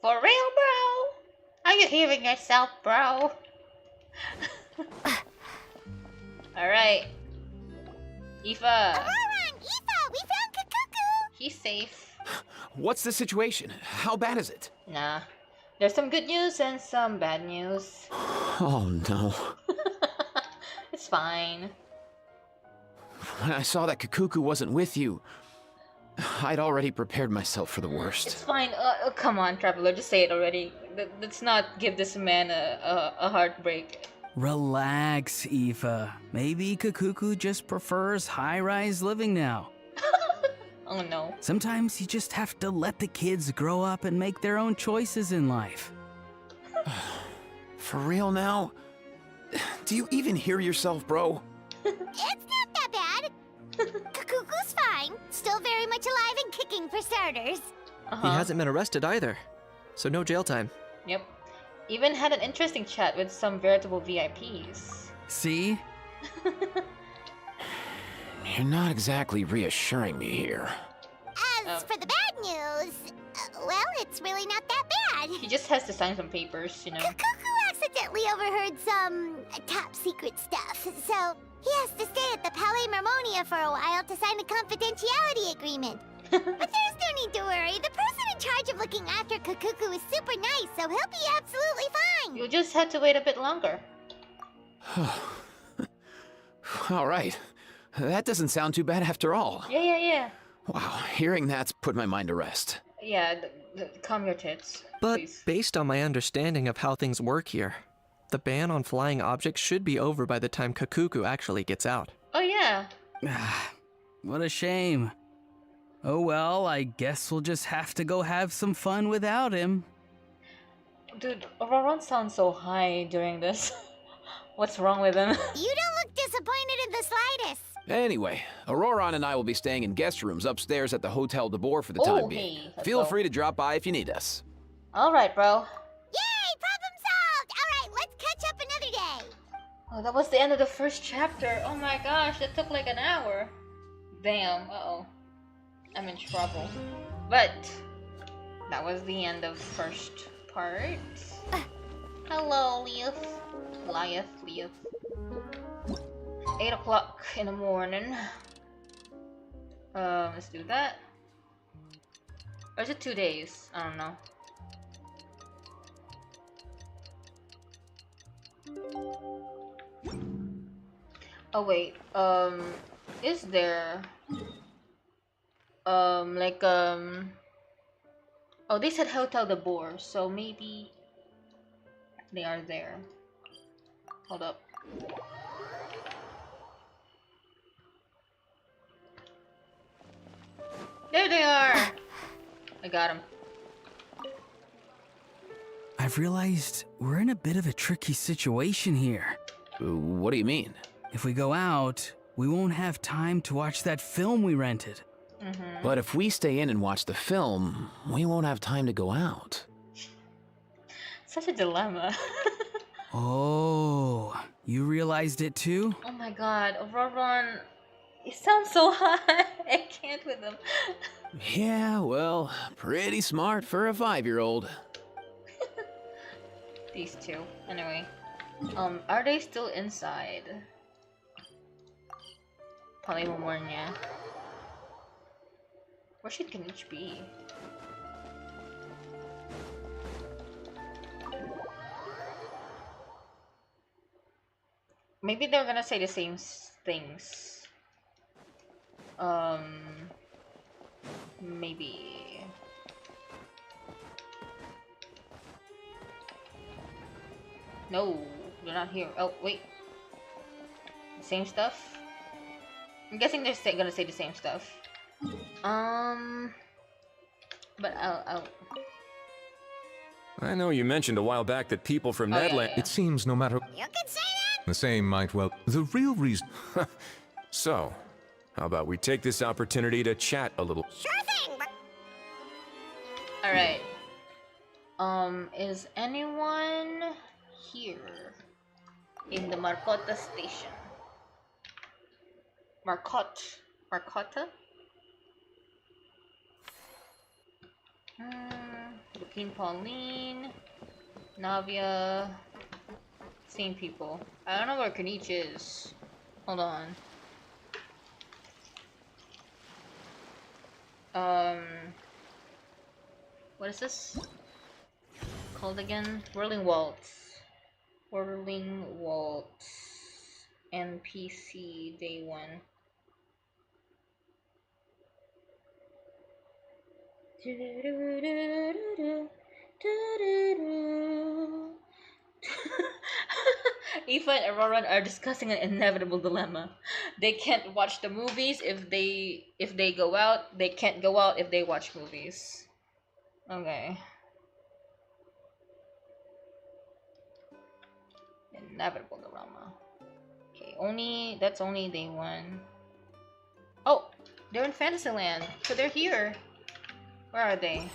For real, bro? Are you hearing yourself, bro? Alright. Aoife. Ohohohon, Aoife, we found Kukuku! He's safe. What's the situation? How bad is it? Nah. There's some good news and some bad news. Oh no. It's fine. When I saw that Kukuku wasn't with you, I'd already prepared myself for the worst. It's fine. Come on, Traveler. Just say it already. Let's not give this man a heartbreak. Relax, Aoife. Maybe Kukuku just prefers high-rise living now. Oh no. Sometimes you just have to let the kids grow up and make their own choices in life. For real now? Do you even hear yourself, bro? It's not that bad. Kukuku's fine. Still very much alive and kicking for starters. He hasn't been arrested either, so no jail time. Yep. Even had an interesting chat with some veritable VIPs. See? You're not exactly reassuring me here. As for the bad news, well, it's really not that bad. He just has to sign some papers, you know. Kukuku accidentally overheard some top secret stuff, so he has to stay at the Palais Marmonia for a while to sign a confidentiality agreement. But there's no need to worry. The person in charge of looking after Kukuku is super nice, so he'll be absolutely fine. You'll just have to wait a bit longer. All right. That doesn't sound too bad after all. Yeah. Wow, hearing that's put my mind to rest. Yeah, calm your tits. But please. based on my understanding of how things work here, the ban on flying objects should be over by the time Kukuku actually gets out. Oh yeah. What a shame. Oh well, I guess we'll just have to go have some fun without him. Dude, Auroron sounds so high during this. What's wrong with him? You don't look disappointed in the slightest. Anyway, Auroron and I will be staying in guest rooms upstairs at the Hotel de Boer for the time being. Hey, let's Feel go. free to drop by if you need us. Alright, bro. Yay, problem solved! Alright, let's catch up another day. Oh, that was the end of the first chapter. Oh my gosh, that took like an hour. Damn, uh-oh. I'm in trouble. But, that was the end of first part. Hello, Leaf. Leaf. 8 o'clock in the morning. Let's do that. Or is it 2 days? I don't know. Oh wait, is there oh, they said Hotel de Boer, so maybe they are there. Hold up. There they are! I got him. I've realized we're in a bit of a tricky situation here. What do you mean? If we go out, we won't have time to watch that film we rented. But if we stay in and watch the film, we won't have time to go out. Such a dilemma. Oh, you realized it too? Oh god, Auroron, he sounds so high. I can't with him. Yeah, well, pretty smart for a 5-year-old. These two. Anyway. Are they still inside? Polymornia. Where should Kanich be? Maybe they're gonna say the same things. Maybe. No, they're not here. Oh, wait. Same stuff? I'm guessing they're gonna say the same stuff. But I'll... I know you mentioned a while back that people from Nedland... It seems no matter... You can say that? The same might well... The real reason... So, how about we take this opportunity to chat a little? Sure thing, but... Alright. Is anyone here in the Marcotta station? Marcotta? Looking Pauline, Navia, same people. I don't know where Kanich is. Hold on. What is this called again? Whirling Waltz. Whirling Waltz. NPC Day 1. Aoife and Auroron are discussing an inevitable dilemma. They can't watch the movies if they go out. They can't go out if they watch movies. Okay. Inevitable dilemma. Okay, that's only day 1. Oh, they're in Fantasyland, so they're here. Where are they?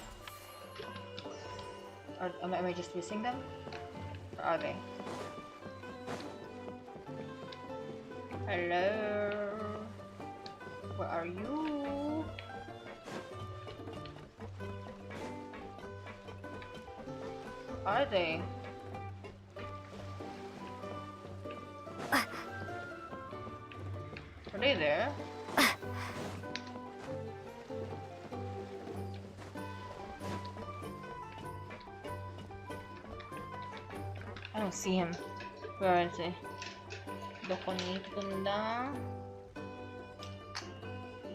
Am I just missing them? Where are they? Hello? Where are you? Where are they? Are they there? I don't see him. Where is he? Doko lang.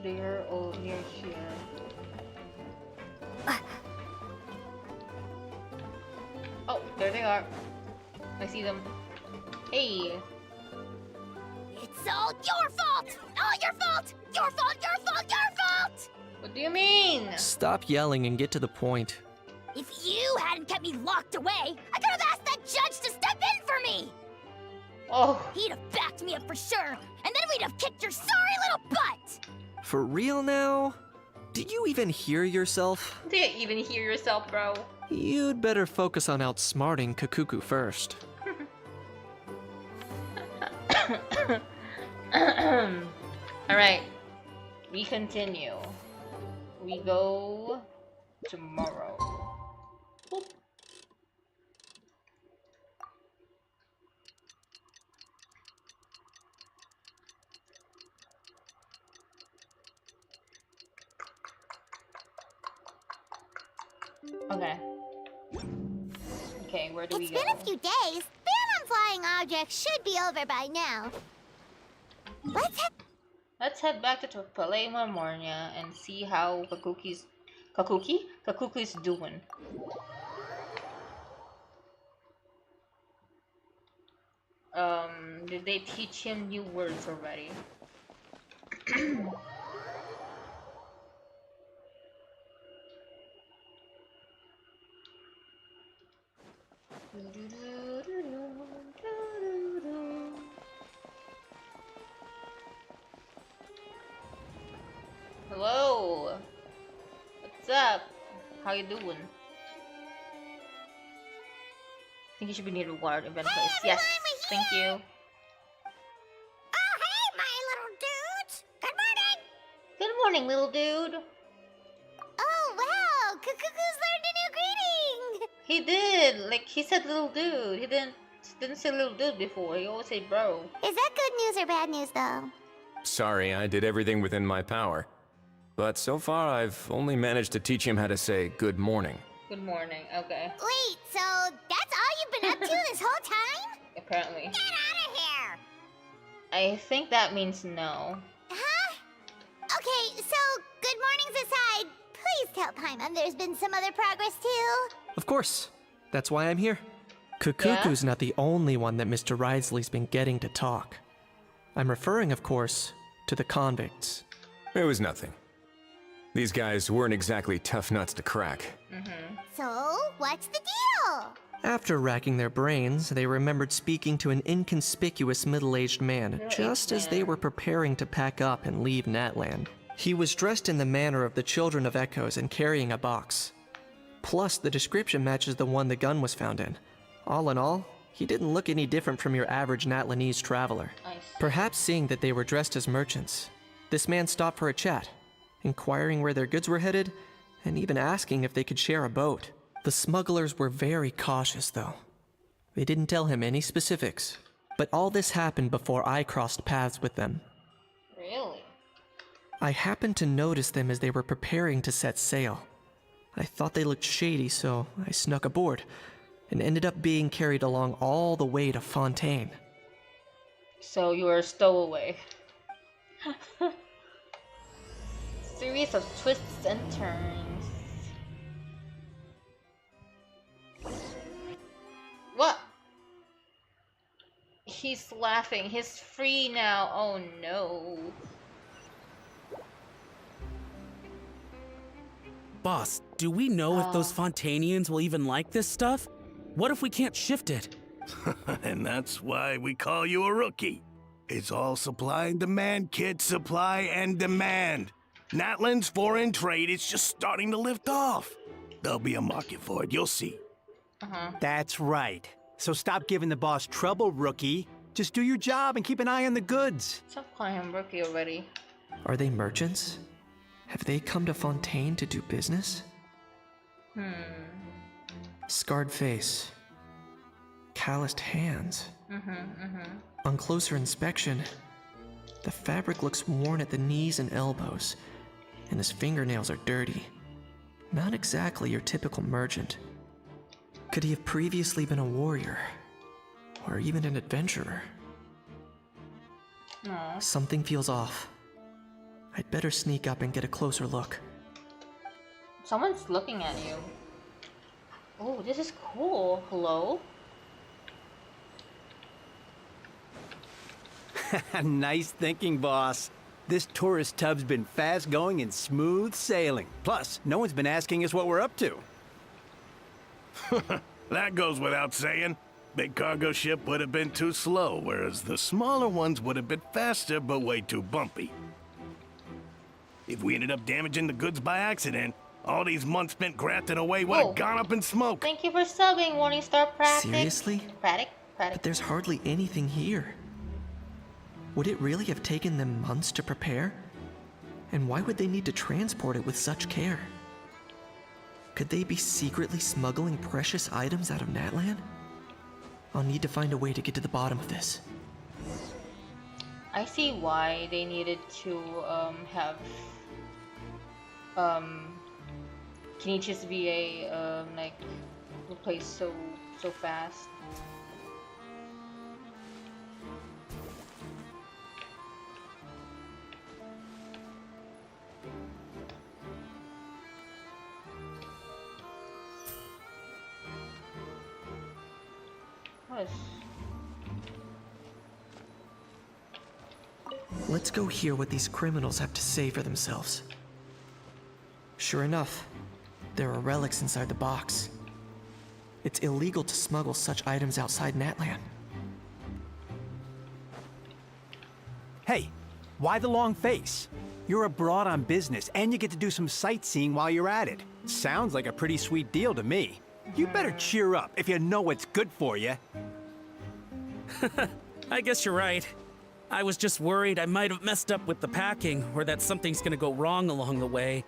They're all near here. Oh, there they are. I see them. Hey. It's all your fault! All your fault! Your fault, your fault, your fault! What do you mean? Stop yelling and get to the point. If you hadn't kept me locked away, I could have asked that judge to step in for me! Oh. He'd have backed me up for sure, and then we'd have kicked your sorry little butt! For real now? Did you even hear yourself? Did you even hear yourself, bro? You'd better focus on outsmarting Kakuku first. Alright. We continue. We go tomorrow. Boop. Okay. Okay, where do we go? It's been a few days. Ban on flying objects should be over by now. Let's head back to Polymornia and see how Kakuki's doing. Did they teach him new words already? Hello. What's up? How you doing? I think you should be near the water event place. Yes. Thank you. Oh, morning, little dude. Oh, wow! Cuckoo's learned a new greeting! He did. Like, he said little dude. He didn't say little dude before. He always said bro. Is that good news or bad news, though? Sorry, I did everything within my power. But so far, I've only managed to teach him how to say good morning. Good morning, okay. Wait, so that's all you've been up to this whole time? Apparently. Get out of here! I think that means no. Huh? Okay, so good mornings aside, please tell Paimon there's been some other progress too. Of course. That's why I'm here. Kukuku's not the only one that Mr. Ridesley's been getting to talk. I'm referring, of course, to the convicts. It was nothing. These guys weren't exactly tough nuts to crack. So, what's the deal? After racking their brains, they remembered speaking to an inconspicuous middle-aged man just as they were preparing to pack up and leave Natland. He was dressed in the manner of the Children of Echoes and carrying a box. Plus, the description matches the one the gun was found in. All in all, he didn't look any different from your average Natlanese traveler. Perhaps seeing that they were dressed as merchants, this man stopped for a chat, inquiring where their goods were headed, and even asking if they could share a boat. The smugglers were very cautious, though. They didn't tell him any specifics, but all this happened before I crossed paths with them. Really? I happened to notice them as they were preparing to set sail. I thought they looked shady, so I snuck aboard, and ended up being carried along all the way to Fontaine. So you were a stowaway. Series of twists and turns. What? He's laughing. He's free now. Oh no. Boss, do we know if those Fontanians will even like this stuff? What if we can't shift it? And that's why we call you a rookie. It's all supply and demand, kid. Supply and demand. Natland's foreign trade is just starting to lift off. There'll be a market for it, you'll see. That's right. So stop giving the boss trouble, rookie. Just do your job and keep an eye on the goods. Stop calling him rookie already. Are they merchants? Have they come to Fontaine to do business? Scarred face. Calloused hands. On closer inspection, the fabric looks worn at the knees and elbows, and his fingernails are dirty. Not exactly your typical merchant. Could he have previously been a warrior? Or even an adventurer? Something feels off. I'd better sneak up and get a closer look. Someone's looking at you. Oh, this is cool. Hello? Nice thinking, boss. This tourist tub's been fast going and smooth sailing. Plus, no one's been asking us what we're up to. That goes without saying. Big cargo ship would have been too slow, whereas the smaller ones would have been faster but way too bumpy. If we ended up damaging the goods by accident, all these months spent grafting away would have gone up in smoke. Thank you for subbing, Morningstar Pratic. Seriously? Pratic? But there's hardly anything here. Would it really have taken them months to prepare? And why would they need to transport it with such care? Could they be secretly smuggling precious items out of Natland? I'll need to find a way to get to the bottom of this. I see why they needed to have Kenichi's VA like replaced so fast. Let's go hear what these criminals have to say for themselves. Sure enough, there are relics inside the box. It's illegal to smuggle such items outside Natland. Hey, why the long face? You're abroad on business, and you get to do some sightseeing while you're at it. Sounds like a pretty sweet deal to me. You better cheer up if you know what's good for you. I guess you're right. I was just worried I might have messed up with the packing, or that something's gonna go wrong along the way.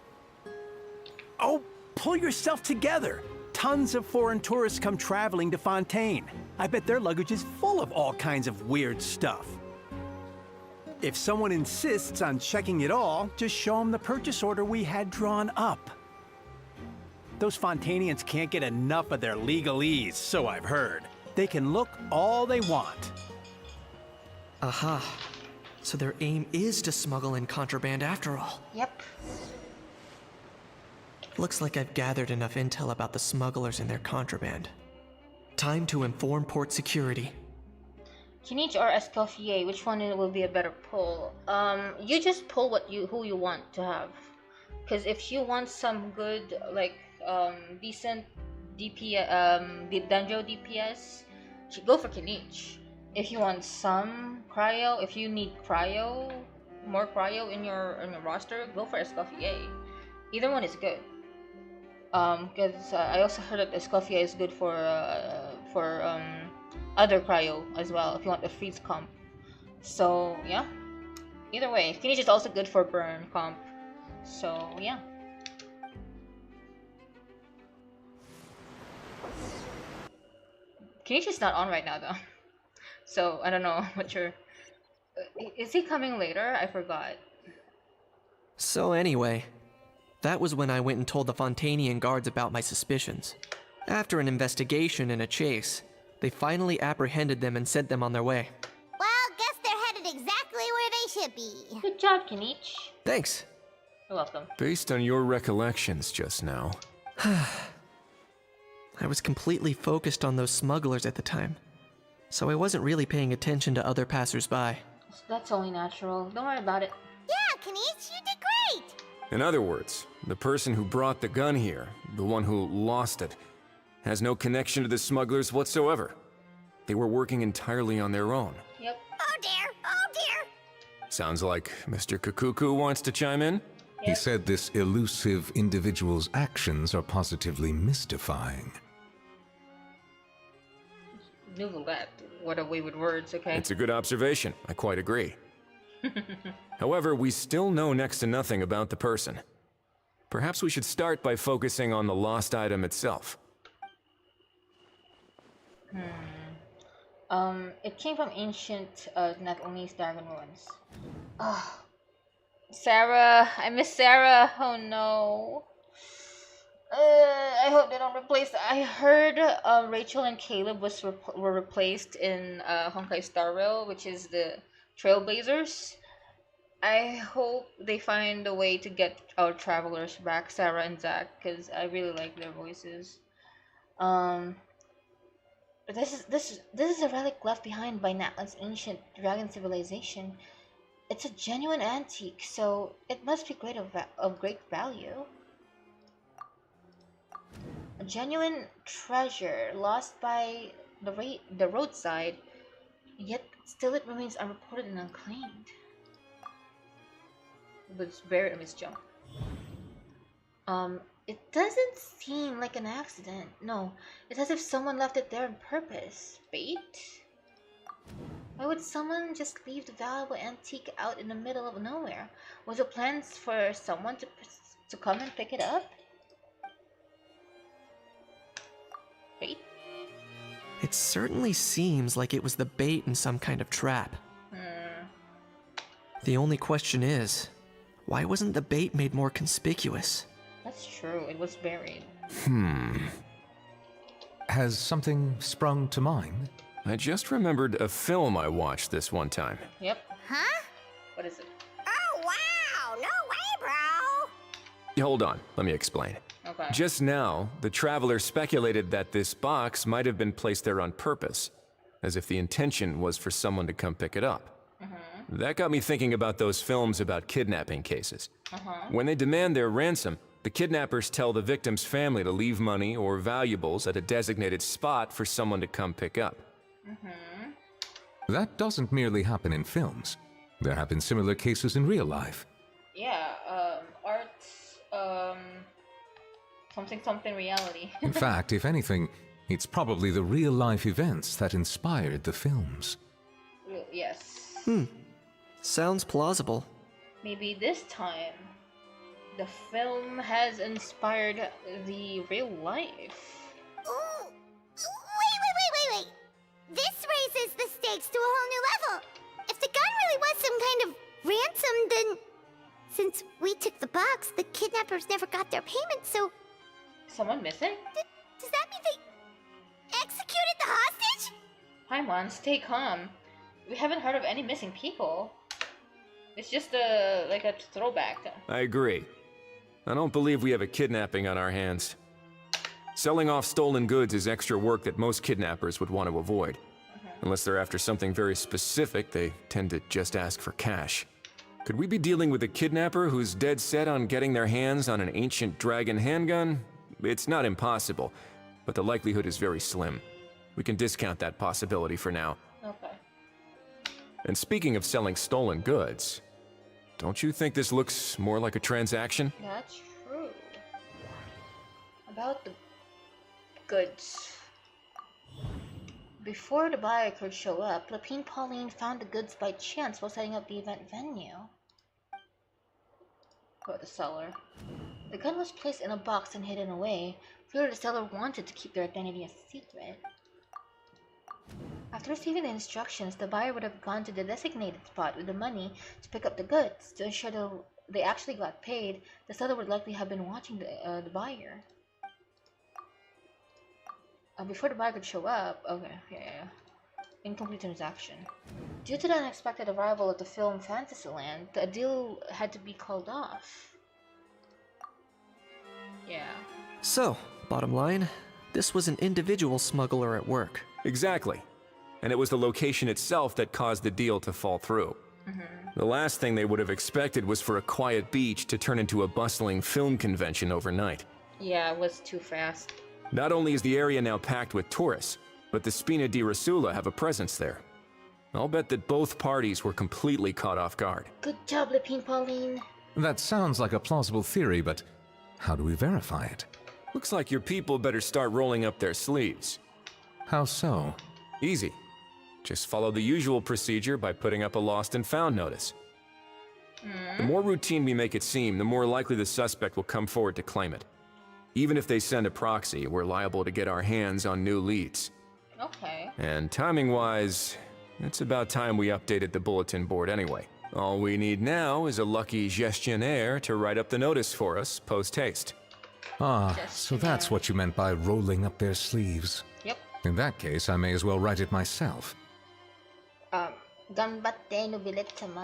Oh, pull yourself together. Tons of foreign tourists come traveling to Fontaine. I bet their luggage is full of all kinds of weird stuff. If someone insists on checking it all, just show them the purchase order we had drawn up. Those Fontainians can't get enough of their legalese, so I've heard. They can look all they want. Aha. So their aim is to smuggle in contraband after all. Yep. Looks like I've gathered enough intel about the smugglers and their contraband. Time to inform port security. Kinich or Escoffier, which one will be a better pull? You just pull who you want to have. Because if you want some good, like, decent Danjo DPS, go for Kinich. If you want some cryo, if you need more cryo in your roster, go for Escoffier. Either one is good. Because I also heard that Escoffier is good for other cryo as well, if you want the freeze comp. So yeah, either way, Kinich is also good for burn comp. So yeah. Kinich is not on right now though. So I don't know what you're... Is he coming later? I forgot. So anyway, that was when I went and told the Fontainian guards about my suspicions. After an investigation and a chase, they finally apprehended them and sent them on their way. Well, guess they're headed exactly where they should be. Good job, Kinich. Thanks. You're welcome. Based on your recollections just now... I was completely focused on those smugglers at the time, so I wasn't really paying attention to other passersby. That's only natural. Don't worry about it. Yeah, Kinich, you did great! In other words, the person who brought the gun here, the one who lost it, has no connection to the smugglers whatsoever. They were working entirely on their own. Yep. Oh dear, oh dear! Sounds like Mr. Kakuku wants to chime in? He said this elusive individual's actions are positively mystifying. Noodle that. What a way with words, okay? It's a good observation. I quite agree. However, we still know next to nothing about the person. Perhaps we should start by focusing on the lost item itself. It came from ancient Nepalese dragon ruins. Oh, Sarah, I miss Sarah. Oh no. I hope they don't replace. I heard Rachel and Caleb were replaced in Honkai Star Rail, which is the Trailblazers. I hope they find a way to get our travelers back, Sarah and Zach, because I really like their voices. This is a relic left behind by Natlan's ancient dragon civilization. It's a genuine antique, so it must be of great value. A genuine treasure lost by the roadside, yet still it remains unreported and unclaimed. But it's buried amidst junk. It doesn't seem like an accident. No, it's as if someone left it there on purpose. Bait? Why would someone just leave the valuable antique out in the middle of nowhere? Was it plans for someone to come and pick it up? Bait? It certainly seems like it was the bait in some kind of trap. The only question is, why wasn't the bait made more conspicuous? That's true, it was buried. Has something sprung to mind? I just remembered a film I watched this one time. Yep. Huh? What is it? Oh wow! No way, bro! Hold on, let me explain. Okay. Just now, the traveler speculated that this box might have been placed there on purpose, as if the intention was for someone to come pick it up. That got me thinking about those films about kidnapping cases. When they demand their ransom, the kidnappers tell the victim's family to leave money or valuables at a designated spot for someone to come pick up. That doesn't merely happen in films. There have been similar cases in real life. Yeah, art, something reality. In fact, if anything, it's probably the real-life events that inspired the films. Yes. Sounds plausible. Maybe this time, the film has inspired the real life. Ooh. Wait. This raises the stakes to a whole new level. If the gun really was some kind of ransom, then... Since we took the box, the kidnappers never got their payment, so... Someone missing? Does that mean they executed the hostage? Paimon, stay calm. We haven't heard of any missing people. It's just like a throwback. I agree. I don't believe we have a kidnapping on our hands. Selling off stolen goods is extra work that most kidnappers would want to avoid. Unless they're after something very specific, they tend to just ask for cash. Could we be dealing with a kidnapper who's dead set on getting their hands on an ancient dragon handgun? It's not impossible, but the likelihood is very slim. We can discount that possibility for now. Okay. And speaking of selling stolen goods, don't you think this looks more like a transaction? That's true. About the goods. Before the buyer could show up, Lapine Pauline found the goods by chance while setting up the event venue. Go the seller. The gun was placed in a box and hidden away. Clearly the seller wanted to keep their identity a secret. After receiving the instructions, the buyer would have gone to the designated spot with the money to pick up the goods. To ensure they actually got paid, the seller would likely have been watching the buyer. Before the buyer could show up, yeah. Incomplete transaction. Due to the unexpected arrival of the film Fantasyland, the deal had to be called off. Yeah. So, bottom line, this was an individual smuggler at work. Exactly. And it was the location itself that caused the deal to fall through. The last thing they would have expected was for a quiet beach to turn into a bustling film convention overnight. Yeah, it was too fast. Not only is the area now packed with tourists, but the Spina di Rasula have a presence there. I'll bet that both parties were completely caught off guard. Good job, Lapine Pauline. That sounds like a plausible theory, but how do we verify it? Looks like your people better start rolling up their sleeves. How so? Easy. Just follow the usual procedure by putting up a lost and found notice. The more routine we make it seem, the more likely the suspect will come forward to claim it. Even if they send a proxy, we're liable to get our hands on new leads. Okay. And timing-wise, it's about time we updated the bulletin board anyway. All we need now is a lucky gestionnaire to write up the notice for us post-haste. Ah, so that's what you meant by rolling up their sleeves. Yep. In that case, I may as well write it myself.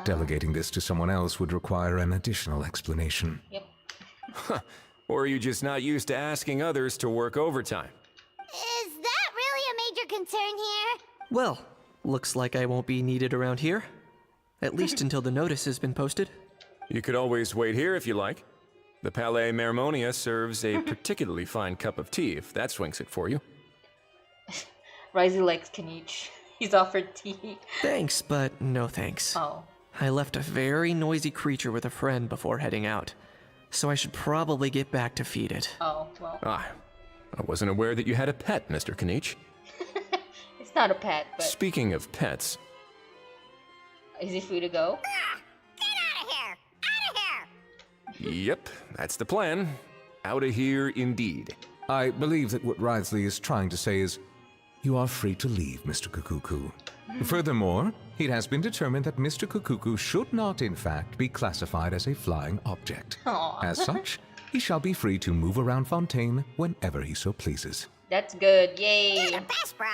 Delegating this to someone else would require an additional explanation. Yep. Or are you just not used to asking others to work overtime? Is that really a major concern here? Well, looks like I won't be needed around here. At least until the notice has been posted. You could always wait here if you like. The Palais Mermonia serves a particularly fine cup of tea, if that swings it for you. Risey likes Kanich. He's offered tea. Thanks, but no thanks. Oh. I left a very noisy creature with a friend before heading out, so I should probably get back to feed it. Oh, well. Ah, I wasn't aware that you had a pet, Mr. Kanich. It's not a pet, but... Speaking of pets... Is he free to go? Get out of here! Out of here! Yep, that's the plan. Out of here indeed. I believe that what Wriothesley is trying to say is, you are free to leave, Mr. Kukuku. Furthermore, it has been determined that Mr. Kukuku should not, in fact, be classified as a flying object. Aww. As such, he shall be free to move around Fontaine whenever he so pleases. That's good, yay! You're the best, bro!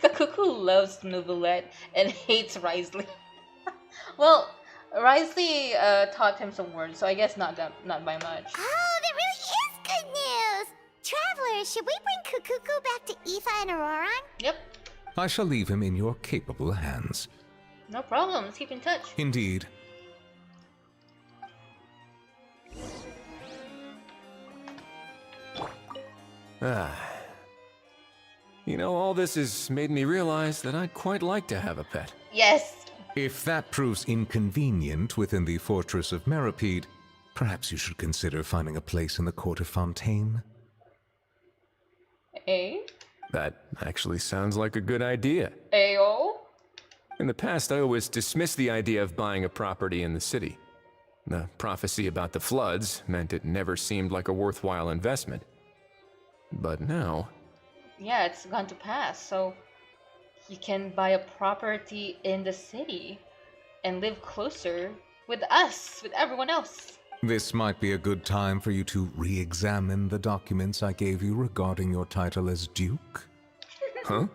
Kuku loves Nouvellette and hates Wriothesley. Well, Wriothesley taught him some words, so I guess not by much. Oh, that really is good news! Travelers, should we bring Kukuku back to Aoife and Auroron? Yep. I shall leave him in your capable hands. No problem, let's keep in touch. Indeed. You know, all this has made me realize that I'd quite like to have a pet. Yes. If that proves inconvenient within the fortress of Meropide, perhaps you should consider finding a place in the court of Fontaine. Eh? That actually sounds like a good idea. Ayo? In the past, I always dismissed the idea of buying a property in the city. The prophecy about the floods meant it never seemed like a worthwhile investment. But now... Yeah, it's gone to pass, so you can buy a property in the city and live closer with us, with everyone else. This might be a good time for you to re-examine the documents I gave you regarding your title as Duke. Huh?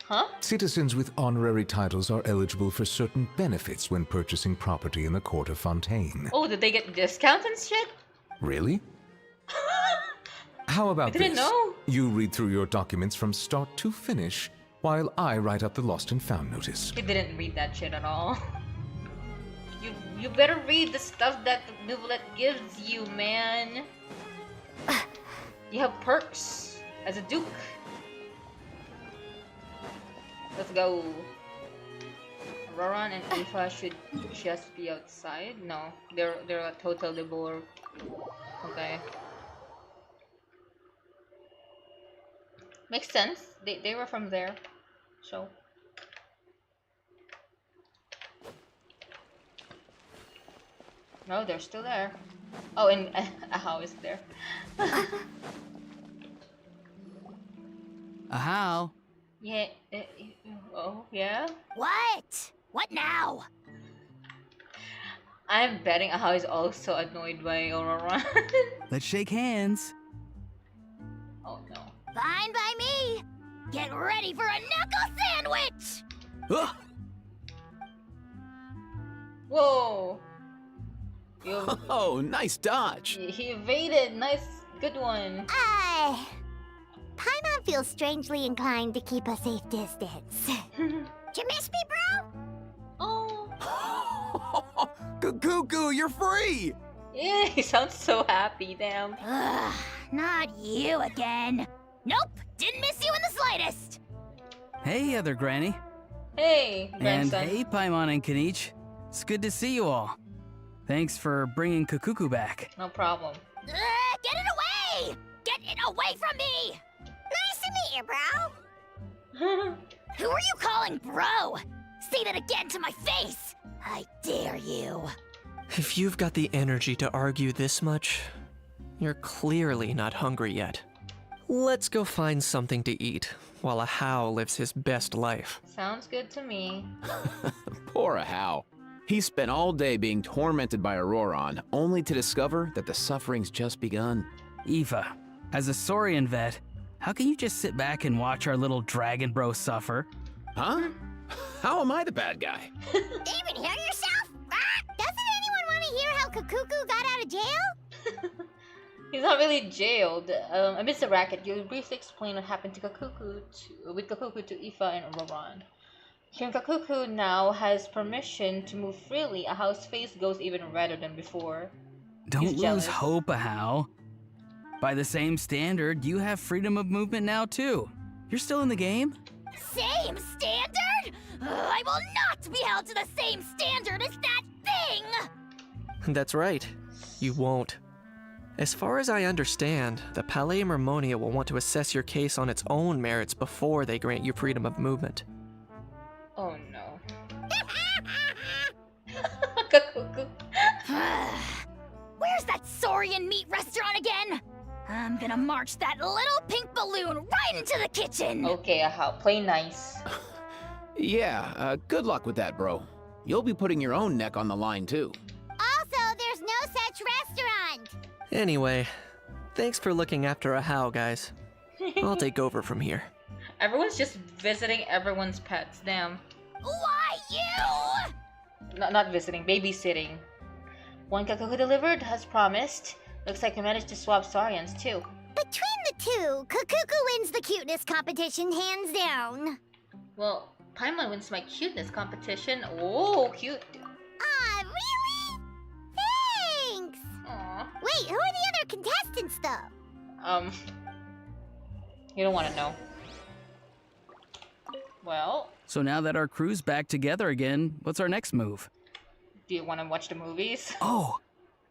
Huh? Citizens with honorary titles are eligible for certain benefits when purchasing property in the court of Fontaine. Oh, did they get discounts and shit? Really? How about I didn't this? know. You read through your documents from start to finish, while I write up the lost and found notice. He didn't read that shit at all. You better read the stuff that the novelette gives you, man. You have perks as a duke. Let's go. Roran and Aoife should just be outside. No, they're at Hotel de Bourg. Okay. Makes sense. They were from there, so. No, they're still there. Oh, and Ahau is there. Ahau. Yeah. Oh, yeah. What? What now? I'm betting Ahau is also annoyed by Aurora. Let's shake hands. Oh no. Fine by me. Get ready for a knuckle sandwich. Whoa. Oh, nice dodge. He evaded. Nice, good one. Paimon feels strangely inclined to keep a safe distance. Did you miss me, bro? Oh. Cuckoo, you're free! Yeah, he sounds so happy, damn. Ugh, not you again. Nope, didn't miss you in the slightest. Hey, other granny. Hey, And grandson. hey, Paimon and Kanich. It's good to see you all. Thanks for bringing Kukuku back. No problem. Get it away! Get it away from me! Nice to meet you, bro. Who are you calling bro? Say that again to my face! I dare you. If you've got the energy to argue this much, you're clearly not hungry yet. Let's go find something to eat while Ahau lives his best life. Sounds good to me. Poor Ahau. He spent all day being tormented by Auroron, only to discover that the suffering's just begun. Aoife, as a Saurian vet, how can you just sit back and watch our little dragon bro suffer? Huh? How am I the bad guy? Even hear yourself? Doesn't anyone want to hear how Kukuku got out of jail? He's not really jailed. Amidst the racket, you'll briefly explain what happened to Kukuku to Aoife and Roran. King Kukuku now has permission to move freely. Ahau's face goes even redder than before. Don't He's lose jealous. hope, Ahau. By the same standard, you have freedom of movement now too. You're still in the game? Same standard? I will not be held to the same standard as that thing! That's right. You won't. As far as I understand, the Palais Mermonia will want to assess your case on its own merits before they grant you freedom of movement. Oh no. Kukuku. Where's that Saurian meat restaurant again? I'm gonna march that little pink balloon right into the kitchen! Okay, Ahau, play nice. Yeah, good luck with that, bro. You'll be putting your own neck on the line, too. Also, there's no such restaurant! Anyway, thanks for looking after Ahau, guys. I'll take over from here. Everyone's just visiting everyone's pets, damn. Why you? Not visiting, babysitting. One Kukuku delivered, as promised. Looks like we managed to swap Saurians too. Between the two, Kukuku wins the cuteness competition hands down. Well, Paimon wins my cuteness competition. Oh, cute. Really? Thanks! Aww. Wait, who are the other contestants, though? You don't want to know. Well, So now that our crew's back together again, what's our next move? do you want to watch the movies? Oh,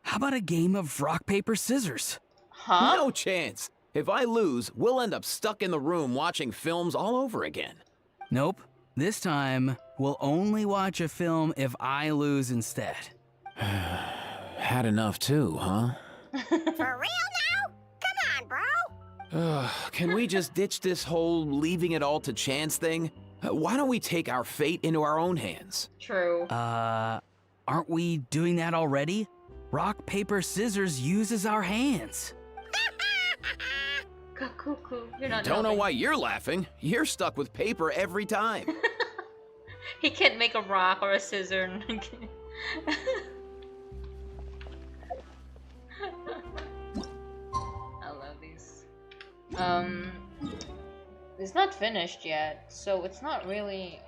how about a game of rock, paper, scissors? Huh? No chance. If I lose, we'll end up stuck in the room watching films all over again. Nope. This time, we'll only watch a film if I lose instead. Had enough too, huh? For real now? Come on, bro. Can we just ditch this whole leaving it all to chance thing? Why don't we take our fate into our own hands? True. Aren't we doing that already? Rock, paper, scissors uses our hands. Cuckoo, you're not Don't know helping. why you're laughing. You're stuck with paper every time. He can't make a rock or a scissor. I love these. It's not finished yet, so it's not really...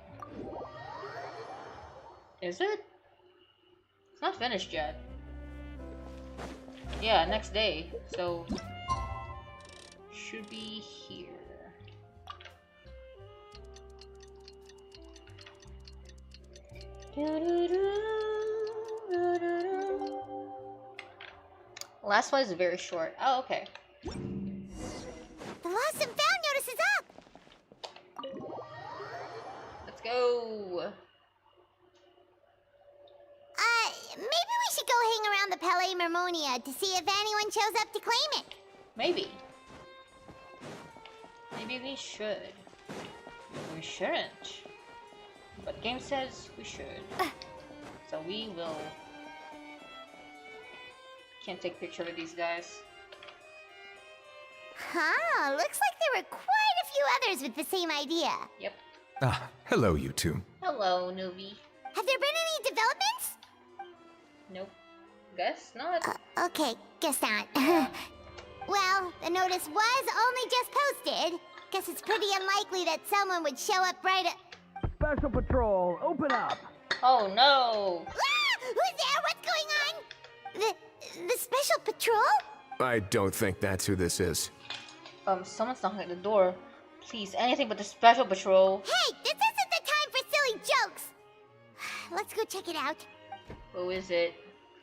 Is it? It's not finished yet. Yeah, next day, so... Should be here. Last one is very short. Oh, okay. The lost and found notice is up. Let's go. Maybe we should go hang around the Palais Mermonia to see if anyone shows up to claim it. Maybe. Maybe we should. We shouldn't. But game says we should. So we will. Can't take picture with these guys. Huh, looks like there were quite a few others with the same idea. Yep. Ah, hello, you two. Hello, newbie. Have there been any developments? Nope. Guess not. Okay, guess not. Well, the notice was only just posted. Guess it's pretty unlikely that someone would show up right at... Special Patrol, open up! Oh no! Ah! Who's there? What's going on? The Special Patrol? I don't think that's who this is. Someone's knocking at the door. Please, anything but the Special Patrol. Hey, this isn't the time for silly jokes! Let's go check it out. Who is it?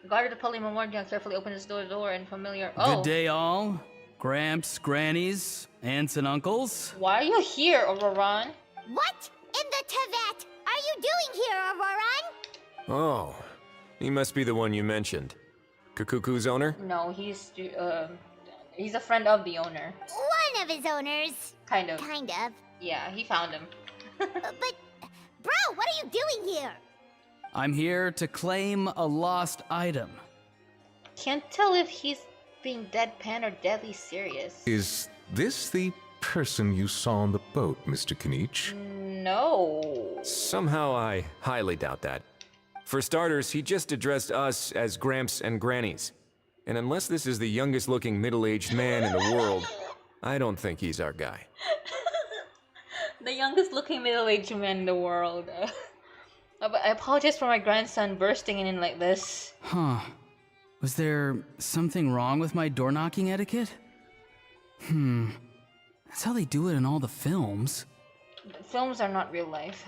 Guard of the Palais Memorial carefully opens his door and familiar... Oh! Good day, all. Gramps, grannies, aunts and uncles. Why are you here, Auroran? What in the Tevat are you doing here, Auroran? Oh, he must be the one you mentioned. Kukuku's owner? No, he's a friend of the owner. One of his owners. Kind of. Kind of. Yeah, he found him. But, bro, what are you doing here? I'm here to claim a lost item. Can't tell if he's being deadpan or deadly serious. Is this the person you saw on the boat, Mr. Kinich? No. Somehow I highly doubt that. For starters, he just addressed us as Gramps and Grannies. And unless this is the youngest looking middle-aged man in the world, I don't think he's our guy. The youngest looking middle-aged man in the world. I apologize for my grandson bursting in like this. Huh. Was there something wrong with my door knocking etiquette? That's how they do it in all the films. Films are not real life.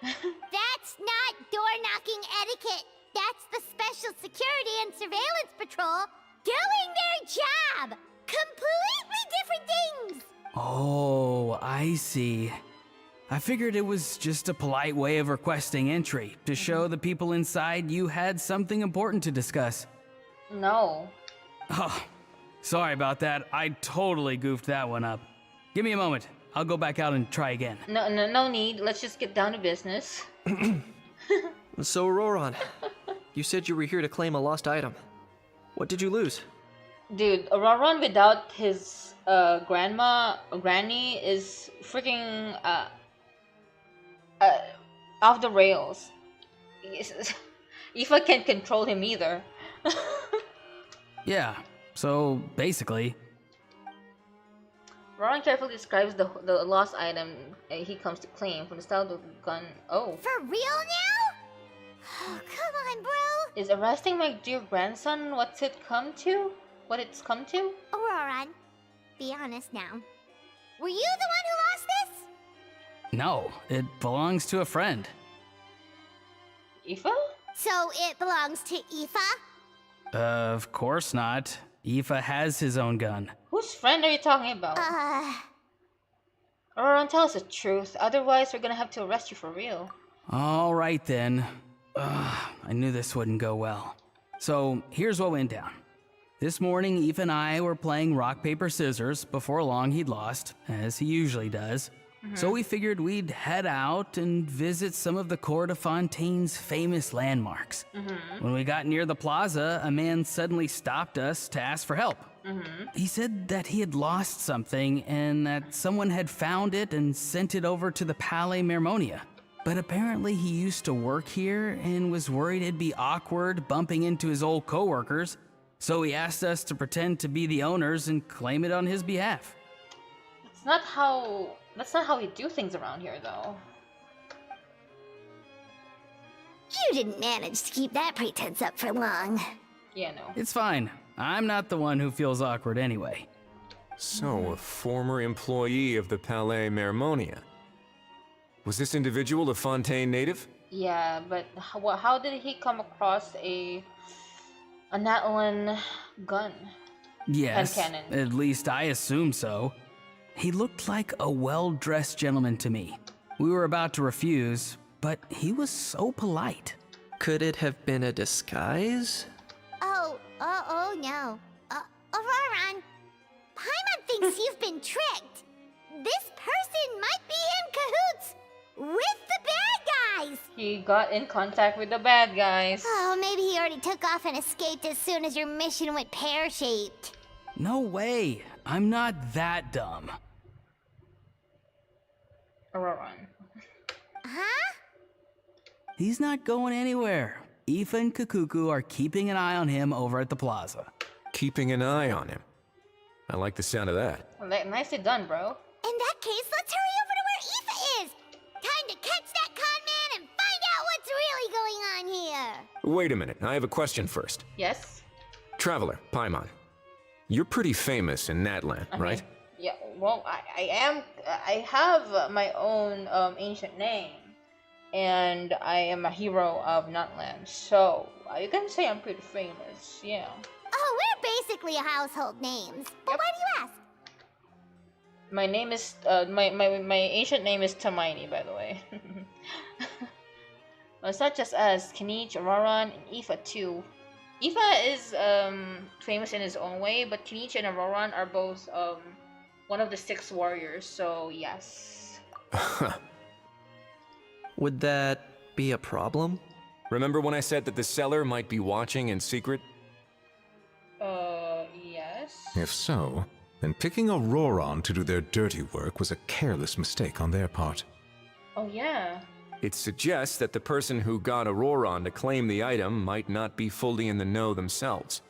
That's not door-knocking etiquette. That's the Special Security and Surveillance Patrol doing their job. Completely different things. Oh, I see. I figured it was just a polite way of requesting entry to show the people inside you had something important to discuss. No. Oh, sorry about that. I totally goofed that one up. Give me a moment. I'll go back out and try again. No need. Let's just get down to business. So, Roran, you said you were here to claim a lost item. What did you lose? Dude, Auroran without his granny is freaking off the rails. Aoife can't control him either. Yeah, so basically... Auroran carefully describes the lost item he comes to claim from the style of the gun. Oh. For real now? Oh, come on, bro. Is arresting my dear grandson what it's come to? Auroran, be honest now. Were you the one who lost this? No, it belongs to a friend. Aoife? So it belongs to Aoife? Of course not. Aoife has his own gun. Whose friend are you talking about? Auroran, tell us the truth. Otherwise, we're gonna have to arrest you for real. All right then. I knew this wouldn't go well. So here's what went down. This morning, Eve and I were playing rock, paper, scissors. Before long, he'd lost, as he usually does. So we figured we'd head out and visit some of the Cour de Fontaine's famous landmarks. When we got near the plaza, a man suddenly stopped us to ask for help. He said that he had lost something and that someone had found it and sent it over to the Palais Mermonia. But apparently he used to work here and was worried it'd be awkward bumping into his old coworkers, so he asked us to pretend to be the owners and claim it on his behalf. That's not how we do things around here, though. You didn't manage to keep that pretense up for long. Yeah, no. It's fine. I'm not the one who feels awkward anyway. So, a former employee of the Palais Mermonia. Was this individual a Fontaine native? Yeah, but how did he come across a Natlan gun? Yes, And cannon. at least I assume so. He looked like a well-dressed gentleman to me. We were about to refuse, but he was so polite. Could it have been a disguise? Oh no. Auroran, Paimon thinks you've been tricked. This person might be in cahoots with the bad guys. He got in contact with the bad guys. Oh, maybe he already took off and escaped as soon as your mission went pear-shaped. No way. I'm not that dumb. Auroran. Huh? He's not going anywhere. Aoife and Kakuku are keeping an eye on him over at the plaza. Keeping an eye on him. I like the sound of that. Well, nicely done, bro. In that case, let's hurry over to where Aoife is. Time to catch that con man and find out what's really going on here. Wait a minute, I have a question first. Yes? Traveler, Paimon. You're pretty famous in Natlan, right? Yeah, well, I have my own ancient name. And I am a hero of Natlan, so you can say I'm pretty famous, yeah. Oh, we're basically household names. But why do you ask? My name is, my ancient name is Tamaini, by the way. Well, it's not just us, Kinich, Auroran, and Aoife too. Aoife is famous in his own way, but Kinich and Auroran are both one of the 6 warriors, so yes. Would that be a problem? Remember when I said that the seller might be watching in secret? Yes. If so, then picking Auroran to do their dirty work was a careless mistake on their part. Oh, yeah. It suggests that the person who got Auroran to claim the item might not be fully in the know themselves.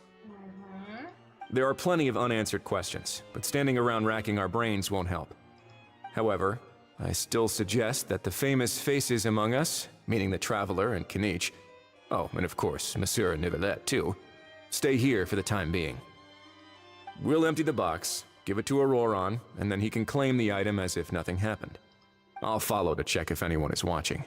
There are plenty of unanswered questions, but standing around racking our brains won't help. However, I still suggest that the famous faces among us, meaning the Traveler and Kinich, oh, and of course, Monsieur Nivelette too, stay here for the time being. We'll empty the box, give it to Auroran, and then he can claim the item as if nothing happened. I'll follow to check if anyone is watching.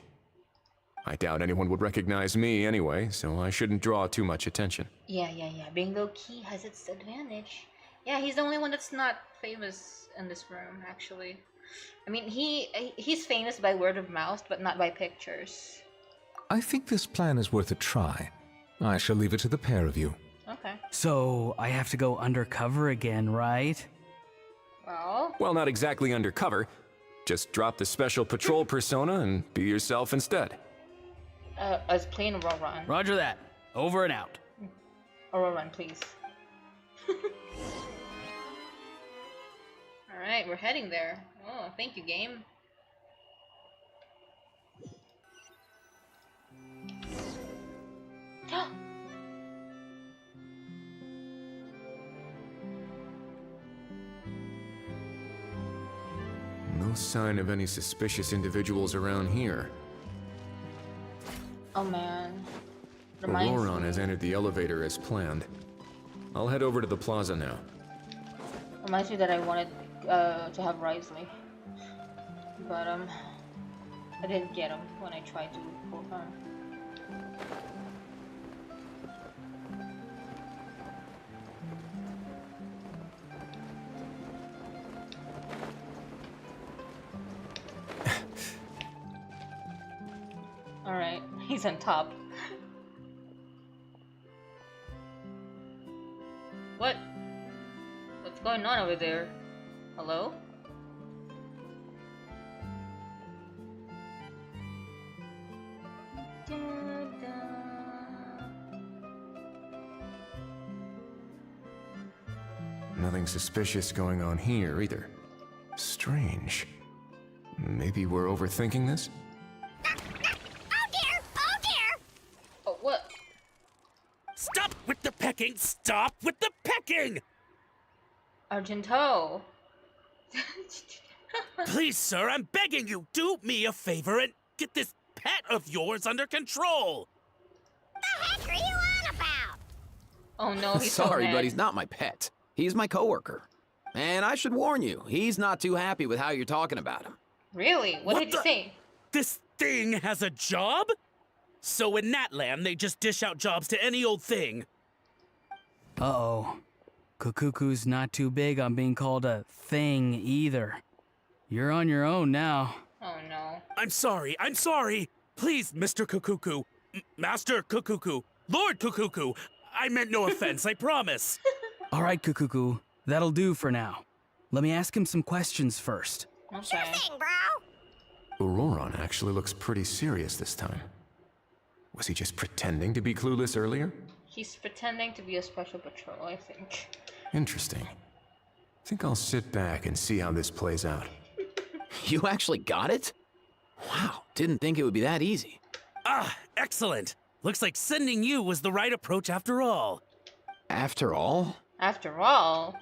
I doubt anyone would recognize me anyway, so I shouldn't draw too much attention. Yeah. Being low-key has its advantage. Yeah, he's the only one that's not famous in this room, actually. I mean, he's famous by word of mouth, but not by pictures. I think this plan is worth a try. I shall leave it to the pair of you. Okay. So, I have to go undercover again, right? Well, not exactly undercover. Just drop the special patrol persona and be yourself instead. As plain Auroran. Roger that. Over and out. Auroran, please. Alright, we're heading there. Oh, thank you, game. No sign of any suspicious individuals around here. Oh man. Auroran has entered the elevator as planned. I'll head over to the plaza now. Reminds me that I wanted to have Risley. But I didn't get him when I tried to pull him. Alright, he's on top. What? What's going on over there? Hello? Nothing suspicious going on here either. Strange. Maybe we're overthinking this? Oh dear! Oh dear! Oh, what? Stop with the pecking! Stop with the pecking! Argento. Please, sir, I'm begging you, do me a favor and get this pet of yours under control! The heck are you on about? Oh no, he's so Sorry, mad. but he's not my pet. He's my coworker. And I should warn you, he's not too happy with how you're talking about him. Really? What did you say? This thing has a job? So in that land, they just dish out jobs to any old thing. Uh-oh. Kukuku's not too big on being called a thing either. You're on your own now. Oh no. I'm sorry. Please, Mr. Kukuku. Master Kukuku. Lord Kukuku. I meant no offense, I promise. All right, Kukuku. That'll do for now. Let me ask him some questions first. Okay. Sure thing, bro. Auroron actually looks pretty serious this time. Was he just pretending to be clueless earlier? He's pretending to be a special patrol, I think. Interesting. Think I'll sit back and see how this plays out. You actually got it? Wow, didn't think it would be that easy. Ah, excellent. Looks like sending you was the right approach after all. After all? After all?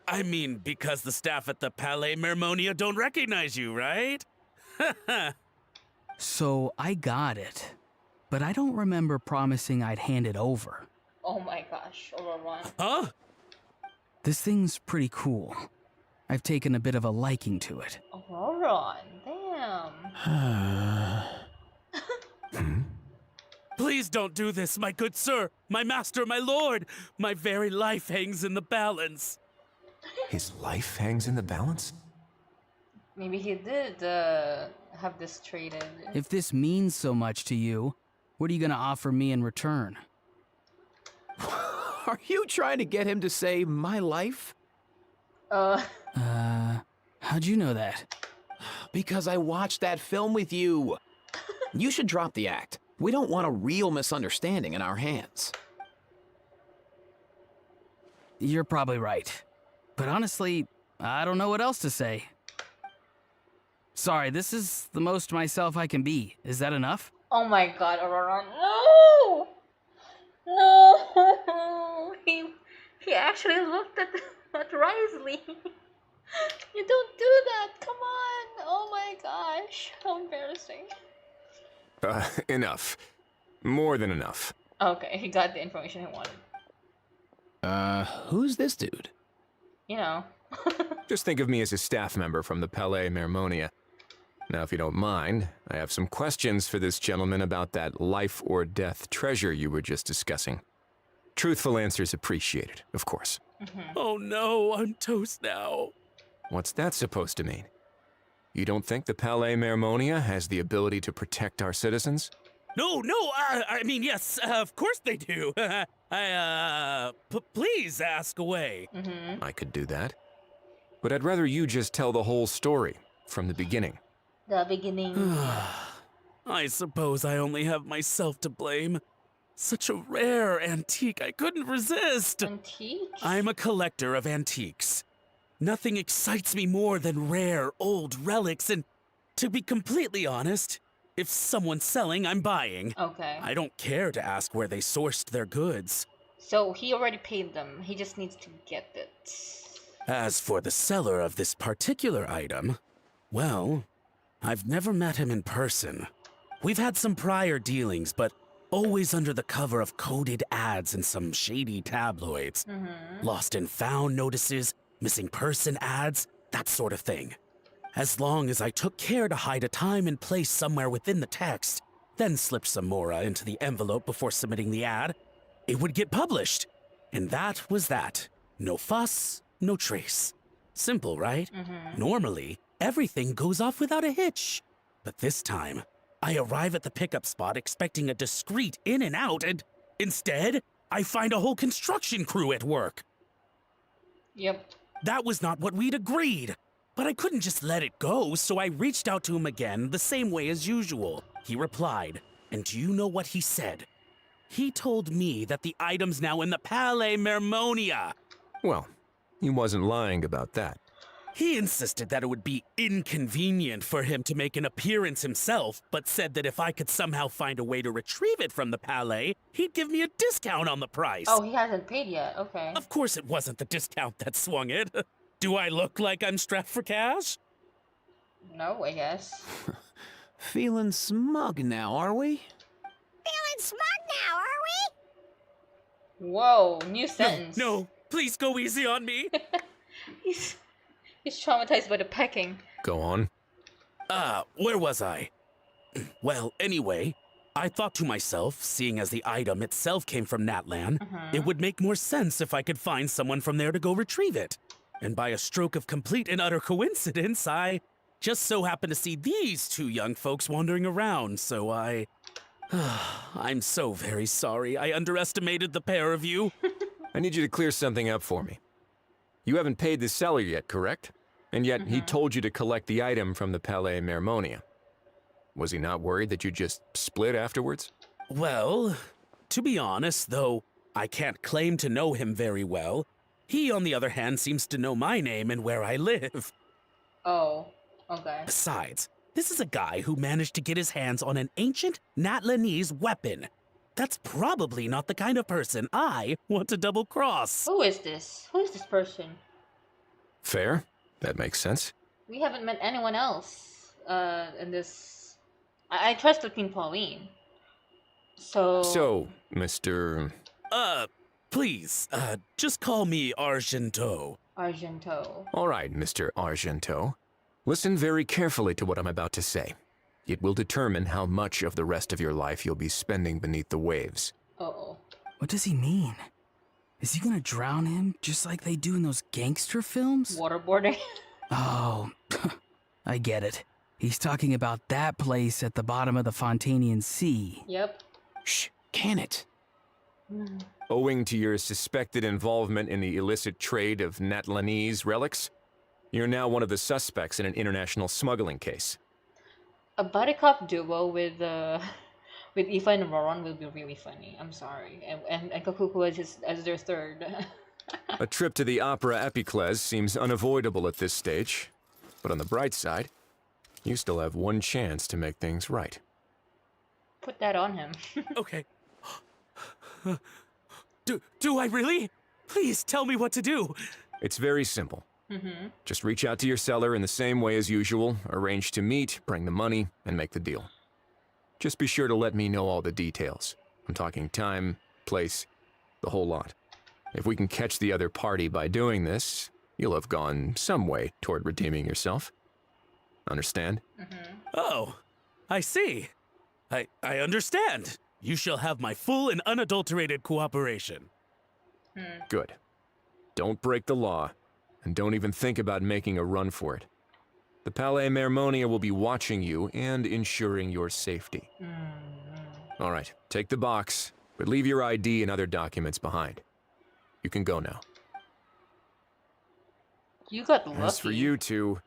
I mean, because the staff at the Palais Mermonia don't recognize you, right? So I got it, but I don't remember promising I'd hand it over. Oh my gosh, Auroron. Huh? This thing's pretty cool. I've taken a bit of a liking to it. Auroron, damn. Please don't do this, my good sir, my master, my lord. My very life hangs in the balance. His life hangs in the balance? Maybe he did have this traded. If this means so much to you, what are you gonna offer me in return? Are you trying to get him to say my life? How'd you know that? Because I watched that film with you. You should drop the act. We don't want a real misunderstanding in our hands. You're probably right. But honestly, I don't know what else to say. Sorry, this is the most myself I can be. Is that enough? Oh my god, Auroron. No! No! He actually looked at Risley. You don't do that! Come on! Oh my gosh. How embarrassing. Enough. More than enough. Okay, he got the information he wanted. Who's this dude? You know. Just think of me as a staff member from the Palais Mermonia. Now, if you don't mind, I have some questions for this gentleman about that life or death treasure you were just discussing. Truthful answers appreciated, of course. Oh no, I'm toast now. What's that supposed to mean? You don't think the Palais Mermonia has the ability to protect our citizens? No, I mean, yes, of course they do. Please ask away. I could do that. But I'd rather you just tell the whole story, from the beginning. The beginning. I suppose I only have myself to blame. Such a rare antique, I couldn't resist. Antique? I'm a collector of antiques. Nothing excites me more than rare, old relics, and to be completely honest, if someone's selling, I'm buying. Okay. I don't care to ask where they sourced their goods. So he already paid them. He just needs to get it. As for the seller of this particular item, well, I've never met him in person. We've had some prior dealings, but always under the cover of coded ads in some shady tabloids. Lost and found notices, missing person ads, that sort of thing. As long as I took care to hide a time and place somewhere within the text, then slip some Mora into the envelope before submitting the ad, it would get published. And that was that. No fuss, no trace. Simple, right? Normally, everything goes off without a hitch. But this time, I arrive at the pickup spot expecting a discreet in and out, and instead, I find a whole construction crew at work. Yep. That was not what we'd agreed. But I couldn't just let it go, so I reached out to him again the same way as usual. He replied, and do you know what he said? He told me that the item's now in the Palais Mermonia. Well, he wasn't lying about that. He insisted that it would be inconvenient for him to make an appearance himself, but said that if I could somehow find a way to retrieve it from the Palais, he'd give me a discount on the price. Oh, he hasn't paid yet. Okay. Of course it wasn't the discount that swung it. Do I look like I'm strapped for cash? No, I guess. Feeling smug now, are we? Feeling smug now, are we? Whoa, new sentence. No, please go easy on me. He's traumatized by the pecking. Go on. Where was I? Well, anyway, I thought to myself, seeing as the item itself came from Natlan, it would make more sense if I could find someone from there to go retrieve it. And by a stroke of complete and utter coincidence, I just so happened to see these two young folks wandering around, so I'm so very sorry. I underestimated the pair of you. I need you to clear something up for me. You haven't paid the seller yet, correct? And yet he told you to collect the item from the Palais Mermonia. Was he not worried that you just split afterwards? Well, to be honest, though I can't claim to know him very well, he, on the other hand, seems to know my name and where I live. Oh, okay. Besides, this is a guy who managed to get his hands on an ancient Natlanese weapon. That's probably not the kind of person I want to double-cross. Who is this? Who is this person? Fair. That makes sense. We haven't met anyone else in this. I trust Queen Pauline. So, Mr. Please, just call me Argento. Argento. All right, Mr. Argento. Listen very carefully to what I'm about to say. It will determine how much of the rest of your life you'll be spending beneath the waves. Uh-oh. What does he mean? Is he gonna drown him just like they do in those gangster films? Waterboarding? Oh, I get it. He's talking about that place at the bottom of the Fontanian Sea. Yep. Shh, can it? Owing to your suspected involvement in the illicit trade of Natlanese relics, you're now one of the suspects in an international smuggling case. A buddy cop duo with Aoife and Roron will be really funny. I'm sorry. And Kakuku as their third. A trip to the Opera Epiclese seems unavoidable at this stage, but on the bright side, you still have one chance to make things right. Put that on him. Okay. Do I really? Please tell me what to do. It's very simple. Just reach out to your seller in the same way as usual, arrange to meet, bring the money, and make the deal. Just be sure to let me know all the details. I'm talking time, place, the whole lot. If we can catch the other party by doing this, you'll have gone some way toward redeeming yourself. Understand? Oh, I see. I understand. You shall have my full and unadulterated cooperation. Good. Don't break the law, and don't even think about making a run for it. The Palais Mermonia will be watching you and ensuring your safety. All right, take the box, but leave your ID and other documents behind. You can go now. You got lucky. As for you two...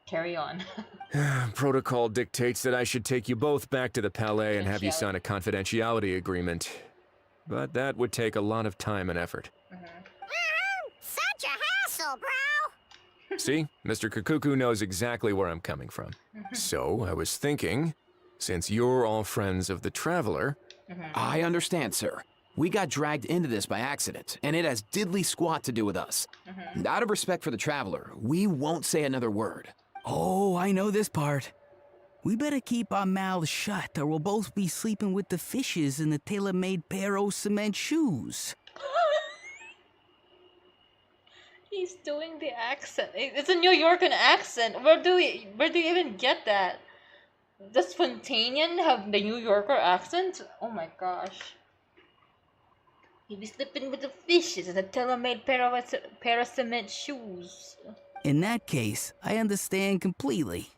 Carry on. Protocol dictates that I should take you both back to the Palais and have you sign a confidentiality agreement. But that would take a lot of time and effort. Such a hassle, bro! See? Mr. Kakuku knows exactly where I'm coming from. So, I was thinking, since you're all friends of the Traveler... I understand, sir. We got dragged into this by accident, and it has diddly squat to do with us. Out of respect for the Traveler, we won't say another word. Oh, I know this part. We better keep our mouths shut, or we'll both be sleeping with the fishes in the tailor-made pair of cement shoes. He's doing the accent. It's a New Yorker accent. Where do you even get that? Does Fontanian have the New Yorker accent? Oh my gosh. He'd be sleeping with the fishes in a tailor-made pair of cement shoes. In that case, I understand completely.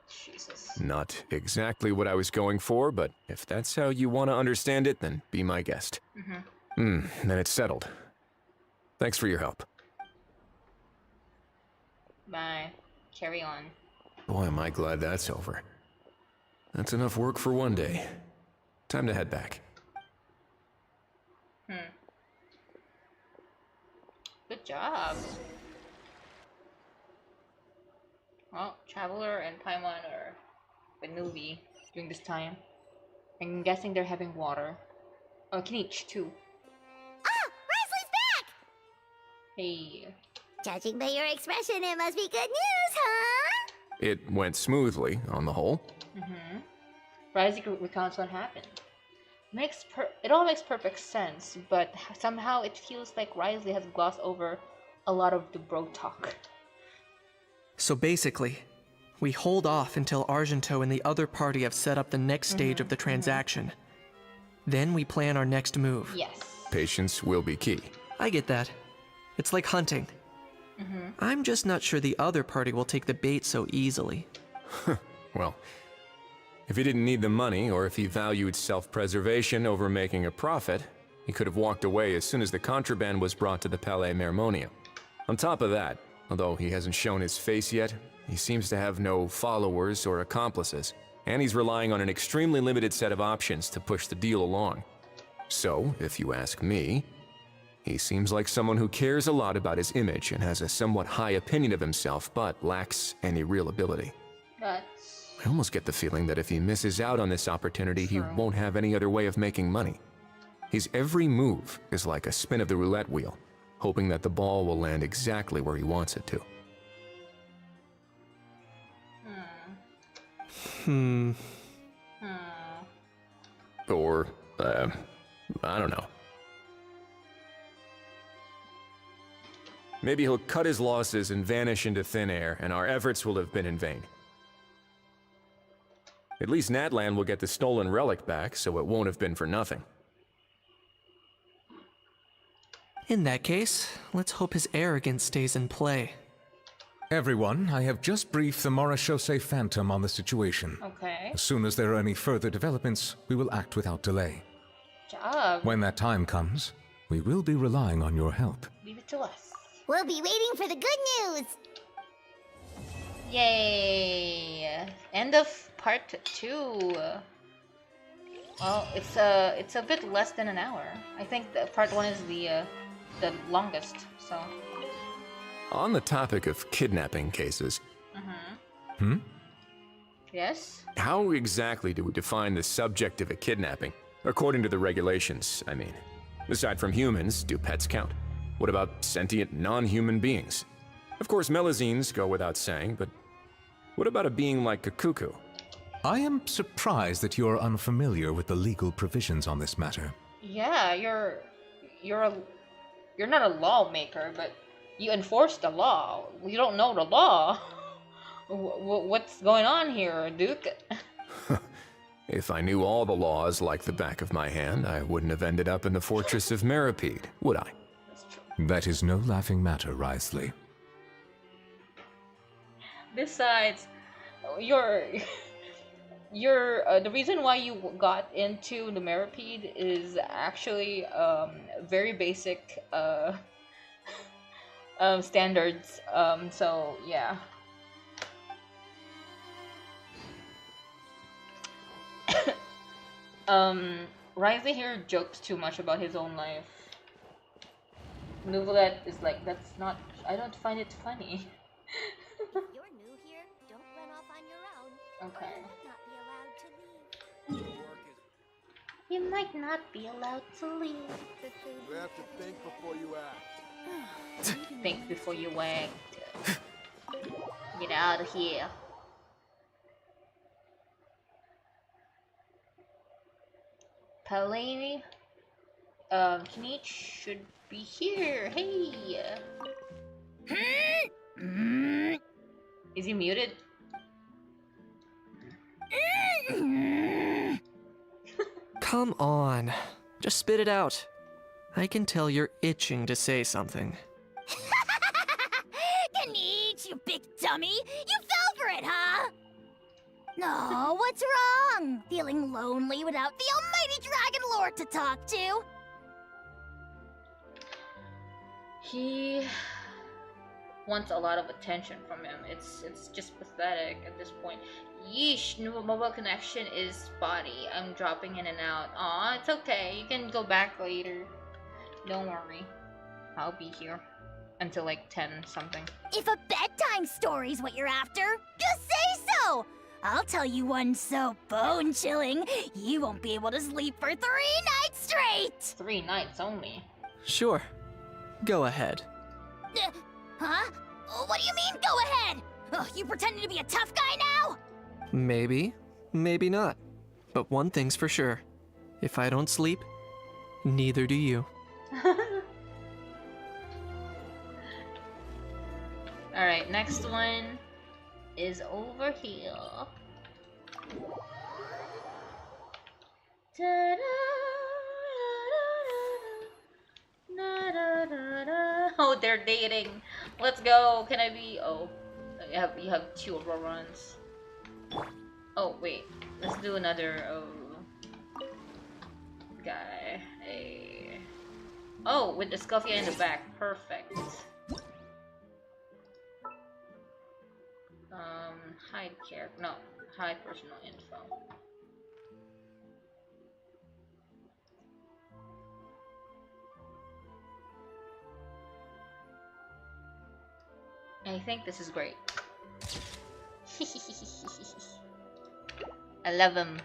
Jeez. Jesus. Not exactly what I was going for, but if that's how you want to understand it, then be my guest. Then it's settled. Thanks for your help. Bye. Carry on. Boy, am I glad that's over. That's enough work for one day. Time to head back. Good job. Well, Traveler and Paimon are with Nuvi during this time. I'm guessing they're having water. Oh, Kinich too. Ah! Risley's back! Hey. Judging by your expression, it must be good news, huh? It went smoothly, on the whole. Rising recounts what happened. It all makes perfect sense, but somehow it feels like Risley has glossed over a lot of the bro talk. So basically, we hold off until Argento and the other party have set up the next stage of the transaction. Then we plan our next move. Yes. Patience will be key. I get that. It's like hunting. I'm just not sure the other party will take the bait so easily. Well, if he didn't need the money, or if he valued self-preservation over making a profit, he could have walked away as soon as the contraband was brought to the Palais Mermonia. On top of that, although he hasn't shown his face yet, he seems to have no followers or accomplices, and he's relying on an extremely limited set of options to push the deal along. So, if you ask me, he seems like someone who cares a lot about his image and has a somewhat high opinion of himself, but lacks any real ability. I almost get the feeling that if he misses out on this opportunity, he won't have any other way of making money. His every move is like a spin of the roulette wheel, hoping that the ball will land exactly where he wants it to. Or, I don't know. Maybe he'll cut his losses and vanish into thin air, and our efforts will have been in vain. At least Natlan will get the stolen relic back, so it won't have been for nothing. In that case, let's hope his arrogance stays in play. Everyone, I have just briefed the Morishose Phantom on the situation. Okay. As soon as there are any further developments, we will act without delay. Job. When that time comes, we will be relying on your help. Leave it to us. We'll be waiting for the good news. Yay! End of part 2. Well, it's a bit less than an hour. I think part 1 is the longest. So. On the topic of kidnapping cases. Yes? How exactly do we define the subject of a kidnapping? According to the regulations, I mean. Aside from humans, do pets count? What about sentient non-human beings? Of course, Melazines go without saying, but what about a being like Kakuku? I am surprised that you are unfamiliar with the legal provisions on this matter. Yeah, you're not a lawmaker, but you enforce the law. You don't know the law. What's going on here, Duke? If I knew all the laws like the back of my hand, I wouldn't have ended up in the fortress of Meripede, would I? That is no laughing matter, Risley. Besides, the reason why you got into the Meripede is actually very basic standards. So yeah. Risley here jokes too much about his own life. Nouvelette is like, that's not, I don't find it funny. You're new here. Don't run off on your own. Okay. You might not be allowed to leave. You have to think before you act. Think before you act. Get out of here. Palani, Kinich should be here. Hey. Is he muted? Come on. Just spit it out. I can tell you're itching to say something. Kinich, you big dummy! You fell for it, huh? No, what's wrong? Feeling lonely without the almighty Dragon Lord to talk to? He wants a lot of attention from him. It's just pathetic at this point. Yeesh, new mobile connection is spotty. I'm dropping in and out. Aw, it's okay. You can go back later. Don't worry. I'll be here until like 10 something. If a bedtime story's what you're after, just say so! I'll tell you one so bone-chilling, you won't be able to sleep for 3 nights straight! 3 nights only. Sure. Go ahead. Huh? What do you mean, go ahead? You pretending to be a tough guy now? Maybe, maybe not. But one thing's for sure. If I don't sleep, neither do you. Alright, next one is over here. Oh, they're dating. Let's go. Can I be? Oh, you have 2 runs. Oh wait, let's do another guy. Oh, with the Scuffia in the back. Perfect. Hide character. No, hide personal info. I think this is great. I love him.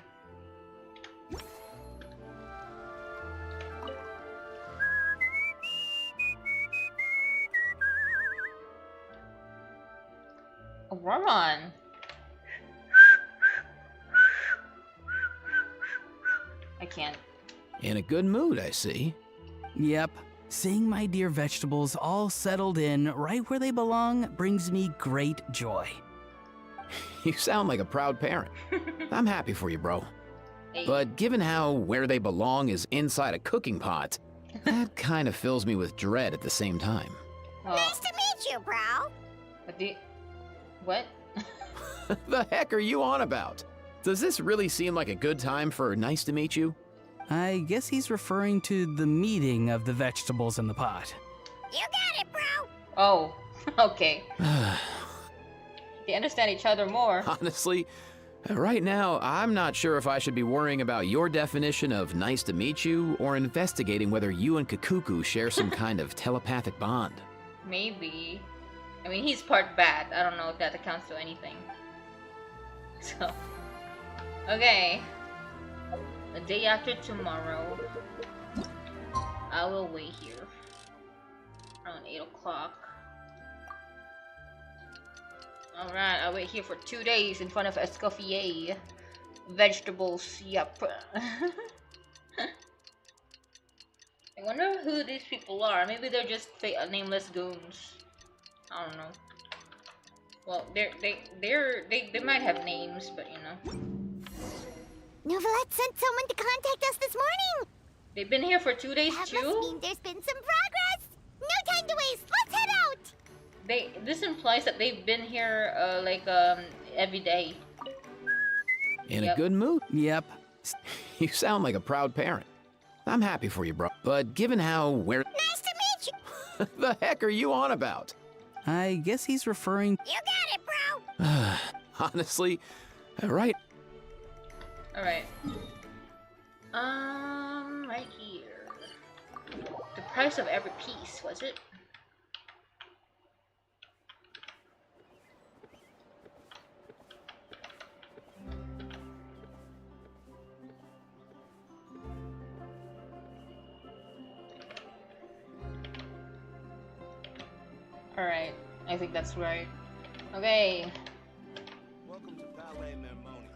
Run. I can't. In a good mood, I see. Yep. Seeing my dear vegetables all settled in right where they belong brings me great joy. You sound like a proud parent. I'm happy for you, bro. Hey. But given how where they belong is inside a cooking pot, that kind of fills me with dread at the same time. Nice to meet you, bro. What? The heck are you on about? Does this really seem like a good time for nice to meet you? I guess he's referring to the meeting of the vegetables in the pot. You got it, bro. Oh, okay. They understand each other more. Honestly, right now, I'm not sure if I should be worrying about your definition of nice to meet you or investigating whether you and Kakuku share some kind of telepathic bond. Maybe. I mean, he's part bad. I don't know if that accounts to anything. So, okay. The day after tomorrow, I will wait here around 8 o'clock. Alright, I'll wait here for 2 days in front of Escoffier. Vegetables, yep. I wonder who these people are. Maybe they're just nameless goons. I don't know. Well, they might have names, but you know. Novelette sent someone to contact us this morning. They've been here for 2 days that too? Must mean there's been some progress. No time to waste. Let's head out. This implies that they've been here every day. In a good mood? Yep. You sound like a proud parent. I'm happy for you, bro. But given how where Nice to meet you. the heck are you on about? I guess he's referring. You got it, bro. Honestly, right. Alright. Right here. The price of every piece, was it? Alright, I think that's right. Okay. Welcome to Palais Mermonia.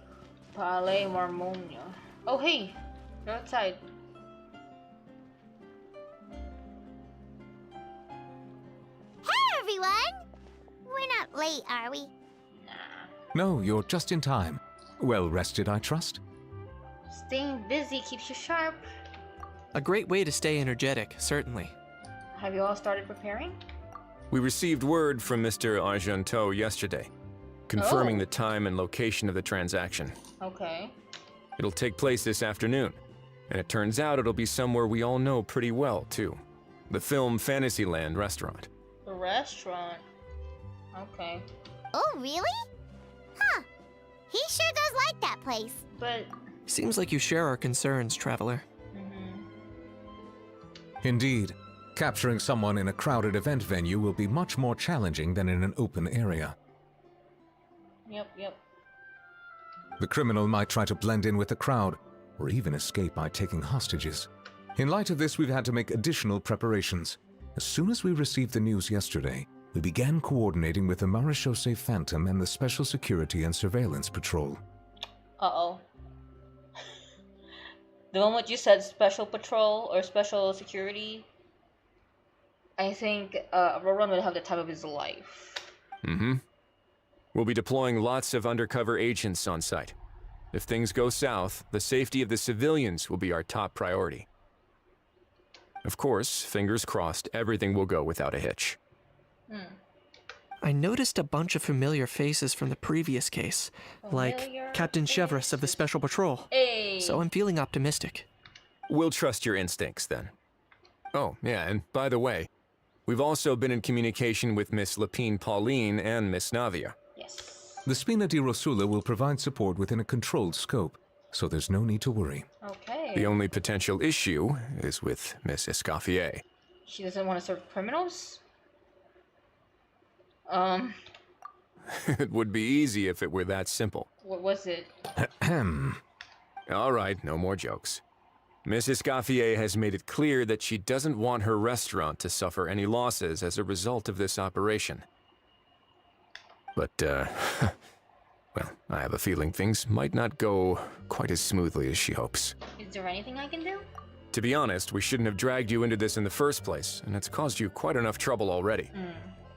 Palais Marmonia. Oh hey, you're outside. Hey everyone! We're not late, are we? No, you're just in time. Well rested, I trust? Staying busy keeps you sharp. A great way to stay energetic, certainly. Have you all started preparing? We received word from Mr. Argenteau yesterday. confirming the time and location of the transaction. Okay. It'll take place this afternoon, and it turns out it'll be somewhere we all know pretty well, too. The Film Fantasyland restaurant. The restaurant. Okay. Oh, really? Huh. He sure does like that place. But... Seems like you share our concerns, Traveler. Indeed. Capturing someone in a crowded event venue will be much more challenging than in an open area. Yep. The criminal might try to blend in with the crowd, or even escape by taking hostages. In light of this, we've had to make additional preparations. As soon as we received the news yesterday, we began coordinating with the Marechaussee Phantom and the Special Security and Surveillance Patrol. Uh-oh. The moment you said Special Patrol or Special Security, I think Roran would have the time of his life. We'll be deploying lots of undercover agents on site. If things go south, the safety of the civilians will be our top priority. Of course, fingers crossed, everything will go without a hitch. I noticed a bunch of familiar faces from the previous case, like Captain Chevrolet of the Special Patrol. Hey. So I'm feeling optimistic. We'll trust your instincts then. Oh, yeah, and by the way, we've also been in communication with Miss Lapine Pauline and Miss Navia. Yes. The Spina di Rosula will provide support within a controlled scope, so there's no need to worry. Okay. The only potential issue is with Miss Escoffier. She doesn't want to serve criminals? It would be easy if it were that simple. What was it? All right, no more jokes. Miss Escoffier has made it clear that she doesn't want her restaurant to suffer any losses as a result of this operation. But, well, I have a feeling things might not go quite as smoothly as she hopes. Is there anything I can do? To be honest, we shouldn't have dragged you into this in the first place, and it's caused you quite enough trouble already.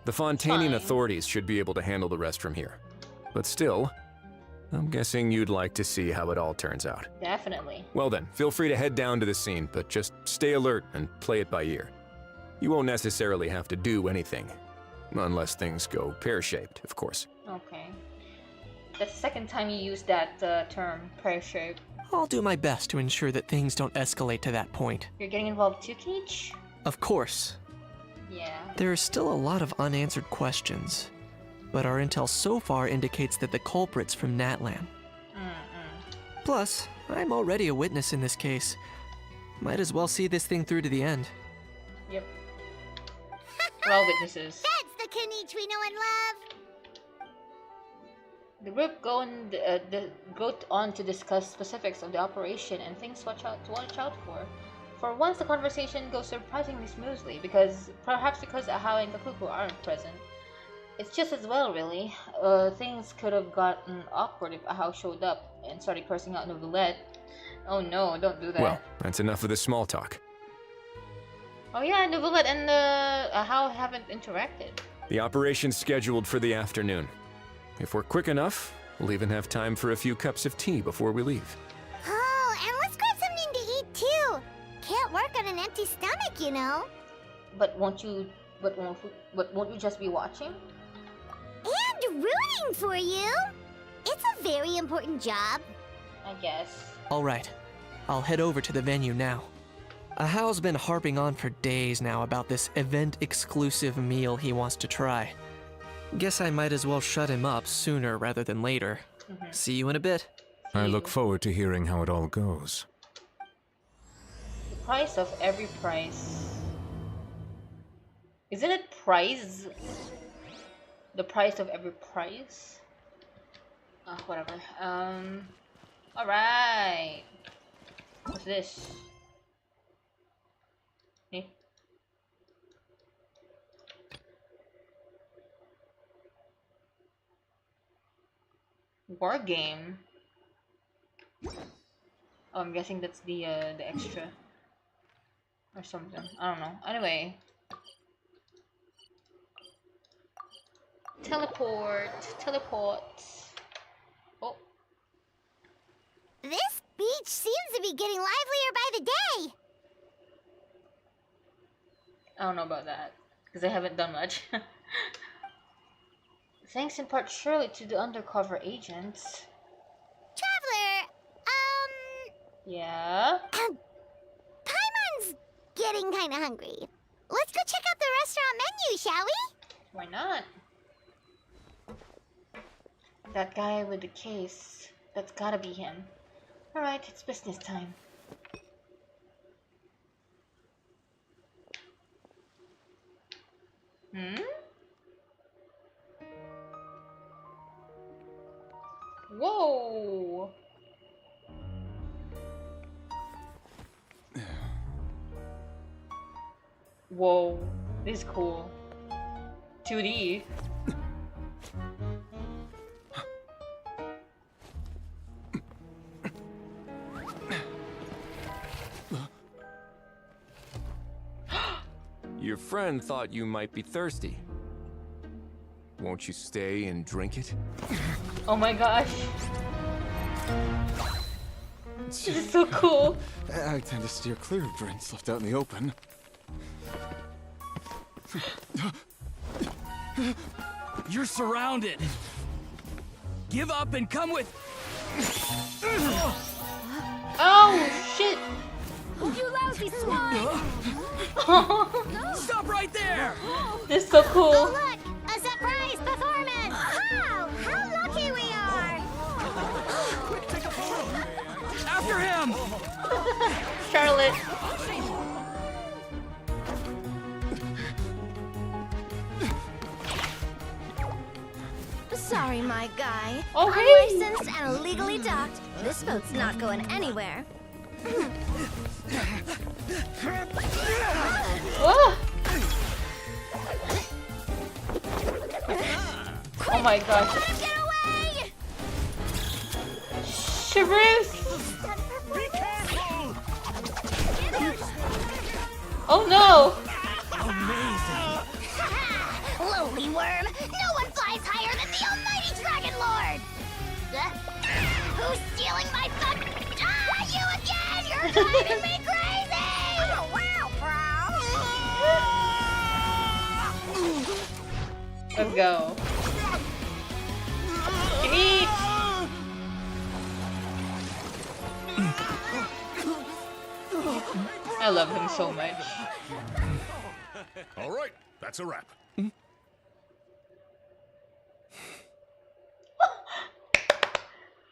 The Fontanian authorities should be able to handle the rest from here. But still, I'm guessing you'd like to see how it all turns out. Definitely. Well then, feel free to head down to the scene, but just stay alert and play it by ear. You won't necessarily have to do anything. Unless things go pear-shaped, of course. Okay. That's the second time you used that term, pear-shaped. I'll do my best to ensure that things don't escalate to that point. You're getting involved too, Keech? Of course. Yeah. There are still a lot of unanswered questions, but our intel so far indicates that the culprit's from Natlan. Plus, I'm already a witness in this case. Might as well see this thing through to the end. Yep. We're all witnesses. That's the Kenichi we know and love. The group go on to discuss specifics of the operation and things to watch out for. For once, the conversation goes surprisingly smoothly, perhaps because Ahau and Kakuku aren't present. It's just as well, really. Things could have gotten awkward if Ahau showed up and started cursing out Novelette. Oh no, don't do that. Well, that's enough of the small talk. Oh yeah, Novelette and Ahau haven't interacted. The operation's scheduled for the afternoon. If we're quick enough, we'll even have time for a few cups of tea before we leave. Oh, and let's grab something to eat too. Can't work on an empty stomach, you know. But won't you just be watching? And rooting for you. It's a very important job. I guess. All right, I'll head over to the venue now. Ahau's been harping on for days now about this event-exclusive meal he wants to try. Guess I might as well shut him up sooner rather than later. See you in a bit. I look forward to hearing how it all goes. The price of every price. Isn't it price? The price of every price? Whatever. Alright. What's this? Eh? War game. Oh, I'm guessing that's the extra or something. I don't know. Anyway, teleport. Oh, this beach seems to be getting livelier by the day. I don't know about that because I haven't done much. Thanks in part surely to the undercover agents. Traveler, Yeah? Paimon's getting kinda hungry. Let's go check out the restaurant menu, shall we? Why not? That guy with the case. That's gotta be him. Alright, it's business time. Hmm? Whoa! Whoa, this is cool. 2D. Your friend thought you might be thirsty. Won't you stay and drink it? Oh my gosh. This is so cool. I tend to steer clear of drinks left out in the open. You're surrounded. Give up and come with. Oh shit! You lousy swine! Stop right there! This is so cool. Oh look! A surprise performance! Wow! How lucky we are! After him! Charlotte. Sorry, my guy. Oh, hey! Unlicensed and illegally docked. This boat's not going anywhere. Oh! Oh my gosh. Get away! Shivers! Oh no! Lowly worm! No one flies higher than the almighty Dragon Lord! Who's stealing my fun? Ah, you again! You're driving me crazy! Oh, wow, Let's go. Eat! I love him so much. All right, that's a wrap.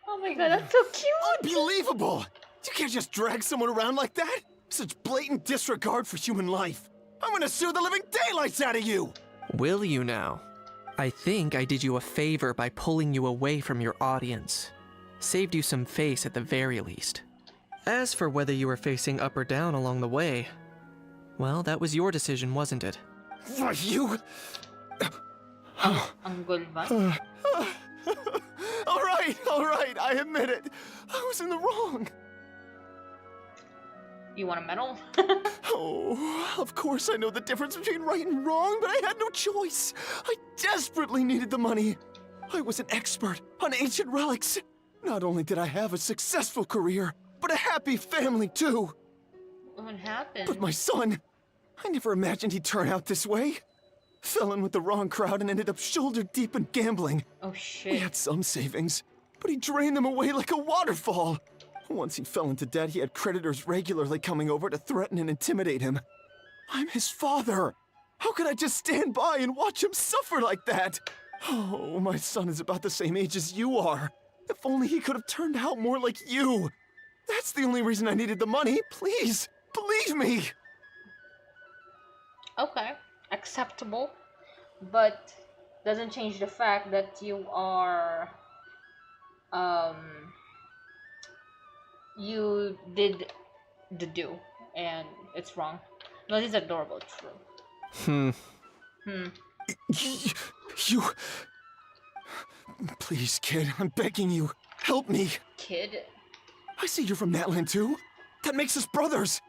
Oh my god, that's so cute! Unbelievable! You can't just drag someone around like that! Such blatant disregard for human life! I'm gonna sue the living daylights out of you! Will you now? I think I did you a favor by pulling you away from your audience. Saved you some face at the very least. As for whether you were facing up or down along the way, well, that was your decision, wasn't it? Why, you... Ang gulba. All right, I admit it. I was in the wrong. You want a medal? Oh, of course I know the difference between right and wrong, but I had no choice. I desperately needed the money. I was an expert on ancient relics. Not only did I have a successful career, but a happy family too. What happened? But my son, I never imagined he'd turn out this way. Fell in with the wrong crowd and ended up shoulder deep in gambling. Oh shit. He had some savings, but he drained them away like a waterfall. Once he fell into debt, he had creditors regularly coming over to threaten and intimidate him. I'm his father. How could I just stand by and watch him suffer like that? Oh, my son is about the same age as you are. If only he could have turned out more like you. That's the only reason I needed the money. Please, believe me. Okay, acceptable, but doesn't change the fact that you are, you did the do, and it's wrong. No, this is adorable, true. You... Please, kid, I'm begging you. Help me. Kid? I see you're from Natland too. That makes us brothers.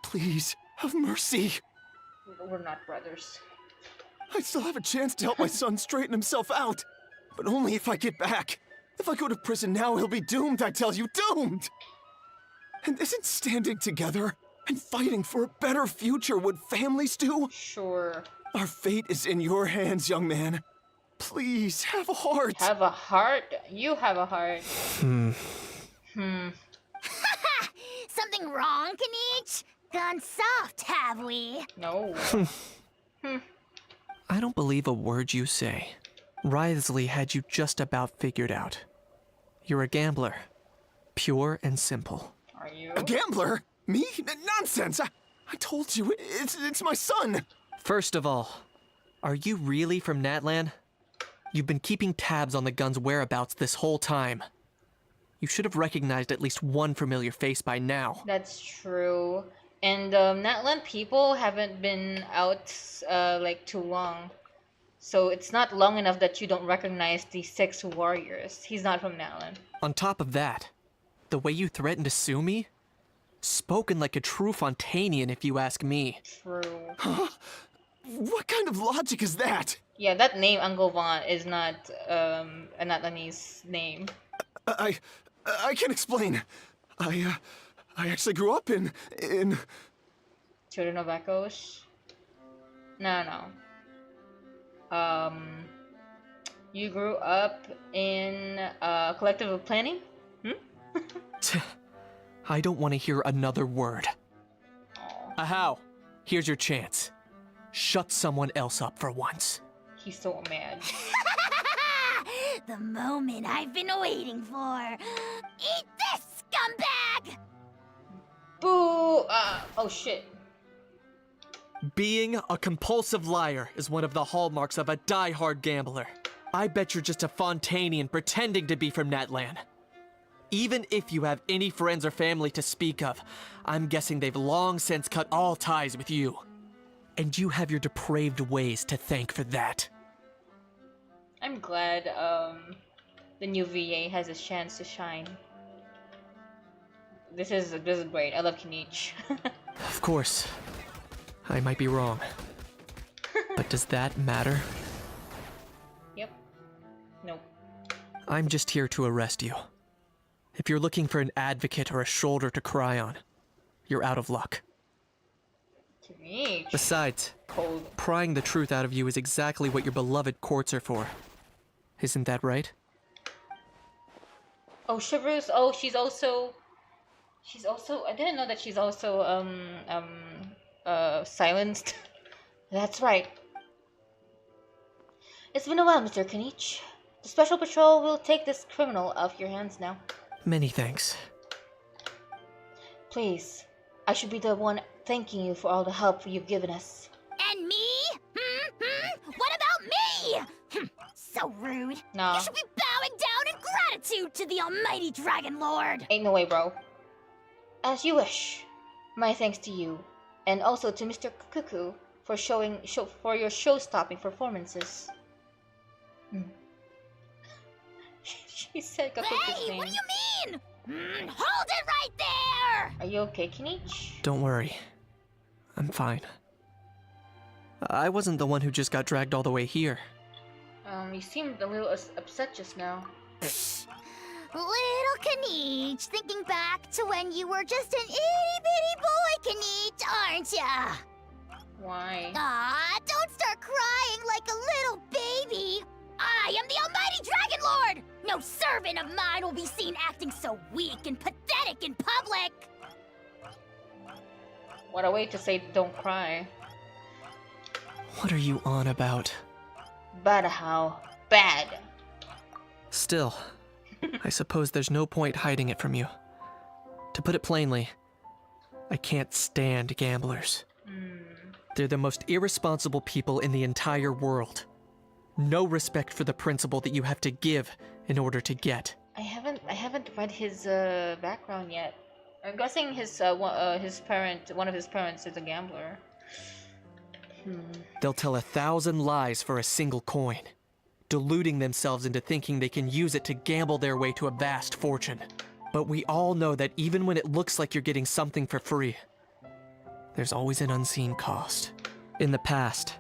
Please, have mercy. We're not brothers. I still have a chance to help my son straighten himself out. But only if I get back. If I go to prison now, he'll be doomed, I tell you, doomed! And isn't standing together and fighting for a better future what families do? Sure. Our fate is in your hands, young man. Please, have a heart. Have a heart? You have a heart. Something wrong, Kanich? Gone soft, have we? No. I don't believe a word you say. Wriothesley had you just about figured out. You're a gambler. Pure and simple. Are you? A gambler? Me? Nonsense! I told you, it's my son! First of all, are you really from Natlan? You've been keeping tabs on the gun's whereabouts this whole time. You should have recognized at least one familiar face by now. That's true. And Natlan people haven't been out like too long. So it's not long enough that you don't recognize the 6 warriors. He's not from Natlan. On top of that, the way you threatened to sue me? Spoken like a true Fontanian, if you ask me. True. Huh? What kind of logic is that? Yeah, that name Angovan is not a Natlanese name. I can explain. I actually grew up in... Children of Echoes? No. You grew up in a collective of planning? I don't want to hear another word. Ahau, here's your chance. Shut someone else up for once. He's so mad. The moment I've been waiting for. Eat this, scumbag! Boo! Oh shit. Being a compulsive liar is one of the hallmarks of a die-hard gambler. I bet you're just a Fontanian pretending to be from Natlan. Even if you have any friends or family to speak of, I'm guessing they've long since cut all ties with you. And you have your depraved ways to thank for that. I'm glad the new VA has a chance to shine. This is great. I love Kinich. Of course. I might be wrong. But does that matter? Yep. Nope. I'm just here to arrest you. If you're looking for an advocate or a shoulder to cry on, you're out of luck. Kinich. Besides, Cold. prying the truth out of you is exactly what your beloved courts are for. Isn't that right? Oh, Shivers. Oh, she's also. I didn't know that she's also silenced. That's right. It's been a while, Mr. Kinich. The Special Patrol will take this criminal off your hands now. Many thanks. Please, I should be the one thanking you for all the help you've given us. And me? What about me? So rude. Nah. You should be bowing down in gratitude to the almighty Dragon Lord. Ain't no way, bro. As you wish. My thanks to you, and also to Mr. Cuckoo for your show-stopping performances. She said Cuckoo's name. What do you mean? Hold it right there! Are you okay, Kinich? Don't worry. I'm fine. I wasn't the one who just got dragged all the way here. You seemed a little upset just now. Little Kanich, thinking back to when you were just an itty-bitty boy, Kanich, aren't ya? Why? Don't start crying like a little baby. I am the almighty Dragon Lord! No servant of mine will be seen acting so weak and pathetic in public! What a way to say don't cry. What are you on about? Bad how? Bad. Still, I suppose there's no point hiding it from you. To put it plainly, I can't stand gamblers. They're the most irresponsible people in the entire world. No respect for the principle that you have to give in order to get. I haven't read his background yet. I'm guessing one of his parents is a gambler. They'll tell 1,000 lies for a single coin, deluding themselves into thinking they can use it to gamble their way to a vast fortune. But we all know that even when it looks like you're getting something for free, there's always an unseen cost. In the past,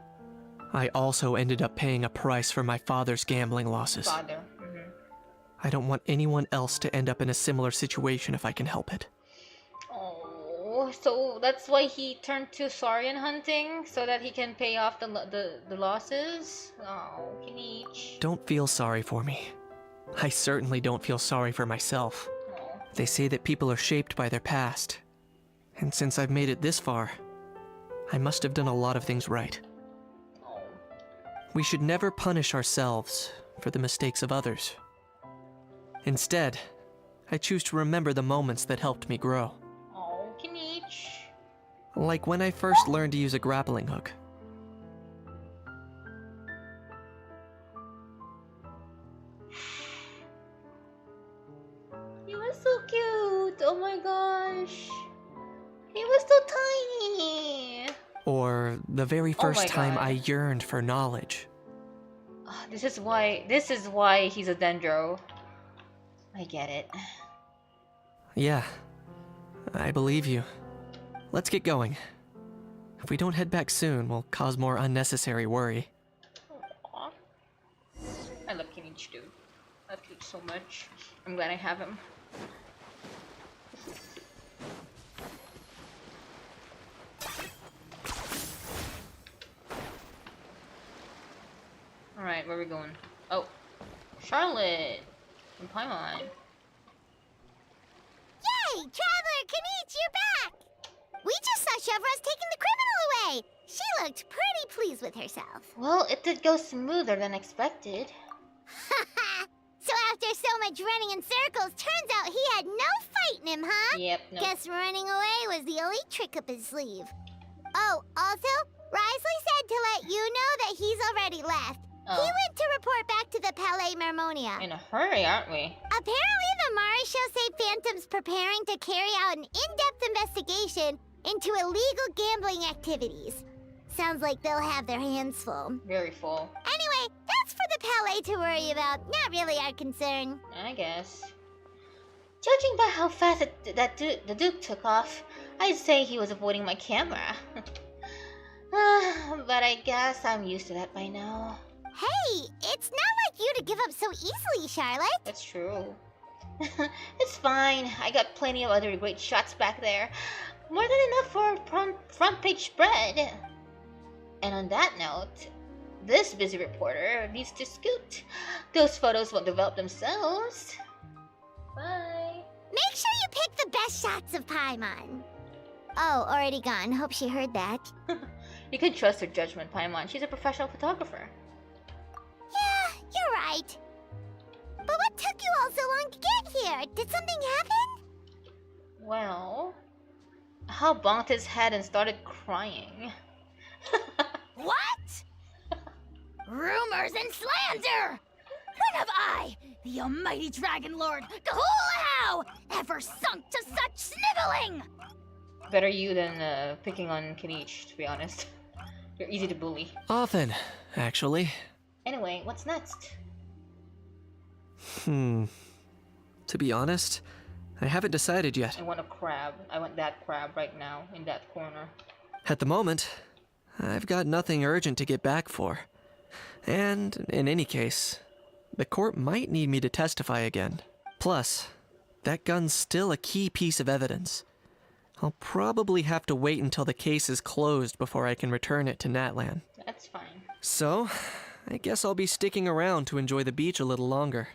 I also ended up paying a price for my father's gambling losses. I don't want anyone else to end up in a similar situation if I can help it. Oh. Oh, so that's why he turned to Saurian hunting so that he can pay off the losses. Oh, Kinich. Don't feel sorry for me. I certainly don't feel sorry for myself. They say that people are shaped by their past. And since I've made it this far, I must have done a lot of things right. We should never punish ourselves for the mistakes of others. Instead, I choose to remember the moments that helped me grow. Oh, Kinich. Like when I first learned to use a grappling hook. He was so cute. Oh my gosh. He was so tiny. Or the very first my time God. I yearned for knowledge. This is why he's a Dendro. I get it. Yeah, I believe you. Let's get going. If we don't head back soon, we'll cause more unnecessary worry. Aww. I love Kinich, dude. I love Kinich so much. I'm glad I have him. Alright, where are we going? Oh, Charlotte from Paimon. Yay! Traveler Kinich, you're back! We just saw Chevro's taking the criminal away! She looked pretty pleased with herself. Well, it did go smoother than expected. So after so much running in circles, turns out he had no fight in him, huh? Yep, no. Guess running away was the only trick up his sleeve. Oh, also, Risley said to let you know that he's already left. Oh. He went to report back to the Palais Mermonia. In a hurry, aren't we? Apparently, the Mari show say Phantom's preparing to carry out an in-depth investigation into illegal gambling activities. Sounds like they'll have their hands full. Very full. Anyway, that's for the Palais to worry about. Not really our concern. I guess. Judging by how fast the Duke took off, I'd say he was avoiding my camera. But I guess I'm used to that by now. Hey, it's not like you to give up so easily, Charlotte. That's true. It's fine. I got plenty of other great shots back there. More than enough for a front page spread. And on that note, this busy reporter needs to scoot. Those photos won't develop themselves. Bye. Make sure you pick the best shots of Paimon. Oh, already gone. Hope she heard that. You can trust her judgment, Paimon. She's a professional photographer. Yeah, you're right. But what took you all so long to get here? Did something happen? Well, Hal bonked his head and started crying. What? Rumors and slander! When have I, the almighty Dragon Lord, Kahulahau, ever sunk to such sniveling? Better you than picking on Kinich, to be honest. You're easy to bully. Often, actually. Anyway, what's next? To be honest, I haven't decided yet. I want a crab. I want that crab right now, in that corner. At the moment, I've got nothing urgent to get back for. And, in any case, the court might need me to testify again. Plus, that gun's still a key piece of evidence. I'll probably have to wait until the case is closed before I can return it to Natlan. That's fine. So, I guess I'll be sticking around to enjoy the beach a little longer.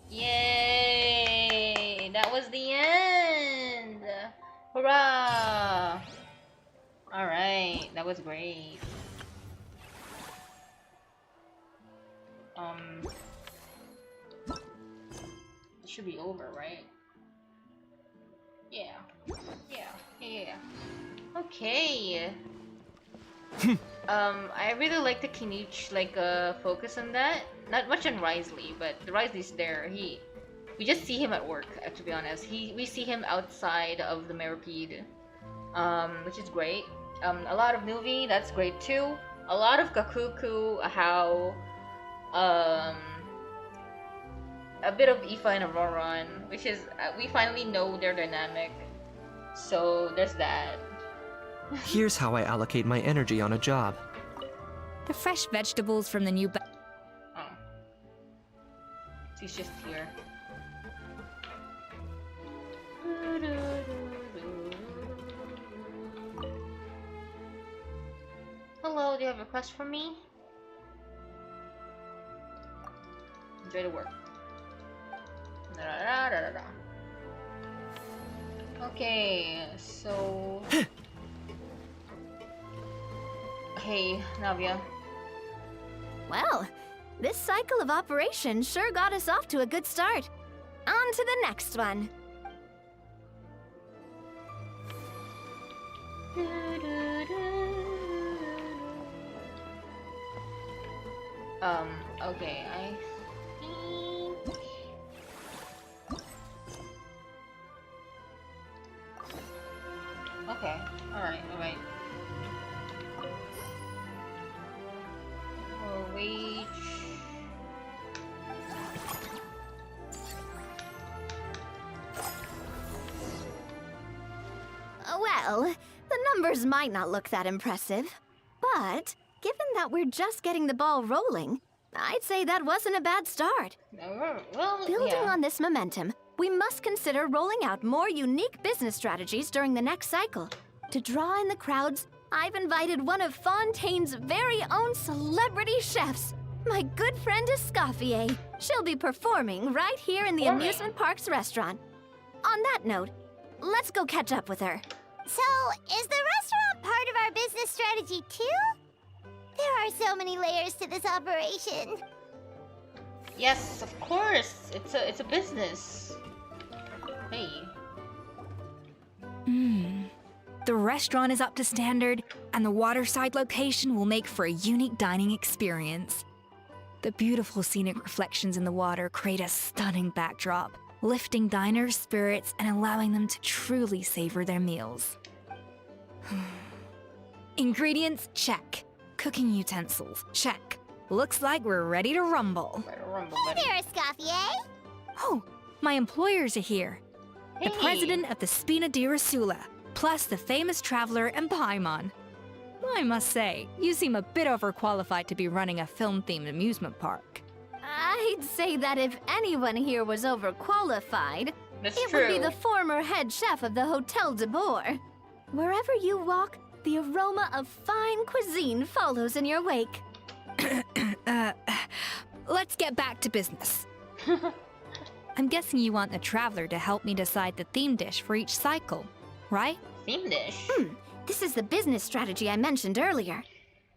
Yay! That was the end! Hurrah! Alright, that was great. It should be over, right? Yeah. Okay. I really like the Kinich focus on that. Not much on Risley, but the Risley's there. We just see him at work, to be honest. We see him outside of the Meripede, which is great. A lot of Nuvi, that's great too. A lot of Kakuku, how a bit of Ifa and Auroran, which is we finally know their dynamic. So there's that. Here's how I allocate my energy on a job. The fresh vegetables from the new Oh. He's just here. do you have a request for me? Enjoy the work. Okay, so... Hey, Navia. Well, this cycle of operations sure got us off to a good start. On to the next one. Okay, I think... Okay, alright. Wage... Well, the numbers might not look that impressive, but given that we're just getting the ball rolling, I'd say that wasn't a bad start. Well, Building on this momentum, we must consider rolling out more unique business strategies during the next cycle. To draw in the crowds, I've invited one of Fontaine's very own celebrity chefs, my good friend Escoffier. She'll be performing right here in the amusement park's restaurant. On that note, let's go catch up with her. So, is the restaurant part of our business strategy too? There are so many layers to this operation. Yes, of course. It's a business. Hey. The restaurant is up to standard, and the waterside location will make for a unique dining experience. The beautiful scenic reflections in the water create a stunning backdrop, lifting diners' spirits and allowing them to truly savor their meals. Ingredients, check. Cooking utensils, check. Looks like we're ready to rumble. Hey there, Escoffier. Oh, my employers are here. The president of the Spina di Rasula, plus the famous traveler and Paimon. I must say, you seem a bit overqualified to be running a film-themed amusement park. I'd say that if anyone here was overqualified, it would be true. the former head chef of the Hotel de Boer. Wherever you walk, the aroma of fine cuisine follows in your wake. Let's get back to business. I'm guessing you want the traveler to help me decide the theme dish for each cycle, right? Theme dish? This is the business strategy I mentioned earlier.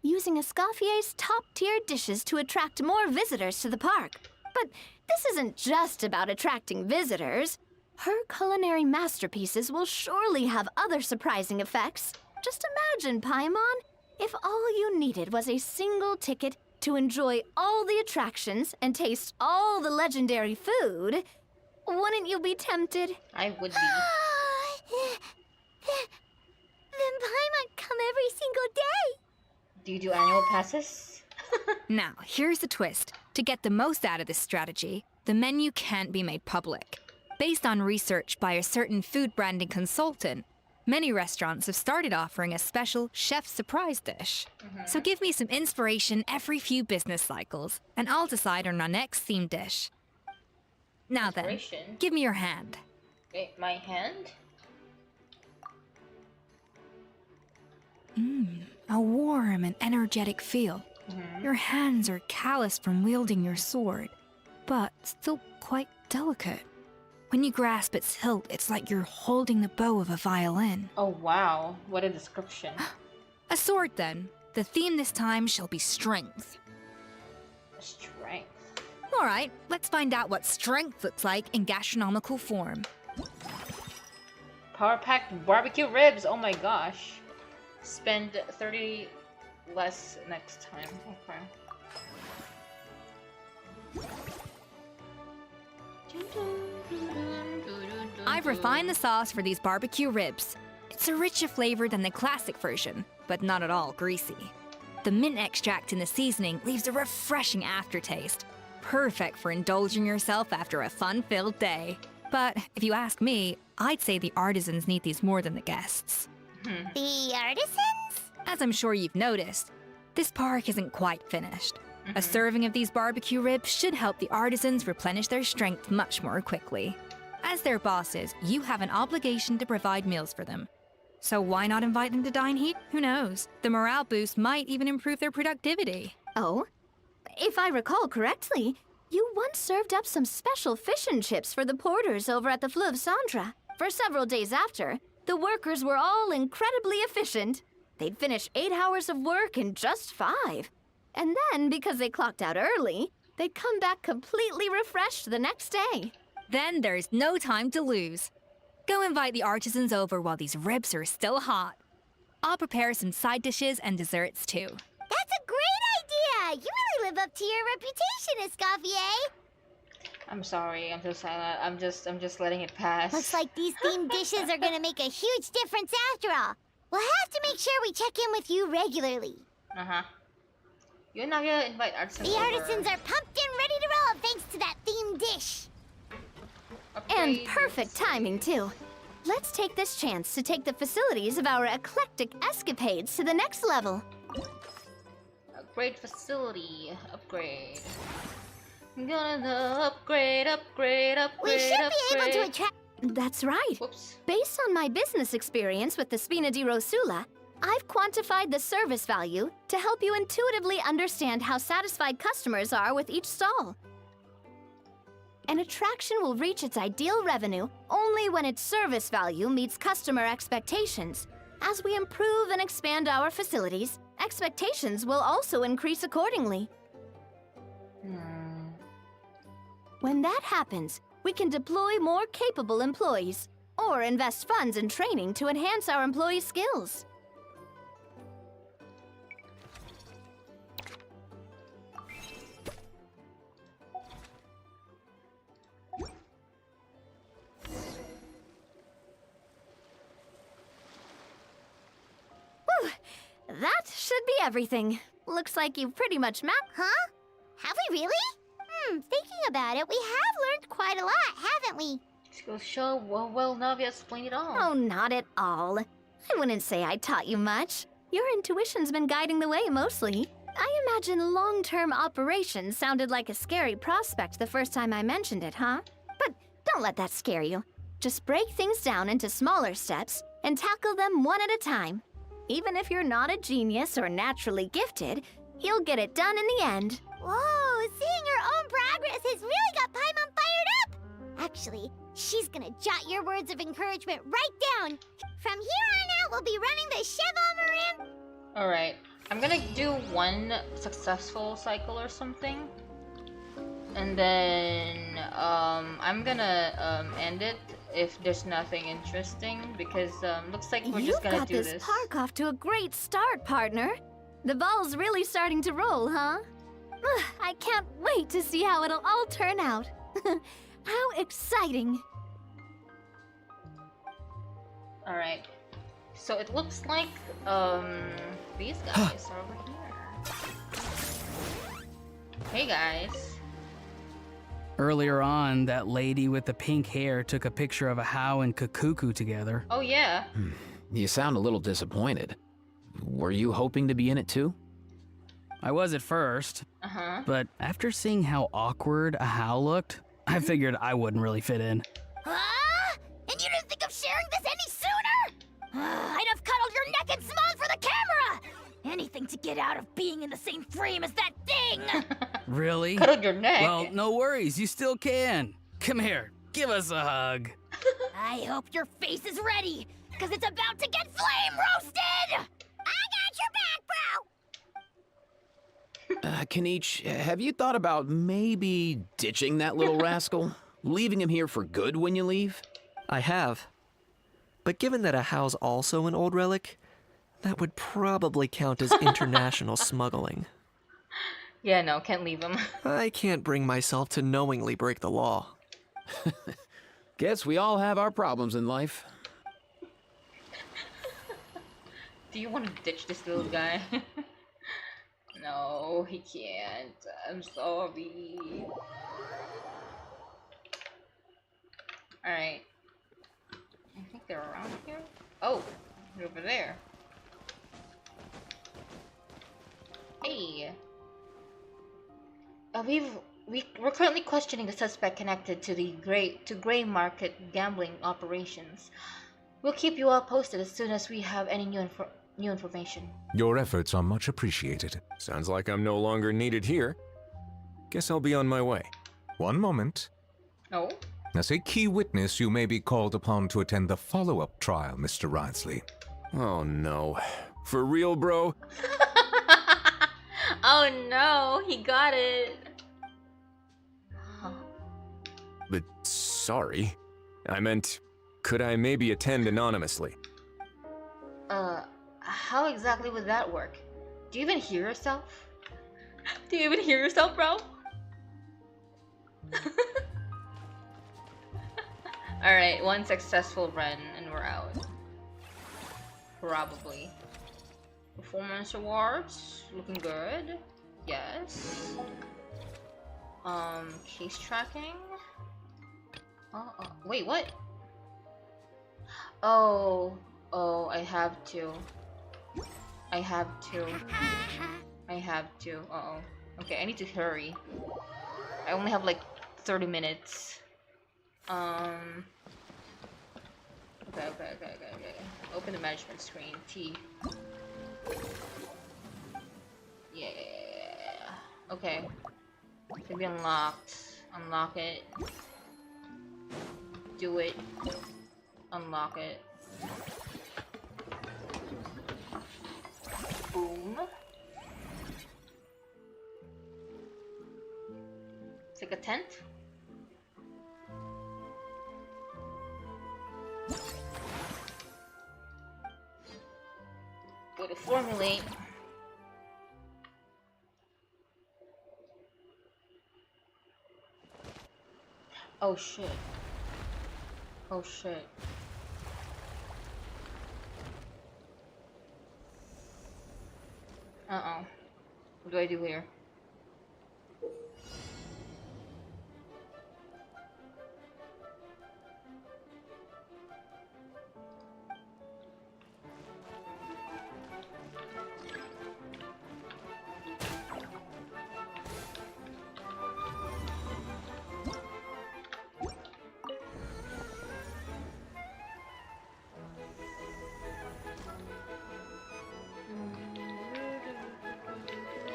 Using Escoffier's top-tier dishes to attract more visitors to the park. But this isn't just about attracting visitors. Her culinary masterpieces will surely have other surprising effects. Just imagine, Paimon, if all you needed was a single ticket to enjoy all the attractions and taste all the legendary food. Wouldn't you be tempted? I would be. Then Paimon come every single day. Do you do annual passes? Now, here's the twist. To get the most out of this strategy, the menu can't be made public. Based on research by a certain food branding consultant, many restaurants have started offering a special chef surprise dish. So give me some inspiration every few business cycles, and I'll decide on our next theme dish. Now then, give me your hand. Okay, my hand? A warm and energetic feel. Your hands are calloused from wielding your sword, but still quite delicate. When you grasp its hilt, it's like you're holding the bow of a violin. Oh wow, what a description. A sword then. The theme this time shall be strength. Strength. Alright, let's find out what strength looks like in gastronomical form. Power-packed barbecue ribs, oh my gosh. Spend 30 less next time. I've refined the sauce for these barbecue ribs. It's a richer flavor than the classic version, but not at all greasy. The mint extract in the seasoning leaves a refreshing aftertaste, perfect for indulging yourself after a fun-filled day. But if you ask me, I'd say the artisans need these more than the guests. The artisans? As I'm sure you've noticed, this park isn't quite finished. A serving of these barbecue ribs should help the artisans replenish their strength much more quickly. As their bosses, you have an obligation to provide meals for them. So why not invite them to dine here? Who knows? The morale boost might even improve their productivity. Oh? If I recall correctly, you once served up some special fish and chips for the porters over at the Fleuve Centre. For several days after, the workers were all incredibly efficient. They'd finish 8 hours of work in just 5. And then, because they clocked out early, they'd come back completely refreshed the next day. Then there's no time to lose. Go invite the artisans over while these ribs are still hot. I'll prepare some side dishes and desserts too. That's a great idea! You really live up to your reputation, Escoffier! I'm sorry, I'm so silent. I'm just letting it pass. Looks like these themed dishes are gonna make a huge difference after all. We'll have to make sure we check in with you regularly. Uh-huh. You're not gonna invite artisans The over. artisans are pumped and ready to roll thanks to that themed dish. And perfect timing, too. Let's take this chance to take the facilities of our eclectic escapades to the next level. Upgrade facility. Upgrade. I'm gonna upgrade. We should be able to attract... That's right. Whoops. Based on my business experience with the Spina di Rosula, I've quantified the service value to help you intuitively understand how satisfied customers are with each stall. An attraction will reach its ideal revenue only when its service value meets customer expectations. As we improve and expand our facilities, expectations will also increase accordingly. When that happens, we can deploy more capable employees or invest funds in training to enhance our employees' skills. That should be everything. Looks like you've pretty much mapped. Huh? Have we really? Thinking about it, we have learned quite a lot, haven't we? Just go show well Navia explained it all. Oh, not at all. I wouldn't say I taught you much. Your intuition's been guiding the way mostly. I imagine long-term operations sounded like a scary prospect the first time I mentioned it, huh? But don't let that scare you. Just break things down into smaller steps and tackle them one at a time. Even if you're not a genius or naturally gifted, you'll get it done in the end. Whoa, seeing her own progress has really got Paimon fired up! Actually, she's gonna jot your words of encouragement right down. From here on out, we'll be running the Chevron Marin. Alright. I'm gonna do one successful cycle or something. And then I'm gonna end it if there's nothing interesting, because looks like we're just gonna do this. You've got this park off to a great start, partner. The ball's really starting to roll, huh? I can't wait to see how it'll all turn out. How exciting. Alright. So it looks like these guys are over here. Hey guys. Earlier on, that lady with the pink hair took a picture of a Hao and Kakuku together. Oh yeah. You sound a little disappointed. Were you hoping to be in it too? I was at first, but after seeing how awkward a Hao looked, I figured I wouldn't really fit in. Huh? And you didn't think of sharing this any sooner? I'd have cuddled your neck and smiled for the camera! Anything to get out of being in the same frame as that thing! Really? Cuddled your neck? Well, no worries, you still can. Come here, give us a hug. I hope your face is ready, because it's about to get flame roasted! I got your back, bro! Kenichi, have you thought about maybe ditching that little rascal? Leaving him here for good when you leave? I have. But given that a Hao's also an old relic, that would probably count as international smuggling. Yeah, no, can't leave him. I can't bring myself to knowingly break the law. Guess we all have our problems in life. Do you want to ditch this little guy? No, he can't. I'm sorry. Alright. I think they're around here. Oh, they're over there. Hey. We're currently questioning the suspect connected to the gray market gambling operations. We'll keep you all posted as soon as we have any new information. Your efforts are much appreciated. Sounds like I'm no longer needed here. Guess I'll be on my way. One moment. Oh? As a key witness, you may be called upon to attend the follow-up trial, Mr. Wriothesley. Oh no. For real, bro? Oh no, he got it. Huh. But sorry. I meant, could I maybe attend anonymously? How exactly would that work? Do you even hear yourself? Do you even hear yourself, bro? Alright, one successful run and we're out. Probably. Performance awards, looking good. Yes. Case tracking. Wait, what? Oh, I have to. Uh-oh. Okay, I need to hurry. I only have like 30 minutes. Okay. Open the management screen. T. Yeah. Okay. Can be unlocked. Unlock it. Do it. Unlock it. Boom. It's like a tent. Go to formulate. Oh shit. Oh shit. Uh-oh. What do I do here?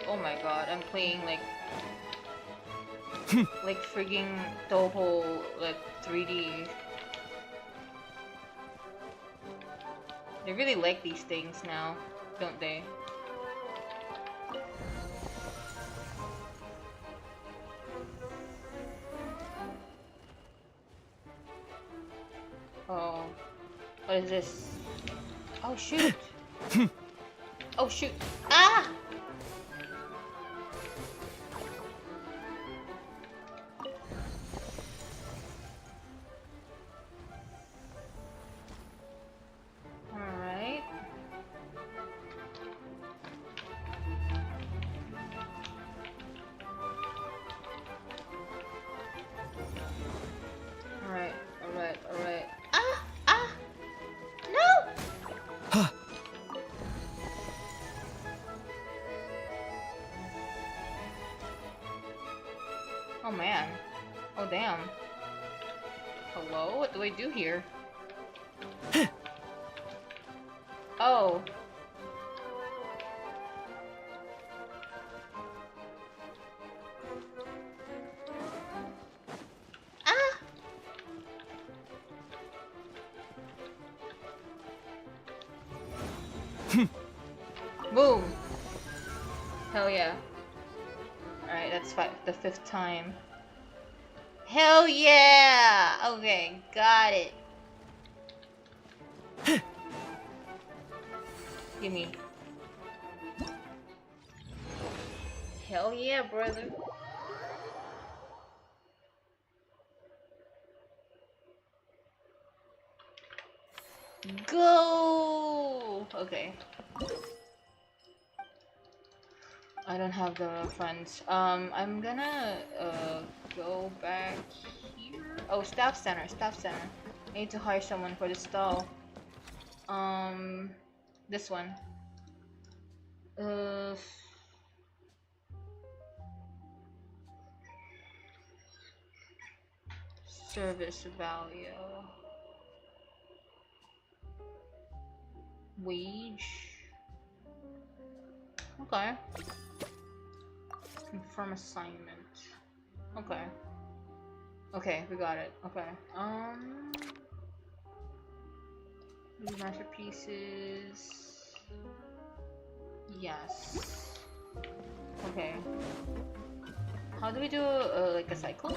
Oh my god, I'm playing like like frigging Toho like 3D. They really like these things now, don't they? Oh, what is this? Oh shoot! Oh shoot! Ah! Alright. Ah! No! Oh man. Oh damn. Hello? What do I do here? Oh. Ah! Boom! Hell yeah. Alright, that's the 5th time. Hell yeah! Okay, got it. Gimme. Hell yeah, brother. Go! Okay. I don't have the funds. I'm gonna go back here. Oh, staff center. I need to hire someone for the stall. This one. Service value. Wage. Okay. Confirm assignment. Okay. Okay, we got it. Okay. Masterpieces. Yes. Okay. How do we do like a cycle?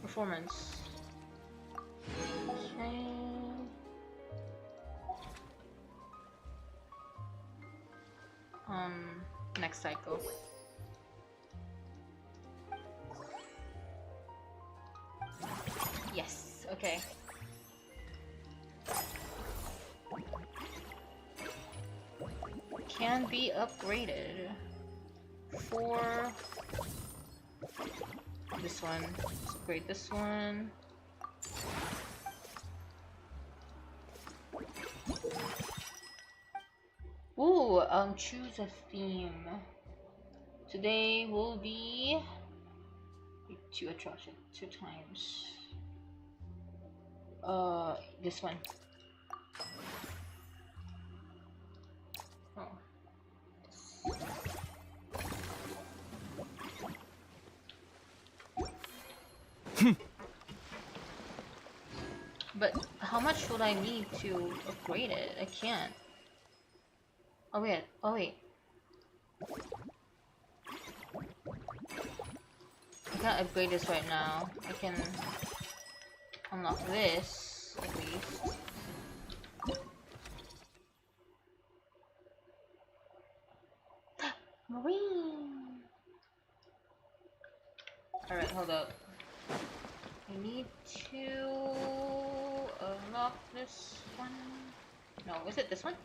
Performance. Okay. Next cycle. Yes, okay. Can be upgraded for this one. Let's upgrade this one. Ooh, choose a theme. Today will be 2 attraction 2 times. This one. Oh. But how much would I need to upgrade it? I can't. Oh wait, oh wait. I can't upgrade this right now. I can unlock this, at least. Marine! Alright, hold up. I need to unlock this one. No, is it this one?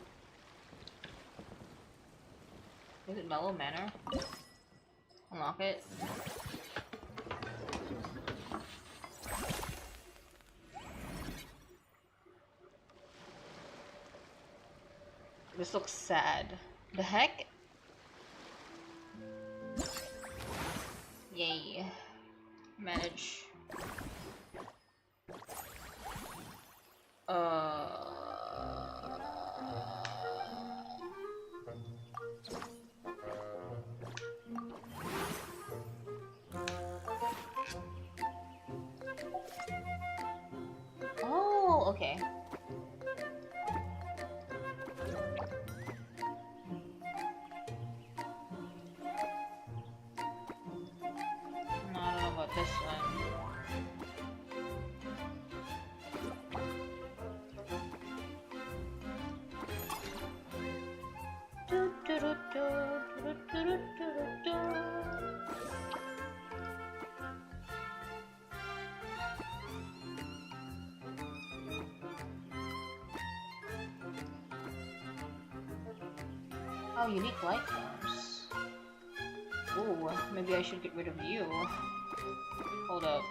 Is it Mellow Manor? Unlock it. This looks sad. The heck? Yay. Manage. Oh, okay. No, I don't know about this one. Oh, unique life forms. Ooh, maybe I should get rid of you. Hold up.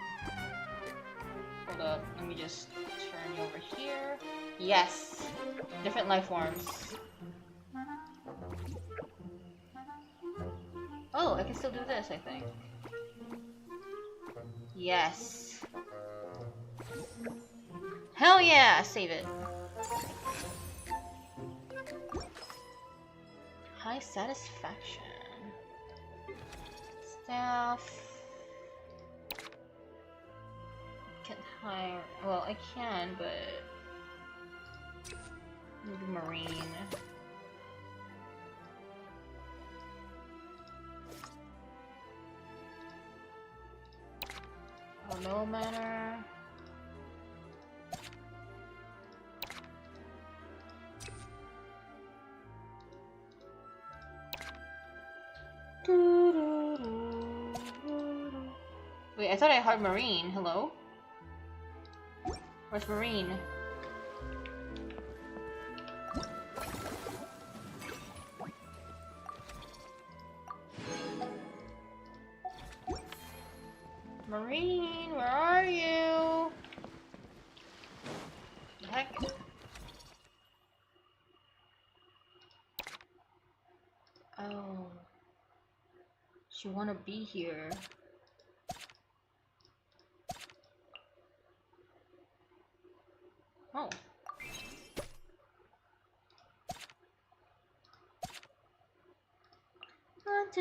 Hold up, let me just turn you over here. Yes! Different life forms. Oh, I can still do this, I think. Yes. Hell yeah! Save it. High satisfaction. Staff. Can't hire. Well, I can, but maybe Marine. Oh, no manner. Wait, I thought I heard Marine. Hello? Where's Marine? Marine, where are you? The heck? Oh. She wanna be here.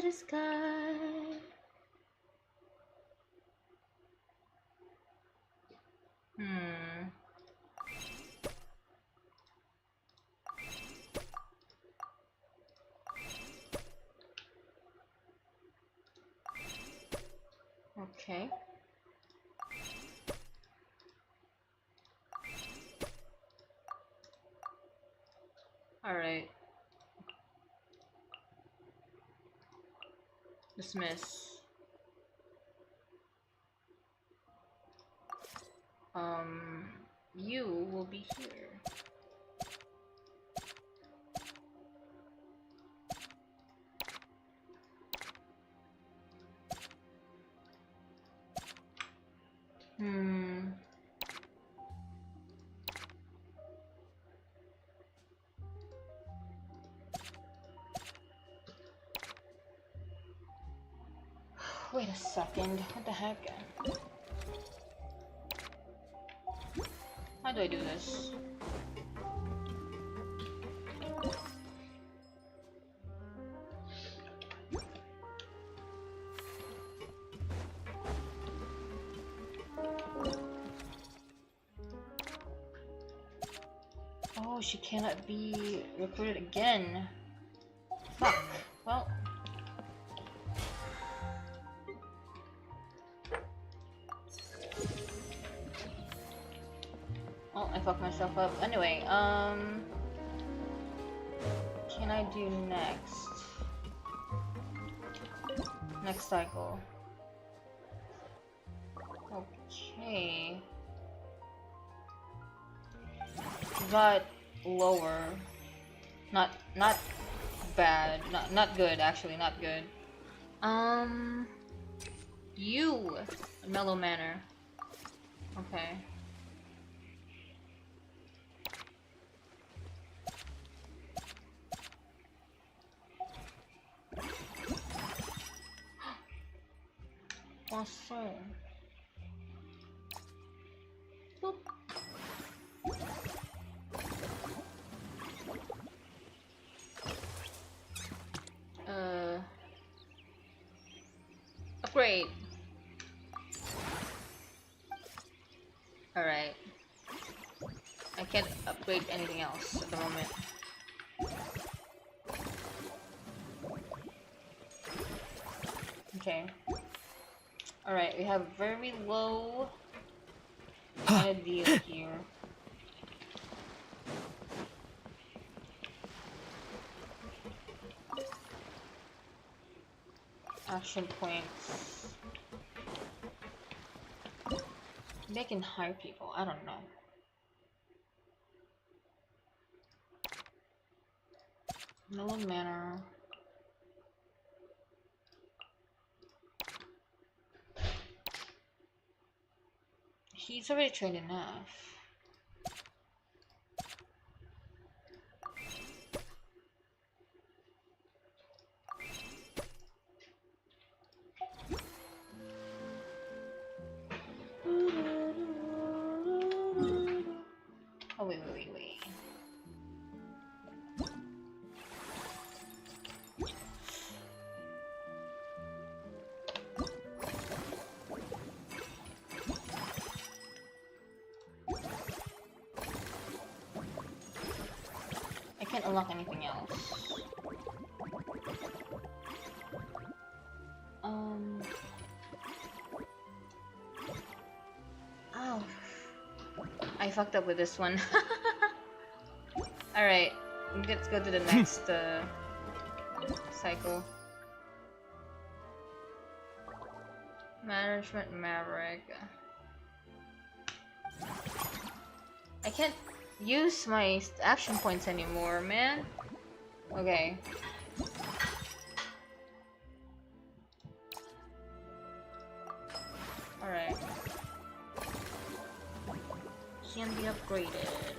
to the sky. Okay. All right. Dismiss. You will be here. Wait a second. What the heck? How do I do this? Oh, she cannot be recruited again. Fuck. Well. Oh, I fucked myself up. Anyway, can I do next? Next cycle. Okay. Got lower. Not bad. Not good actually, not good. You mellow manner. Okay. Awesome. Boop. Upgrade. Alright. I can't upgrade anything else at the moment. Okay. Alright, we have very low deal here. Action points. They can hire people, I don't know. Mellow manner. He's already trained enough. Oh, wait. I can't unlock anything else. Oh. I fucked up with this one. Alright, let's go to the next cycle. Management Maverick. I can't use my action points anymore, man. Okay. Alright. Can be upgraded.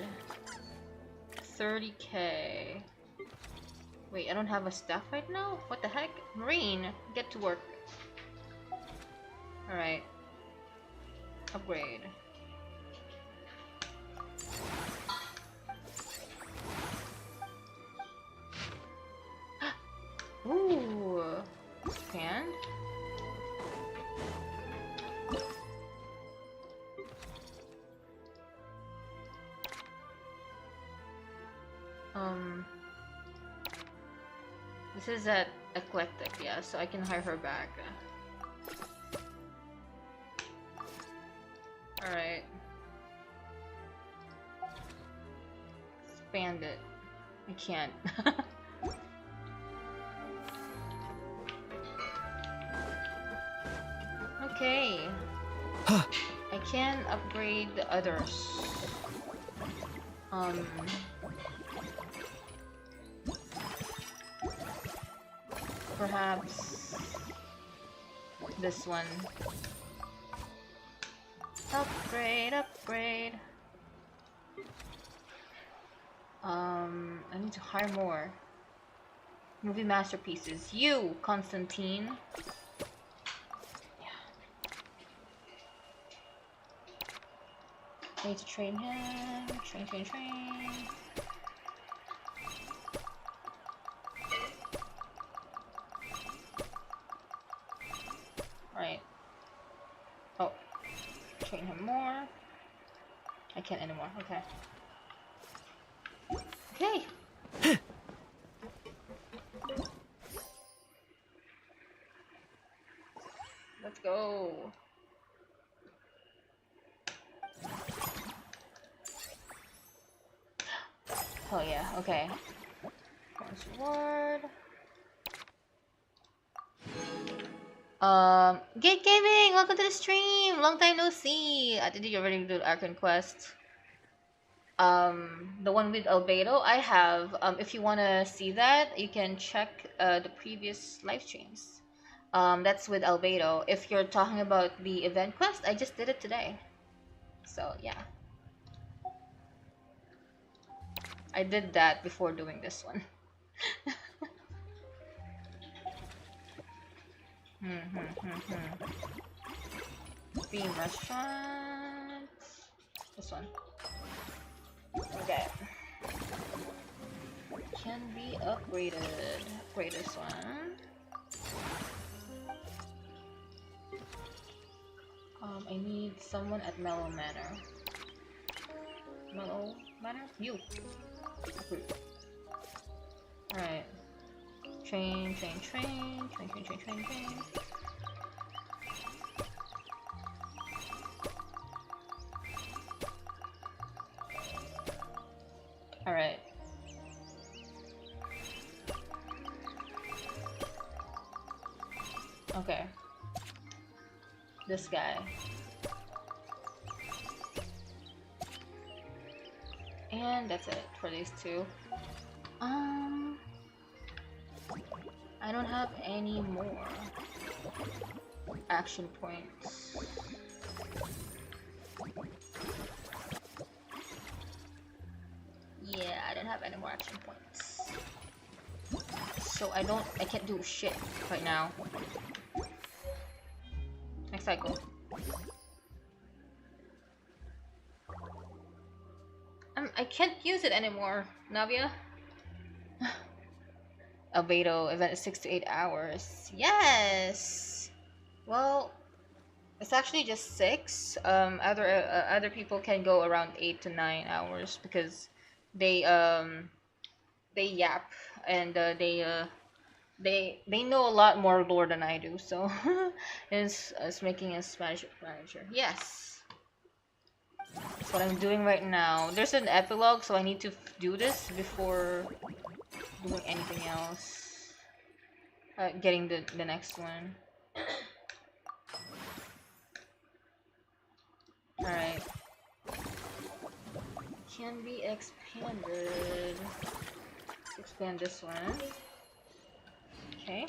30k. Wait, I don't have a staff right now? What the heck? Marine, get to work. Alright. Upgrade. Ooh. expand. This is at eclectic, yeah, so I can hire her back. Alright. Expand it. I can't. Okay. I can upgrade the others. Perhaps this one. Upgrade, upgrade. I need to hire more. Movie masterpieces. You, Constantine. I need to train him. Train. Right. Oh. Train him more. I can't anymore. Okay. Okay. Let's go. Oh yeah, okay. Points reward. Gate Gaming, welcome to the stream. Long time no see. I did you already do Arcane Quest? The one with Albedo, I have. If you wanna see that, you can check the previous live streams. That's with Albedo. If you're talking about the event quest, I just did it today. So yeah. I did that before doing this one. Theme restaurant. This one. Okay. Can be upgraded. Upgrade this one. I need someone at Mellow Manor. Mellow Manor? You. Alright. Train. Alright. Okay. This guy. And that's it for these two. I don't have any more action points. Yeah, I don't have any more action points. So I can't do shit right now. Next cycle. I can't use it anymore, Navia. Albedo event is 6 to 8 hours. Yes. Well, it's actually just 6. Other people can go around 8 to 9 hours because they yap and they know a lot more lore than I do. So it's making a Spanish manager. Yes. That's what I'm doing right now. There's an epilogue, so I need to do this before doing anything else. Getting the next one. Alright. Can be expanded. Let's expand this one. Okay.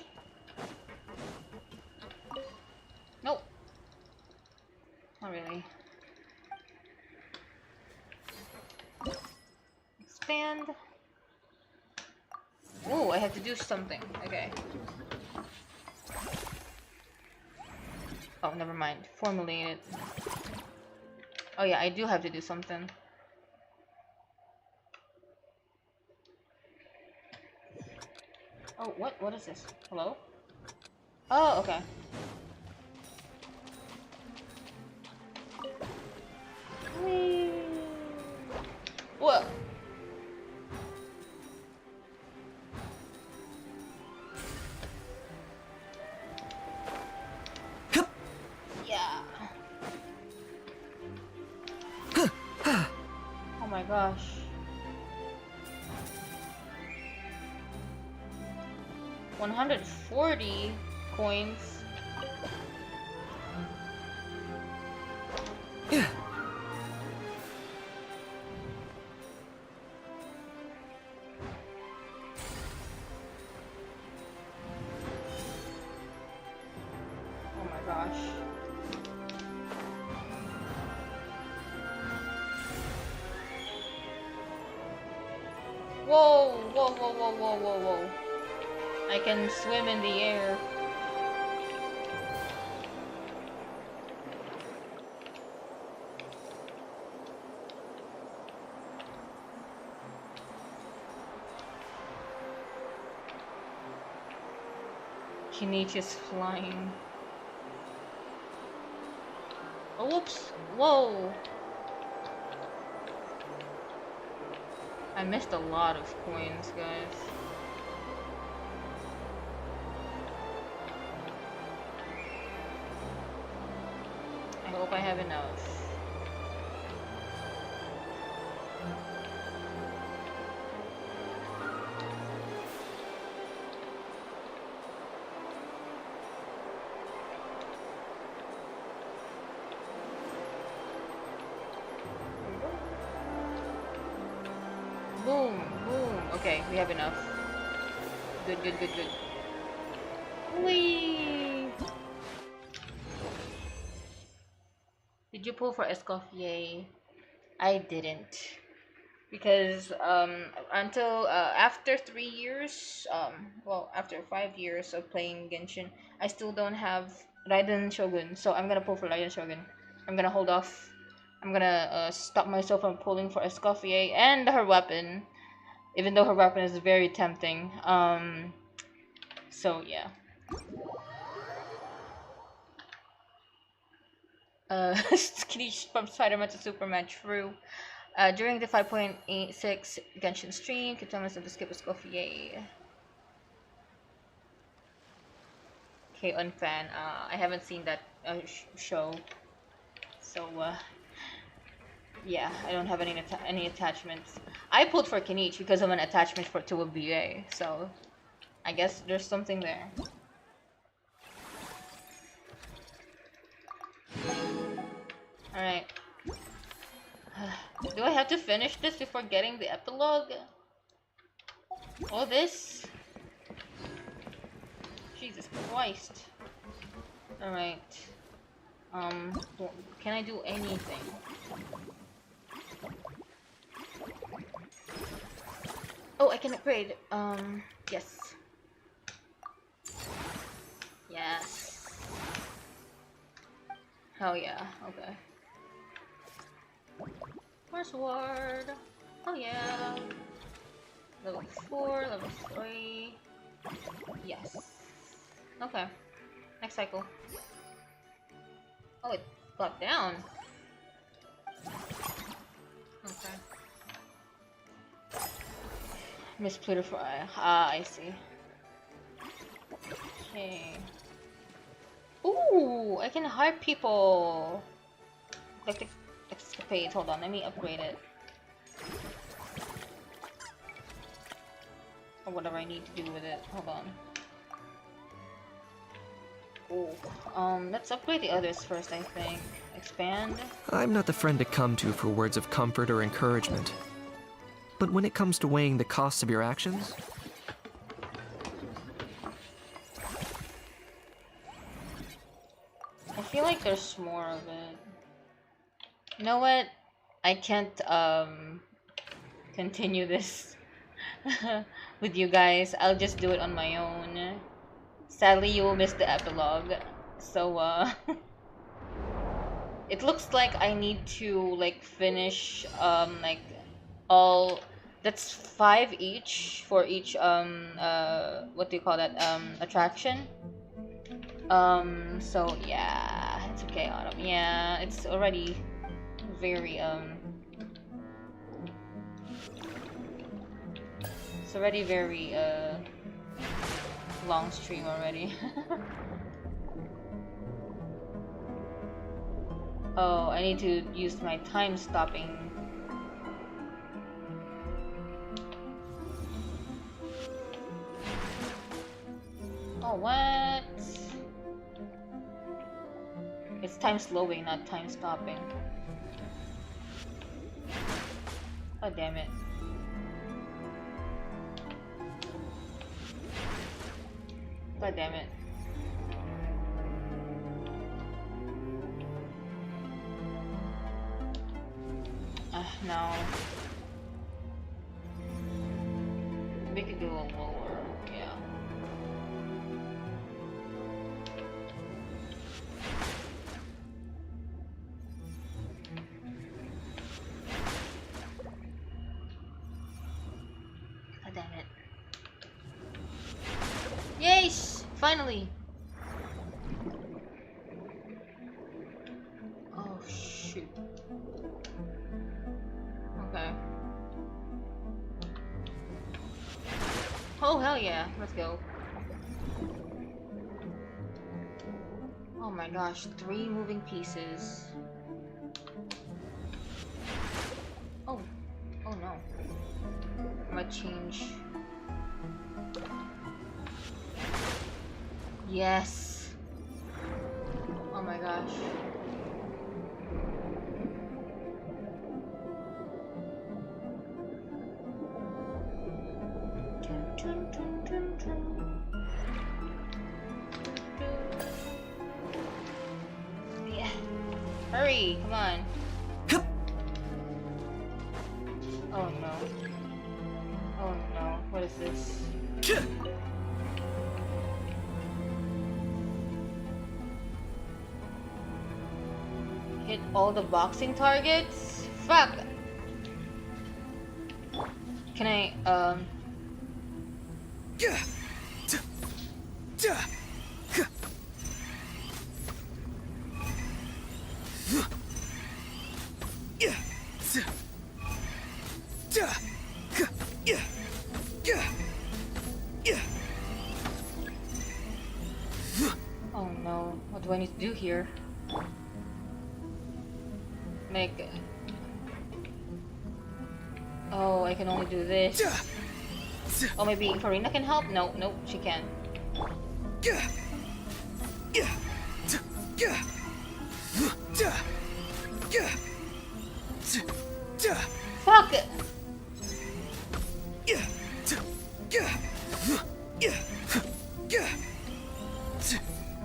Nope. Not really. Expand. Oh, I have to do something. Okay. Oh, never mind. Formulate it. Oh yeah, I do have to do something. Oh, what is this? Hello? Oh, okay. Whee. Whoa. Yeah. Oh my gosh. $140 coins. Oh my gosh. Whoa, whoa, whoa, whoa, whoa, whoa, whoa. I can swim in the air. Kenichi is flying. Oh, whoops! Whoa! I missed a lot of coins, guys. I hope I have enough. Boom, boom. Okay, we have enough. Good, good, good, good. Whee! Did you pull for Escoffier? I didn't. Because until after 3 years, well, after 5 years of playing Genshin, I still don't have Raiden Shogun. So I'm gonna pull for Raiden Shogun. I'm gonna hold off. I'm gonna stop myself from pulling for Escoffier and her weapon, even though her weapon is very tempting. So yeah. Kenichi from Spider-Man to Superman, true. During the 5.86 Genshin stream, can tell us to skip Escoffier. Okay, unfan. I haven't seen that show, so yeah, I don't have any attachments. I pulled for Kenichi because of an attachment to a BA, so I guess there's something there. Alright. Do I have to finish this before getting the epilogue? All this? Jesus Christ. Alright. Can I do anything? Oh, I can upgrade. Yes. Yes. Hell yeah, okay. Sword. Oh yeah. Level 4, level 3. Yes. Okay. Next cycle. Oh, it got down. Okay. Miss Plutify. Ah, I see. Okay. Ooh, I can hire people. Like the escapade. Hold on, let me upgrade it. Or whatever I need to do with it. Hold on. Ooh. Let's upgrade the others first, I think. Expand. I'm not the friend to come to for words of comfort or encouragement. But when it comes to weighing the costs of your actions, I feel like there's more of it. You know what? I can't continue this with you guys. I'll just do it on my own. Sadly, you will miss the epilogue. So it looks like I need to like finish like all, that's 5 each for each what do you call that, attraction. So yeah, it's okay, Autumn. Yeah, it's already very it's already very long stream already. Oh, I need to use my time stopping. Oh, what? It's time slowing, not time stopping. Oh, damn it. God damn it. No. We could go a lower, yeah. God damn it. Yes! Finally! Oh shoot. Okay. Oh hell yeah, let's go. Oh my gosh, 3 moving pieces. Oh, oh no. I might change. Yes. Oh my gosh. Yeah. Hurry, come on. Oh no. Oh no, what is this? Hit all the boxing targets? Fuck! Can I, Oh no, what do I need to do here? Make... Oh, I can only do this. Oh, maybe Farina can help? No, no, she can't. Fuck it!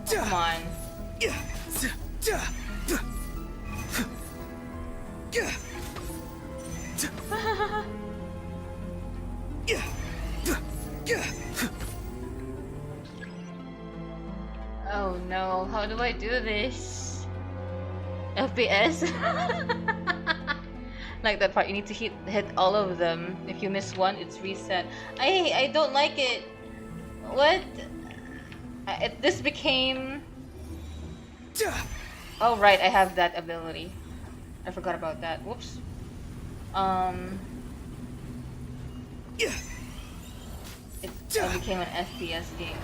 Come on. Oh no, how do I do this? FPS? Like that part, you need to hit all of them. If you miss one, it's reset. I don't like it. What? This became... Oh right, I have that ability. I forgot about that. Whoops. It became an FPS game.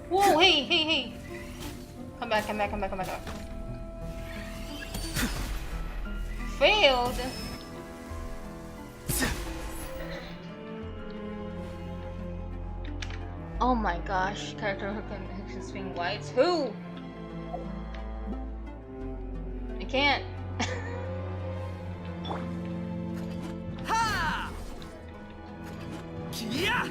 Whoa, hey. Come back. Failed. Oh my gosh, character who can swing whites. Who? I can't. Ha! Yeah!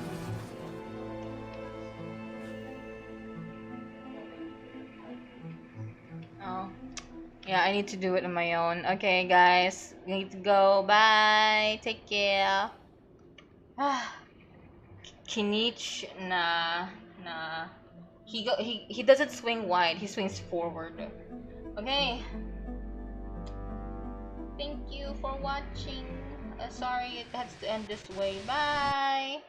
Yeah, I need to do it on my own. Okay, guys, need to go. Bye. Take care. Kinich, nah. He doesn't swing wide. He swings forward. Okay. Thank you for watching. Sorry it has to end this way. Bye.